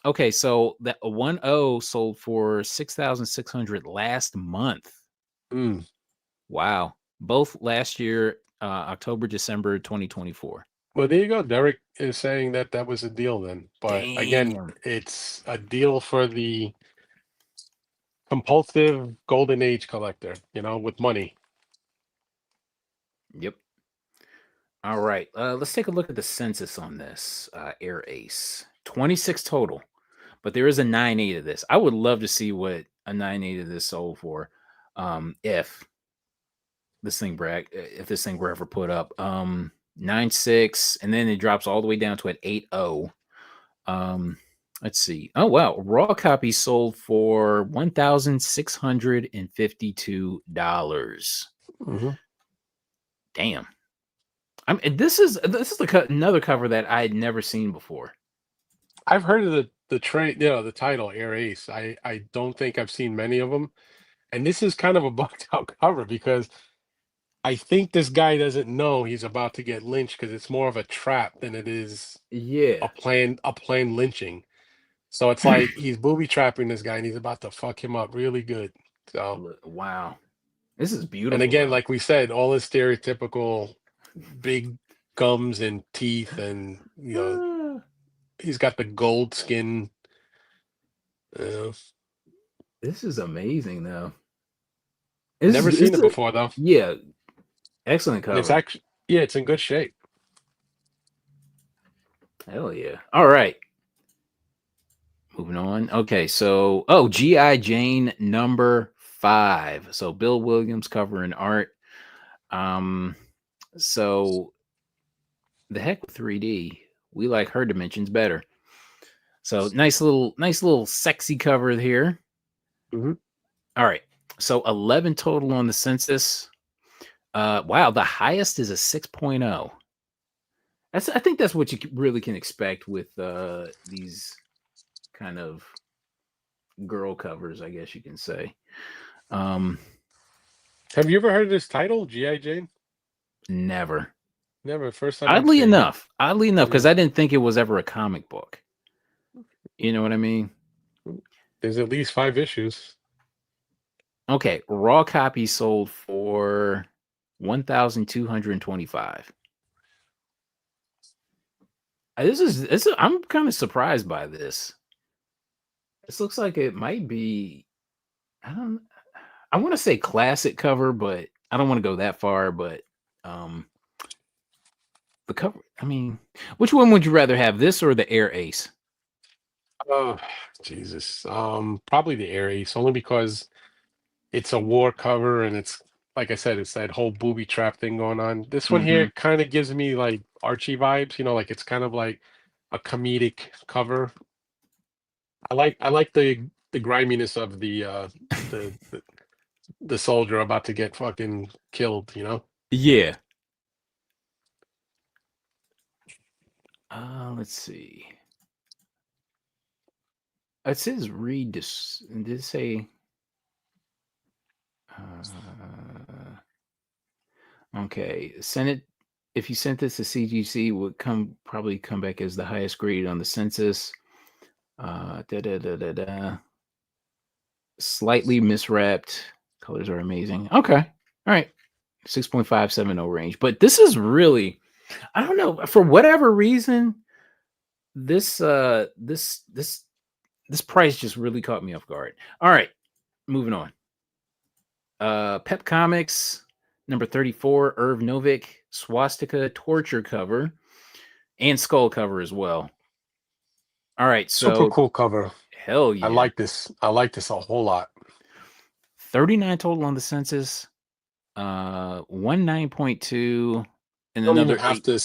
S1: Okay, so that 1.0 sold for 6,600 last month.
S2: Mm.
S1: Wow. Both last year, October, December 2024.
S2: Well, there you go. Derek is saying that that was a deal then. But again,
S1: Damn.
S2: it's a deal for the compulsive golden age collector, with money.
S1: Yep. All right. Let's take a look at the census on this Air Ace. 26 total, but there is a 9.8 of this. I would love to see what a 9.8 of this sold for, if if this thing were ever put up. 9.6, and then it drops all the way down to an 8.0. Let's see. Oh wow, raw copy sold for $1,652.
S2: Hmm.
S1: Damn. This is another cover that I had never seen before.
S2: I've heard of the trade, the title Air Ace. I don't think I've seen many of them, and this is kind of a bugged out cover because I think this guy doesn't know he's about to get lynched because it's more of a trap than it is
S1: Yeah.
S2: a plain lynching. So it's like he's booby trapping this guy and he's about to fuck him up really good. So,
S1: Wow. This is
S2: and
S1: beautiful
S2: again,
S1: though.
S2: like we said, all his stereotypical big gums and teeth, and
S1: Ah,
S2: he's got the gold skin. Uh,
S1: this is amazing though.
S2: Never
S1: This
S2: seen
S1: is
S2: it before though,
S1: yeah, excellent
S2: and it's
S1: cover.
S2: actually, yeah, it's in good shape.
S1: Hell yeah. All right. Moving on. Okay, so G.I. Jane number 5. So Bill Williams cover and art. Um so the heck with 3D. We like her dimensions better. So nice little sexy cover here.
S2: Hmm.
S1: All right. So 11 total on the census. Wow, the highest is a 6.0. I think that's what you really can expect with these kind of girl covers, I guess you can say. Um
S2: Have you ever heard of this title, G.I. Jane?
S1: Never.
S2: Never. First time I'm seeing it.
S1: Oddly enough, because
S2: Yeah.
S1: I didn't think it was ever a comic book. You know what I mean?
S2: There's at least 5 issues.
S1: Okay, raw copy sold for 1,225. I'm kind of surprised by this. This looks like it might be. I don't. I want to say classic cover, but I don't want to go that far. But um, the cover. I mean, which one would you rather have, this or the Air Ace?
S2: Oh, Jesus. Probably the Air Ace, only because it's a war cover and it's like I said, it's that whole booby trap thing going on. This one
S1: Mm-hmm.
S2: here kind of gives me like Archie vibes, like it's kind of like a comedic cover. I like the griminess of the the, the soldier about to get fucking killed.
S1: Yeah. Let's see. It says read this. Did it say? Uh, okay. Send it. If you sent this to CGC, would probably come back as the highest grade on the census. Da da da da da. Slightly miswrapped. Colors are amazing. Okay. All right. 6.570 range. But this is really, I don't know, for whatever reason, this price just really caught me off guard. All right, moving on. Pep Comics number 34, Irv Novick, swastika torture cover and skull cover as well. All right,
S2: Super
S1: so
S2: cool cover.
S1: hell
S2: I
S1: yeah.
S2: like this. I like this a whole lot.
S1: 39 total on the census, 19.2 and
S2: I don't even
S1: another
S2: have
S1: 8.
S2: to.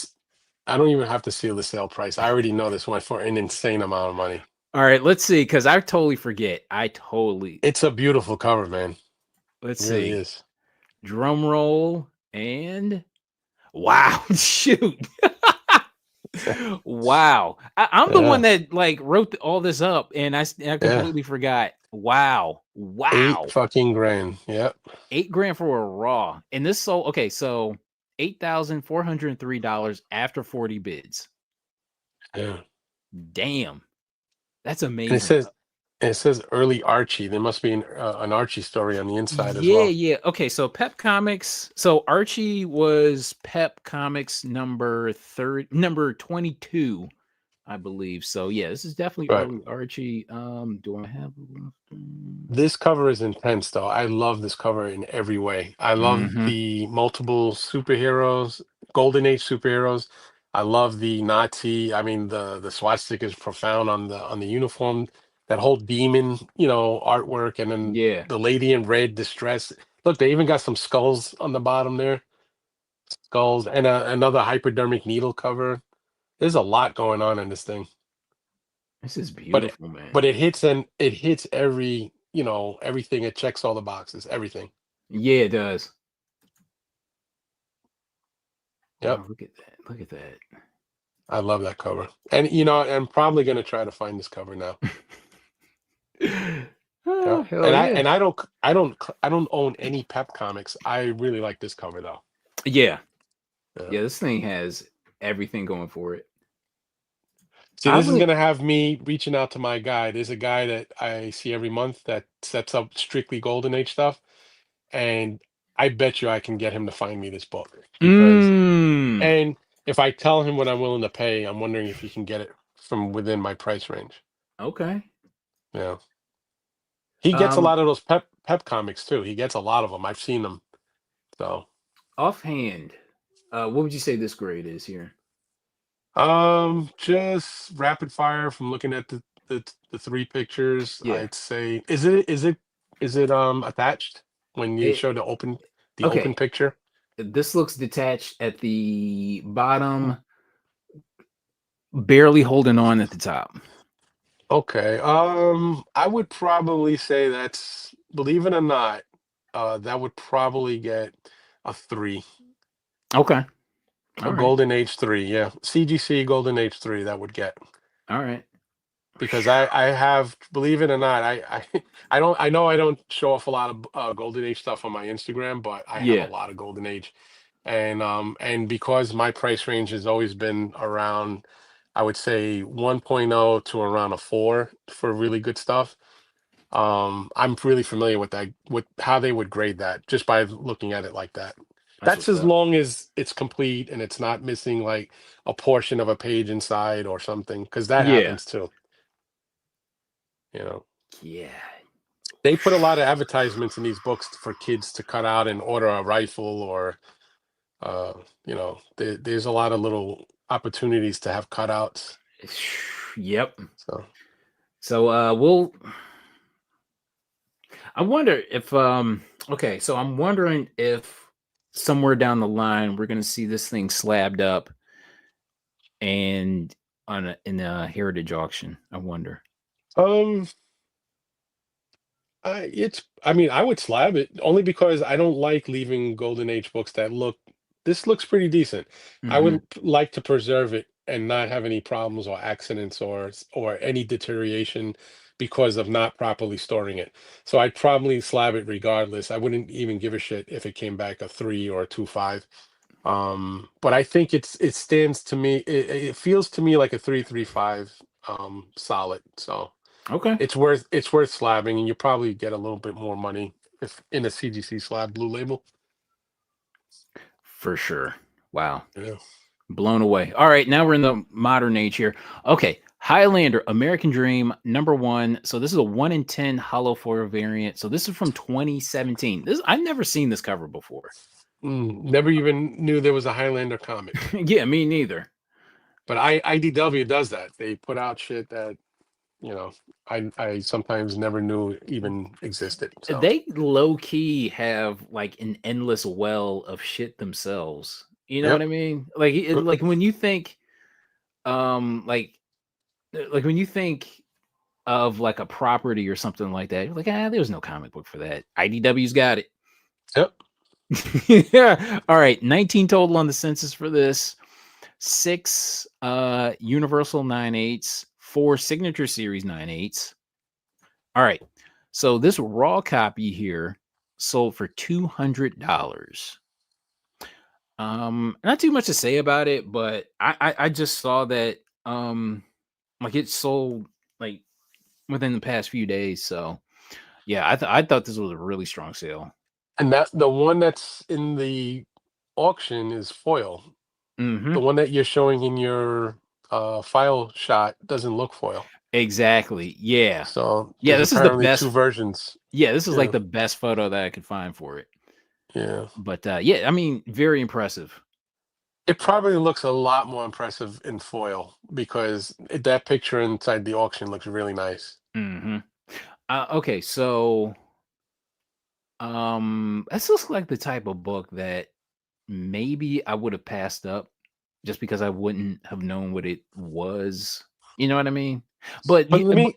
S2: I don't even have to seal the sale price. I already know this went for an insane amount of money.
S1: All right, let's see, because I totally forget.
S2: It's a beautiful cover, man.
S1: Let's
S2: It really
S1: see.
S2: is.
S1: Drum roll and wow, shoot. Wow. I'm the one
S2: Yeah,
S1: that like wrote all this up and I
S2: yeah.
S1: completely forgot. Wow.
S2: Eight
S1: Wow.
S2: fucking grand. Yep.
S1: 8 grand for a raw. And this sold okay, so $8,403 after 40 bids.
S2: Yeah.
S1: Damn. That's
S2: And it
S1: amazing.
S2: says it says early Archie. There must be an Archie story on the inside as
S1: Yeah,
S2: well.
S1: yeah. Okay, so Pep Comics. So Archie was Pep Comics number 22, I believe. So yeah, this is definitely
S2: Right.
S1: early Archie. Do I have
S2: This cover is intense, though. I love this cover in every way. I love
S1: mm-hmm.
S2: the multiple superheroes, Golden Age superheroes. I love the Nazi. I mean, the swastika is profound on the uniform. That whole demon, artwork, and then
S1: Yeah.
S2: the lady in red distress. Look, they even got some skulls on the bottom there. Skulls and another hypodermic needle cover. There's a lot going on in this thing,
S1: This is
S2: but it,
S1: beautiful, man.
S2: but it hits every everything. It checks all the boxes. Everything.
S1: Yeah, it does.
S2: Yep,
S1: Wow, look at that. Look at that.
S2: I love that cover. And I'm probably gonna try to find this cover now. Yeah,
S1: Hell
S2: and I
S1: yeah.
S2: and I don't I don't I don't own any Pep comics. I really like this cover though.
S1: Yeah.
S2: Yeah.
S1: Yeah, this thing has everything going for it.
S2: See,
S1: I
S2: this is
S1: would
S2: gonna have me reaching out to my guy. There's a guy that I see every month that sets up strictly Golden Age stuff, and I bet you I can get him to find me this book because,
S1: Mm.
S2: and if I tell him what I'm willing to pay, I'm wondering if he can get it from within my price range.
S1: Okay.
S2: Yeah, he gets a
S1: Um,
S2: lot of those Pep comics too. He gets a lot of them. I've seen them. So,
S1: offhand, what would you say this grade is here?
S2: just rapid fire from looking at the three pictures.
S1: Yeah.
S2: I'd say, is it attached when you
S1: It
S2: show the open
S1: okay.
S2: picture?
S1: This looks detached at the bottom, barely holding on at the top.
S2: Okay. I would probably say that's, believe it or not, that would probably get a 3,
S1: Okay.
S2: a
S1: All right.
S2: Golden Age 3. Yeah, CGC Golden Age 3. That would get,
S1: All right.
S2: because I have, believe it or not, I don't, I know I don't show off a lot of Golden Age stuff on my Instagram, but I have a
S1: Yeah,
S2: lot of Golden Age, and because my price range has always been around, I would say 1.0 to around a 4 for really good stuff. I'm really familiar with that, with how they would grade that just by looking at it like that.
S1: that's
S2: That's
S1: what's
S2: as
S1: up.
S2: long as it's complete and it's not missing like a portion of a page inside or something, because that
S1: Yeah.
S2: happens too. You know,
S1: Yeah.
S2: they put a lot of advertisements in these books for kids to cut out and order a rifle, or uh, there's a lot of little opportunities to have cutouts.
S1: Yep.
S2: So,
S1: So I wonder if okay, so I'm wondering if somewhere down the line we're gonna see this thing slabbed up and in a heritage auction. I wonder.
S2: um, I mean, I would slab it only because I don't like leaving Golden Age books that this looks pretty decent. I
S1: Hmm.
S2: would like to preserve it and not have any problems or accidents or any deterioration because of not properly storing it. So I'd probably slab it regardless. I wouldn't even give a shit if it came back a 3 or a 2.5. But I think it stands to me. It feels to me like a 3.35, solid. So
S1: Okay.
S2: it's worth slabbing, and you probably get a little bit more money if in a CGC slab blue label.
S1: For sure. Wow.
S2: Yeah.
S1: Blown away. All right, now we're in the modern age here. Okay, Highlander, American Dream, number one. So this is a 1 in 10 hollow foil variant. So this is from 2017. This I've never seen this cover before.
S2: Never even knew there was a Highlander comic,
S1: Yeah, me neither.
S2: but IDW does that. They put out shit that you know I sometimes never knew even existed. So,
S1: They low key have like an endless well of shit themselves. You know what
S2: yep.
S1: I mean? Like like when you think like when you think of like a property or something like that, you're like, there's no comic book for that. IDW's got it.
S2: Yep.
S1: Yeah. All right. 19 total on the census for this. 6 Universal 9/8, 4 Signature Series 9/8. All right. So this raw copy here sold for $200. Not too much to say about it, but I just saw that like it sold like within the past few days. So yeah, I thought this was a really strong sale.
S2: And that the one that's in the auction is foil. The
S1: Hmm.
S2: one that you're showing in your file shot doesn't look foil.
S1: Exactly. Yeah.
S2: So
S1: Yeah,
S2: there's
S1: this is the
S2: apparently two
S1: best.
S2: versions.
S1: Yeah, this is like
S2: Yeah.
S1: the best photo that I could find for it.
S2: Yeah.
S1: But yeah, I mean, very impressive.
S2: It probably looks a lot more impressive in foil because that picture inside the auction looks really nice.
S1: Mhm. Okay, so, this looks like the type of book that maybe I would have passed up just because I wouldn't have known what it was. You know what I mean? But
S2: But
S1: you but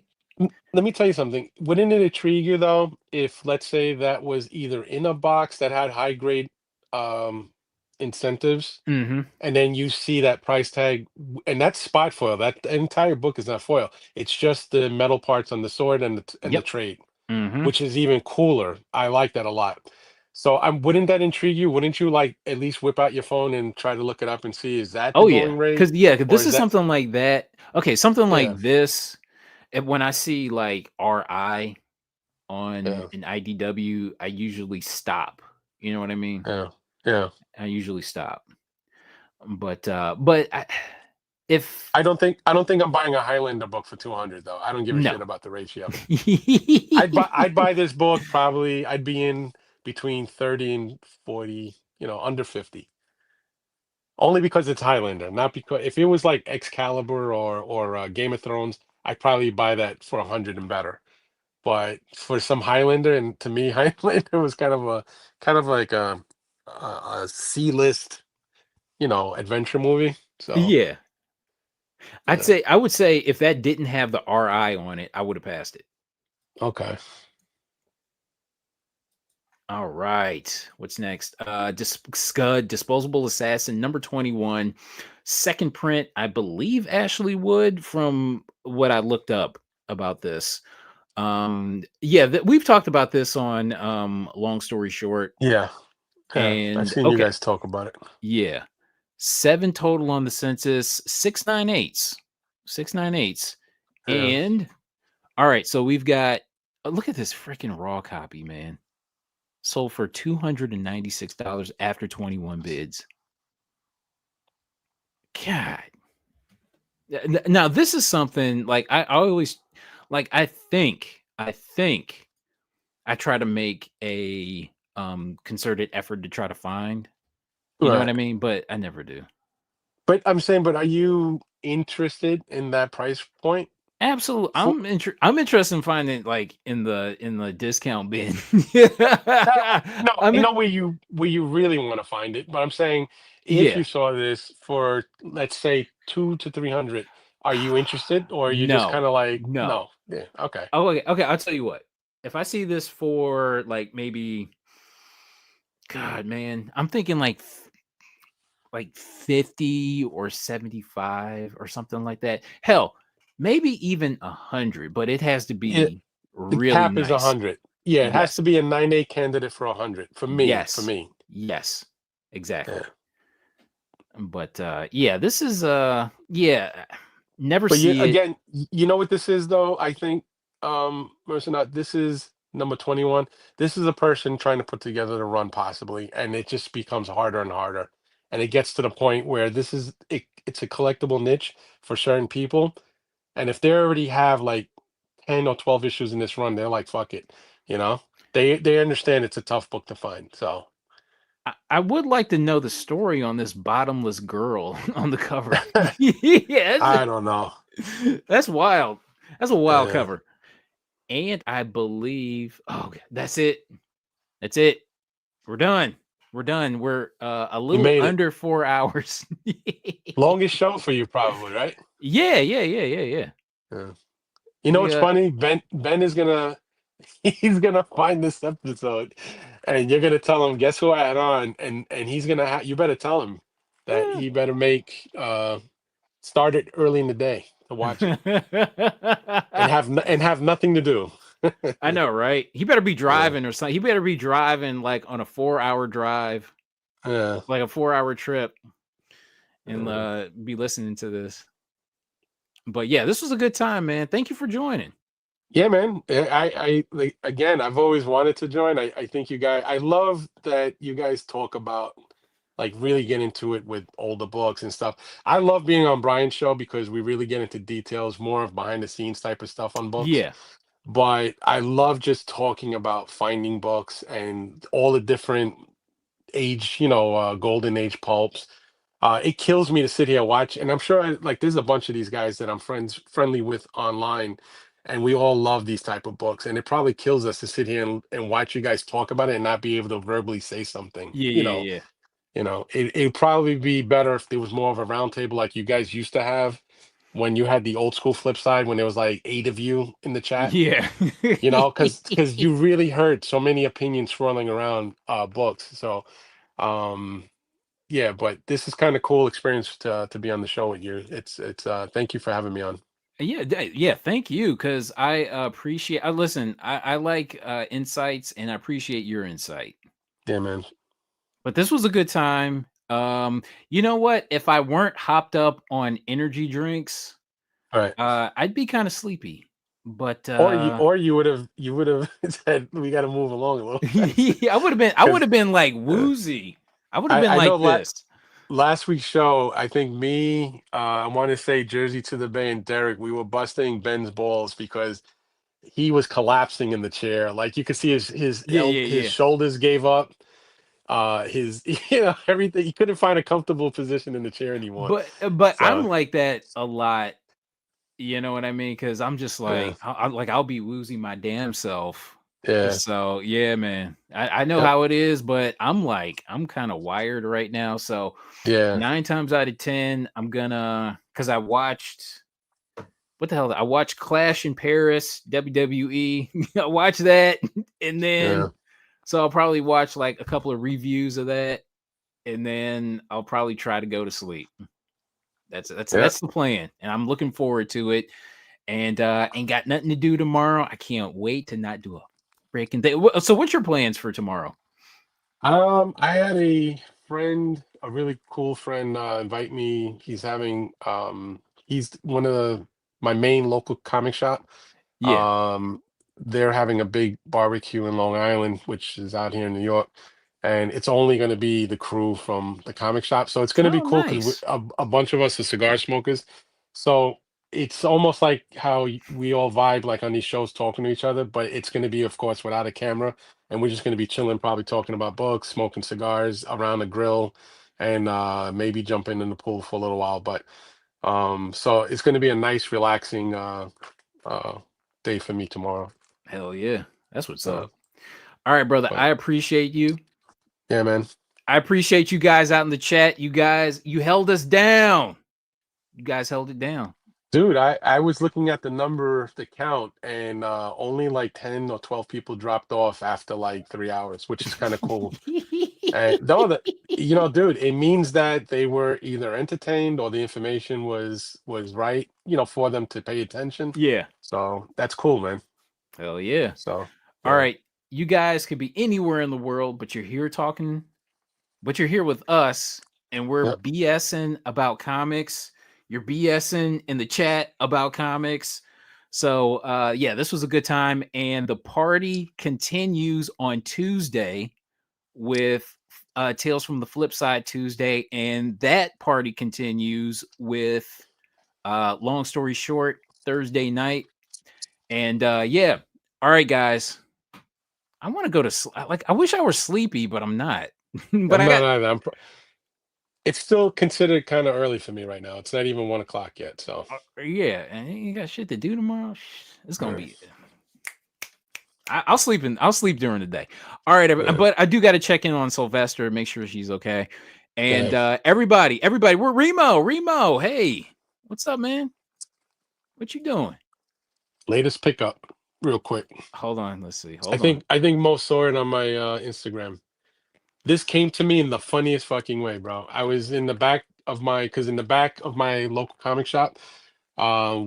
S2: let me tell you something. Wouldn't it intrigue you though if, let's say, that was either in a box that had high grade um incentives,
S1: Mhm.
S2: and then you see that price tag, and that's spot foil. That entire book is not foil. It's just the metal parts on the sword and the
S1: Yep.
S2: trade,
S1: Mhm.
S2: which is even cooler. I like that a lot. So, wouldn't that intrigue you? Wouldn't you like at least whip out your phone and try to look it up and see, is that the
S1: Oh, yeah.
S2: going rate,
S1: 'Cause yeah, 'cause
S2: or
S1: this
S2: is
S1: is
S2: that?
S1: something like that. Okay, something
S2: Yeah,
S1: like this, and when I see, like, RI on
S2: yeah,
S1: an IDW, I usually stop. You know what I mean?
S2: yeah, yeah.
S1: I usually stop. But I if
S2: I don't think I'm buying a Highlander book for 200 though. I don't give a
S1: no.
S2: shit about the ratio. I'd buy this book probably. I'd be in between 30 and 40, under 50. Only because it's Highlander, not because if it was like Excalibur or Game of Thrones, I'd probably buy that for 100 and better. But for some Highlander, and to me, Highlander was kind of like a C-list, adventure movie. So,
S1: Yeah.
S2: yeah.
S1: I would say if that didn't have the RI on it, I would have passed it.
S2: Okay.
S1: All right. What's next? Scud, Disposable Assassin, number 21. Second print, I believe Ashley Wood from what I looked up about this. Yeah, we've talked about this on Long Story Short.
S2: Yeah. Yeah. I've
S1: And
S2: seen you
S1: okay,
S2: guys talk about it.
S1: yeah. Seven total on the census, 698s. 698s.
S2: Yeah.
S1: And all right, so we've got look at this freaking raw copy, man. Sold for $296 after 21 bids. God. Now this is something like I always like I think I try to make a concerted effort to try to find. You know what
S2: Right.
S1: I mean? But I never do.
S2: But I'm saying, but are you interested in that price point?
S1: Absolutely.
S2: For
S1: I'm interested in finding like in the discount bin.
S2: no,
S1: I'm
S2: I
S1: in,
S2: know where you really want to find it, but I'm saying if
S1: yeah.
S2: you saw this for, let's say, 2 to 300, are you interested, or are you just
S1: No.
S2: kind of like,
S1: No.
S2: no? Yeah, okay.
S1: Oh, okay, okay, I'll tell you what. If I see this for, like, maybe God, man, I'm thinking, like 50 or 75 or something like that. Hell, maybe even 100, but it has to
S2: Yeah,
S1: be
S2: the
S1: really
S2: cap is a
S1: nice.
S2: hundred. Yeah, it has
S1: Yes.
S2: to be a 9A candidate for 100 for me. For
S1: Yes.
S2: me.
S1: Yes.
S2: Yeah.
S1: Exactly. But, yeah, this is, yeah, never
S2: But
S1: see it.
S2: you know what this is though? I think, Mercenant, this is number 21. This is a person trying to put together the run possibly, and it just becomes harder and harder. And it gets to the point where it's a collectible niche for certain people. And if they already have like 10 or 12 issues in this run, they're like, fuck it, you know? They understand it's a tough book to find. So
S1: I would like to know the story on this bottomless girl on the cover. Yeah,
S2: I don't know.
S1: that's wild. That's a wild
S2: Yeah.
S1: cover. And I believe okay, that's it. That's it. We're done. We're done. We're a
S2: You
S1: little
S2: made it.
S1: under 4 hours.
S2: Longest show for you probably, right?
S1: Yeah, yeah, yeah, yeah, yeah.
S2: Yeah. You know
S1: We
S2: what's funny? Ben is gonna he's gonna find this episode, and you're gonna tell him, guess who I had on, and he's gonna you better tell him that he better make start it early in the day to watch it, and have nothing to do.
S1: I know, right? He better be
S2: Yeah,
S1: driving or something. He better be driving like on a 4-hour drive,
S2: yeah,
S1: like a 4-hour trip, and
S2: yeah.
S1: be listening to this. But yeah, this was a good time, man. Thank you for joining.
S2: Yeah, man. I like, again, I've always wanted to join. I think you guys, I love that you guys talk about like really get into it with older books and stuff. I love being on Brian's show because we really get into details, more of behind the scenes type of stuff on books.
S1: Yeah.
S2: But I love just talking about finding books and all the different age, golden age pulps. It kills me to sit here and watch, and I'm sure like there's a bunch of these guys that I'm friendly with online, and we all love these type of books, and it probably kills us to sit here and watch you guys talk about it and not be able to verbally say something.
S1: Yeah, yeah, yeah.
S2: It'd probably be better if there was more of a round table like you guys used to have when you had the old school flip side when there was like 8 of you in the chat.
S1: Yeah.
S2: Because you really heard so many opinions swirling around books. So um yeah, but this is kind of cool experience to be on the show with you. It's thank you for having me on.
S1: Yeah, yeah, thank you, because I appreciate listen, I like, insights, and I appreciate your insight.
S2: Yeah, man.
S1: But this was a good time. You know what? If I weren't hopped up on energy drinks,
S2: All right.
S1: I'd be kinda sleepy, but,
S2: Or you would have said we got to move along a little faster
S1: I
S2: because
S1: would've been, like, woozy. I would've been
S2: I know
S1: like this.
S2: last week's show, I think me, I want to say Jersey to the Bay and Derek, we were busting Ben's balls because he was collapsing in the chair. Like you could see
S1: Yeah, yeah,
S2: his
S1: yeah.
S2: shoulders gave up. His everything. He couldn't find a comfortable position in the chair anymore.
S1: But I'm
S2: So
S1: like that a lot, you know what I mean? Because 'Cause I'm just
S2: yeah,
S1: like, I'll be woozy my damn self.
S2: yeah,
S1: So, yeah, man. I know
S2: yep,
S1: how it is, but I'm like, I'm kinda wired right now, so
S2: yeah,
S1: 9 times out of 10, I'm gonna, because I watched what the hell? I watched Clash in Paris, WWE. I watched that, and then
S2: yeah,
S1: so I'll probably watch, like, a couple of reviews of that, and then I'll probably try to go to sleep.
S2: yeah.
S1: That's the plan, and I'm looking forward to it, and, ain't got nothing to do tomorrow. I can't wait to not do a freaking thing. So what's your plans for tomorrow?
S2: I had a friend, a really cool friend, invite me. He's one of my main local comic shop.
S1: Yeah.
S2: Um, they're having a big barbecue in Long Island, which is out here in New York, and it's only going to be the crew from the comic shop. So it's going to be
S1: Oh,
S2: cool because
S1: nice.
S2: a bunch of us are cigar smokers. So it's almost like how we all vibe like on these shows talking to each other, but it's going to be, of course, without a camera, and we're just going to be chilling, probably talking about books, smoking cigars around the grill, and maybe jumping in the pool for a little while. But so it's going to be a nice, relaxing uh, day for me tomorrow.
S1: Hell yeah. That's what's
S2: So,
S1: up. All right, brother.
S2: but
S1: I appreciate you.
S2: yeah, man.
S1: I appreciate you guys out in the chat. You guys, you held us down. You guys held it down.
S2: Dude, I was looking at the number, the count, and only like 10 or 12 people dropped off after like 3 hours, which is kind of cool. And though that, dude, it means that they were either entertained or the information was right, for them to pay attention.
S1: Yeah.
S2: So that's cool, man.
S1: Hell yeah.
S2: So
S1: All
S2: yeah,
S1: right. You guys could be anywhere in the world, but you're here talking, but you're here with us, and we're
S2: yep,
S1: BSing about comics. You're BSing in the chat about comics. So yeah, this was a good time. And the party continues on Tuesday with Tales from the Flip Side Tuesday, and that party continues with Long Story Short Thursday night. And yeah, all right, guys. I want to go to like I wish I were sleepy, but I'm not. But
S2: I'm
S1: I
S2: not
S1: got
S2: either. It's still considered kind of early for me right now. It's not even 1 o'clock yet. So
S1: yeah, and you got shit to do tomorrow. It's gonna
S2: yeah,
S1: be. I'll sleep during the day. All right,
S2: yeah,
S1: but I do got to check in on Sylvester, make sure she's okay. And
S2: yeah.
S1: everybody, we're Remo. Hey, what's up, man? What you doing?
S2: Latest pickup, real quick.
S1: Hold on, let's see.
S2: I
S1: Hold on.
S2: think I think Mo saw it on my Instagram. This came to me in the funniest fucking way, bro. I was in the back of because in the back of my local comic shop,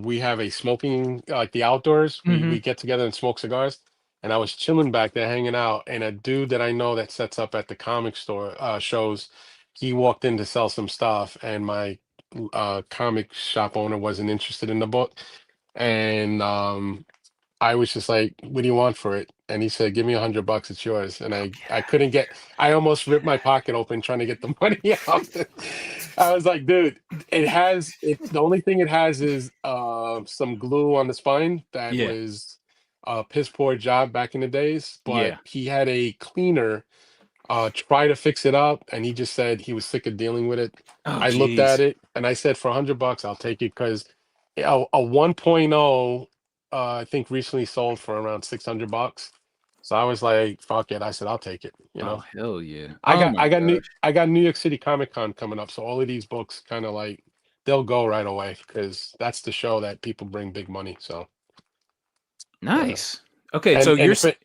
S2: we have a smoking, like the outdoors. We
S1: Hmm.
S2: get together and smoke cigars. And I was chilling back there, hanging out, and a dude that I know that sets up at the comic store shows, he walked in to sell some stuff, and my comic shop owner wasn't interested in the book, and I was just like, "What do you want for it?" And he said, "Give me $100. It's yours." And
S1: Oh
S2: I couldn't get. I almost ripped my pocket open trying to get the money out. I was like, "Dude, it has it. The only thing it has is some glue on the spine that
S1: yeah,
S2: was a piss poor job back in the days. But
S1: yeah.
S2: he had a cleaner try to fix it up, and he just said he was sick of dealing with it.
S1: Oh,
S2: I looked at
S1: jeez.
S2: it and I said, for $100, I'll take it because a 1.0, I think recently sold for around $600. So I was like, fuck it. I said, I'll take it. You
S1: Oh,
S2: know,
S1: hell yeah. Oh my gosh.
S2: I got New York City Comic Con coming up, so all of these books kind of like they'll go right away because that's the show that people bring big money. So yeah,
S1: Nice. Okay, so
S2: and
S1: you're
S2: if
S1: s
S2: it,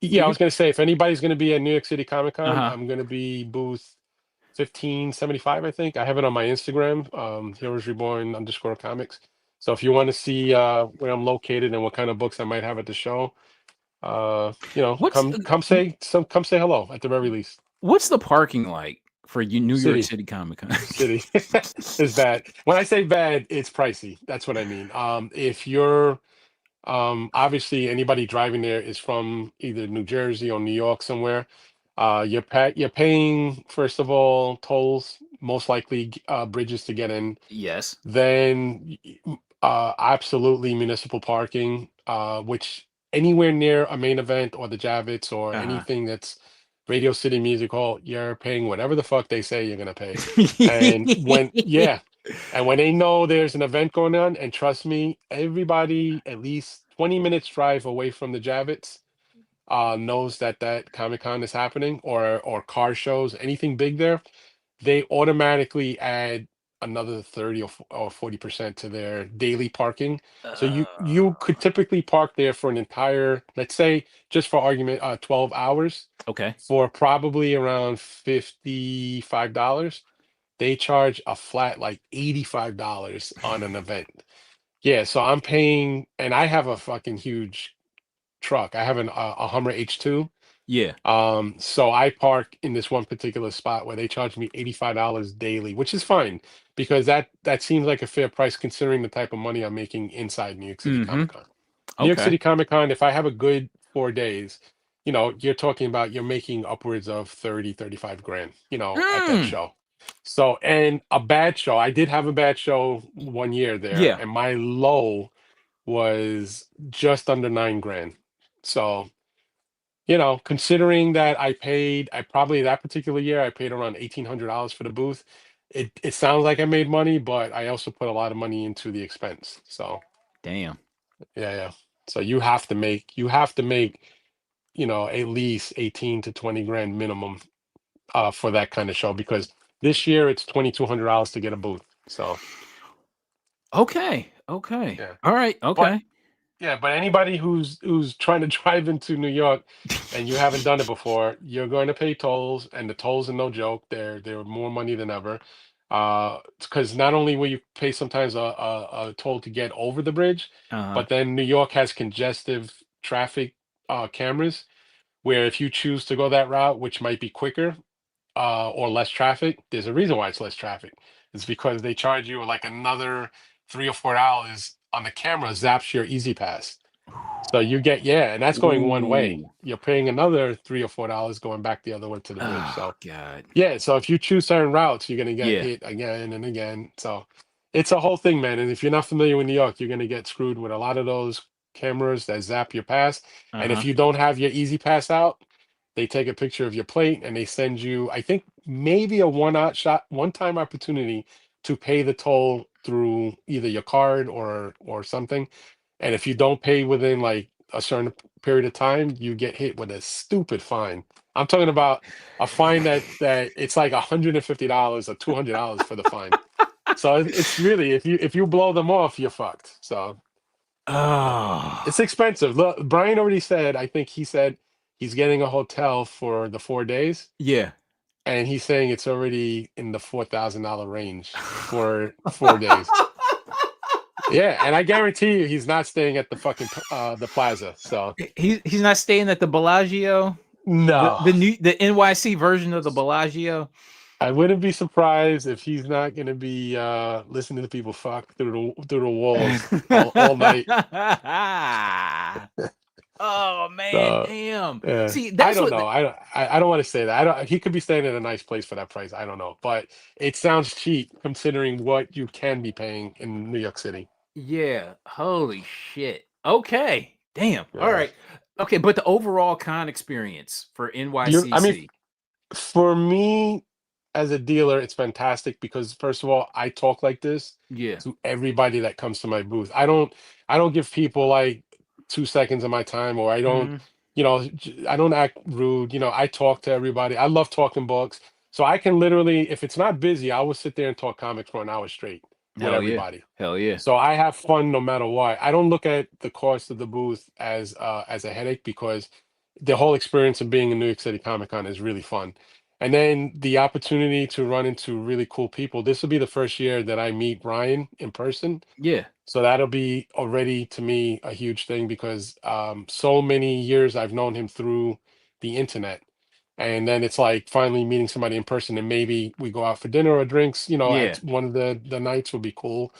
S2: yeah, I
S1: you
S2: was gonna say if anybody's gonna be at New York City Comic Con,
S1: uh-huh.
S2: I'm gonna be booth 1575, I think. I have it on my Instagram, Heroes Reborn underscore comics. So if you want to see where I'm located and what kind of books I might have at the show,
S1: What's
S2: come say hello at the very least.
S1: what's the parking like for you New York
S2: City,
S1: City Comic Con?
S2: city is bad. When I say bad, it's pricey. That's what I mean. If you're obviously anybody driving there is from either New Jersey or New York somewhere. You're paying first of all tolls, most likely bridges to get in.
S1: Yes.
S2: Then absolutely municipal parking, which anywhere near a main event or the Javits or
S1: Uh-huh.
S2: anything that's Radio City Music Hall, you're paying whatever the fuck they say you're gonna pay. And when yeah, and when they know there's an event going on, and trust me, everybody at least 20 minutes drive away from the Javits knows that that Comic Con is happening or car shows, anything big there, they automatically add another 30 or 40% to their daily parking. So you
S1: Uh,
S2: could typically park there for an entire, let's say, just for argument, 12 hours
S1: okay.
S2: for probably around $55. They charge a flat like $85 on an event. Yeah, so I'm paying, and I have a fucking huge truck. I have a Hummer H2.
S1: Yeah.
S2: So I park in this one particular spot where they charge me $85 daily, which is fine because that seems like a fair price considering the type of money I'm making inside New York City Comic
S1: Mhm.
S2: Con. New York
S1: Okay.
S2: City Comic Con, if I have a good 4 days, you're talking about you're making upwards of 30, 35 grand, at that
S1: Mm.
S2: show. So, and a bad show, I did have a bad show
S1: Y
S2: 1 year there,
S1: yeah.
S2: and my low was just under 9 grand. So, considering that I probably that particular year I paid around $1,800 for the booth. It sounds like I made money, but I also put a lot of money into the expense. So
S1: Damn.
S2: yeah, yeah. So you have to make, at least 18 to 20 grand minimum for that kind of show because this year it's $2,200 to get a booth. So
S1: Okay. Okay.
S2: yeah.
S1: Alright.
S2: But
S1: Okay.
S2: yeah, but anybody who's trying to drive into New York and you haven't done it before, you're going to pay tolls, and the tolls are no joke. They're more money than ever. Because not only will you pay sometimes a toll to get over the bridge,
S1: Uh-huh.
S2: but then New York has congestive traffic cameras where if you choose to go that route, which might be quicker, or less traffic, there's a reason why it's less traffic. It's because they charge you like another $3 or $4 on the camera, zaps your Easy Pass. So you get, yeah, and that's going one way.
S1: Ooh.
S2: You're paying another $3 or $4 going back the other way to the bridge.
S1: Oh,
S2: So
S1: god.
S2: yeah, so if you choose certain routes, you're gonna get
S1: Yeah.
S2: hit again and again. So it's a whole thing, man. And if you're not familiar with New York, you're gonna get screwed with a lot of those cameras that zap your pass. And if
S1: Uh-huh.
S2: you don't have your Easy Pass out, they take a picture of your plate and they send you, I think maybe a one-time opportunity to pay the toll through either your card or something. And if you don't pay within like a certain period of time, you get hit with a stupid fine. I'm talking about a fine that it's like $150 or $200 for the fine. So it's really if you blow them off, you're fucked. So it's
S1: Oh.
S2: expensive. Look, Brian already said. I think he said he's getting a hotel for the 4 days,
S1: Yeah.
S2: and he's saying it's already in the $4,000 range for 4 days. Yeah, and I guarantee you, he's not staying at the fucking the plaza. So
S1: He's not staying at the Bellagio?
S2: no.
S1: The NYC version of the Bellagio?
S2: I wouldn't be surprised if he's not going to be listening to people fuck through the walls all night.
S1: Oh, man,
S2: So,
S1: damn.
S2: yeah,
S1: See,
S2: I
S1: that's
S2: don't
S1: what
S2: know. I don't want to say that. I don't. He could be staying at a nice place for that price. I don't know, but it sounds cheap considering what you can be paying in New York City.
S1: yeah, holy shit. Okay, damn,
S2: Yeah.
S1: alright. Okay, but the overall con experience for
S2: I mean,
S1: NYCC.
S2: For me, as a dealer, it's fantastic because first of all, I talk like this
S1: Yeah.
S2: to everybody that comes to my booth. I don't give people like 2 seconds of my time, or I don't,
S1: Mhm.
S2: I don't act rude. I talk to everybody. I love talking books. So I can literally, if it's not busy, I will sit there and talk comics for an hour straight with
S1: Hell yeah.
S2: everybody.
S1: Hell yeah.
S2: So I have fun no matter what. I don't look at the cost of the booth as a headache because the whole experience of being in New York City Comic Con is really fun. And then the opportunity to run into really cool people. This will be the first year that I meet Ryan in person.
S1: Yeah.
S2: So that'll be already to me a huge thing because so many years I've known him through the internet. And then it's like finally meeting somebody in person, and maybe we go out for dinner or drinks, at
S1: Yeah.
S2: one of the nights would be cool.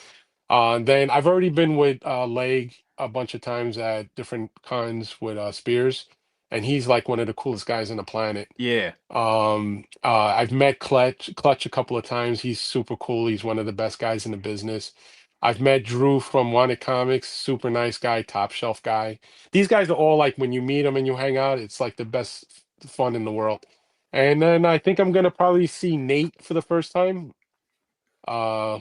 S2: Then I've already been with Leg a bunch of times at different cons with Spears, and he's like one of the coolest guys on the planet.
S1: Yeah.
S2: I've met Clutch a couple of times. He's super cool. He's one of the best guys in the business. I've met Drew from Wanted Comics, super nice guy, top shelf guy. These guys are all like when you meet them and you hang out, it's like the best fun in the world. And then I think I'm gonna probably see Nate for the first time,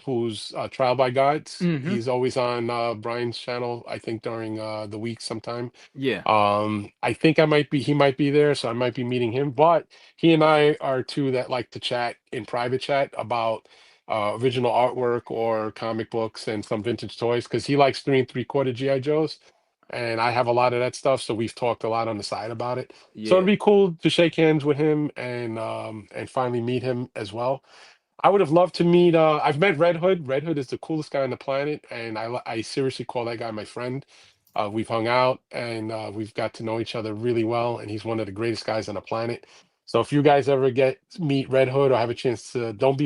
S2: who's Trial by Gods.
S1: Mhm.
S2: He's always on Brian's channel, I think during the week sometime.
S1: Yeah.
S2: I think he might be there, so I might be meeting him. But he and I are two that like to chat in private chat about original artwork or comic books and some vintage toys because he likes 3 3/4 GI Joes, and I have a lot of that stuff. So we've talked a lot on the side about it. So it'd
S1: Yeah.
S2: be cool to shake hands with him and finally meet him as well. I would have loved to meet. I've met Red Hood. Red Hood is the coolest guy on the planet, and I seriously call that guy my friend. We've hung out and we've got to know each other really well, and he's one of the greatest guys on the planet. So if you guys ever get meet Red Hood or have a chance to, don't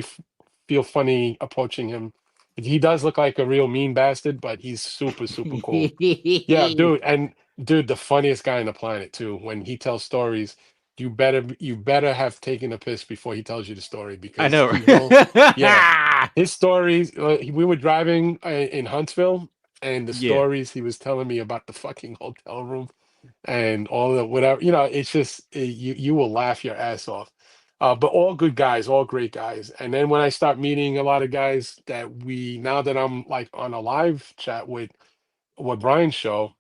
S2: feel funny approaching him. He does look like a real mean bastard, but he's super super cool. Yeah, dude, and dude, the funniest guy on the planet too. When he tells stories, you better have taken a piss before he tells you the story
S1: I
S2: because
S1: know.
S2: he will. Yeah, his stories. We were driving in Huntsville, and the
S1: Yeah.
S2: stories he was telling me about the fucking hotel room and all the whatever. It's just you will laugh your ass off. But all good guys, all great guys. And then when I start meeting a lot of guys that now that I'm like on a live chat with Brian's show,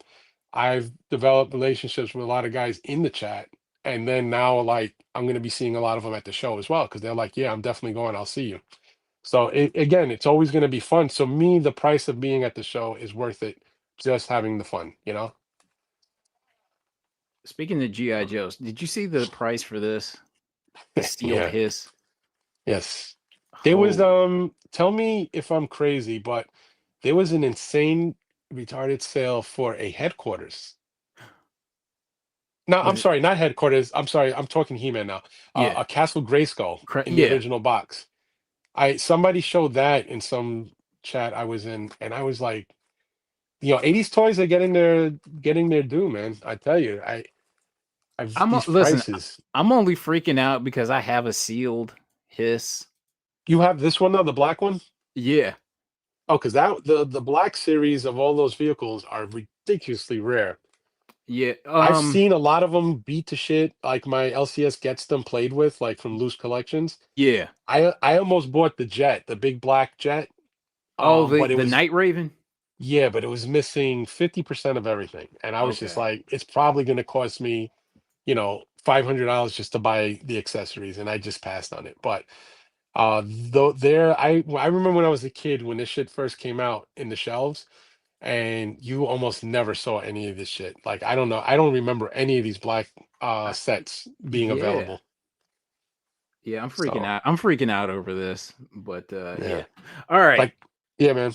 S2: I've developed relationships with a lot of guys in the chat. And then now, like, I'm going to be seeing a lot of them at the show as well because they're like, yeah, I'm definitely going. I'll see you. So, again, it's always going to be fun. So, me, the price of being at the show is worth it just having the fun?
S1: Speaking of GI Joes, did you see the price for this? The sealed
S2: Yeah.
S1: hiss.
S2: Yes. There was,
S1: Oh,
S2: tell me if I'm crazy, but there was an insane, retarded sale for a headquarters. No, I'm
S1: was it?
S2: sorry, not headquarters. I'm sorry, I'm talking He-Man now.
S1: Yeah.
S2: A Castle Grayskull in the
S1: Yeah.
S2: original box. I Somebody showed that in some chat I was in, and I was like, 80s toys are getting their due, man. I tell you, these
S1: Listen.
S2: prices.
S1: I'm only freaking out because I have a sealed hiss.
S2: You have this one though, the black one?
S1: Yeah.
S2: Oh, because that the black series of all those vehicles are ridiculously rare.
S1: Yeah.
S2: I've seen a lot of them beat to shit, like my LCS gets them played with, like from loose collections.
S1: Yeah.
S2: I almost bought the jet, the big black jet.
S1: Oh,
S2: But it
S1: the
S2: was
S1: Night Raven.
S2: Yeah, but it was missing 50% of everything. And I was just
S1: Okay.
S2: like, it's probably gonna cost me, $500 just to buy the accessories, and I just passed on it. But though there I remember when I was a kid when this shit first came out in the shelves, and you almost never saw any of this shit. Like I don't know, I don't remember any of these black
S1: I,
S2: sets being
S1: yeah.
S2: available.
S1: Yeah. I'm freaking
S2: So
S1: out. I'm freaking out over this. But
S2: yeah.
S1: yeah. All right.
S2: Like, yeah, man.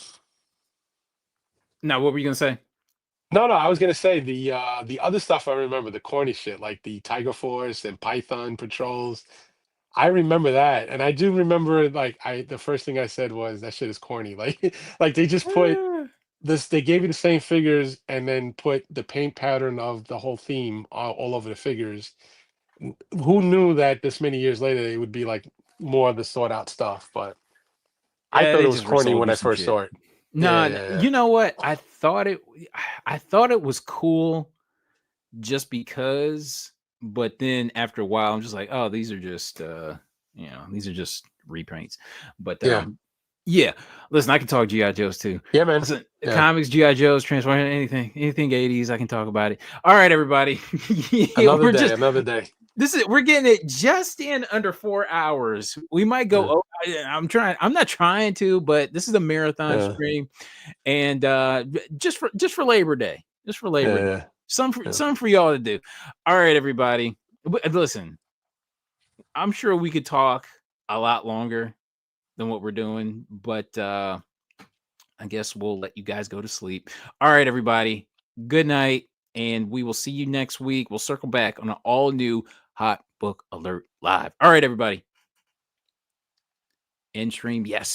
S1: Now, what were you gonna say?
S2: No, I was gonna say the other stuff I remember, the corny shit, like the Tiger Force and Python patrols. I remember that, and I do remember like the first thing I said was that shit is corny. Like like they just put this, they gave you the same figures and then put the paint pattern of the whole theme all over the figures. Who knew that this many years later it would be like more of the sought out stuff? But I
S1: Yeah,
S2: thought it
S1: they
S2: was
S1: just
S2: corny
S1: resold
S2: when
S1: you
S2: I
S1: some
S2: first
S1: shit.
S2: saw it. Yeah,
S1: Nah,
S2: yeah, yeah.
S1: you know what? I thought it was cool just because. but then after a while, I'm just like, oh, these are just these are just reprints. But
S2: Yeah.
S1: yeah, listen, I can talk GI Joes too.
S2: Yeah, man.
S1: Listen,
S2: Yeah.
S1: comics, GI Joes, Transformers, anything 80s, I can talk about it. All right, everybody. Yeah,
S2: Another
S1: we're
S2: day,
S1: just
S2: another day.
S1: we're getting it just in under 4 hours. We might go.
S2: Yeah.
S1: Oh, I'm trying. I'm not trying to, but this is a marathon
S2: Yeah.
S1: stream, and just for Labor Day, just for Labor Day,
S2: Yeah. Yeah.
S1: some for y'all to do. All right, everybody. Listen, I'm sure we could talk a lot longer than what we're doing, but I guess we'll let you guys go to sleep. All right, everybody. Good night, and we will see you next week. We'll circle back on an all new Hot Book Alert Live. All right, everybody. End stream, yes.